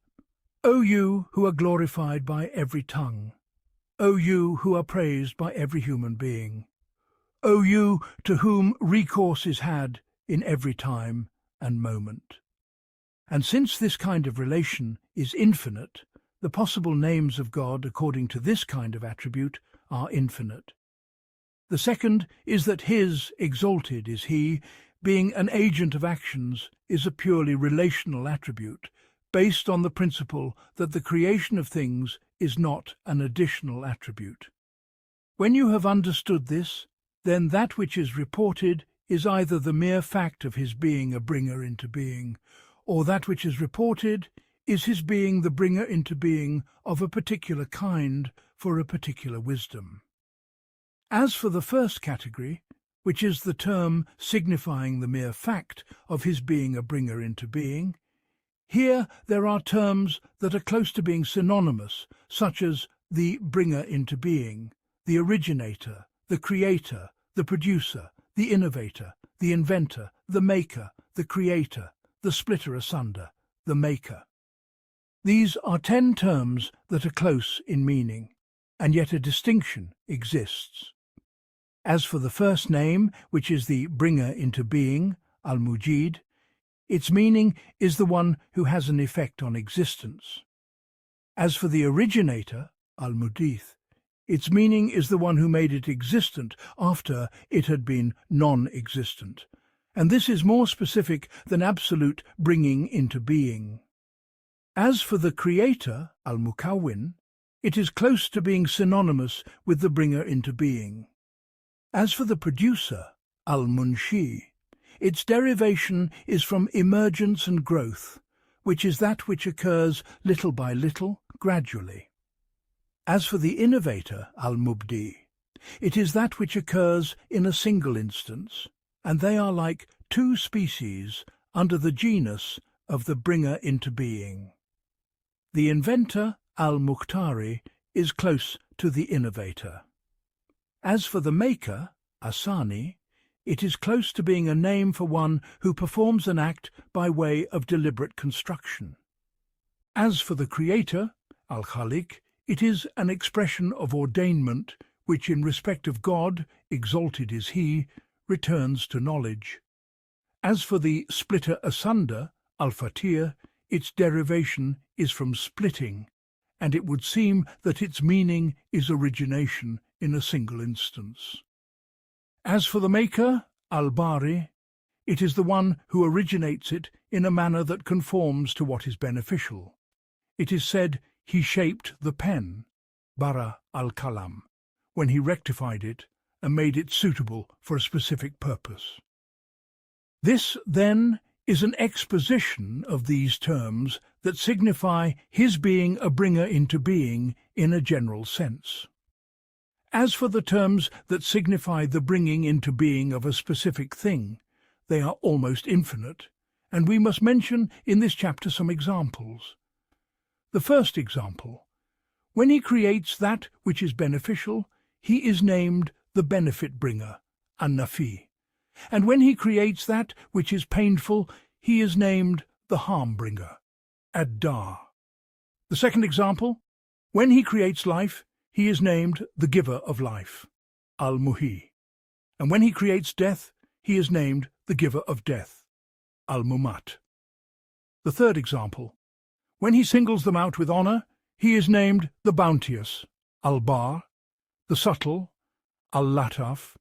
O you who are glorified by every tongue. O you who are praised by every human being, O you to whom recourse is had in every time and moment. And since this kind of relation is infinite, the possible names of God according to this kind of attribute are infinite. The second is that his, exalted is he, being an agent of actions, is a purely relational attribute, based on the principle that the creation of things is not an additional attribute. When you have understood this, then that which is reported is either the mere fact of his being a bringer into being, or that which is reported is his being the bringer into being of a particular kind for a particular wisdom. As for the first category, which is the term signifying the mere fact of his being a bringer into being, here there are terms that are close to being synonymous, such as the bringer into being, the originator, the creator, the producer, the innovator, the inventor, the maker, the creator, the splitter asunder, the maker. These are 10 terms that are close in meaning, and yet a distinction exists. As for the first name, which is the bringer into being, al-Mujid, its meaning is the one who has an effect on existence. As for the originator, al-Mudith, its meaning is the one who made it existent after it had been non-existent, and this is more specific than absolute bringing into being. As for the creator, al-Mukawwin, it is close to being synonymous with the bringer into being. As for the producer, al-Munshi, its derivation is from emergence and growth, which is that which occurs little by little, gradually. As for the innovator, al-Mubdi, it is that which occurs in a single instance, and they are like 2 species under the genus of the bringer into being. The inventor, al-Mukhtari, is close to the innovator. As for the maker, Asani, it is close to being a name for one who performs an act by way of deliberate construction. As for the creator, al-Khaliq, it is an expression of ordainment which, in respect of God, exalted is he, returns to knowledge. As for the splitter asunder, al Fatihah, its derivation is from splitting, and it would seem that its meaning is origination in a single instance. As for the maker, al-Bari, it is the one who originates it in a manner that conforms to what is beneficial. It is said he shaped the pen, bara al-Kalam, when he rectified it and made it suitable for a specific purpose. This, then, is an exposition of these terms that signify his being a bringer into being in a general sense. As for the terms that signify the bringing into being of a specific thing, they are almost infinite, and we must mention in this chapter some examples. The first example: when he creates that which is beneficial, he is named the benefit bringer, an-Nafi, and when he creates that which is painful, he is named the harm bringer, ad-Dar. The second example: when he creates life, he is named the giver of life, al-Muhi, and when he creates death, he is named the giver of death, al-Mumat. The third example: when he singles them out with honor, he is named the bounteous, al-Bar, the subtle, al-Lataf,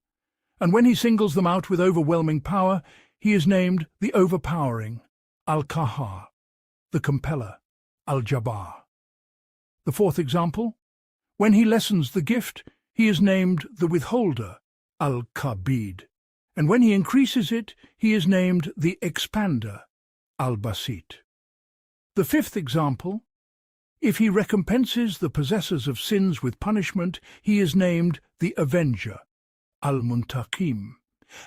and when he singles them out with overwhelming power, he is named the overpowering, al-Qahar, the compeller, al-Jabbar. The fourth example: when he lessens the gift, he is named the withholder, al-Kabid, and when he increases it, he is named the expander, al-Basit. The fifth example: if he recompenses the possessors of sins with punishment, he is named the avenger, al-Muntaqim,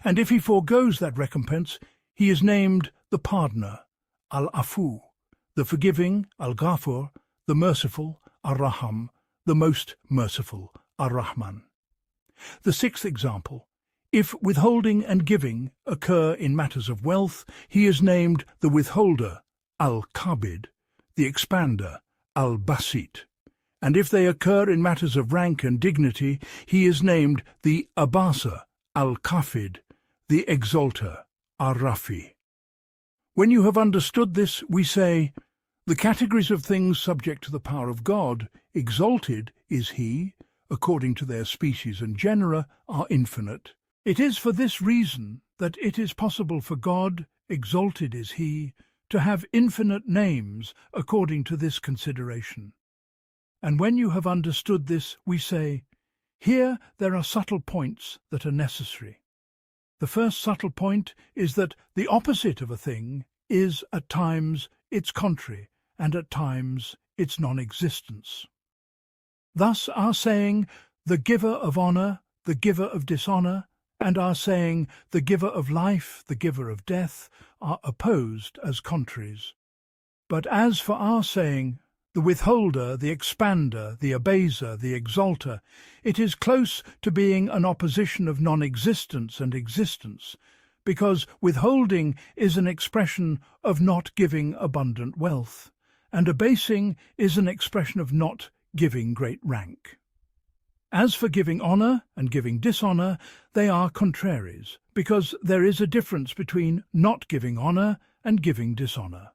and if he foregoes that recompense, he is named the pardoner, al-Afu, the forgiving, al-Ghafur, the merciful, ar-Raham, the most merciful, ar-Rahman. The sixth example: if withholding and giving occur in matters of wealth, he is named the withholder, al-Kabid, the expander, al-Basit, And if they occur in matters of rank and dignity, he is named the Abasa, Al-Kafid, the Exalter, Ar-Rafi. When you have understood this, we say, the categories of things subject to the power of God, exalted is he, according to their species and genera, are infinite. It is for this reason that it is possible for God, exalted is he, to have infinite names according to this consideration. And when you have understood this, we say, here there are subtle points that are necessary. The first subtle point is that the opposite of a thing is at times its contrary and at times its non-existence. Thus our saying, the giver of honour, the giver of dishonour, and our saying, the giver of life, the giver of death, are opposed as contraries. But as for our saying, the withholder, the expander, the abaser, the exalter, it is close to being an opposition of non-existence and existence, because withholding is an expression of not giving abundant wealth, and abasing is an expression of not giving great rank. As for giving honour and giving dishonour, they are contraries, because there is a difference between not giving honour and giving dishonour.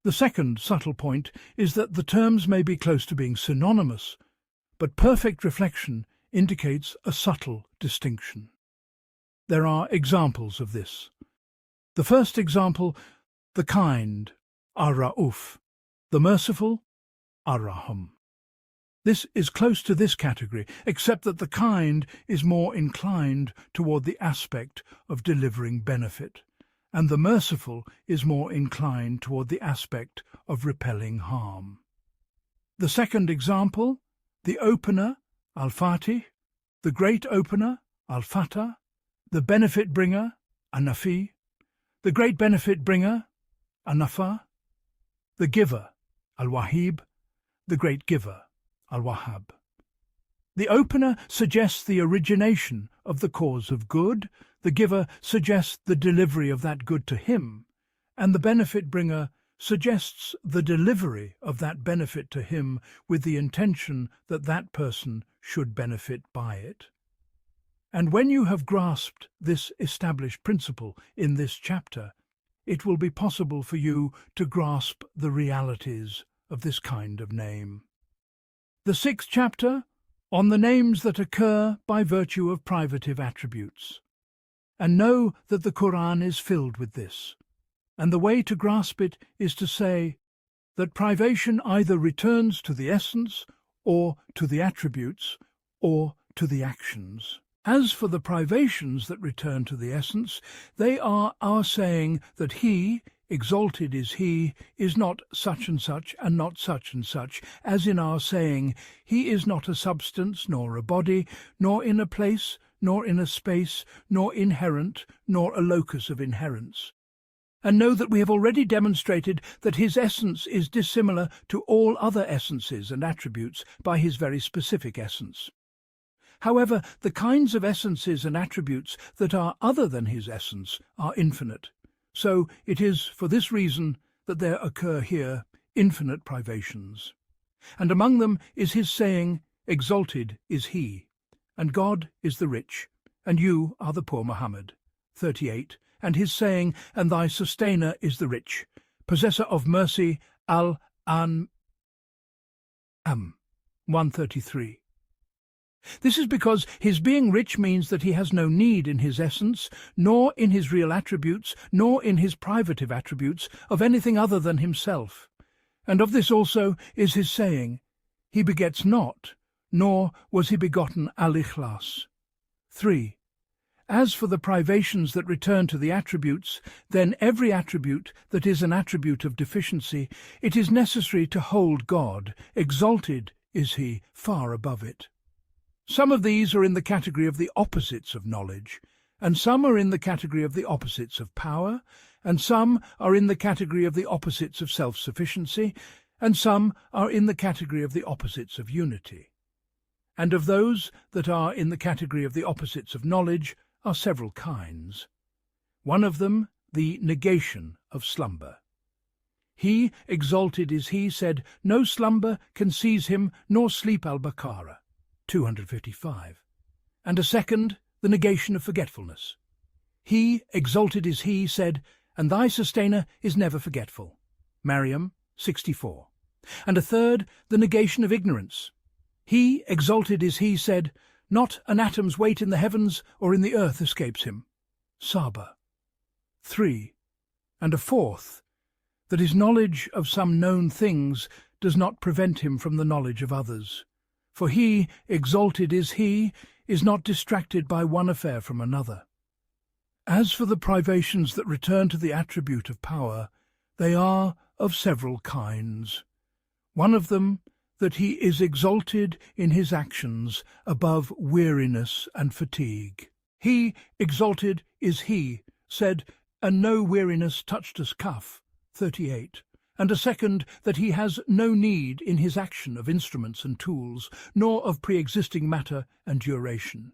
The second subtle point is that the terms may be close to being synonymous, but perfect reflection indicates a subtle distinction. There are examples of this. The first example, the kind, Ar-Ra'uf, the merciful, Ar-Rahim. This is close to this category, except that the kind is more inclined toward the aspect of delivering benefit, and the merciful is more inclined toward the aspect of repelling harm. The second example, the opener, al Fatihah, the great opener, al Fatihah, the benefit bringer, an-Nafi, the great benefit bringer, an-Nafa, the giver, al-Wahib, the great giver, al-Wahhab. The opener suggests the origination of the cause of good, the giver suggests the delivery of that good to him, and the benefit bringer suggests the delivery of that benefit to him with the intention that that person should benefit by it. And when you have grasped this established principle in this chapter, it will be possible for you to grasp the realities of this kind of name. The sixth chapter, on the names that occur by virtue of privative attributes. And know that the Qur'an is filled with this, and the way to grasp it is to say that privation either returns to the essence, or to the attributes, or to the actions. As for the privations that return to the essence, they are our saying that he, exalted is he, is not such and not such and such, as in our saying, he is not a substance, nor a body, nor in a place, nor in a space, nor inherent, nor a locus of inherence. And know that we have already demonstrated that his essence is dissimilar to all other essences and attributes by his very specific essence. However, the kinds of essences and attributes that are other than his essence are infinite. So it is for this reason that there occur here infinite privations. And among them is his saying, exalted is he, and God is the rich, and you are the poor Muhammad. 38. And his saying, and thy sustainer is the rich, possessor of mercy, Al-Amrani. 133. This is because his being rich means that he has no need in his essence, nor in his real attributes, nor in his privative attributes, of anything other than himself. And of this also is his saying, he begets not, nor was he begotten al-Ikhlas. 3. As for the privations that return to the attributes, then every attribute that is an attribute of deficiency, it is necessary to hold God, exalted is he, far above it. Some of these are in the category of the opposites of knowledge, and some are in the category of the opposites of power, and some are in the category of the opposites of self-sufficiency, and some are in the category of the opposites of unity. And of those that are in the category of the opposites of knowledge are several kinds. One of them, the negation of slumber. He, exalted is he, said, no slumber can seize him, nor sleep al-Baqarah, 255. And a second, the negation of forgetfulness. He, exalted is he, said, and thy sustainer is never forgetful, Maryam, 64. And a third, the negation of ignorance. He, exalted is he, said, not an atom's weight in the heavens or in the earth escapes him, Saba. 3. And a fourth, that his knowledge of some known things does not prevent him from the knowledge of others. For he, exalted is he, is not distracted by one affair from another. As for the privations that return to the attribute of power, they are of several kinds. One of them, that he is exalted in his actions above weariness and fatigue. He, exalted is he, said, and no weariness touched us cuff, 38. And a second, that he has no need in his action of instruments and tools, nor of pre-existing matter and duration.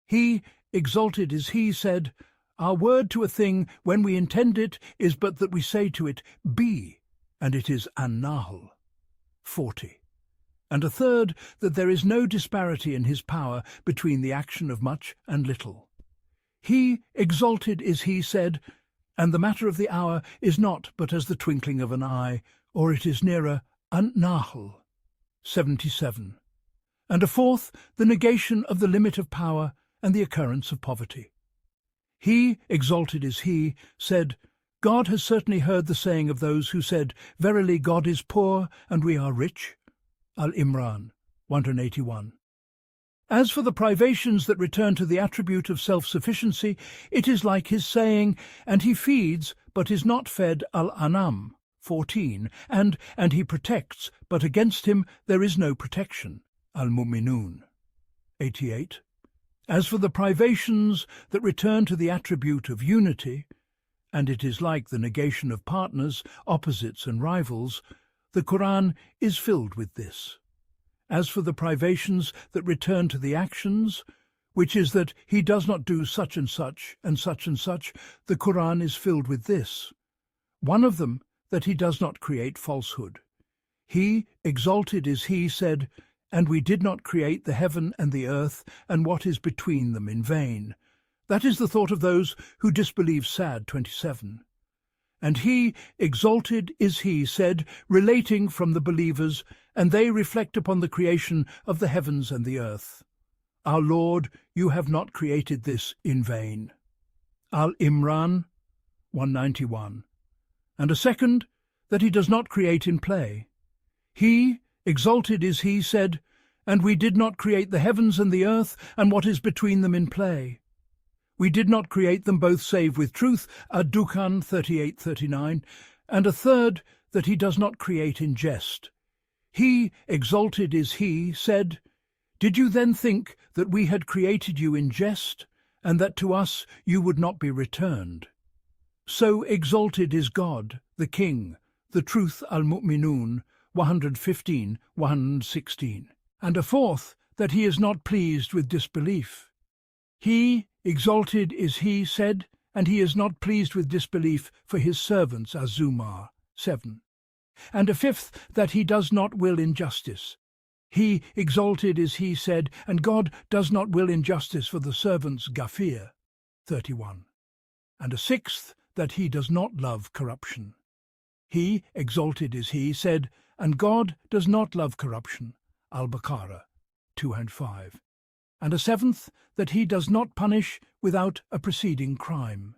He, exalted is he, said, our word to a thing, when we intend it, is but that we say to it, be, and it is an-nahl, 40. And a third, that there is no disparity in his power between the action of much and little. He, exalted is he, said, and the matter of the hour is not but as the twinkling of an eye, or it is nearer an-nahl, 77. And a fourth, the negation of the limit of power and the occurrence of poverty. He, exalted is he, said, God has certainly heard the saying of those who said, verily God is poor and we are rich. Al-Amrani, 181. As for the privations that return to the attribute of self-sufficiency, it is like his saying, and he feeds, but is not fed, al-Anam, 14, and he protects, but against him there is no protection, al-Mu'minun, 88. As for the privations that return to the attribute of unity, and it is like the negation of partners, opposites and rivals, the Qur'an is filled with this. As for the privations that return to the actions, which is that he does not do such and such and such and such, the Qur'an is filled with this. One of them, that he does not create falsehood. He, exalted is he, said, and we did not create the heaven and the earth and what is between them in vain. That is the thought of those who disbelieve, Sad 27. And he, exalted is he, said, relating from the believers, and they reflect upon the creation of the heavens and the earth. Our Lord, you have not created this in vain. Al-Amrani, 191. And a second, that he does not create in play. He, exalted is he, said, and we did not create the heavens and the earth and what is between them in play. We did not create them both save with truth, Ad-Dukhan 38-39, and a third, that he does not create in jest. He, exalted is he, said, did you then think that we had created you in jest, and that to us you would not be returned? So exalted is God, the King, the truth al-Mu'minun, 115, 116. And a fourth, that he is not pleased with disbelief. He, exalted is he, said, and he is not pleased with disbelief for his servants, Az-Zumar, 7. And a fifth, that he does not will injustice. He, exalted is he, said, and God does not will injustice for the servants, Ghafir, 31. And a sixth, that he does not love corruption. He, exalted is he, said, and God does not love corruption, Al-Baqarah, 205. And a seventh, that he does not punish without a preceding crime.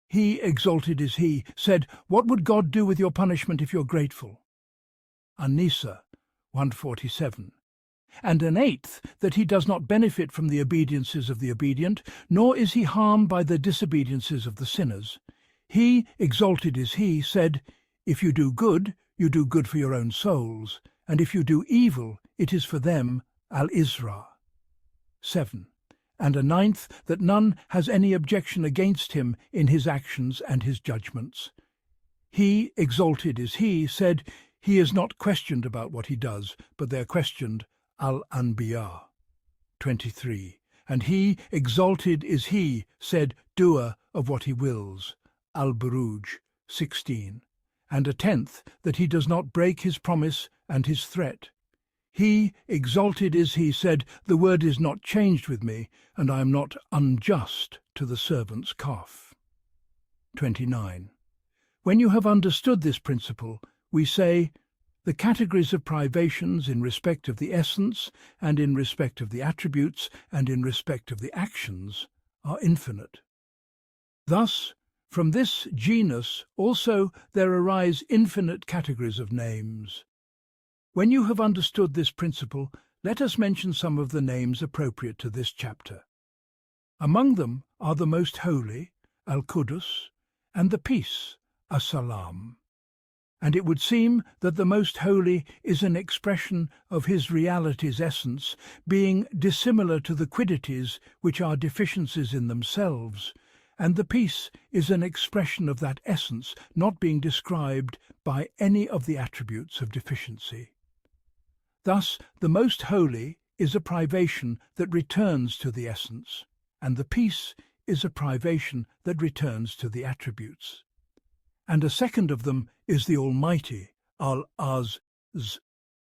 He, exalted is he, said, what would God do with your punishment if you're grateful? An-Nisa, 147. And an eighth, that he does not benefit from the obediences of the obedient, nor is he harmed by the disobediences of the sinners. He, exalted is he, said, if you do good for your own souls, and if you do evil, it is for them, Al-Isra. 7. And a ninth, that none has any objection against him in his actions and his judgments. He, exalted is he, said, he is not questioned about what he does, but they are questioned, Al-Anbiya. 23. And he, exalted is he, said, doer of what he wills, Al-Buruj, 16. and a 10th that he does not break his promise and his threat. He, exalted is he, said, the word is not changed with me, and I am not unjust to the servant's calf. 29. When you have understood this principle, we say, the categories of privations in respect of the essence, and in respect of the attributes, and in respect of the actions, are infinite. Thus, from this genus also there arise infinite categories of names. When you have understood this principle, let us mention some of the names appropriate to this chapter. Among them are the Most Holy, Al-Qudus, and the Peace, As-Salam. And it would seem that the Most Holy is an expression of his reality's essence, being dissimilar to the quiddities which are deficiencies in themselves, and the Peace is an expression of that essence, not being described by any of the attributes of deficiency. Thus, the Most Holy is a privation that returns to the essence, and the Peace is a privation that returns to the attributes. And a second of them is the Almighty, Al-Az,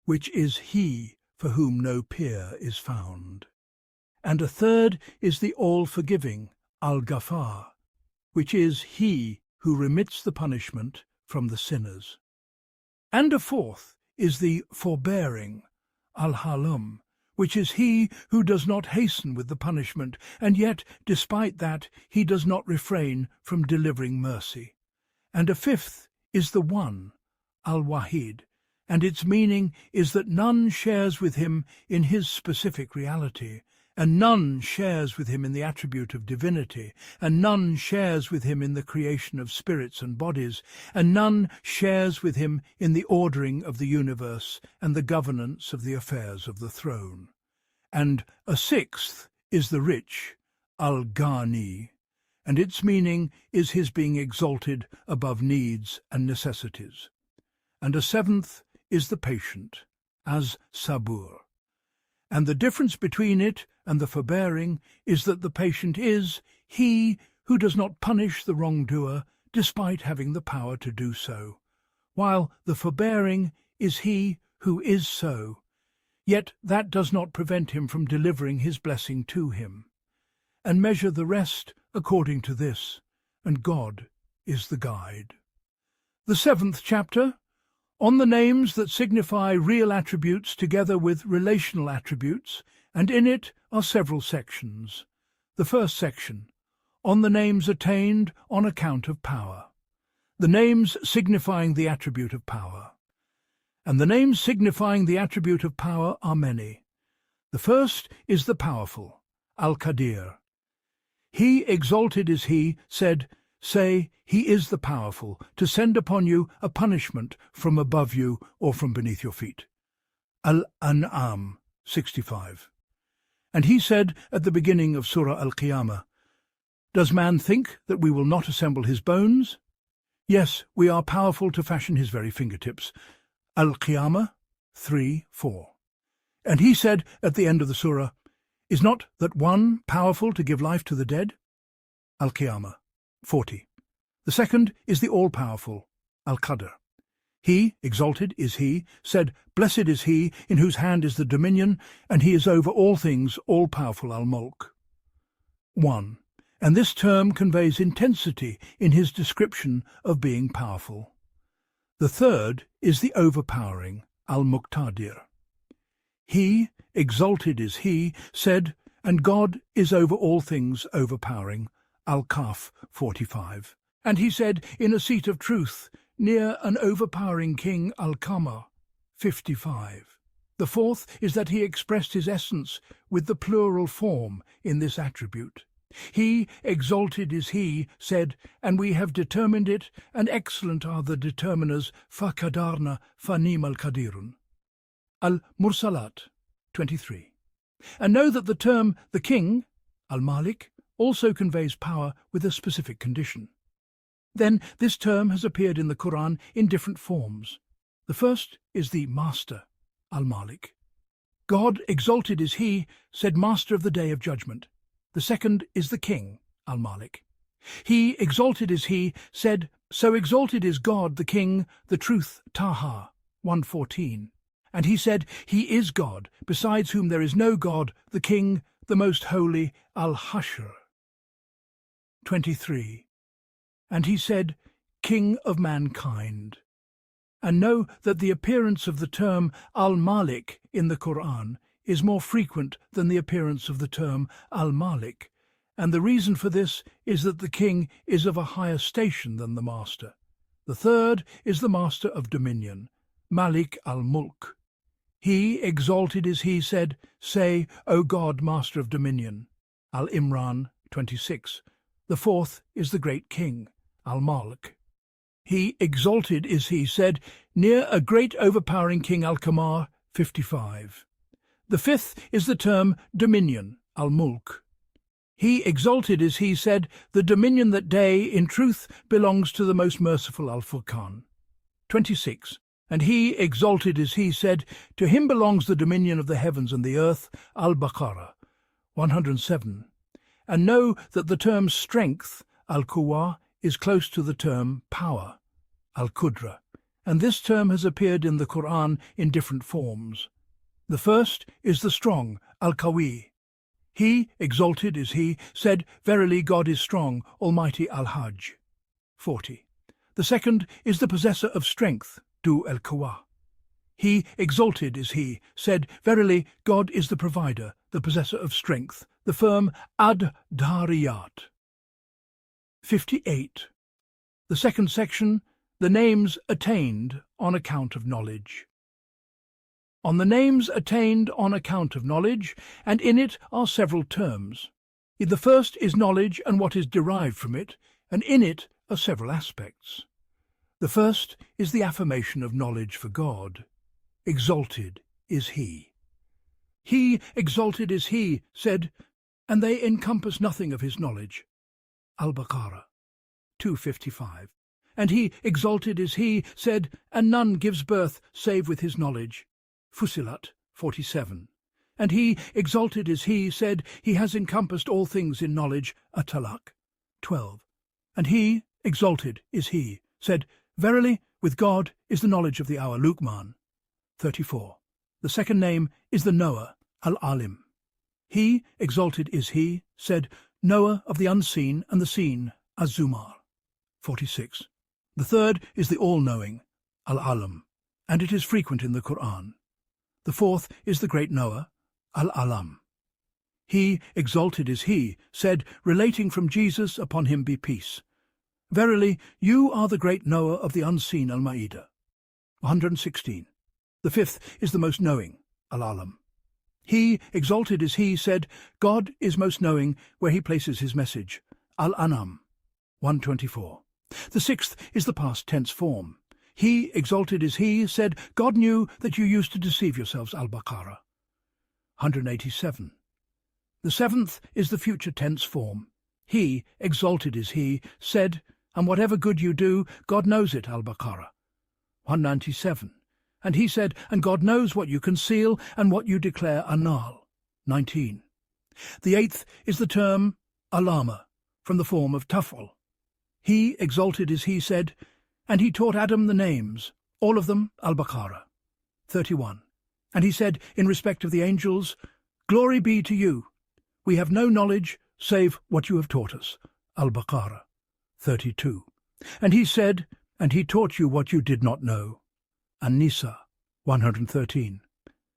which is He for whom no peer is found. And a third is the All-Forgiving, Al-Ghafar, which is He who remits the punishment from the sinners. And a fourth is the Forbearing, Al-Halum, which is He who does not hasten with the punishment, and yet, despite that, He does not refrain from delivering mercy. And a fifth is the One, Al-Wahid, and its meaning is that none shares with Him in His specific reality, and none shares with Him in the attribute of divinity, and none shares with Him in the creation of spirits and bodies, and none shares with Him in the ordering of the universe and the governance of the affairs of the throne. And a sixth is the Rich, Al-Ghani, and its meaning is His being exalted above needs and necessities. And a seventh is the Patient, as-Sabur. And the difference between it and the Forbearing is that the Patient is He who does not punish the wrongdoer despite having the power to do so, while the Forbearing is He who is so, yet that does not prevent Him from delivering His blessing to him. And measure the rest according to this, and God is the guide. The 7th chapter, on the names that signify real attributes together with relational attributes, and in it are several sections. The first section, on the names attained on account of power. The names signifying the attribute of power. And the names signifying the attribute of power are many. The first is the powerful, Al-Qadir. He, exalted is He, said, say, He is the powerful, to send upon you a punishment from above you or from beneath your feet. Al-An'am 65. And He said at the beginning of Surah al-Qiyamah, does man think that we will not assemble his bones? Yes, we are powerful to fashion his very fingertips. Al-Qiyamah 3:4. And He said at the end of the surah, is not that one powerful to give life to the dead? Al-Qiyamah 40. The second is the all-powerful, Al-Qadr. He, exalted is He, said, blessed is He in whose hand is the dominion, and He is over all things, all-powerful, Al-Mulk. 1. And this term conveys intensity in His description of being powerful. The third is the overpowering, Al-Muqtadir. He, exalted is He, said, and God is over all things overpowering, Al-Kahf 45. And He said, in a seat of truth, near an overpowering king, Al-Qamar 55. The fourth is that He expressed His essence with the plural form in this attribute. He, exalted is He, said, and we have determined it, and excellent are the determiners, فَقَدَرْنَا فَنِيمَ الْقَدِيرُونَ. Al-Mursalat 23. And know that the term the king, Al-Malik, also conveys power with a specific condition. Then this term has appeared in the Qur'an in different forms. The first is the master, Al-Malik. God, exalted is He, said, master of the day of judgment. The second is the king, Al-Malik. He, exalted is he, said, So exalted is God the King, the truth, Taha, 1:14. And he said, He is God, besides whom there is no God, the King, the most holy, Al-Hashr. 23. And he said, King of mankind. And know that the appearance of the term Al-Malik in the Qur'an is more frequent than the appearance of the term Al-Malik, and the reason for this is that the king is of a higher station than the master. The third is the master of dominion, Malik al-Mulk. He, exalted is he, said, Say, O God, master of dominion. Al-Imran 26. The fourth is the great king, Al-Malik. He, exalted is he, said, Near a great overpowering king, Al-Kamar 55. The fifth is the term dominion, Al-Mulk. He, exalted is he, said, The dominion that day, in truth, belongs to the most merciful Al-Furqan. 26. And he, exalted is he, said, To him belongs the dominion of the heavens and the earth, Al-Baqarah, 107. And know that the term strength, Al-Quwa, is close to the term power, Al-Qudra, and this term has appeared in the Qur'an in different forms. The first is the strong, Al-Qawi. He, exalted is he, said, Verily God is strong, Almighty Al-Hajj. 40. The second is the possessor of strength, Du al-Quwa. He, exalted is he, said, Verily God is the provider, the possessor of strength, the firm Ad-Dhariyat. 58. The second section, the names attained on account of knowledge. On the names attained on account of knowledge, and in it are several terms. The first is knowledge and what is derived from it, and in it are several aspects. The first is the affirmation of knowledge for God. Exalted is he. He, exalted is he, said, and they encompass nothing of his knowledge. Al-Baqarah 255. And he, exalted is he, said, and none gives birth save with his knowledge. Fussilat 47. And he, exalted is he, said, He has encompassed all things in knowledge. At-Talaq 12. And he, exalted is he, said, Verily, with God is the knowledge of the hour. Luqman 34. The second name is the knower, Al-Alim. He, exalted is he, said, Knower of the unseen and the seen, Az-Zumar 46. The third is the all-knowing, Al-Alam, and it is frequent in the Qur'an. The fourth is the great knower, Al-Alam. He, exalted is he, said, relating from Jesus, upon him be peace, Verily, you are the great knower of the unseen. Al-Ma'idah 116. The fifth is the most knowing, Al-Alam. He, exalted is he, said, God is most knowing where he places his message. Al-An'am 124. The sixth is the past tense form. He, exalted is he, said, God knew that you used to deceive yourselves. Al-Baqarah 187. The seventh is the future tense form. He, exalted is he, said, and whatever good you do, God knows it. Al-Baqarah 197. And he said, and God knows what you conceal and what you declare. An-Nahl 19. The eighth is the term Alama, from the form of Taf'ul. He, exalted is he, said, and he taught Adam the names, all of them. Al-Baqarah 31. And he said, in respect of the angels, Glory be to you. We have no knowledge save what you have taught us. Al-Baqarah 32. And he said, and he taught you what you did not know. An-Nisa 113.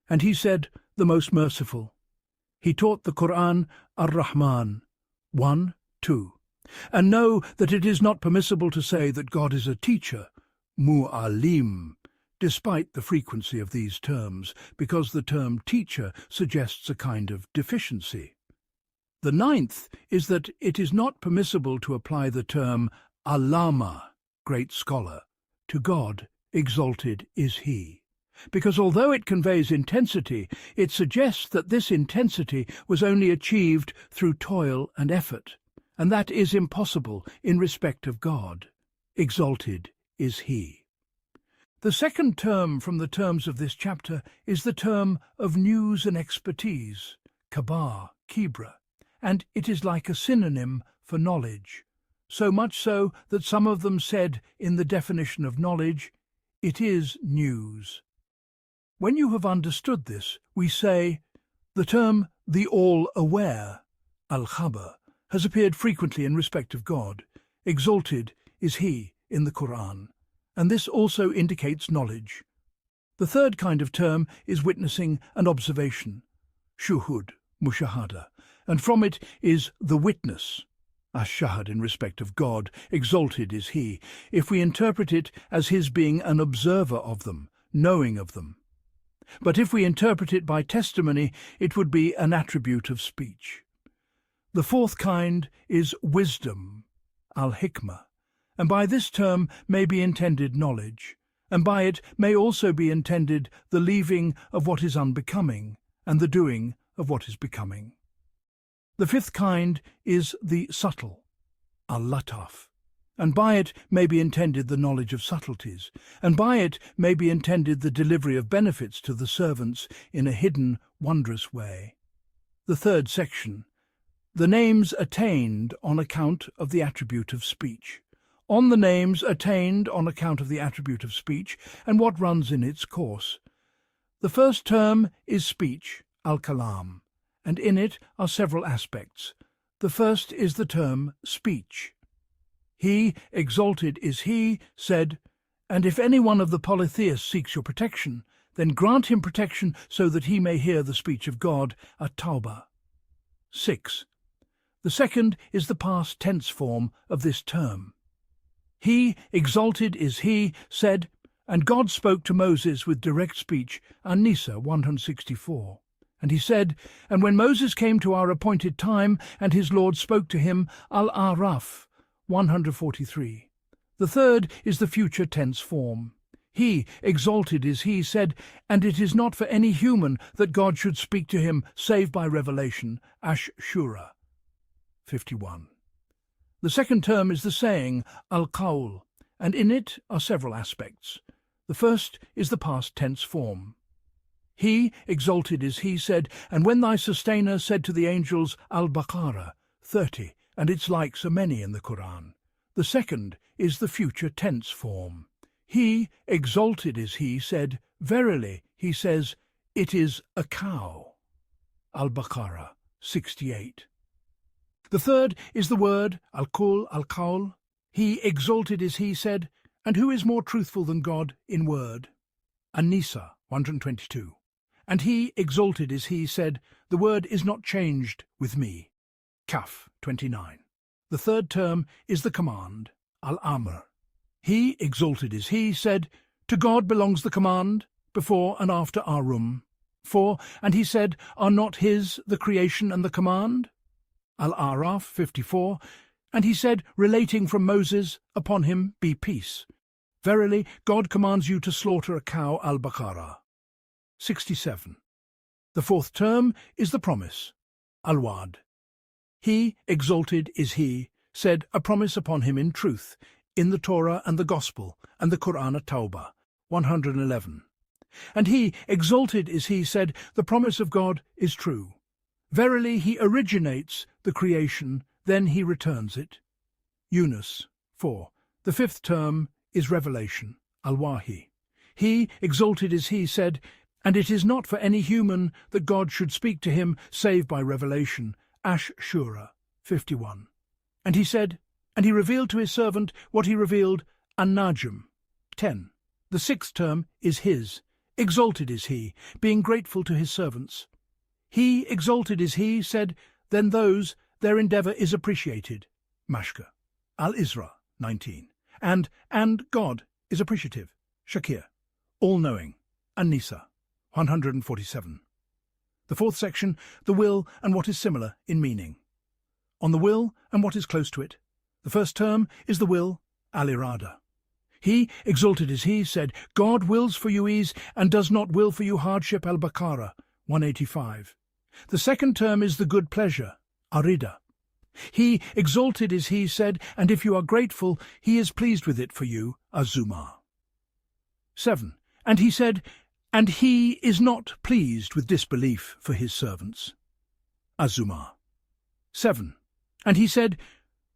And he said, the most merciful. He taught the Qur'an Ar-Rahman 1, 2. And know that it is not permissible to say that God is a teacher, Mu'alim, despite the frequency of these terms, because the term teacher suggests a kind of deficiency. The ninth is that it is not permissible to apply the term Allama, great scholar, to God, exalted is he, because although it conveys intensity, it suggests that this intensity was only achieved through toil and effort, and that is impossible in respect of God. Exalted is he. The second term from the terms of this chapter is the term of news and expertise, Kabar, Kibra, and it is like a synonym for knowledge. so much so that some of them said in the definition of knowledge, it is news. When you have understood this, we say, the term the all-aware, al-Khabar, has appeared frequently in respect of God. Exalted is He in the Qur'an, and this also indicates knowledge. The third kind of term is witnessing and observation, shuhud, mushahada, and from it is the witness, ash-shahad in respect of God, exalted is He, if we interpret it as His being an observer of them, knowing of them. But if we interpret it by testimony, it would be an attribute of speech. The fourth kind is wisdom, al-hikmah, and by this term may be intended knowledge, and by it may also be intended the leaving of what is unbecoming, and the doing of what is becoming. The fifth kind is the subtle, al-lataf, and by it may be intended the knowledge of subtleties, and by it may be intended the delivery of benefits to the servants in a hidden, wondrous way. The third section, the names attained on account of the attribute of speech. On the names attained on account of the attribute of speech, and what runs in its course. The first term is speech, al-kalam, and in it are several aspects. The first is the term speech. He, exalted is He, said, and if any one of the polytheists seeks your protection, then grant him protection so that he may hear the speech of God, at-Tawbah. 6. The second is the past tense form of this term. He, exalted is He, said, and God spoke to Moses with direct speech, An-Nisa 164. And He said, and when Moses came to our appointed time, and his Lord spoke to him, Al-Araf 143. The third is the future tense form. He, exalted is He, said, and it is not for any human that God should speak to him save by revelation, Ash-Shura 51. The second term is the saying, al-Qawl, and in it are several aspects. The first is the past tense form. He, exalted is He, said, and when thy sustainer said to the angels, Al-Baqarah 30, and its likes are many in the Qur'an. The second is the future tense form. He, exalted is He, said, verily, He says, it is a cow. Al-Baqarah 68. The third is the word, al-Qul, al-Qawl. He, exalted is He, said, and who is more truthful than God in word? An-Nisa 122. And He, exalted is He, said, the word is not changed with me. Kaf 29. The third term is the command, al-Amr. He, exalted is He, said, to God belongs the command, before and after Arum. For, and He said, are not His the creation and the command? Al-Araf 54. And He said, relating from Moses, upon him be peace. Verily, God commands you to slaughter a cow, Al-Baqarah 67. The fourth term is the promise, Al-Wa'd. He, exalted is He, said, a promise upon him in truth, in the Torah and the Gospel, and the Qur'an at-Tawbah 111. And He, exalted is He, said, the promise of God is true. Verily He originates the creation, then He returns it. Yunus 4. The fifth term is revelation, al-Wahi. He, exalted is He, said, and it is not for any human that God should speak to him save by revelation, Ash-Shura 51. And He said, and He revealed to His servant what He revealed, An-Najm 10. The sixth term is His. Exalted is He, being grateful to His servants. He, exalted is He, said, then those, their endeavour is appreciated. Mashka. Al-Isra 19. And God is appreciative. Shakir. All-knowing. An-Nisa 147. The fourth section, the will and what is similar in meaning. On the will and what is close to it. The first term is the will, al-irada. He, exalted is He, said, God wills for you ease and does not will for you hardship, Al-Baqarah 185. The second term is the good pleasure, arida. He, exalted is He, said, and if you are grateful, He is pleased with it for you, Az-Zumar 7. And He said, and He is not pleased with disbelief for His servants. Az-Zumar 7. And He said,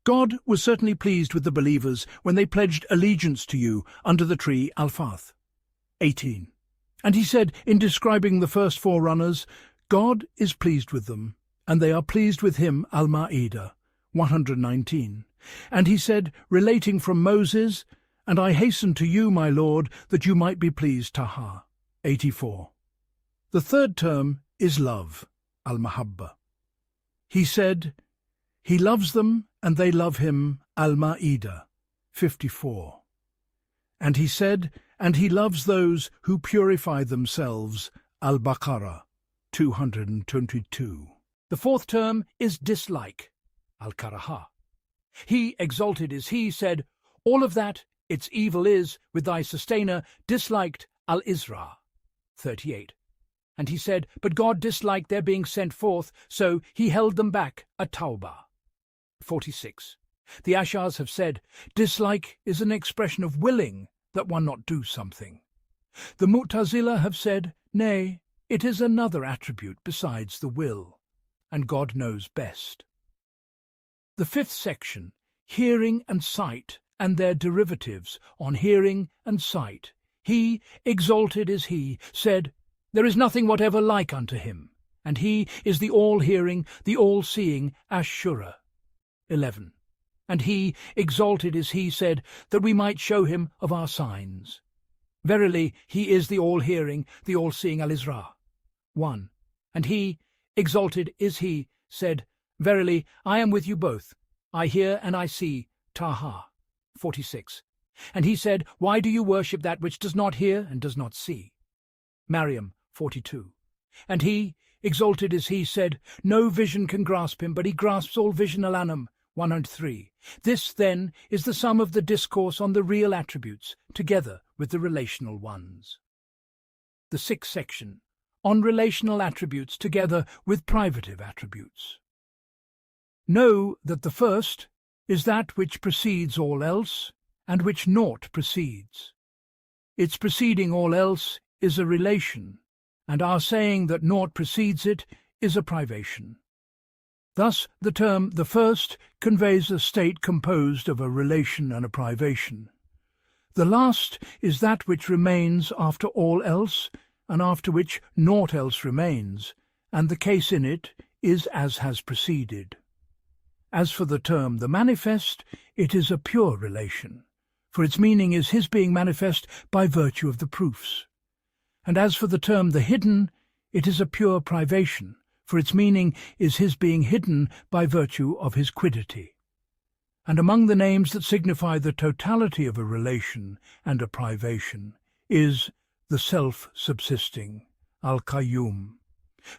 God was certainly pleased with the believers when they pledged allegiance to you under the tree Al-Fath. 18. And he said, in describing the first forerunners, God is pleased with them, and they are pleased with him. Al-Ma'idah 119. And he said, relating from Moses, and I hasten to you, my Lord, that you might be pleased. Taha 84. The third term is love, Al-Mahabba. He said, he loves them and they love him. Al-Ma'idah 54. And he said, and he loves those who purify themselves. Al-Baqarah 222. The fourth term is dislike, Al-Karaha. He, exalted is he, said, all of that its evil is, with thy sustainer, disliked. Al-Isra 38. And he said, but God disliked their being sent forth, so he held them back. At-Tawbah 46. The Ash'ars have said, dislike is an expression of willing that one not do something. The Mu'tazila have said, nay, it is another attribute besides the will, and God knows best. The fifth section, hearing and sight, and their derivatives on hearing and sight. He, exalted is he, said, there is nothing whatever like unto him, and he is the all-hearing, the all-seeing. Ash-Shura 11. And he, exalted is he, said, that we might show him of our signs. Verily, he is the all-hearing, the all-seeing. Al-Isra 1. And he, exalted is he, said, verily, I am with you both. I hear and I see. Taha 46. And he said, why do you worship that which does not hear and does not see? Maryam 42. And he, exalted is he, said, no vision can grasp him, but he grasps all vision. Al-Anam 103. This, then, is the sum of the discourse on the real attributes, together with the relational ones. The sixth section, on relational attributes together with privative attributes. Know that the first is that which precedes all else, and which naught precedes. Its preceding all else is a relation, and our saying that naught precedes it is a privation. Thus the term the first conveys a state composed of a relation and a privation. The last is that which remains after all else, and after which naught else remains, and the case in it is as has preceded. As for the term the manifest, it is a pure relation, for its meaning is his being manifest by virtue of the proofs. And as for the term the hidden, it is a pure privation, for its meaning is his being hidden by virtue of his quiddity. And among the names that signify the totality of a relation and a privation is the self-subsisting, Al-Qayyum.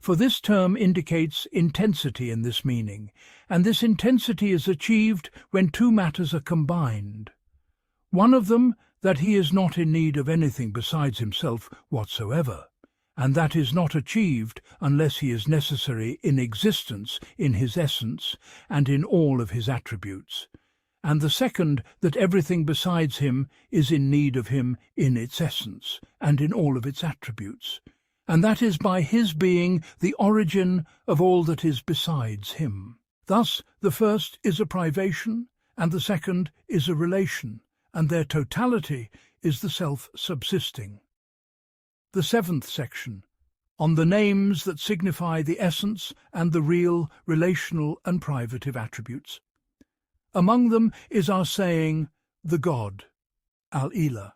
For this term indicates intensity in this meaning, and this intensity is achieved when two matters are combined. One of them, that he is not in need of anything besides himself whatsoever, and that is not achieved unless he is necessary in existence in his essence and in all of his attributes, and the second, that everything besides him is in need of him in its essence and in all of its attributes, and that is by his being the origin of all that is besides him. Thus the first is a privation, and the second is a relation, and their totality is the self-subsisting. The seventh section, on the names that signify the essence and the real, relational and privative attributes. Among them is our saying, the God, Al-Ilah.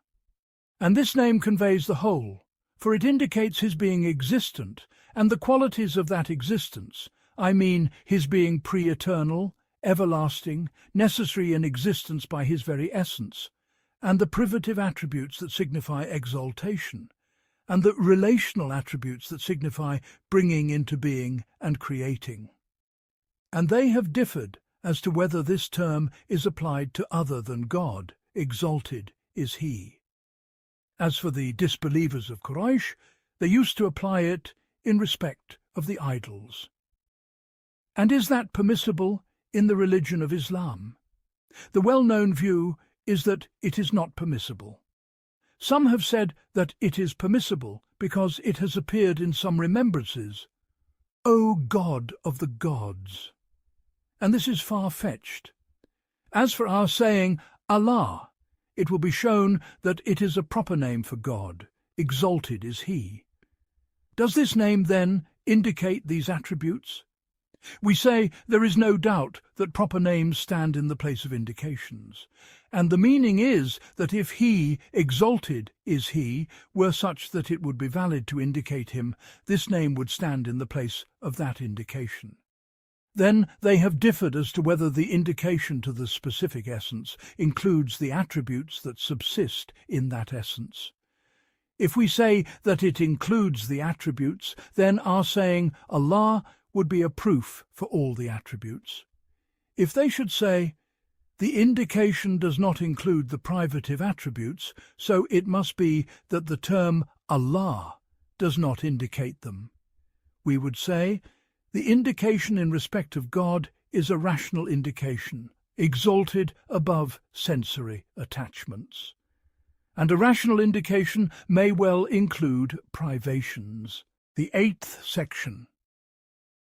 And this name conveys the whole, for it indicates his being existent, and the qualities of that existence, I mean his being pre-eternal, everlasting, necessary in existence by his very essence, and the privative attributes that signify exaltation, and the relational attributes that signify bringing into being and creating. And they have differed as to whether this term is applied to other than God, exalted is he. As for the disbelievers of Quraysh, they used to apply it in respect of the idols. And is that permissible in the religion of Islam? The well-known view is that it is not permissible. Some have said that it is permissible because it has appeared in some remembrances, O God of the gods. And this is far-fetched. As for our saying Allah, it will be shown that it is a proper name for God. Exalted is He. Does this name, then, indicate these attributes? We say there is no doubt that proper names stand in the place of indications, and the meaning is that if He, exalted is He, were such that it would be valid to indicate Him, this name would stand in the place of that indication. Then they have differed as to whether the indication to the specific essence includes the attributes that subsist in that essence. If we say that it includes the attributes, then our saying Allah would be a proof for all the attributes. If they should say, the indication does not include the privative attributes, so it must be that the term Allah does not indicate them, we would say, the indication in respect of God is a rational indication, exalted above sensory attachments. And a rational indication may well include privations. The 8th section.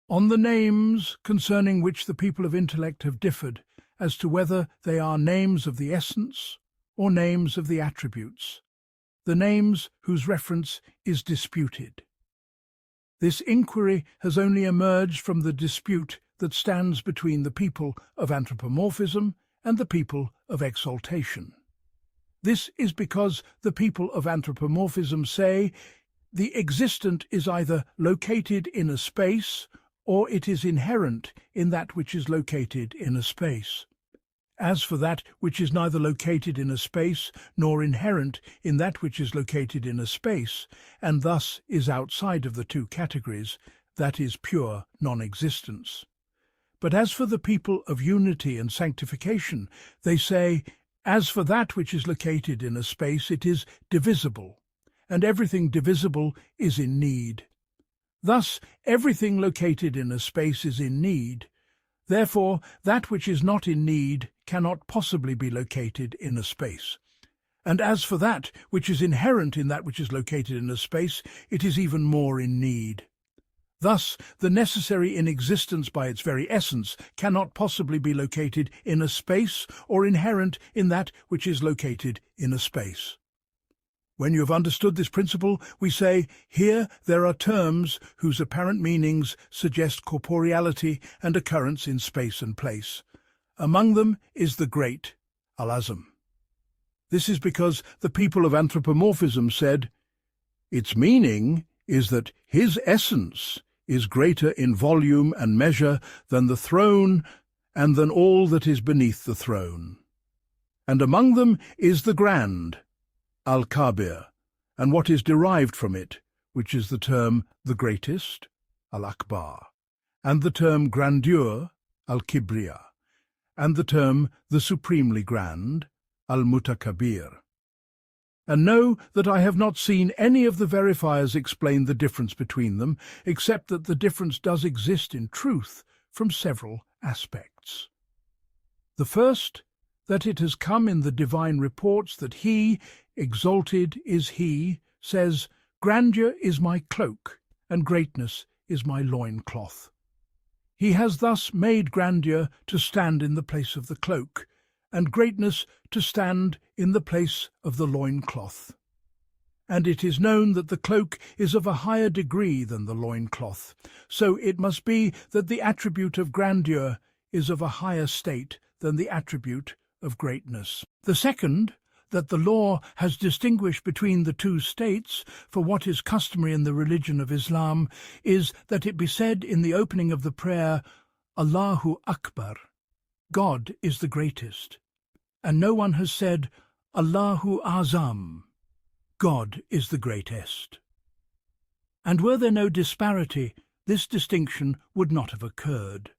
On the names concerning which the people of intellect have differed as to whether they are names of the essence or names of the attributes, the names whose reference is disputed. This inquiry has only emerged from the dispute that stands between the people of anthropomorphism and the people of exaltation. This is because the people of anthropomorphism say the existent is either located in a space or it is inherent in that which is located in a space. As for that which is neither located in a space nor inherent in that which is located in a space, and thus is outside of the two categories, that is pure non-existence. But as for the people of unity and sanctification, they say, as for that which is located in a space, it is divisible, and everything divisible is in need. Thus, everything located in a space is in need. Therefore, that which is not in need cannot possibly be located in a space. And as for that which is inherent in that which is located in a space, it is even more in need. Thus, the necessary in existence by its very essence cannot possibly be located in a space or inherent in that which is located in a space. When you have understood this principle, we say, here there are terms whose apparent meanings suggest corporeality and occurrence in space and place. Among them is the great, Al-Azam. This is because the people of anthropomorphism said, its meaning is that his essence is greater in volume and measure than the throne and than all that is beneath the throne. And among them is the grand, Al-Kabir, and what is derived from it, which is the term the greatest, Al-Akbar, and the term grandeur, Al-Kibriya, and the term the supremely grand, Al-Mutakabir. And know that I have not seen any of the verifiers explain the difference between them, except that the difference does exist in truth from several aspects. The first, that it has come in the divine reports that He, exalted is He, says, grandeur is my cloak, and greatness is my loincloth. He has thus made grandeur to stand in the place of the cloak, and greatness to stand in the place of the loincloth. And it is known that the cloak is of a higher degree than the loincloth, so it must be that the attribute of grandeur is of a higher state than the attribute of greatness. The second, that the law has distinguished between the two states for what is customary in the religion of Islam, is that it be said in the opening of the prayer, Allahu Akbar, God is the greatest, and no one has said, Allahu Azam, God is the greatest. And were there no disparity, this distinction would not have occurred.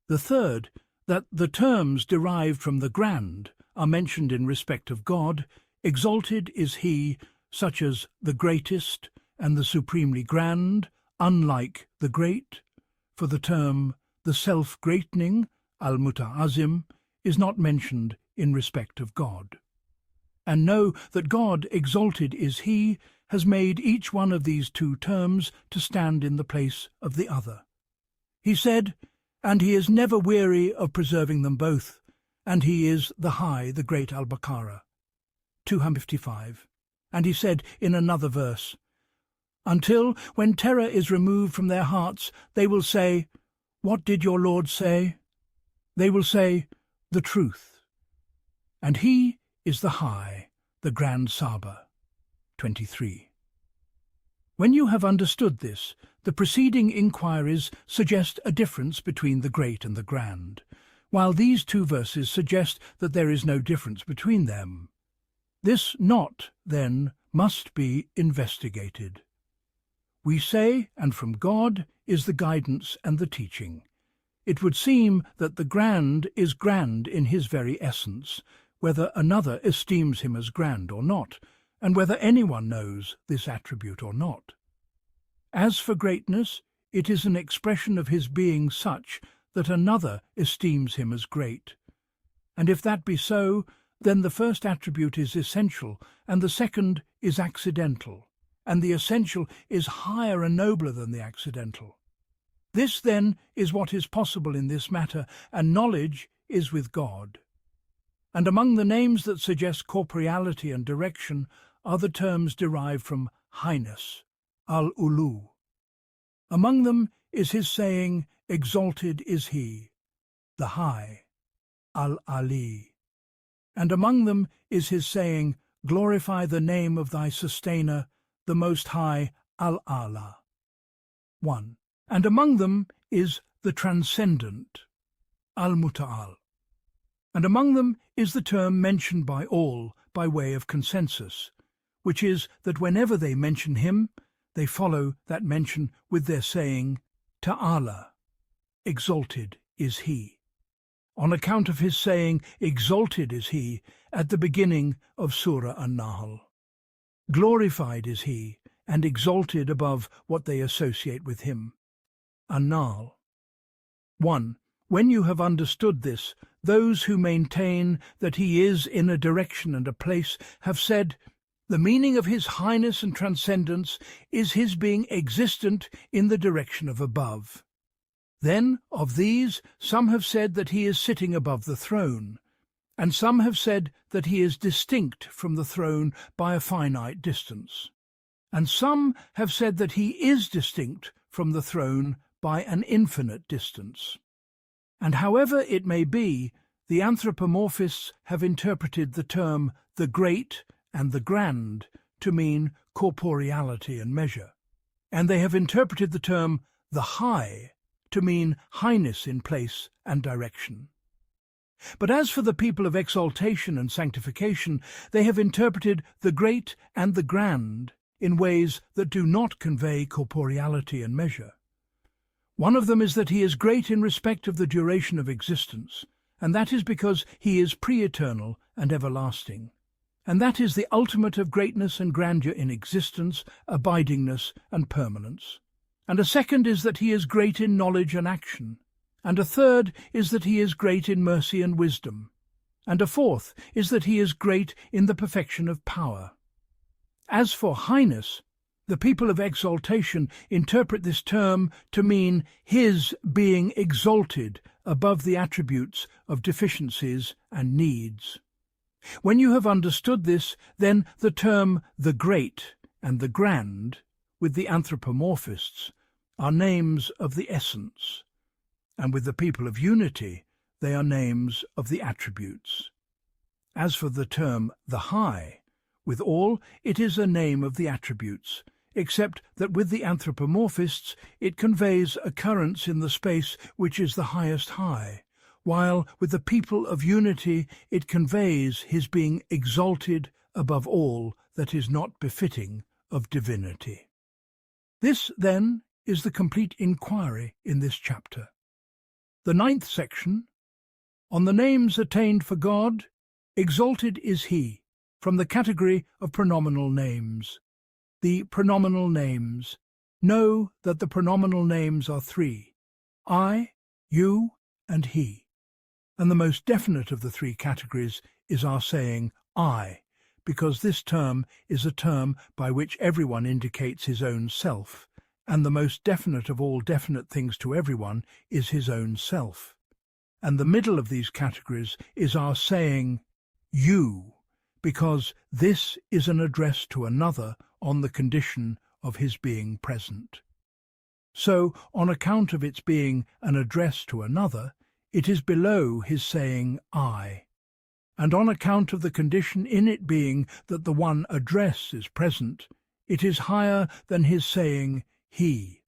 The third, that the terms derived from the grand are mentioned in respect of God, exalted is He, such as the greatest and the supremely grand, unlike the great, for the term the self-greatening, al-Muta'azim, is not mentioned in respect of God. And know that God, exalted is He, has made each one of these two terms to stand in the place of the other. He said, and He is never weary of preserving them both, and he is the High, the Great Al-Baqarah, 255. And he said in another verse, "Until, when terror is removed from their hearts, they will say, 'What did your Lord say?' They will say, 'The truth.' And he is the High, the Grand Saba." 23. When you have understood this, the preceding inquiries suggest a difference between the great and the grand, while these two verses suggest that there is no difference between them. This not, then, must be investigated. We say, and from God is the guidance and the teaching. It would seem that the grand is grand in his very essence, whether another esteems him as grand or not, and whether anyone knows this attribute or not. As for greatness, it is an expression of his being such that another esteems him as great. And if that be so, then the first attribute is essential, and the second is accidental, and the essential is higher and nobler than the accidental. This, then, is what is possible in this matter, and knowledge is with God. And among the names that suggest corporeality and direction are the terms derived from highness, al-ulu. Among them is his saying, "Exalted is he," the High, al-Ali. And among them is his saying, "Glorify the name of thy Sustainer, the Most High, Al-Allah." 1. And among them is the Transcendent, Al-Muta'al. And among them is the term mentioned by all by way of consensus, which is that whenever they mention him, they follow that mention with their saying, Ta'ala, exalted is he, on account of his saying, "Exalted is he," at the beginning of Surah An-Nahl. Glorified is he, and exalted above what they associate with him. An-Nahl. 1. When you have understood this, those who maintain that he is in a direction and a place have said, the meaning of his highness and transcendence is his being existent in the direction of above. Then, of these, some have said that he is sitting above the throne, and some have said that he is distinct from the throne by a finite distance, and some have said that he is distinct from the throne by an infinite distance. And however it may be, the anthropomorphists have interpreted the term the great and the grand to mean corporeality and measure, and they have interpreted the term the high to mean highness in place and direction. But as for the people of exaltation and sanctification, they have interpreted the great and the grand in ways that do not convey corporeality and measure. One of them is that he is great in respect of the duration of existence, and that is because he is pre-eternal and everlasting. And that is the ultimate of greatness and grandeur in existence, abidingness and permanence. And a second is that he is great in knowledge and action. And a third is that he is great in mercy and wisdom. And a fourth is that he is great in the perfection of power. As for highness, the people of exaltation interpret this term to mean his being exalted above the attributes of deficiencies and needs. When you have understood this, then the term the great and the grand, with the anthropomorphists, are names of the essence, and with the people of unity, they are names of the attributes. As for the term the high, with all, it is a name of the attributes, except that with the anthropomorphists it conveys occurrence in the space which is the highest high, while with the people of unity it conveys his being exalted above all that is not befitting of divinity. This, then, is the complete inquiry in this chapter. The 9th section, on the names attained for God, exalted is he, from the category of pronominal names. The pronominal names. Know that the pronominal names are 3, I, you, and he. And the most definite of the 3 categories is our saying I, because this term is a term by which everyone indicates his own self, and the most definite of all definite things to everyone is his own self. and the middle of these categories is our saying you, because this is an address to another on the condition of his being present. So, on account of its being an address to another, it is below his saying I, and on account of the condition in it being that the one address is present, it is higher than his saying he.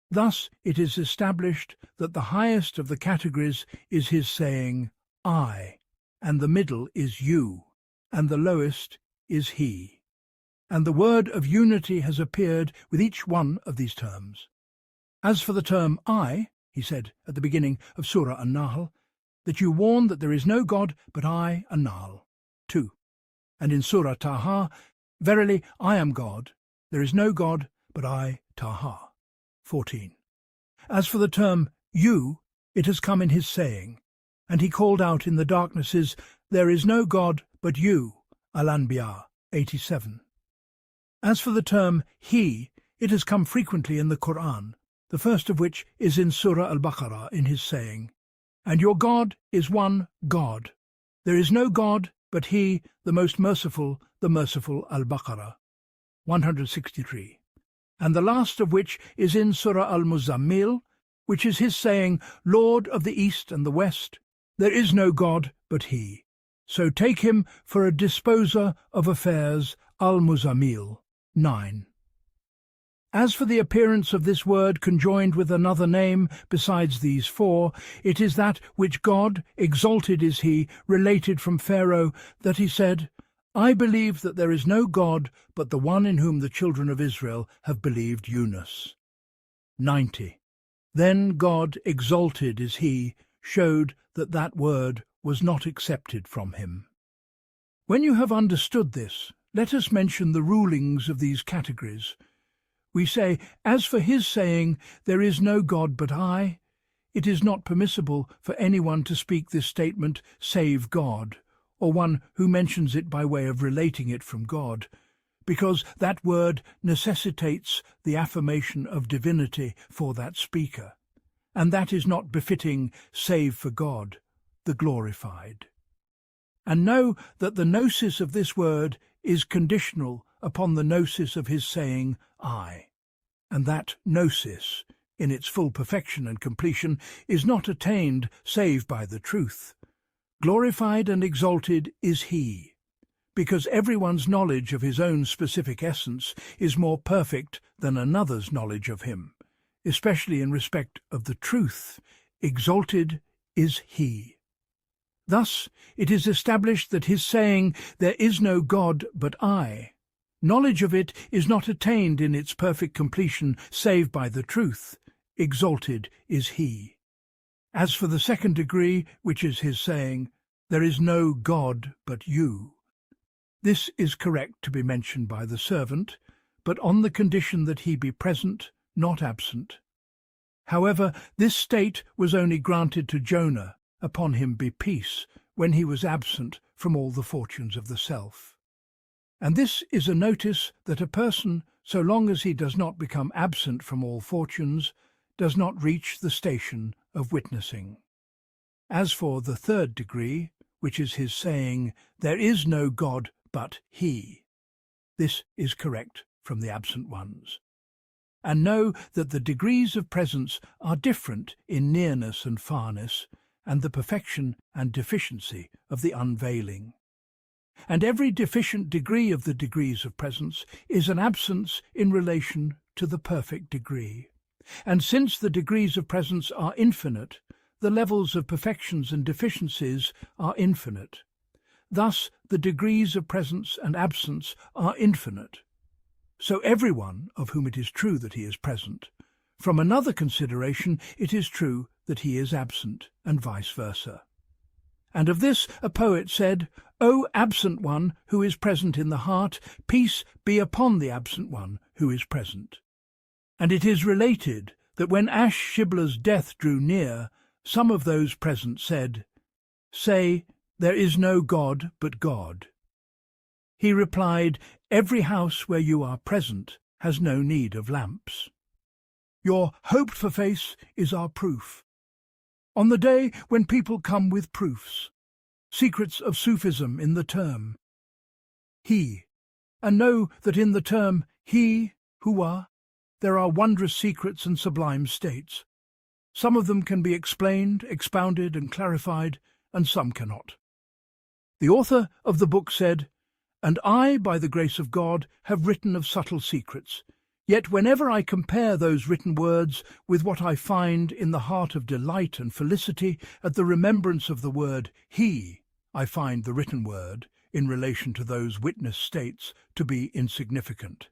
Thus it is established that the highest of the categories is his saying I, and the middle is you, and the lowest is he. And the word of unity has appeared with each one of these terms. As for the term I, he said at the beginning of Surah An-Nahl, that you warn that there is no God but I, An-Nahl, 2. And in Surah Taha, verily I am God, there is no God but I, Taha, 14. As for the term you, it has come in his saying, and he called out in the darknesses, there is no God but you, Al-Anbiya, 87. As for the term he, it has come frequently in the Qur'an, the first of which is in Surah al in his saying, and your God is one God. There is no God but he, the most merciful, the merciful Al-Baqarah, 163. And the last of which is in Surah al-Muzammil, which is his saying, Lord of the East and the West, there is no God but he. So take him for a disposer of affairs, al-Muzammil, 9. As for the appearance of this word conjoined with another name besides these 4, it is that which God, exalted is he, related from Pharaoh, that he said, I believe that there is no God but the one in whom the children of Israel have believed, Yunus. 90. Then God, exalted is he, showed that that word was not accepted from him. When you have understood this, let us mention the rulings of these categories. We say, as for his saying, there is no God but I, it is not permissible for anyone to speak this statement save God, or one who mentions it by way of relating it from God, because that word necessitates the affirmation of divinity for that speaker, and that is not befitting save for God, the glorified. And know that the gnosis of this word is conditional upon the gnosis of his saying I, and that gnosis, in its full perfection and completion, is not attained save by the truth. Glorified and exalted is he, because everyone's knowledge of his own specific essence is more perfect than another's knowledge of him, especially in respect of the truth. Exalted is he. Thus it is established that his saying, there is no God but I, knowledge of it is not attained in its perfect completion save by the truth. Exalted is he. As for the second degree, which is his saying, there is no God but you, this is correct to be mentioned by the servant, but on the condition that he be present, not absent. However, this state was only granted to Jonah, upon him be peace, when he was absent from all the fortunes of the self. And this is a notice that a person, so long as he does not become absent from all fortunes, does not reach the station of witnessing. As for the third degree, which is his saying, there is no God but he, this is correct from the absent ones. And know that the degrees of presence are different in nearness and farness, and the perfection and deficiency of the unveiling. And every deficient degree of the degrees of presence is an absence in relation to the perfect degree. And since the degrees of presence are infinite, the levels of perfections and deficiencies are infinite. Thus the degrees of presence and absence are infinite. So everyone of whom it is true that he is present, from another consideration it is true that he is absent, and vice versa. And of this a poet said, O absent one who is present in the heart, peace be upon the absent one who is present. And it is related that when Ash-Shibla's death drew near, some of those present said, Say, there is no God but God. He replied, Every house where you are present has no need of lamps. Your hoped-for face is our proof. On the day when people come with proofs, secrets of Sufism in the term He, and know that in the term He, Huwa, there are wondrous secrets and sublime states. Some of them can be explained, expounded and clarified, and some cannot. The author of the book said, "And I, by the grace of God, have written of subtle secrets. Yet whenever I compare those written words with what I find in the heart of delight and felicity at the remembrance of the word He, I find the written word, in relation to those witness states, to be insignificant.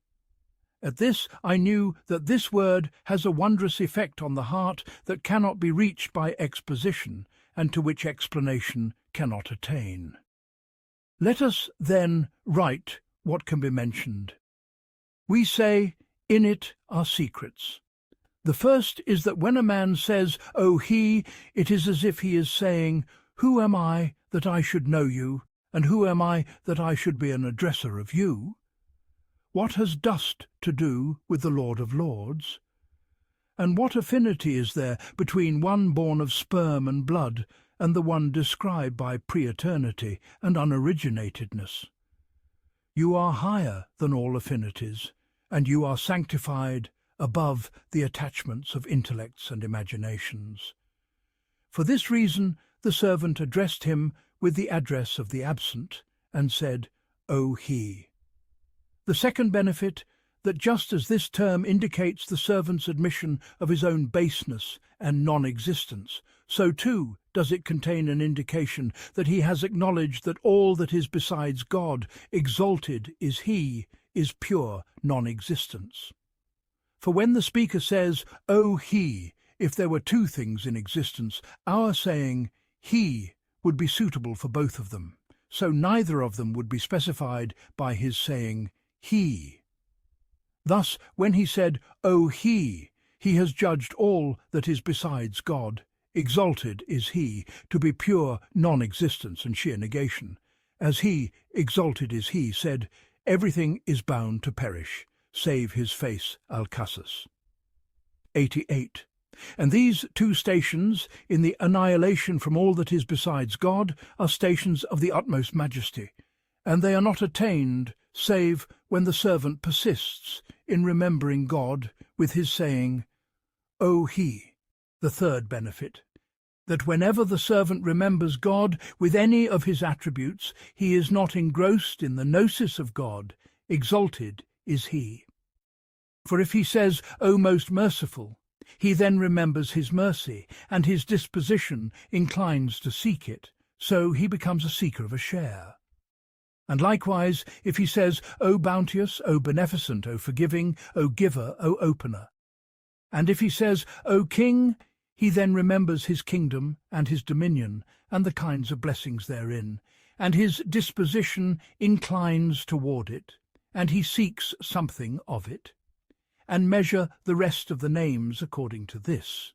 At this I knew that this word has a wondrous effect on the heart that cannot be reached by exposition, and to which explanation cannot attain." Let us, then, write what can be mentioned. We say, in it are secrets. The first is that when a man says, "O He," it is as if he is saying, "Who am I that I should know you, and who am I that I should be an addresser of you? What has dust to do with the Lord of Lords? And what affinity is there between one born of sperm and blood and the one described by pre-eternity and unoriginatedness? You are higher than all affinities, and you are sanctified above the attachments of intellects and imaginations." For this reason the servant addressed him with the address of the absent, and said, "O He." The second benefit, that just as this term indicates the servant's admission of his own baseness and non-existence, so too does it contain an indication that he has acknowledged that all that is besides God, exalted is He, is pure non-existence. For when the speaker says, "O He," if there were two things in existence, our saying He would be suitable for both of them, so neither of them would be specified by his saying He. Thus, when he said, "O He," he has judged all that is besides God, exalted is He, to be pure non-existence and sheer negation. As He, exalted is He, said, "Everything is bound to perish, save his face Al-Qasas." 88. And these two stations, in the annihilation from all that is besides God, are stations of the utmost majesty, and they are not attained save when the servant persists in remembering God with his saying, "O He." The third benefit, that whenever the servant remembers God with any of his attributes, he is not engrossed in the gnosis of God, exalted is He. For if he says, "O most merciful," he then remembers his mercy, and his disposition inclines to seek it, so he becomes a seeker of a share. And likewise, if he says, "O bounteous, O beneficent, O forgiving, O giver, O opener," and if he says, "O king," he then remembers his kingdom and his dominion, and the kinds of blessings therein, and his disposition inclines toward it, and he seeks something of it, and measure the rest of the names according to this.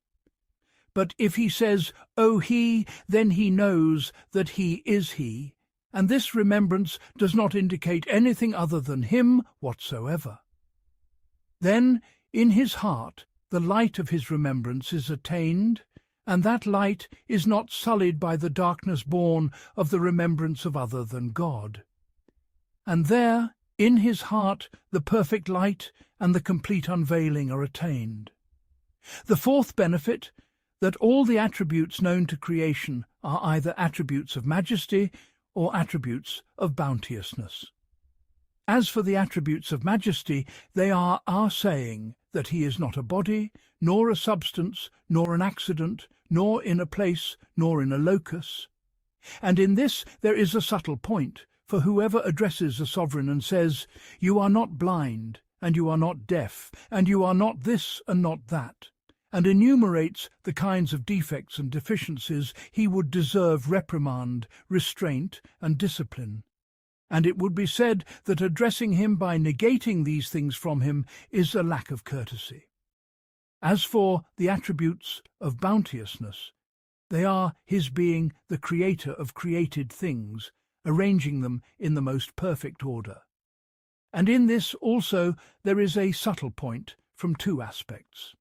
But if he says, "O He," then he knows that He is He, and this remembrance does not indicate anything other than Him whatsoever. Then, in his heart, the light of his remembrance is attained, and that light is not sullied by the darkness born of the remembrance of other than God. And there, in his heart, the perfect light and the complete unveiling are attained. The fourth benefit, that all the attributes known to creation are either attributes of majesty or attributes of bounteousness. As for the attributes of majesty, they are our saying that He is not a body, nor a substance, nor an accident, nor in a place, nor in a locus. And in this there is a subtle point, for whoever addresses a sovereign and says, "You are not blind, and you are not deaf, and you are not this and not that," and enumerates the kinds of defects and deficiencies, he would deserve reprimand, restraint, and discipline. And it would be said that addressing him by negating these things from him is a lack of courtesy. As for the attributes of bounteousness, they are his being the creator of created things, arranging them in the most perfect order. And in this also there is a subtle point from two aspects.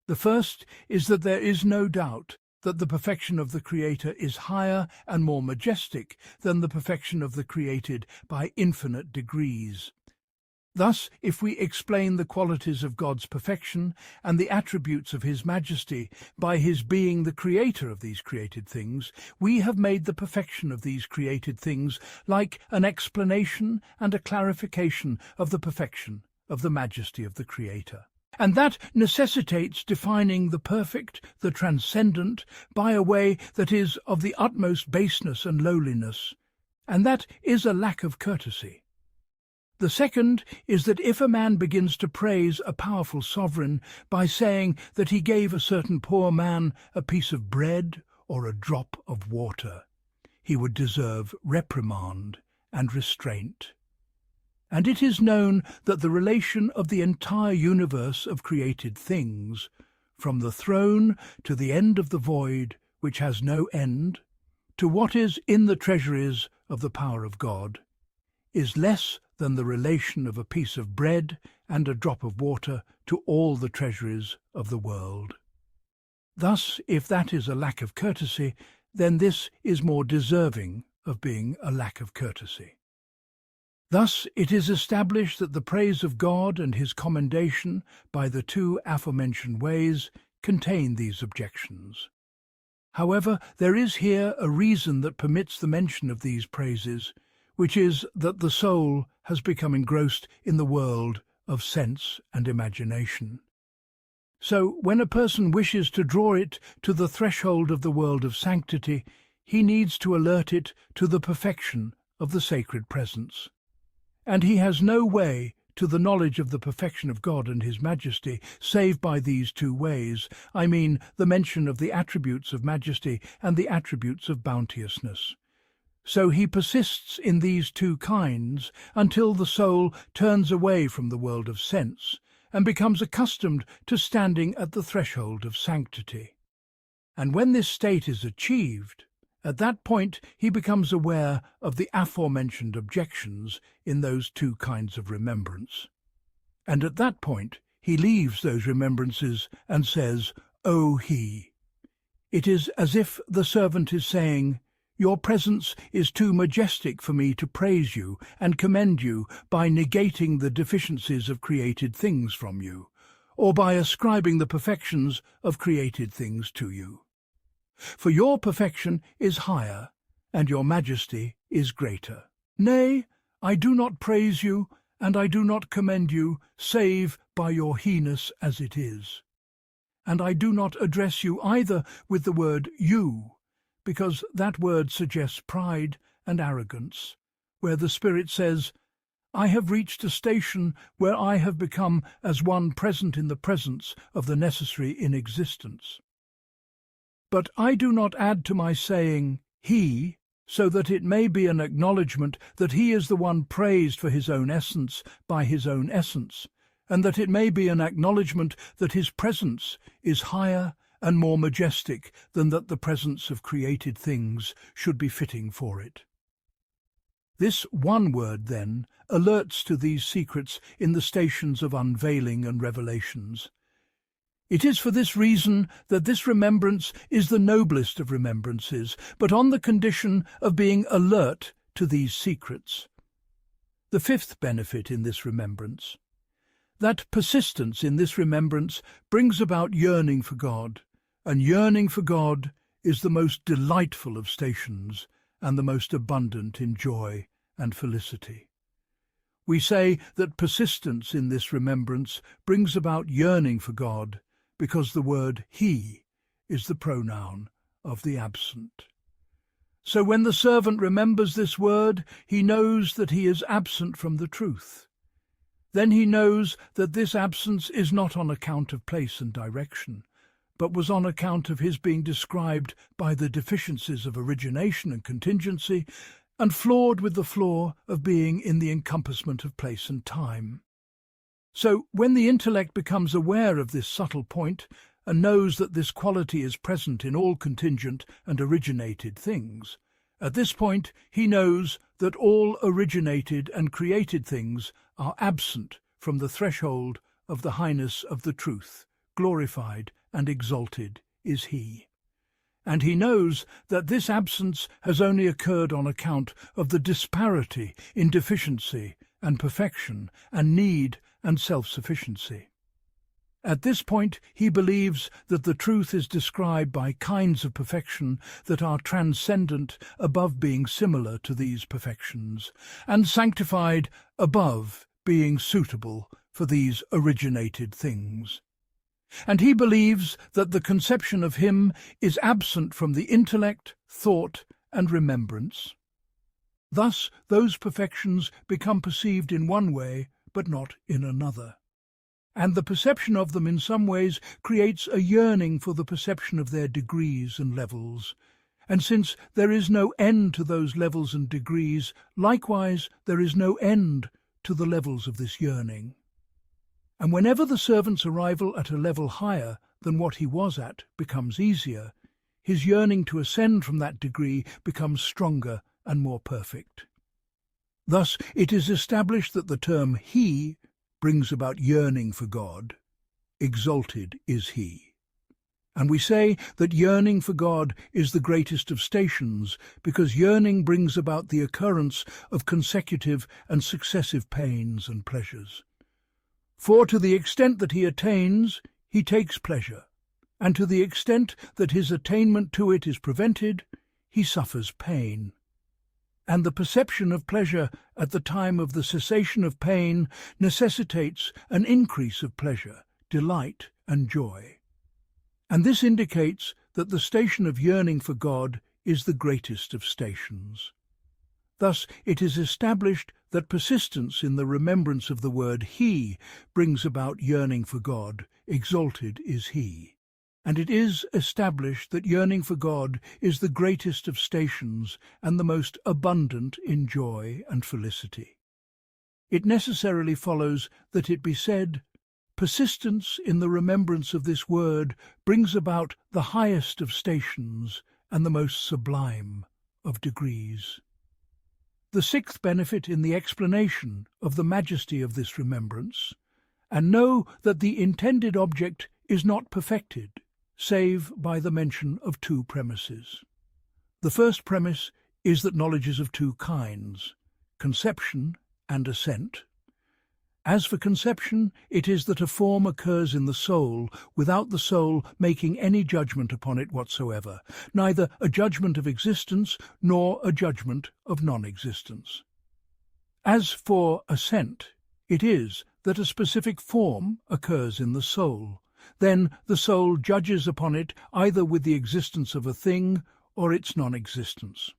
The first is that there is no doubt that the perfection of the Creator is higher and more majestic than the perfection of the created by infinite degrees. Thus, if we explain the qualities of God's perfection and the attributes of his majesty by his being the creator of these created things, we have made the perfection of these created things like an explanation and a clarification of the perfection of the majesty of the Creator. And that necessitates defining the perfect, the transcendent, by a way that is of the utmost baseness and lowliness, and that is a lack of courtesy. The second is that if a man begins to praise a powerful sovereign by saying that he gave a certain poor man a piece of bread or a drop of water, he would deserve reprimand and restraint. And it is known that the relation of the entire universe of created things, from the throne to the end of the void, which has no end, to what is in the treasuries of the power of God, is less than the relation of a piece of bread and a drop of water to all the treasuries of the world. Thus, if that is a lack of courtesy, then this is more deserving of being a lack of courtesy. Thus, it is established that the praise of God and his commendation by the two aforementioned ways contain these objections. However, there is here a reason that permits the mention of these praises, which is that the soul has become engrossed in the world of sense and imagination. So, when a person wishes to draw it to the threshold of the world of sanctity, he needs to alert it to the perfection of the sacred presence. And he has no way to the knowledge of the perfection of God and his majesty, save by these two ways, I mean the mention of the attributes of majesty and the attributes of bounteousness. So he persists in these two kinds until the soul turns away from the world of sense and becomes accustomed to standing at the threshold of sanctity. And when this state is achieved, at that point he becomes aware of the aforementioned objections in those two kinds of remembrance. And at that point he leaves those remembrances and says, "O he." It is as if the servant is saying, "Your presence is too majestic for me to praise you and commend you by negating the deficiencies of created things from you, or by ascribing the perfections of created things to you. For your perfection is higher, and your majesty is greater. Nay, I do not praise you, and I do not commend you, save by your heinous as it is. And I do not address you either with the word you, because that word suggests pride and arrogance, where the Spirit says, I have reached a station where I have become as one present in the presence of the necessary in existence. But I do not add to my saying, he, so that it may be an acknowledgement that he is the one praised for his own essence by his own essence, and that it may be an acknowledgement that his presence is higher and more majestic than that the presence of created things should be fitting for it. This one word, then, alerts to these secrets in the stations of unveiling and revelations. It is for this reason that this remembrance is the noblest of remembrances, but on the condition of being alert to these secrets. The fifth benefit in this remembrance, that persistence in this remembrance brings about yearning for God, and yearning for God is the most delightful of stations and the most abundant in joy and felicity. We say that persistence in this remembrance brings about yearning for God because the word he is the pronoun of the absent. So when the servant remembers this word, he knows that he is absent from the truth. Then he knows that this absence is not on account of place and direction, but was on account of his being described by the deficiencies of origination and contingency, and flawed with the flaw of being in the encompassment of place and time. So, when the intellect becomes aware of this subtle point, and knows that this quality is present in all contingent and originated things, at this point he knows that all originated and created things are absent from the threshold of the highness of the truth, glorified and exalted is he. and he knows that this absence has only occurred on account of the disparity in deficiency and perfection and need and self-sufficiency. At this point, he believes that the truth is described by kinds of perfection that are transcendent above being similar to these perfections, and sanctified above being suitable for these originated things. And he believes that the conception of him is absent from the intellect, thought, and remembrance. Thus, those perfections become perceived in one way, but not in another. And the perception of them in some ways creates a yearning for the perception of their degrees and levels. And since there is no end to those levels and degrees, likewise there is no end to the levels of this yearning. And whenever the servant's arrival at a level higher than what he was at becomes easier, his yearning to ascend from that degree becomes stronger and more perfect. Thus it is established that the term he brings about yearning for God. Exalted is he. And we say that yearning for God is the greatest of stations, because yearning brings about the occurrence of consecutive and successive pains and pleasures. For to the extent that he attains, he takes pleasure, and to the extent that his attainment to it is prevented, he suffers pain. And the perception of pleasure at the time of the cessation of pain necessitates an increase of pleasure, delight, and joy. And this indicates that the station of yearning for God is the greatest of stations. Thus it is established that persistence in the remembrance of the word he brings about yearning for God. Exalted is he. And it is established that yearning for God is the greatest of stations and the most abundant in joy and felicity. It necessarily follows that it be said, persistence in the remembrance of this word brings about the highest of stations and the most sublime of degrees. The sixth benefit in the explanation of the majesty of this remembrance, and know that the intended object is not perfected, save by the mention of two premises. The first premise is that knowledge is of two kinds, conception and assent. As for conception, it is that a form occurs in the soul without the soul making any judgment upon it whatsoever, neither a judgment of existence nor a judgment of non-existence. As for assent, it is that a specific form occurs in the soul. Then the soul judges upon it either with the existence of a thing or its non-existence.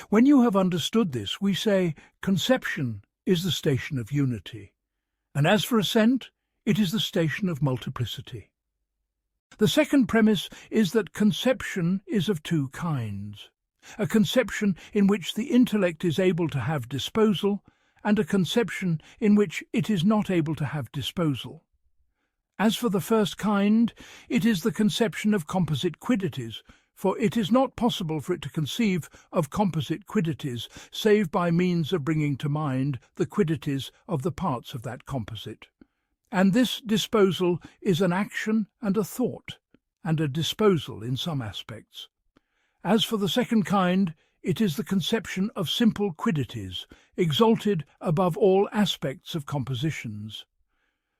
When you have understood this, we say conception is the station of unity, and as for assent, it is the station of multiplicity. The second premise is that conception is of two kinds, a conception in which the intellect is able to have disposal, and a conception in which it is not able to have disposal. As for the first kind, it is the conception of composite quiddities, for it is not possible for it to conceive of composite quiddities save by means of bringing to mind the quiddities of the parts of that composite. And this disposal is an action and a thought, and a disposal in some aspects. As for the second kind, it is the conception of simple quiddities, exalted above all aspects of compositions.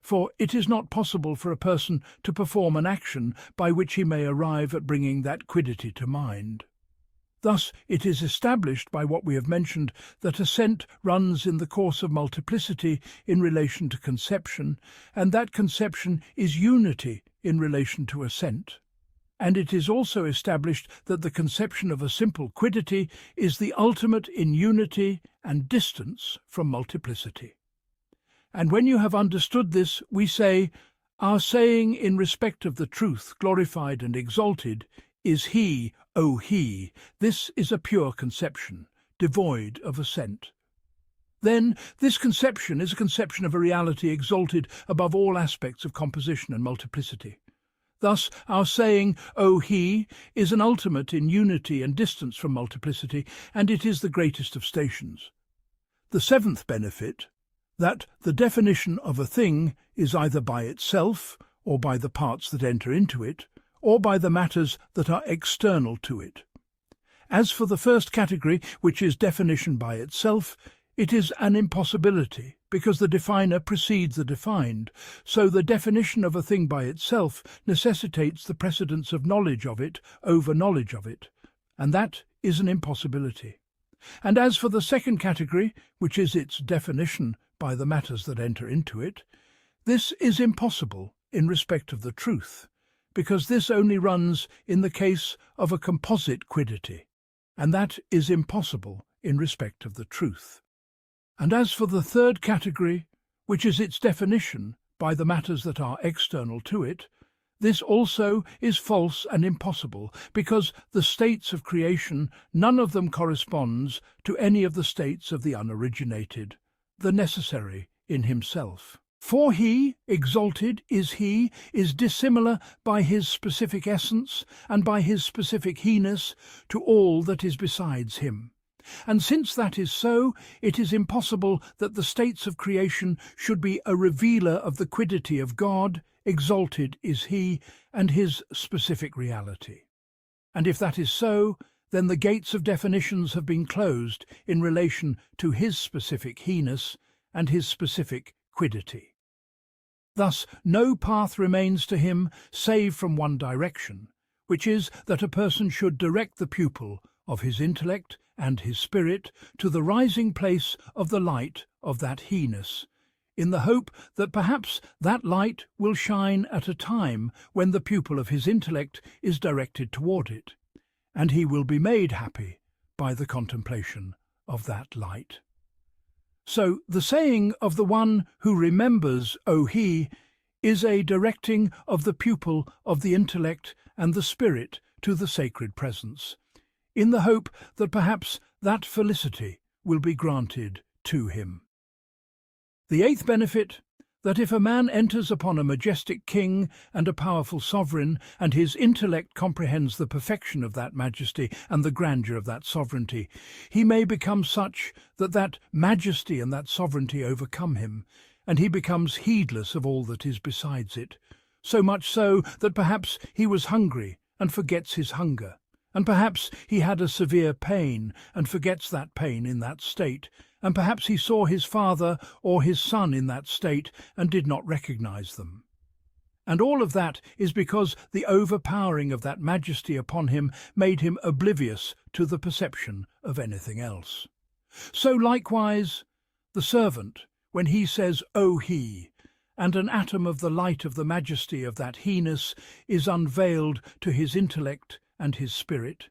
For it is not possible for a person to perform an action by which he may arrive at bringing that quiddity to mind. Thus it is established by what we have mentioned that assent runs in the course of multiplicity in relation to conception, and that conception is unity in relation to assent. And it is also established that the conception of a simple quiddity is the ultimate in unity and distance from multiplicity. And when you have understood this, we say, our saying in respect of the truth glorified and exalted is he, O he. This is a pure conception, devoid of assent. Then this conception is a conception of a reality exalted above all aspects of composition and multiplicity. Thus our saying, O he, is an ultimate in unity and distance from multiplicity, and it is the greatest of stations. The seventh benefit, that the definition of a thing is either by itself, or by the parts that enter into it, or by the matters that are external to it. As for the first category, which is definition by itself, it is an impossibility, because the definer precedes the defined, so the definition of a thing by itself necessitates the precedence of knowledge of it over knowledge of it, and that is an impossibility. And as for the second category, which is its definition by the matters that enter into it, this is impossible in respect of the truth, because this only runs in the case of a composite quiddity, and that is impossible in respect of the truth. And as for the third category, which is its definition by the matters that are external to it, this also is false and impossible, because the states of creation, none of them corresponds to any of the states of the unoriginated, the necessary in himself. For he, exalted is he, is dissimilar by his specific essence and by his specific he-ness to all that is besides him. And since that is so, it is impossible that the states of creation should be a revealer of the quiddity of God, exalted is he, and his specific reality. And if that is so, then the gates of definitions have been closed in relation to his specific he-ness and his specific quiddity. Thus no path remains to him save from one direction, which is that a person should direct the pupil of his intellect and his spirit to the rising place of the light of that he-ness, in the hope that perhaps that light will shine at a time when the pupil of his intellect is directed toward it, and he will be made happy by the contemplation of that light. So the saying of the one who remembers, O he, is a directing of the pupil of the intellect and the spirit to the sacred presence, in the hope that perhaps that felicity will be granted to him. The eighth benefit, that if a man enters upon a majestic king and a powerful sovereign, and his intellect comprehends the perfection of that majesty and the grandeur of that sovereignty, he may become such that that majesty and that sovereignty overcome him, and he becomes heedless of all that is besides it, so much so that perhaps he was hungry and forgets his hunger, and perhaps he had a severe pain and forgets that pain in that state, and perhaps he saw his father or his son in that state and did not recognize them. And all of that is because the overpowering of that majesty upon him made him oblivious to the perception of anything else. So likewise, the servant, when he says, O he, and an atom of the light of the majesty of that he-ness is unveiled to his intellect and his spirit,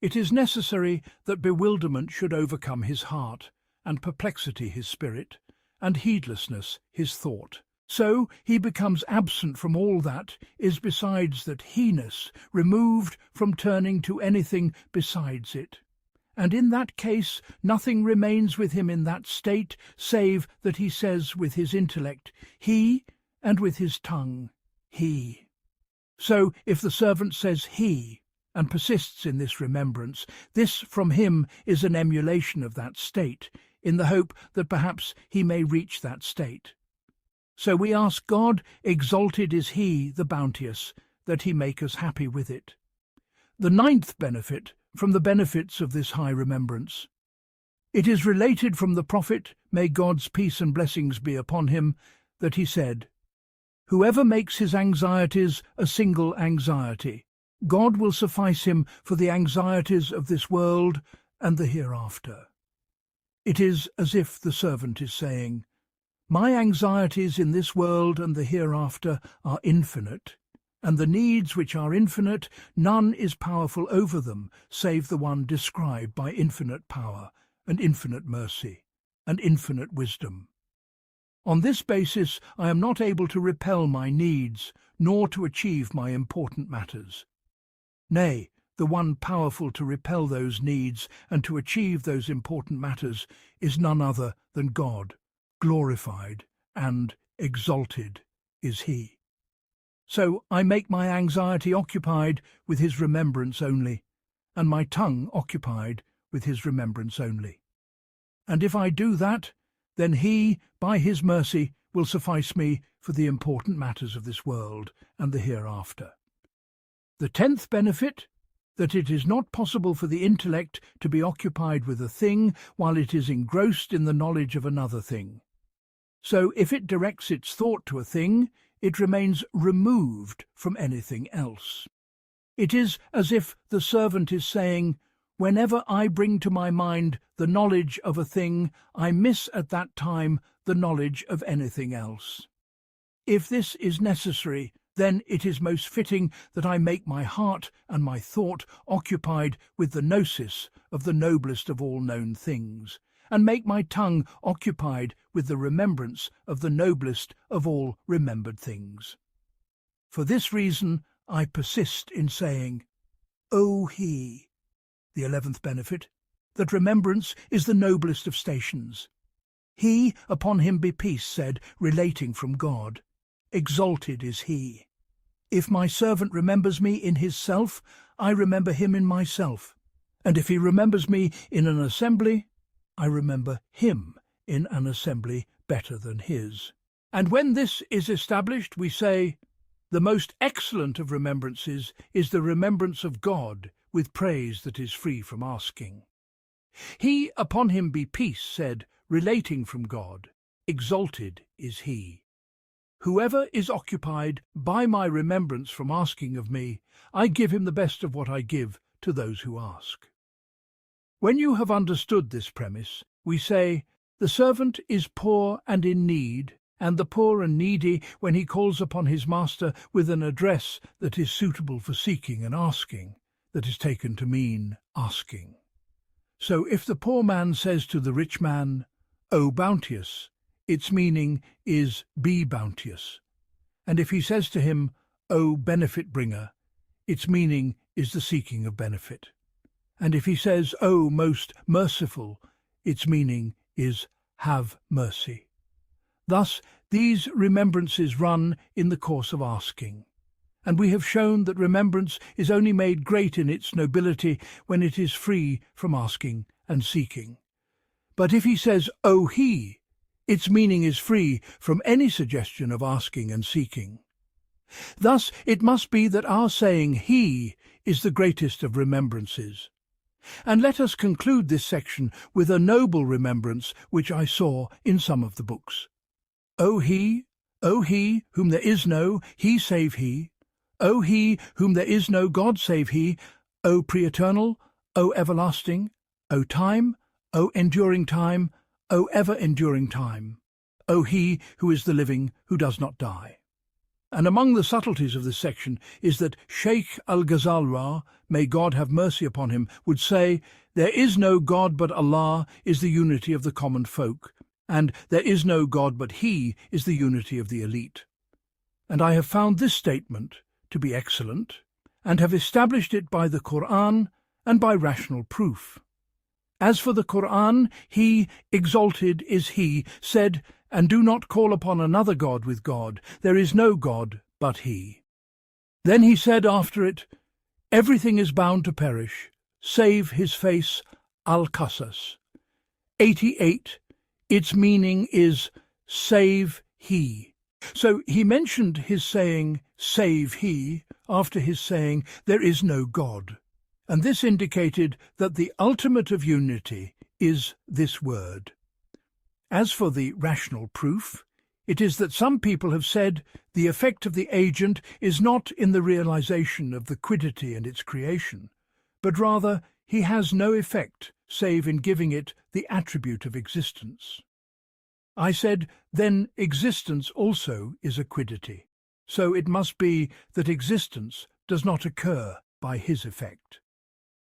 it is necessary that bewilderment should overcome his heart, and perplexity his spirit, and heedlessness his thought. So he becomes absent from all that is besides that he-ness, removed from turning to anything besides it. And in that case nothing remains with him in that state, save that he says with his intellect, he, and with his tongue, he. So if the servant says he, and persists in this remembrance, this from him is an emulation of that state, in the hope that perhaps he may reach that state. So we ask God, exalted is he, the bounteous, that he make us happy with it. The ninth benefit from the benefits of this high remembrance. It is related from the prophet, may God's peace and blessings be upon him, that he said, whoever makes his anxieties a single anxiety, God will suffice him for the anxieties of this world and the hereafter. It is as if the servant is saying, my anxieties in this world and the hereafter are infinite, and the needs which are infinite, none is powerful over them, save the one described by infinite power and infinite mercy and infinite wisdom. On this basis I am not able to repel my needs, nor to achieve my important matters. Nay, the one powerful to repel those needs and to achieve those important matters is none other than God, glorified and exalted is he. So I make my anxiety occupied with his remembrance only, and my tongue occupied with his remembrance only. And if I do that, then he, by his mercy, will suffice me for the important matters of this world and the hereafter. The 10th benefit, that it is not possible for the intellect to be occupied with a thing while it is engrossed in the knowledge of another thing. So if it directs its thought to a thing, it remains removed from anything else. It is as if the servant is saying, "Whenever I bring to my mind the knowledge of a thing, I miss at that time the knowledge of anything else. If this is necessary, then it is most fitting that I make my heart and my thought occupied with the gnosis of the noblest of all known things, and make my tongue occupied with the remembrance of the noblest of all remembered things. For this reason I persist in saying, O he," the 11th benefit, that remembrance is the noblest of stations. He, upon him be peace, said, relating from God, "Exalted is he. If my servant remembers me in his self, I remember him in myself. And if he remembers me in an assembly, I remember him in an assembly better than his." And when this is established, we say, the most excellent of remembrances is the remembrance of God with praise that is free from asking. He, upon him be peace, said, relating from God, "Exalted is he. Whoever is occupied by my remembrance from asking of me, I give him the best of what I give to those who ask." When you have understood this premise, we say, the servant is poor and in need, and the poor and needy, when he calls upon his master with an address that is suitable for seeking and asking, that is taken to mean asking. So if the poor man says to the rich man, "O bounteous," its meaning is "be bounteous." And if he says to him, "O benefit bringer," its meaning is the seeking of benefit. And if he says, "O most merciful," its meaning is "have mercy." Thus these remembrances run in the course of asking. And we have shown that remembrance is only made great in its nobility when it is free from asking and seeking. But if he says, "O he," its meaning is free from any suggestion of asking and seeking. Thus it must be that our saying "he" is the greatest of remembrances. And let us conclude this section with a noble remembrance which I saw in some of the books. O he, whom there is no he save he, O he, whom there is no God save he, O pre-eternal, O everlasting, O time, O enduring time, O ever-enduring time, O he who is the living, who does not die. And among the subtleties of this section is that Sheikh Al-Ghazali, may God have mercy upon him, would say, "There is no God but Allah is the unity of the common folk, and there is no God but He is the unity of the elite." And I have found this statement to be excellent, and have established it by the Qur'an and by rational proof. As for the Qur'an, He, exalted is He, said, "And do not call upon another God with God. There is no God but He." Then He said after it, "Everything is bound to perish, save His face, Al-Qasas." 88, its meaning is, "Save He." So He mentioned His saying, "Save He," after His saying, "There is no God." And this indicated that the ultimate of unity is this word. As for the rational proof, it is that some people have said the effect of the agent is not in the realization of the quiddity and its creation, but rather he has no effect save in giving it the attribute of existence. I said, then existence also is a quiddity, so it must be that existence does not occur by his effect.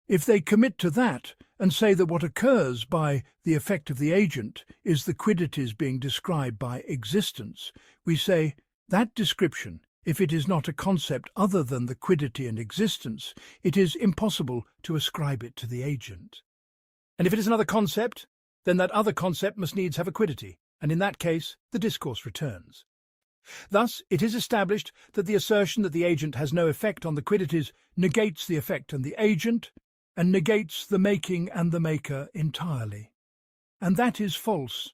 If they commit to that and say that what occurs by the effect of the agent is the quiddities being described by existence, we say that description, if it is not a concept other than the quiddity and existence, it is impossible to ascribe it to the agent. And if it is another concept, then that other concept must needs have a quiddity, and in that case the discourse returns. Thus it is established that the assertion that the agent has no effect on the quiddities negates the effect on the agent, and negates the making and the maker entirely. And that is false.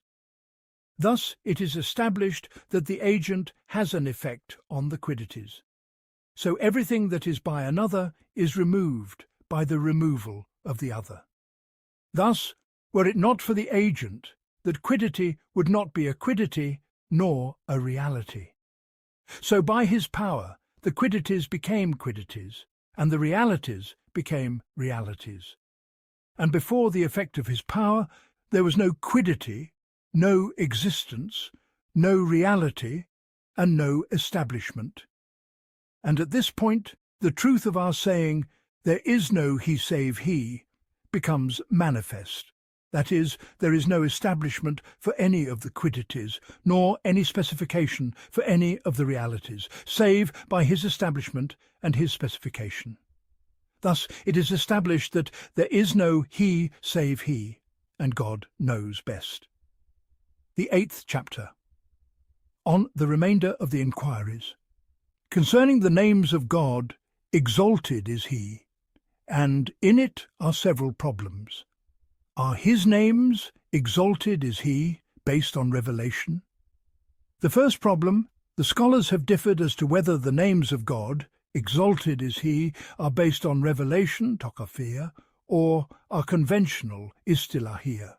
Thus it is established that the agent has an effect on the quiddities. So everything that is by another is removed by the removal of the other. Thus, were it not for the agent, that quiddity would not be a quiddity nor a reality. So by his power, the quiddities became quiddities, and the realities became realities. And before the effect of his power, there was no quiddity, no existence, no reality, and no establishment. And at this point, the truth of our saying, "There is no he save he," becomes manifest. That is, there is no establishment for any of the quiddities, nor any specification for any of the realities, save by his establishment and his specification. Thus it is established that there is no he save he, and God knows best. The 8th chapter. On the remainder of the inquiries. Concerning the names of God, exalted is he, and in it are several problems. Are his names, exalted is he, based on revelation? The first problem, the scholars have differed as to whether the names of God, exalted is he, are based on revelation, tokafiyah, or are conventional, istilahiyah.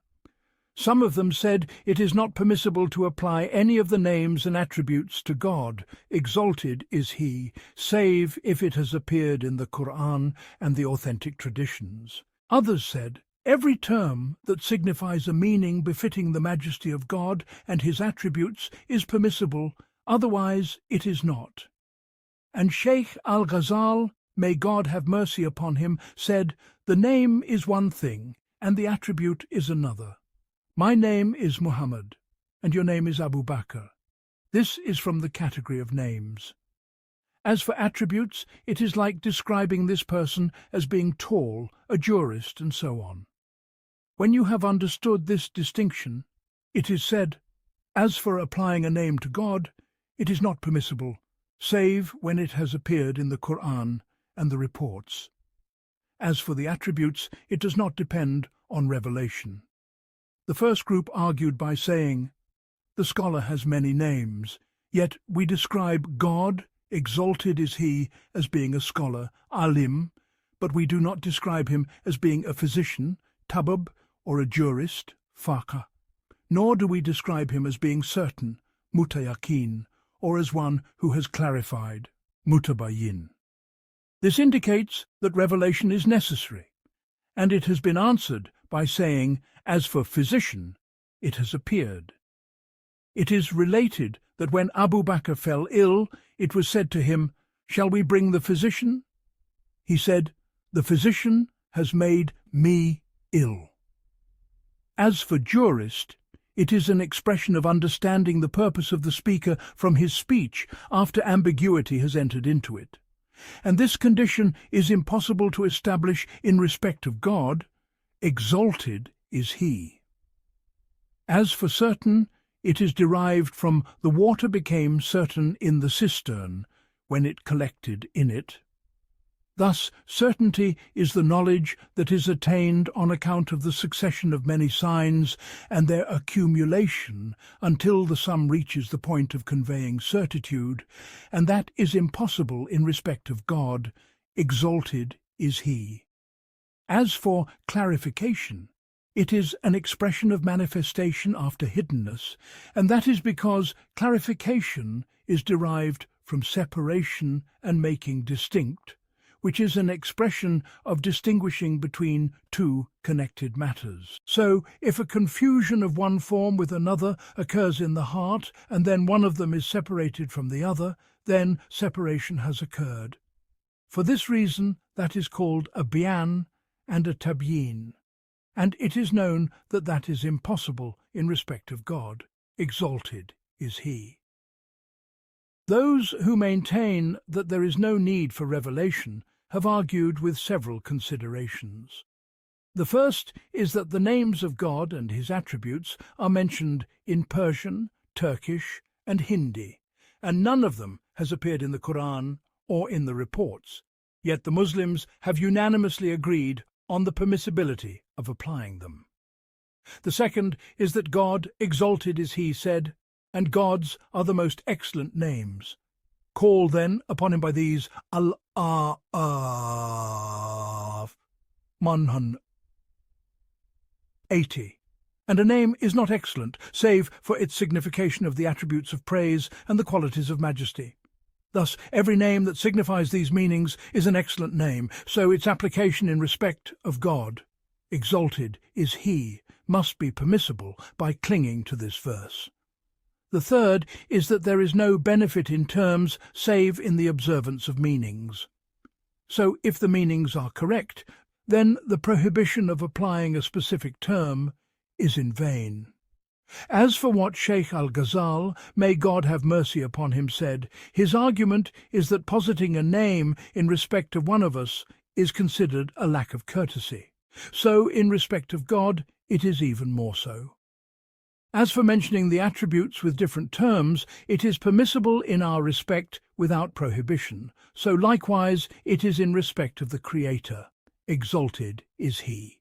Some of them said it is not permissible to apply any of the names and attributes to God, exalted is he, save if it has appeared in the Qur'an and the authentic traditions. Others said, every term that signifies a meaning befitting the majesty of God and his attributes is permissible, otherwise it is not. And Shaykh Al-Ghazali, may God have mercy upon him, said, the name is one thing, and the attribute is another. My name is Muhammad, and your name is Abu Bakr. This is from the category of names. As for attributes, it is like describing this person as being tall, a jurist, and so on. When you have understood this distinction, it is said, as for applying a name to God, it is not permissible, save when it has appeared in the Qur'an and the reports. As for the attributes, it does not depend on revelation. The first group argued by saying, the scholar has many names, yet we describe God, exalted is he, as being a scholar, alim, but we do not describe him as being a physician, tabib, or a jurist, faqih, nor do we describe him as being certain, mutayakin, or as one who has clarified, mutabayyin. This indicates that revelation is necessary, and it has been answered by saying, as for physician, it has appeared. It is related that when Abu Bakr fell ill, it was said to him, shall we bring the physician? He said, the physician has made me ill. As for jurist, it is an expression of understanding the purpose of the speaker from his speech after ambiguity has entered into it. And this condition is impossible to establish in respect of God. Exalted is he. As for certain, it is derived from the water became certain in the cistern when it collected in it. Thus, certainty is the knowledge that is attained on account of the succession of many signs and their accumulation until the sum reaches the point of conveying certitude, and that is impossible in respect of God. Exalted is he. As for clarification, it is an expression of manifestation after hiddenness, and that is because clarification is derived from separation and making distinct, which is an expression of distinguishing between two connected matters. So, if a confusion of one form with another occurs in the heart, and then one of them is separated from the other, then separation has occurred. For this reason, that is called a bayan and a tabyin, and it is known that that is impossible in respect of God. Exalted is he. Those who maintain that there is no need for revelation have argued with several considerations. The first is that the names of God and his attributes are mentioned in Persian, Turkish, and Hindi, and none of them has appeared in the Qur'an or in the reports, yet the Muslims have unanimously agreed on the permissibility of applying them. The second is that God, exalted is he, said, and God's are the most excellent names. Call then upon him by these Al-Manhan 80. And a name is not excellent, save for its signification of the attributes of praise and the qualities of majesty. Thus, every name that signifies these meanings is an excellent name, so its application in respect of God, exalted is He, must be permissible by clinging to this verse. The third is that there is no benefit in terms save in the observance of meanings. So if the meanings are correct, then the prohibition of applying a specific term is in vain. As for what Shaykh Al-Ghazali, may God have mercy upon him, said, his argument is that positing a name in respect of one of us is considered a lack of courtesy. So in respect of God, it is even more so. As for mentioning the attributes with different terms, it is permissible in our respect without prohibition. So likewise it is in respect of the Creator. Exalted is He.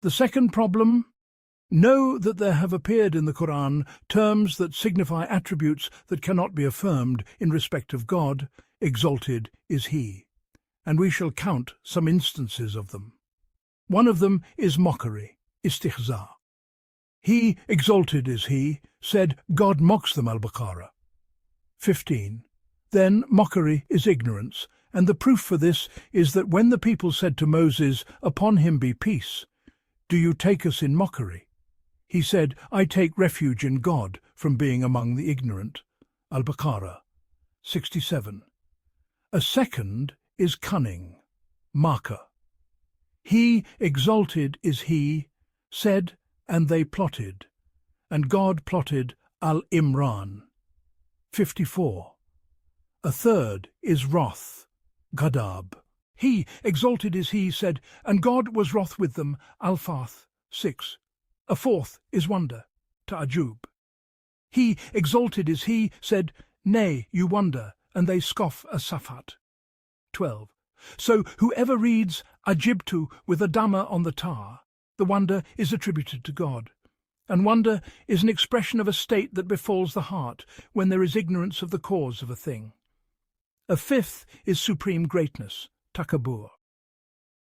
The second problem: know that there have appeared in the Qur'an terms that signify attributes that cannot be affirmed in respect of God. Exalted is He. And we shall count some instances of them. One of them is mockery, istihza. He, exalted is He, said, God mocks them, Al-Baqarah 15. Then mockery is ignorance, and the proof for this is that when the people said to Moses, upon him be peace, do you take us in mockery? He said, I take refuge in God from being among the ignorant. Al-Baqarah 67. A second is cunning, Marka. He, exalted is He, said, and they plotted, and God plotted Al-Imran 54. A third is wrath, Ghadab. He, exalted is He, said, and God was wroth with them, Al-Fath 6. A fourth is wonder, Ta'ajub. He, exalted is He, said, nay, you wonder, and they scoff As-Safat 12. So whoever reads Ajibtu with a Dhamma on the tar, the wonder is attributed to God. And wonder is an expression of a state that befalls the heart when there is ignorance of the cause of a thing. A fifth is supreme greatness, Takabur.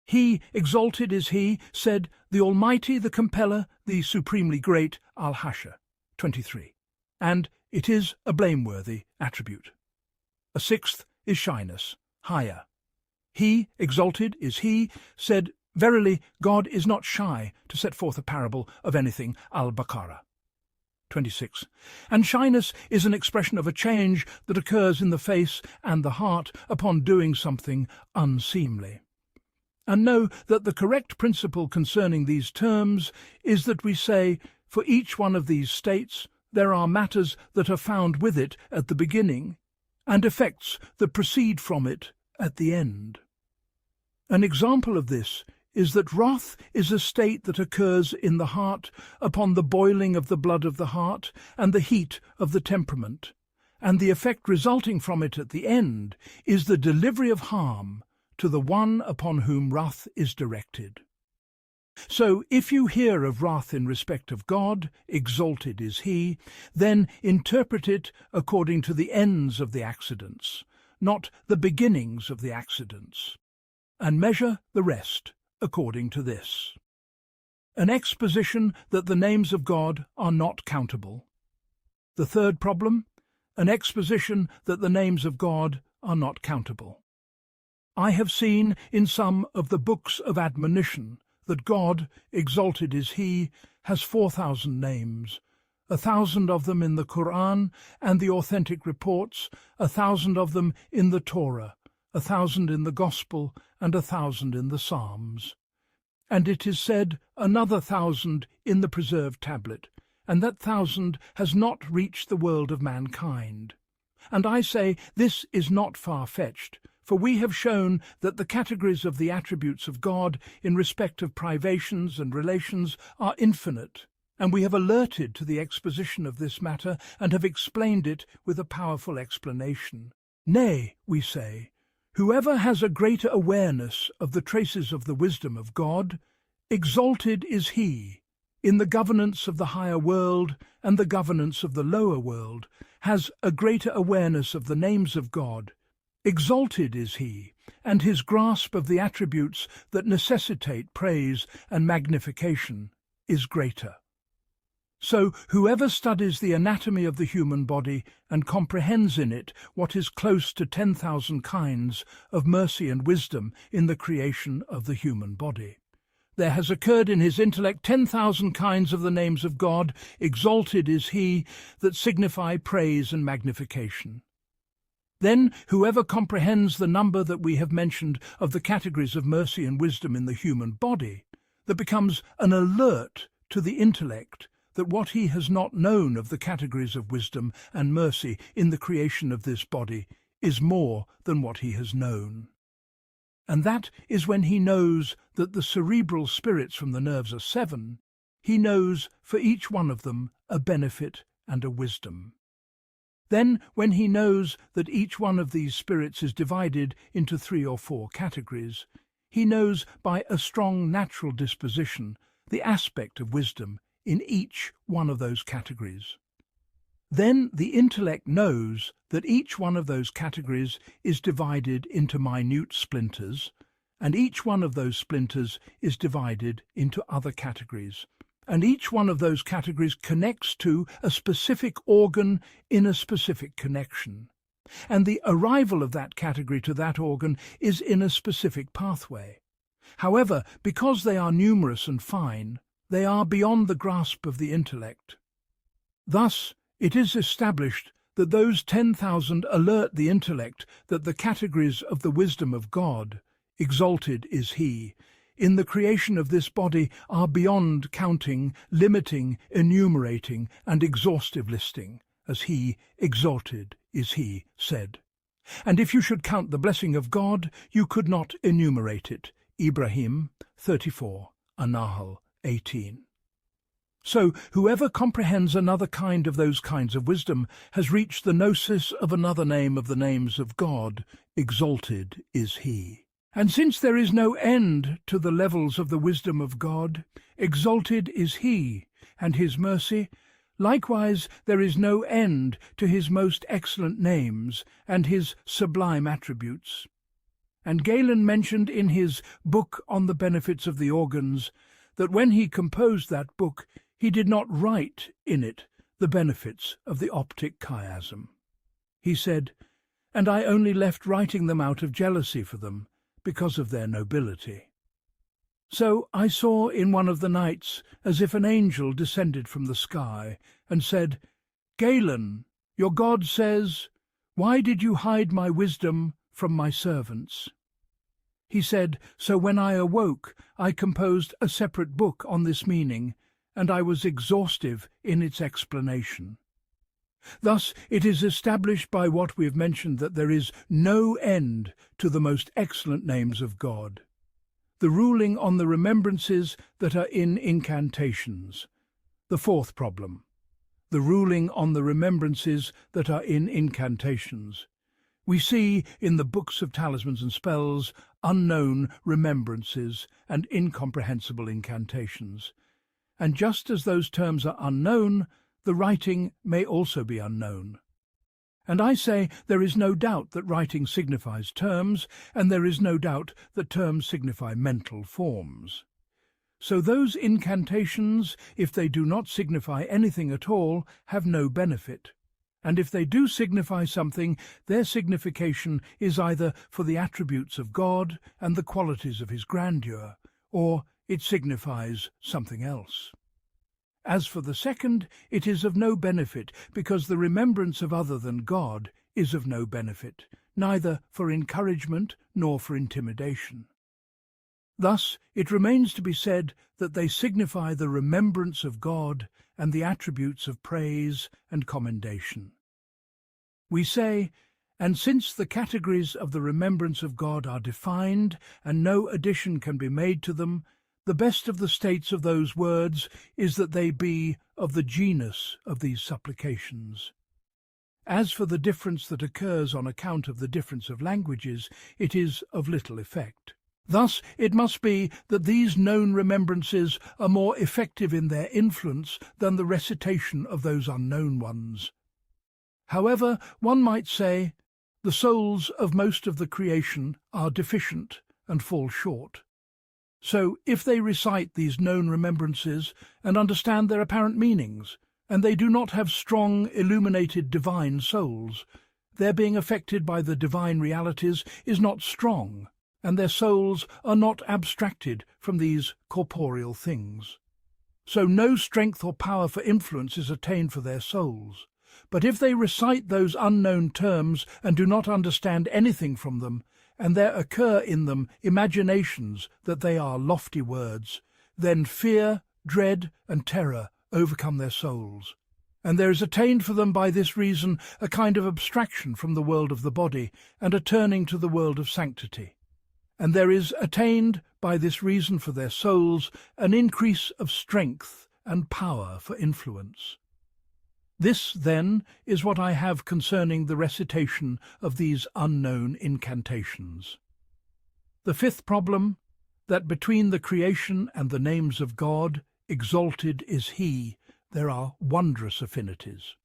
He, exalted is He, said, the Almighty, the Compeller, the Supremely Great, Al-Hasha 23. And it is a blameworthy attribute. A sixth is shyness, Haya. He, exalted is He, said, verily, God is not shy to set forth a parable of anything, Al-Baqarah 26. And shyness is an expression of a change that occurs in the face and the heart upon doing something unseemly. And know that the correct principle concerning these terms is that we say, for each one of these states there are matters that are found with it at the beginning, and effects that proceed from it at the end. An example of this is that wrath is a state that occurs in the heart upon the boiling of the blood of the heart and the heat of the temperament, and the effect resulting from it at the end is the delivery of harm to the one upon whom wrath is directed. So if you hear of wrath in respect of God, exalted is He, then interpret it according to the ends of the accidents, not the beginnings of the accidents, and measure the rest according to this. An exposition that the names of God are not countable. The third problem, an exposition that the names of God are not countable. I have seen in some of the books of admonition that God, exalted is He, has 4,000 names, 1,000 of them in the Qur'an and the authentic reports, 1,000 of them in the Torah, 1,000 in the Gospel, and 1,000 in the Psalms. And it is said another 1,000 in the preserved tablet, and that 1,000 has not reached the world of mankind. And I say this is not far-fetched, for we have shown that the categories of the attributes of God in respect of privations and relations are infinite, and we have alerted to the exposition of this matter and have explained it with a powerful explanation. Nay, we say, whoever has a greater awareness of the traces of the wisdom of God, exalted is he, in the governance of the higher world and the governance of the lower world, has a greater awareness of the names of God. Exalted is he, and his grasp of the attributes that necessitate praise and magnification is greater. So whoever studies the anatomy of the human body and comprehends in it what is close to 10,000 kinds of mercy and wisdom in the creation of the human body, there has occurred in his intellect 10,000 kinds of the names of God. Exalted is he, that signify praise and magnification. Then whoever comprehends the number that we have mentioned of the categories of mercy and wisdom in the human body, that becomes an alert to the intellect that what he has not known of the categories of wisdom and mercy in the creation of this body is more than what he has known. And that is when he knows that the cerebral spirits from the nerves are 7, he knows for each one of them a benefit and a wisdom. Then, when he knows that each one of these spirits is divided into 3 or 4 categories, he knows by a strong natural disposition the aspect of wisdom in each one of those categories. Then the intellect knows that each one of those categories is divided into minute splinters, and each one of those splinters is divided into other categories, and each one of those categories connects to a specific organ in a specific connection, and the arrival of that category to that organ is in a specific pathway. However, because they are numerous and fine, they are beyond the grasp of the intellect. Thus, it is established that those 10,000 alert the intellect that the categories of the wisdom of God, exalted is he, in the creation of this body are beyond counting, limiting, enumerating, and exhaustive listing, as he, exalted is he, said. And if you should count the blessing of God, you could not enumerate it. Ibrahim 34, An-Nahl 18. So whoever comprehends another kind of those kinds of wisdom has reached the gnosis of another name of the names of God. Exalted is he. And since there is no end to the levels of the wisdom of God, exalted is he, and his mercy, likewise there is no end to his most excellent names and his sublime attributes. And Galen mentioned in his book on the benefits of the organs that when he composed that book, he did not write in it the benefits of the optic chiasm. He said, "And I only left writing them out of jealousy for them, because of their nobility." So I saw in one of the nights as if an angel descended from the sky and said, "Galen, your God says, 'Why did you hide my wisdom from my servants?'" He said, "So when I awoke, I composed a separate book on this meaning, and I was exhaustive in its explanation." Thus it is established by what we have mentioned that there is no end to the most excellent names of God. The ruling on the remembrances that are in incantations. The 4th problem. The ruling on the remembrances that are in incantations. We see in the books of talismans and spells unknown remembrances and incomprehensible incantations. And just as those terms are unknown, the writing may also be unknown. And I say there is no doubt that writing signifies terms, and there is no doubt that terms signify mental forms. So those incantations, if they do not signify anything at all, have no benefit. And if they do signify something, their signification is either for the attributes of God and the qualities of his grandeur, or it signifies something else. As for the second, it is of no benefit, because the remembrance of other than God is of no benefit, neither for encouragement nor for intimidation. Thus it remains to be said that they signify the remembrance of God and the attributes of praise and commendation. We say, and since the categories of the remembrance of God are defined, and no addition can be made to them, the best of the states of those words is that they be of the genus of these supplications. As for the difference that occurs on account of the difference of languages, it is of little effect. Thus it must be that these known remembrances are more effective in their influence than the recitation of those unknown ones. However, one might say, the souls of most of the creation are deficient and fall short. So if they recite these known remembrances and understand their apparent meanings, and they do not have strong, illuminated divine souls, their being affected by the divine realities is not strong, and their souls are not abstracted from these corporeal things. So no strength or power for influence is attained for their souls. But if they recite those unknown terms and do not understand anything from them, and there occur in them imaginations that they are lofty words, then fear, dread, and terror overcome their souls. And there is attained for them by this reason a kind of abstraction from the world of the body, and a turning to the world of sanctity. And there is attained by this reason for their souls an increase of strength and power for influence. This, then, is what I have concerning the recitation of these unknown incantations. The fifth problem, that between the creation and the names of God, exalted is He, there are wondrous affinities.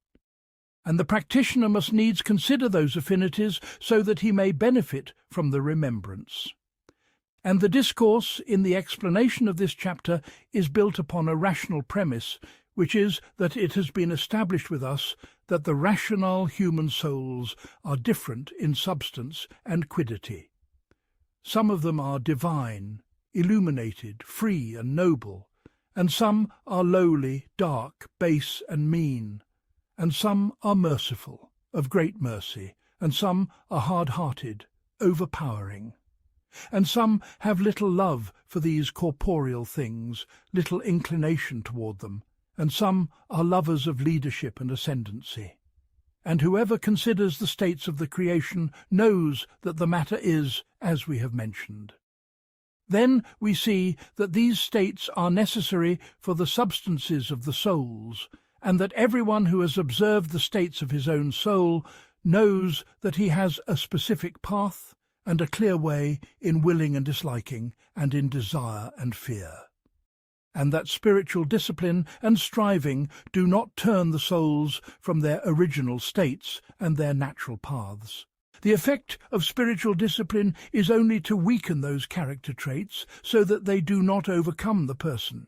And the practitioner must needs consider those affinities so that he may benefit from the remembrance. And the discourse in the explanation of this chapter is built upon a rational premise, which is that it has been established with us that the rational human souls are different in substance and quiddity. Some of them are divine, illuminated, free and noble, and some are lowly, dark, base and mean, and some are merciful, of great mercy, and some are hard-hearted, overpowering. And some have little love for these corporeal things, little inclination toward them, and some are lovers of leadership and ascendancy. And whoever considers the states of the creation knows that the matter is as we have mentioned. Then we see that these states are necessary for the substances of the souls, and that everyone who has observed the states of his own soul knows that he has a specific path and a clear way in willing and disliking, and in desire and fear, and that spiritual discipline and striving do not turn the souls from their original states and their natural paths. The effect of spiritual discipline is only to weaken those character traits so that they do not overcome the person.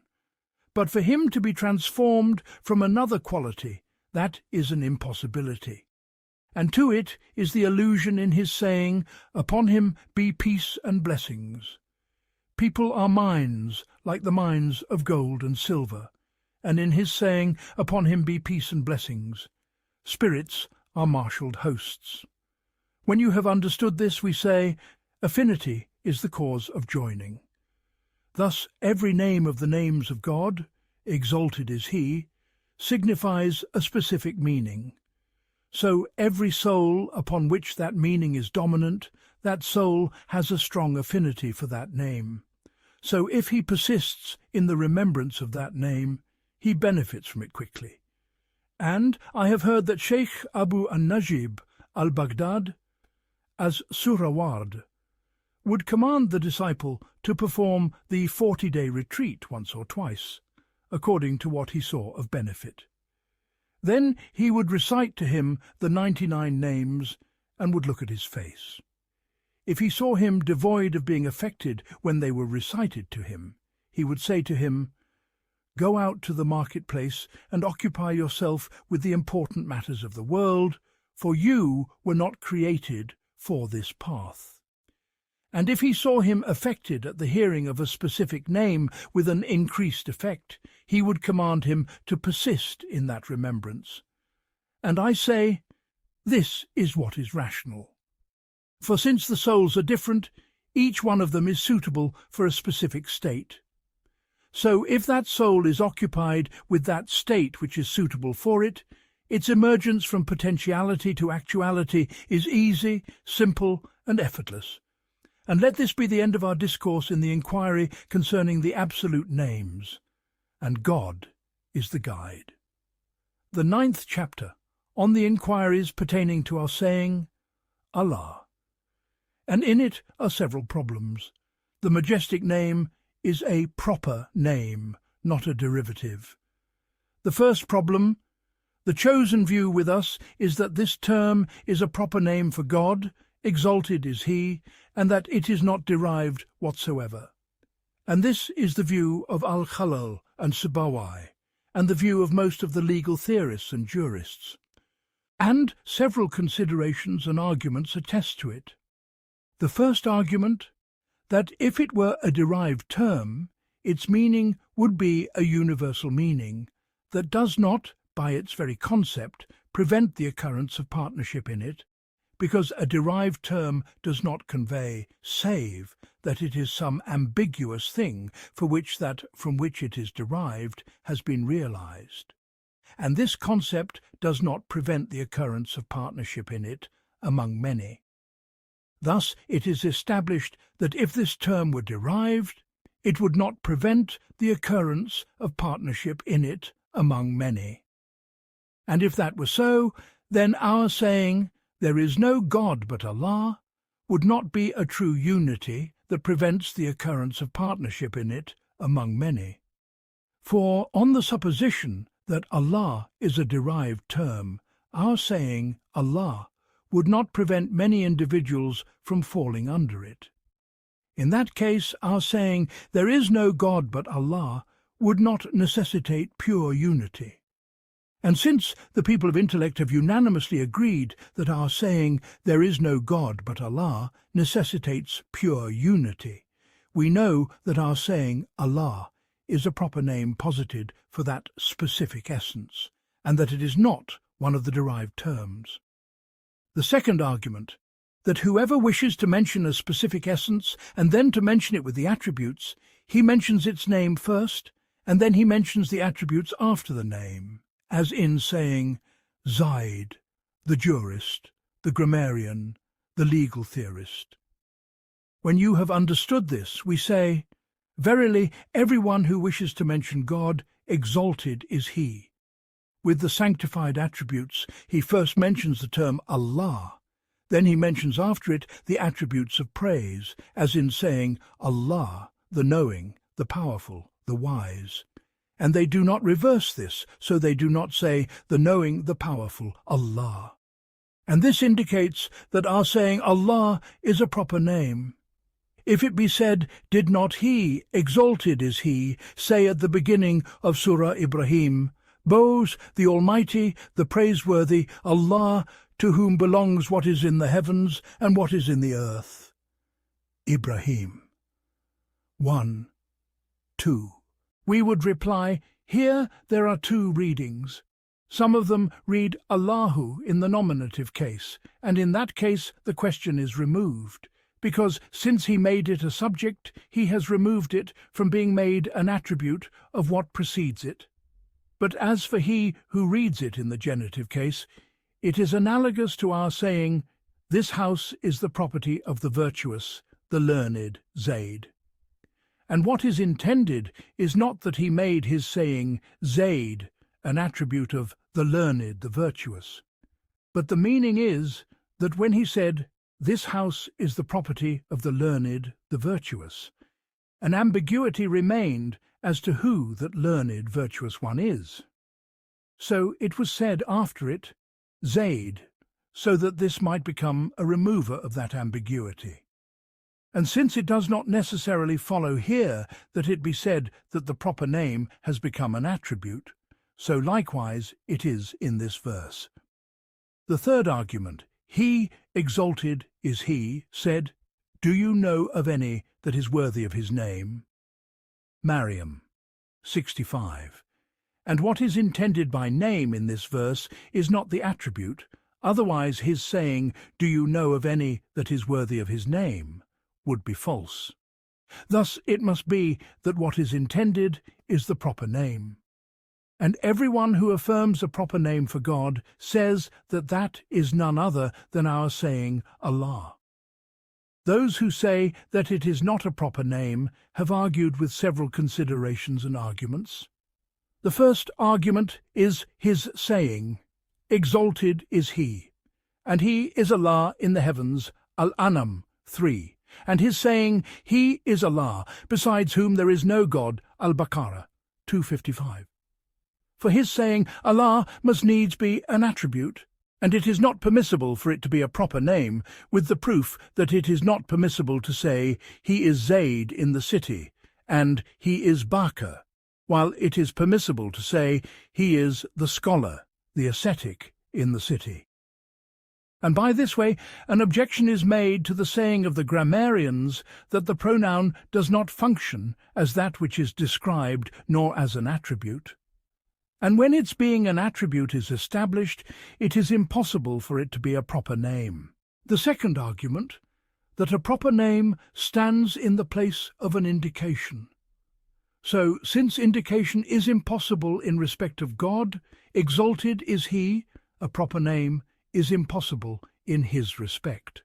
But for him to be transformed from another quality, that is an impossibility. And to it is the allusion in his saying, "Upon him be peace and blessings." People are mines, like the mines of gold and silver, and in his saying, "Upon him be peace and blessings," spirits are marshalled hosts. When you have understood this, we say, affinity is the cause of joining. Thus every name of the names of God, exalted is He, signifies a specific meaning. So every soul upon which that meaning is dominant, that soul has a strong affinity for that name. So if he persists in the remembrance of that name, he benefits from it quickly. And I have heard that Sheikh Abu an-Najib al-Baghdad, as Suraward, would command the disciple to perform the 40-day retreat once or twice, according to what he saw of benefit. Then he would recite to him the 99 names and would look at his face. If he saw him devoid of being affected when they were recited to him, he would say to him, "Go out to the marketplace and occupy yourself with the important matters of the world, for you were not created for this path." And if he saw him affected at the hearing of a specific name with an increased effect, he would command him to persist in that remembrance. And I say, this is what is rational. For since the souls are different, each one of them is suitable for a specific state. So if that soul is occupied with that state which is suitable for it, its emergence from potentiality to actuality is easy, simple, and effortless. And let this be the end of our discourse in the inquiry concerning the absolute names. And God is the guide. The 9th chapter, on the inquiries pertaining to our saying, Allah. And in it are several problems. The majestic name is a proper name, not a derivative. The first problem, the chosen view with us is that this term is a proper name for God, exalted is He, and that it is not derived whatsoever. And this is the view of Al-Khalal and Sibawai, and the view of most of the legal theorists and jurists. And several considerations and arguments attest to it. The first argument, that if it were a derived term, its meaning would be a universal meaning that does not, by its very concept, prevent the occurrence of partnership in it, because a derived term does not convey, save that it is some ambiguous thing for which that from which it is derived has been realized. And this concept does not prevent the occurrence of partnership in it among many. Thus it is established that if this term were derived, it would not prevent the occurrence of partnership in it among many. And if that were so, then our saying, "There is no God but Allah," would not be a true unity that prevents the occurrence of partnership in it among many. For on the supposition that Allah is a derived term, our saying Allah would not prevent many individuals from falling under it. In that case, our saying "there is no God but Allah" would not necessitate pure unity. And since the people of intellect have unanimously agreed that our saying "there is no God but Allah" necessitates pure unity, we know that our saying Allah is a proper name posited for that specific essence, and that it is not one of the derived terms. The second argument, that whoever wishes to mention a specific essence and then to mention it with the attributes, he mentions its name first, and then he mentions the attributes after the name, as in saying Zaid, the jurist, the grammarian, the legal theorist. When you have understood this, we say, verily, everyone who wishes to mention God, exalted is He. With the sanctified attributes, he first mentions the term Allah. Then he mentions after it the attributes of praise, as in saying Allah, the knowing, the powerful, the wise. And they do not reverse this, so they do not say the knowing, the powerful, Allah. And this indicates that our saying Allah is a proper name. If it be said, did not He, exalted is He, say at the beginning of Surah Ibrahim, "Bows the Almighty, the praiseworthy, Allah, to whom belongs what is in the heavens and what is in the earth." Ibrahim 1, 2. We would reply, here there are two readings. Some of them read Allahu in the nominative case, and in that case the question is removed, because since He made it a subject, He has removed it from being made an attribute of what precedes it. But as for he who reads it in the genitive case, it is analogous to our saying, "This house is the property of the virtuous, the learned Zaid." And what is intended is not that he made his saying Zaid an attribute of the learned, the virtuous, but the meaning is that when he said, "This house is the property of the learned, the virtuous," an ambiguity remained as to who that learned, virtuous one is. So it was said after it, Zaid, so that this might become a remover of that ambiguity. And since it does not necessarily follow here that it be said that the proper name has become an attribute, so likewise it is in this verse. The third argument, He, exalted is He, said, "Do you know of any that is worthy of His name?" Maryam 65. And what is intended by name in this verse is not the attribute, otherwise his saying, "Do you know of any that is worthy of His name?" would be false. Thus it must be that what is intended is the proper name. And everyone who affirms a proper name for God says that that is none other than our saying Allah. Those who say that it is not a proper name have argued with several considerations and arguments. The first argument is his saying, "Exalted is He," and He is Allah in the heavens, Al-An'am 3, and his saying, "He is Allah, besides whom there is no God," Al-Baqarah 255. For his saying, Allah must needs be an attribute, and it is not permissible for it to be a proper name, with the proof that it is not permissible to say, "He is Zayd in the city," and "He is Bakr," while it is permissible to say, "He is the scholar, the ascetic in the city." And by this way, an objection is made to the saying of the grammarians that the pronoun does not function as that which is described, nor as an attribute. And when its being an attribute is established, it is impossible for it to be a proper name. The second argument, that a proper name stands in the place of an indication. So, since indication is impossible in respect of God, exalted is He, a proper name is impossible in His respect.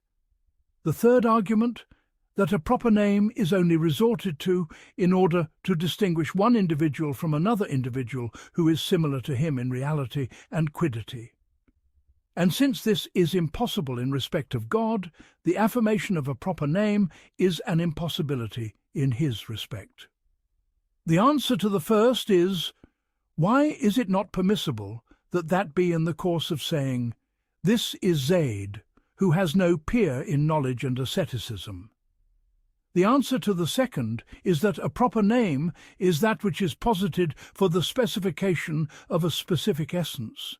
The third argument, that a proper name is only resorted to in order to distinguish one individual from another individual who is similar to him in reality and quiddity. And since this is impossible in respect of God, the affirmation of a proper name is an impossibility in His respect. The answer to the first is, why is it not permissible that that be in the course of saying, "This is Zayd, who has no peer in knowledge and asceticism"? The answer to the second is that a proper name is that which is posited for the specification of a specific essence,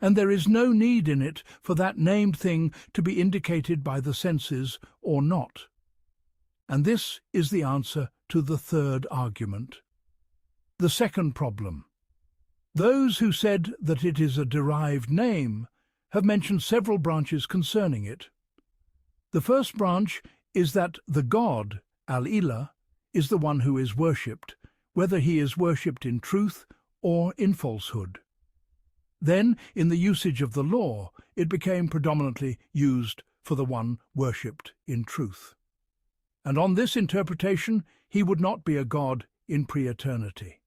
and there is no need in it for that named thing to be indicated by the senses or not. And this is the answer to the third argument. The second problem. Those who said that it is a derived name have mentioned several branches concerning it. The first branch is that the God, Al-Ilah, is the one who is worshipped, whether he is worshipped in truth or in falsehood. Then, in the usage of the law, it became predominantly used for the one worshipped in truth. And on this interpretation, he would not be a God in pre-eternity.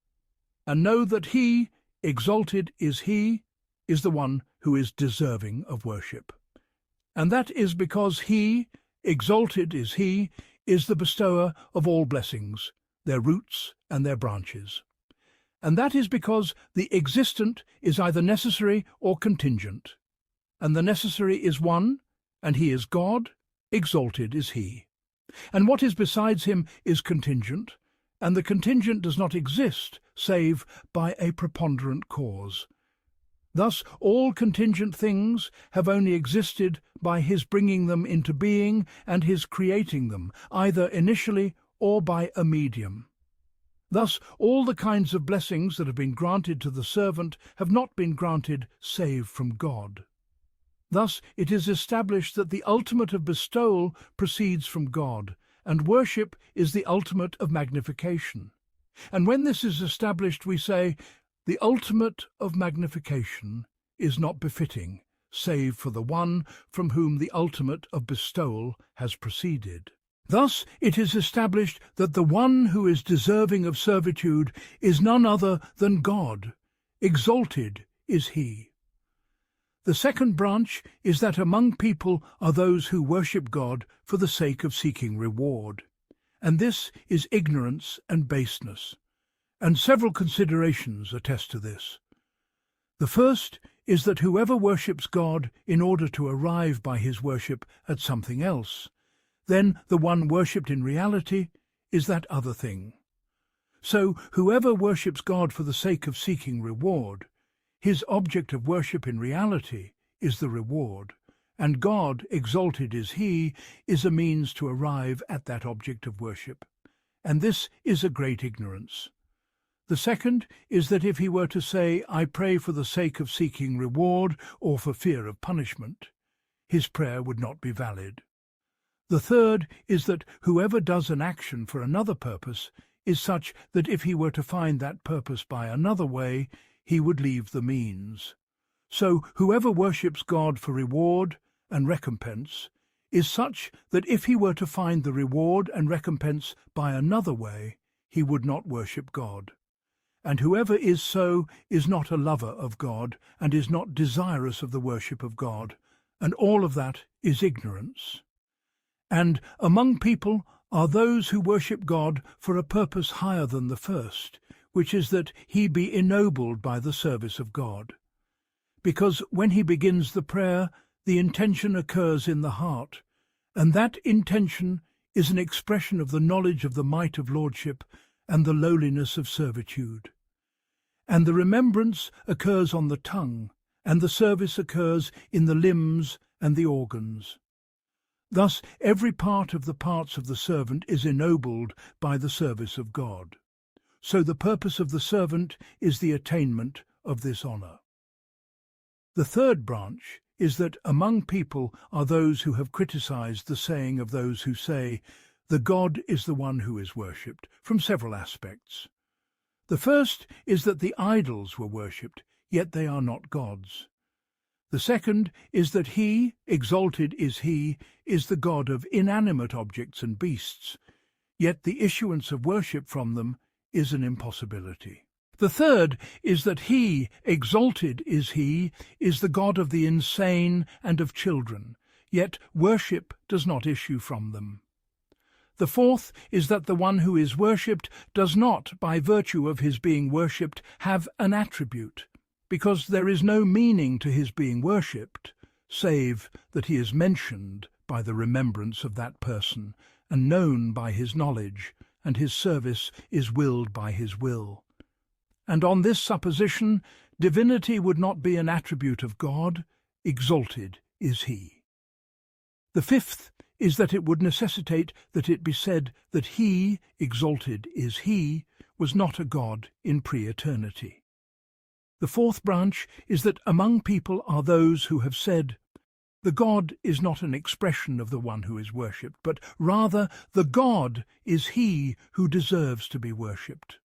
And know that he, exalted is he, is the one who is deserving of worship. And that is because he, exalted is he, is the bestower of all blessings, their roots and their branches. And that is because the existent is either necessary or contingent. And the necessary is one, and he is God, exalted is he. And what is besides him is contingent, and the contingent does not exist save by a preponderant cause. Thus all contingent things have only existed by his bringing them into being and his creating them, either initially or by a medium. Thus all the kinds of blessings that have been granted to the servant have not been granted save from God. Thus it is established that the ultimate of bestowal proceeds from God, and worship is the ultimate of magnification. And when this is established, we say, the ultimate of magnification is not befitting, save for the one from whom the ultimate of bestowal has proceeded. Thus it is established that the one who is deserving of servitude is none other than God. Exalted is he. The second branch is that among people are those who worship God for the sake of seeking reward. And this is ignorance and baseness. And several considerations attest to this. The first is that whoever worships God in order to arrive by his worship at something else, then the one worshipped in reality is that other thing. So whoever worships God for the sake of seeking reward, his object of worship in reality is the reward, and God, exalted is he, is a means to arrive at that object of worship. And this is a great ignorance. The second is that if he were to say, "I pray for the sake of seeking reward or for fear of punishment," his prayer would not be valid. The third is that whoever does an action for another purpose is such that if he were to find that purpose by another way, he would leave the means. So whoever worships God for reward and recompense is such that if he were to find the reward and recompense by another way, he would not worship God. And whoever is so is not a lover of God, and is not desirous of the worship of God, and all of that is ignorance. And among people are those who worship God for a purpose higher than the first, which is that he be ennobled by the service of God. Because when he begins the prayer, the intention occurs in the heart, and that intention is an expression of the knowledge of the might of lordship and the lowliness of servitude. And the remembrance occurs on the tongue, and the service occurs in the limbs and the organs. Thus every part of the parts of the servant is ennobled by the service of God. So the purpose of the servant is the attainment of this honour. The third branch is that among people are those who have criticised the saying of those who say, "The God is the one who is worshipped," from several aspects. The first is that the idols were worshipped, yet they are not gods. The second is that he, exalted is he, is the God of inanimate objects and beasts, yet the issuance of worship from them is an impossibility. The third is that he, exalted is he, is the God of the insane and of children, yet worship does not issue from them. The fourth is that the one who is worshipped does not, by virtue of his being worshipped, have an attribute, because there is no meaning to his being worshipped, save that he is mentioned by the remembrance of that person, and known by his knowledge, and his service is willed by his will. And on this supposition, divinity would not be an attribute of God, exalted is he. The fifth is that it would necessitate that it be said that he, exalted is he, was not a God in pre-eternity. The fourth branch is that among people are those who have said, "The God is not an expression of the one who is worshipped, but rather the God is he who deserves to be worshipped."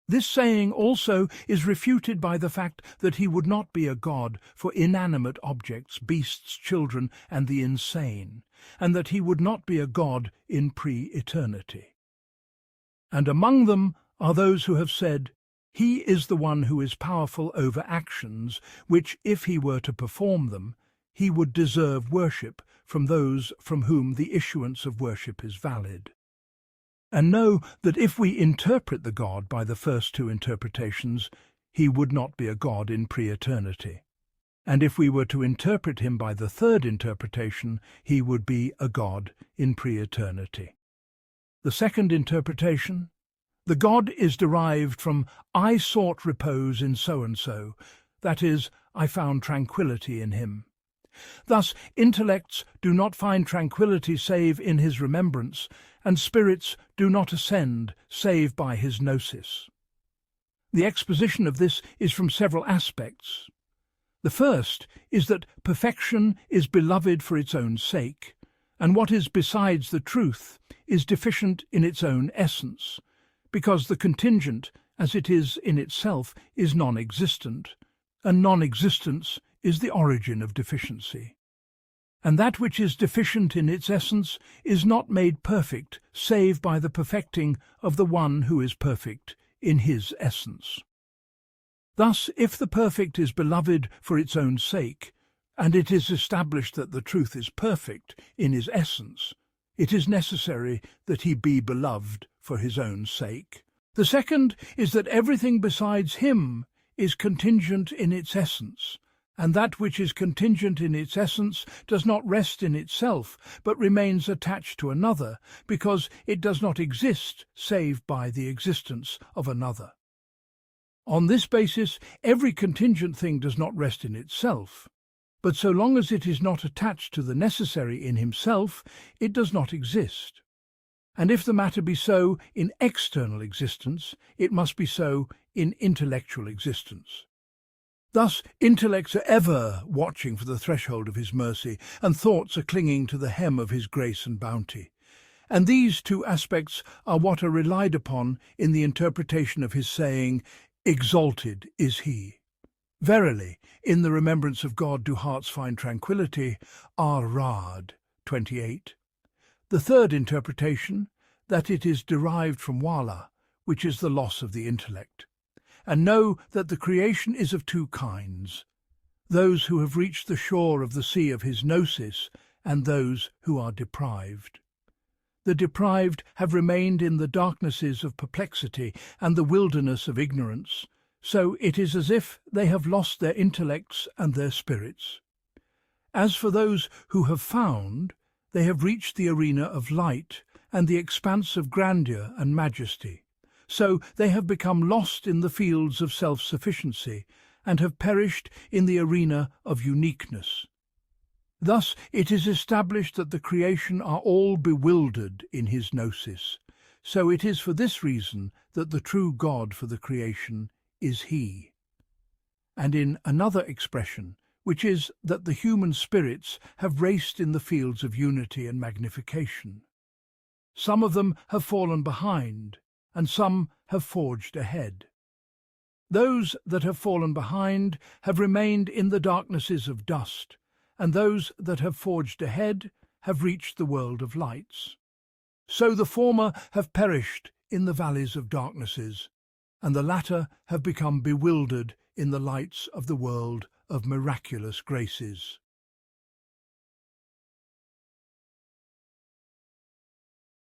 This saying also is refuted by the fact that he would not be a God for inanimate objects, beasts, children, and the insane, and that he would not be a God in pre-eternity. And among them are those who have said, "He is the one who is powerful over actions, which, if he were to perform them, he would deserve worship from those from whom the issuance of worship is valid." And know that if we interpret the God by the first two interpretations, he would not be a God in pre-eternity. And if we were to interpret him by the third interpretation, he would be a God in pre-eternity. The second interpretation: the God is derived from "I sought repose in so-and-so," that is, I found tranquility in him. Thus intellects do not find tranquility save in his remembrance, and spirits do not ascend save by his gnosis. The exposition of this is from several aspects. The first is that perfection is beloved for its own sake, and what is besides the truth is deficient in its own essence, because the contingent, as it is in itself, is non-existent, and non-existence is the origin of deficiency. And that which is deficient in its essence is not made perfect save by the perfecting of the one who is perfect in his essence. Thus, if the perfect is beloved for its own sake, and it is established that the truth is perfect in his essence, it is necessary that he be beloved for his own sake. The second is that everything besides him is contingent in its essence, and that which is contingent in its essence does not rest in itself, but remains attached to another, because it does not exist save by the existence of another. On this basis, every contingent thing does not rest in itself, but so long as it is not attached to the necessary in himself, it does not exist. And if the matter be so in external existence, it must be so in intellectual existence. Thus, intellects are ever watching for the threshold of his mercy, and thoughts are clinging to the hem of his grace and bounty. And these two aspects are what are relied upon in the interpretation of his saying, "Exalted is he." Verily, in the remembrance of God do hearts find tranquility. Ar-Rad 28. The third interpretation, that it is derived from wala, which is the loss of the intellect. And know that the creation is of two kinds: those who have reached the shore of the sea of his gnosis, and those who are deprived. The deprived have remained in the darknesses of perplexity and the wilderness of ignorance, so it is as if they have lost their intellects and their spirits. As for those who have found, they have reached the arena of light and the expanse of grandeur and majesty, so they have become lost in the fields of self-sufficiency and have perished in the arena of uniqueness. Thus it is established that the creation are all bewildered in his gnosis, so it is for this reason that the true God for the creation is he. And in another expression, which is that the human spirits have raced in the fields of unity and magnification. Some of them have fallen behind, and some have forged ahead. Those that have fallen behind have remained in the darknesses of dust, and those that have forged ahead have reached the world of lights. So the former have perished in the valleys of darknesses, and the latter have become bewildered in the lights of the world of miraculous graces.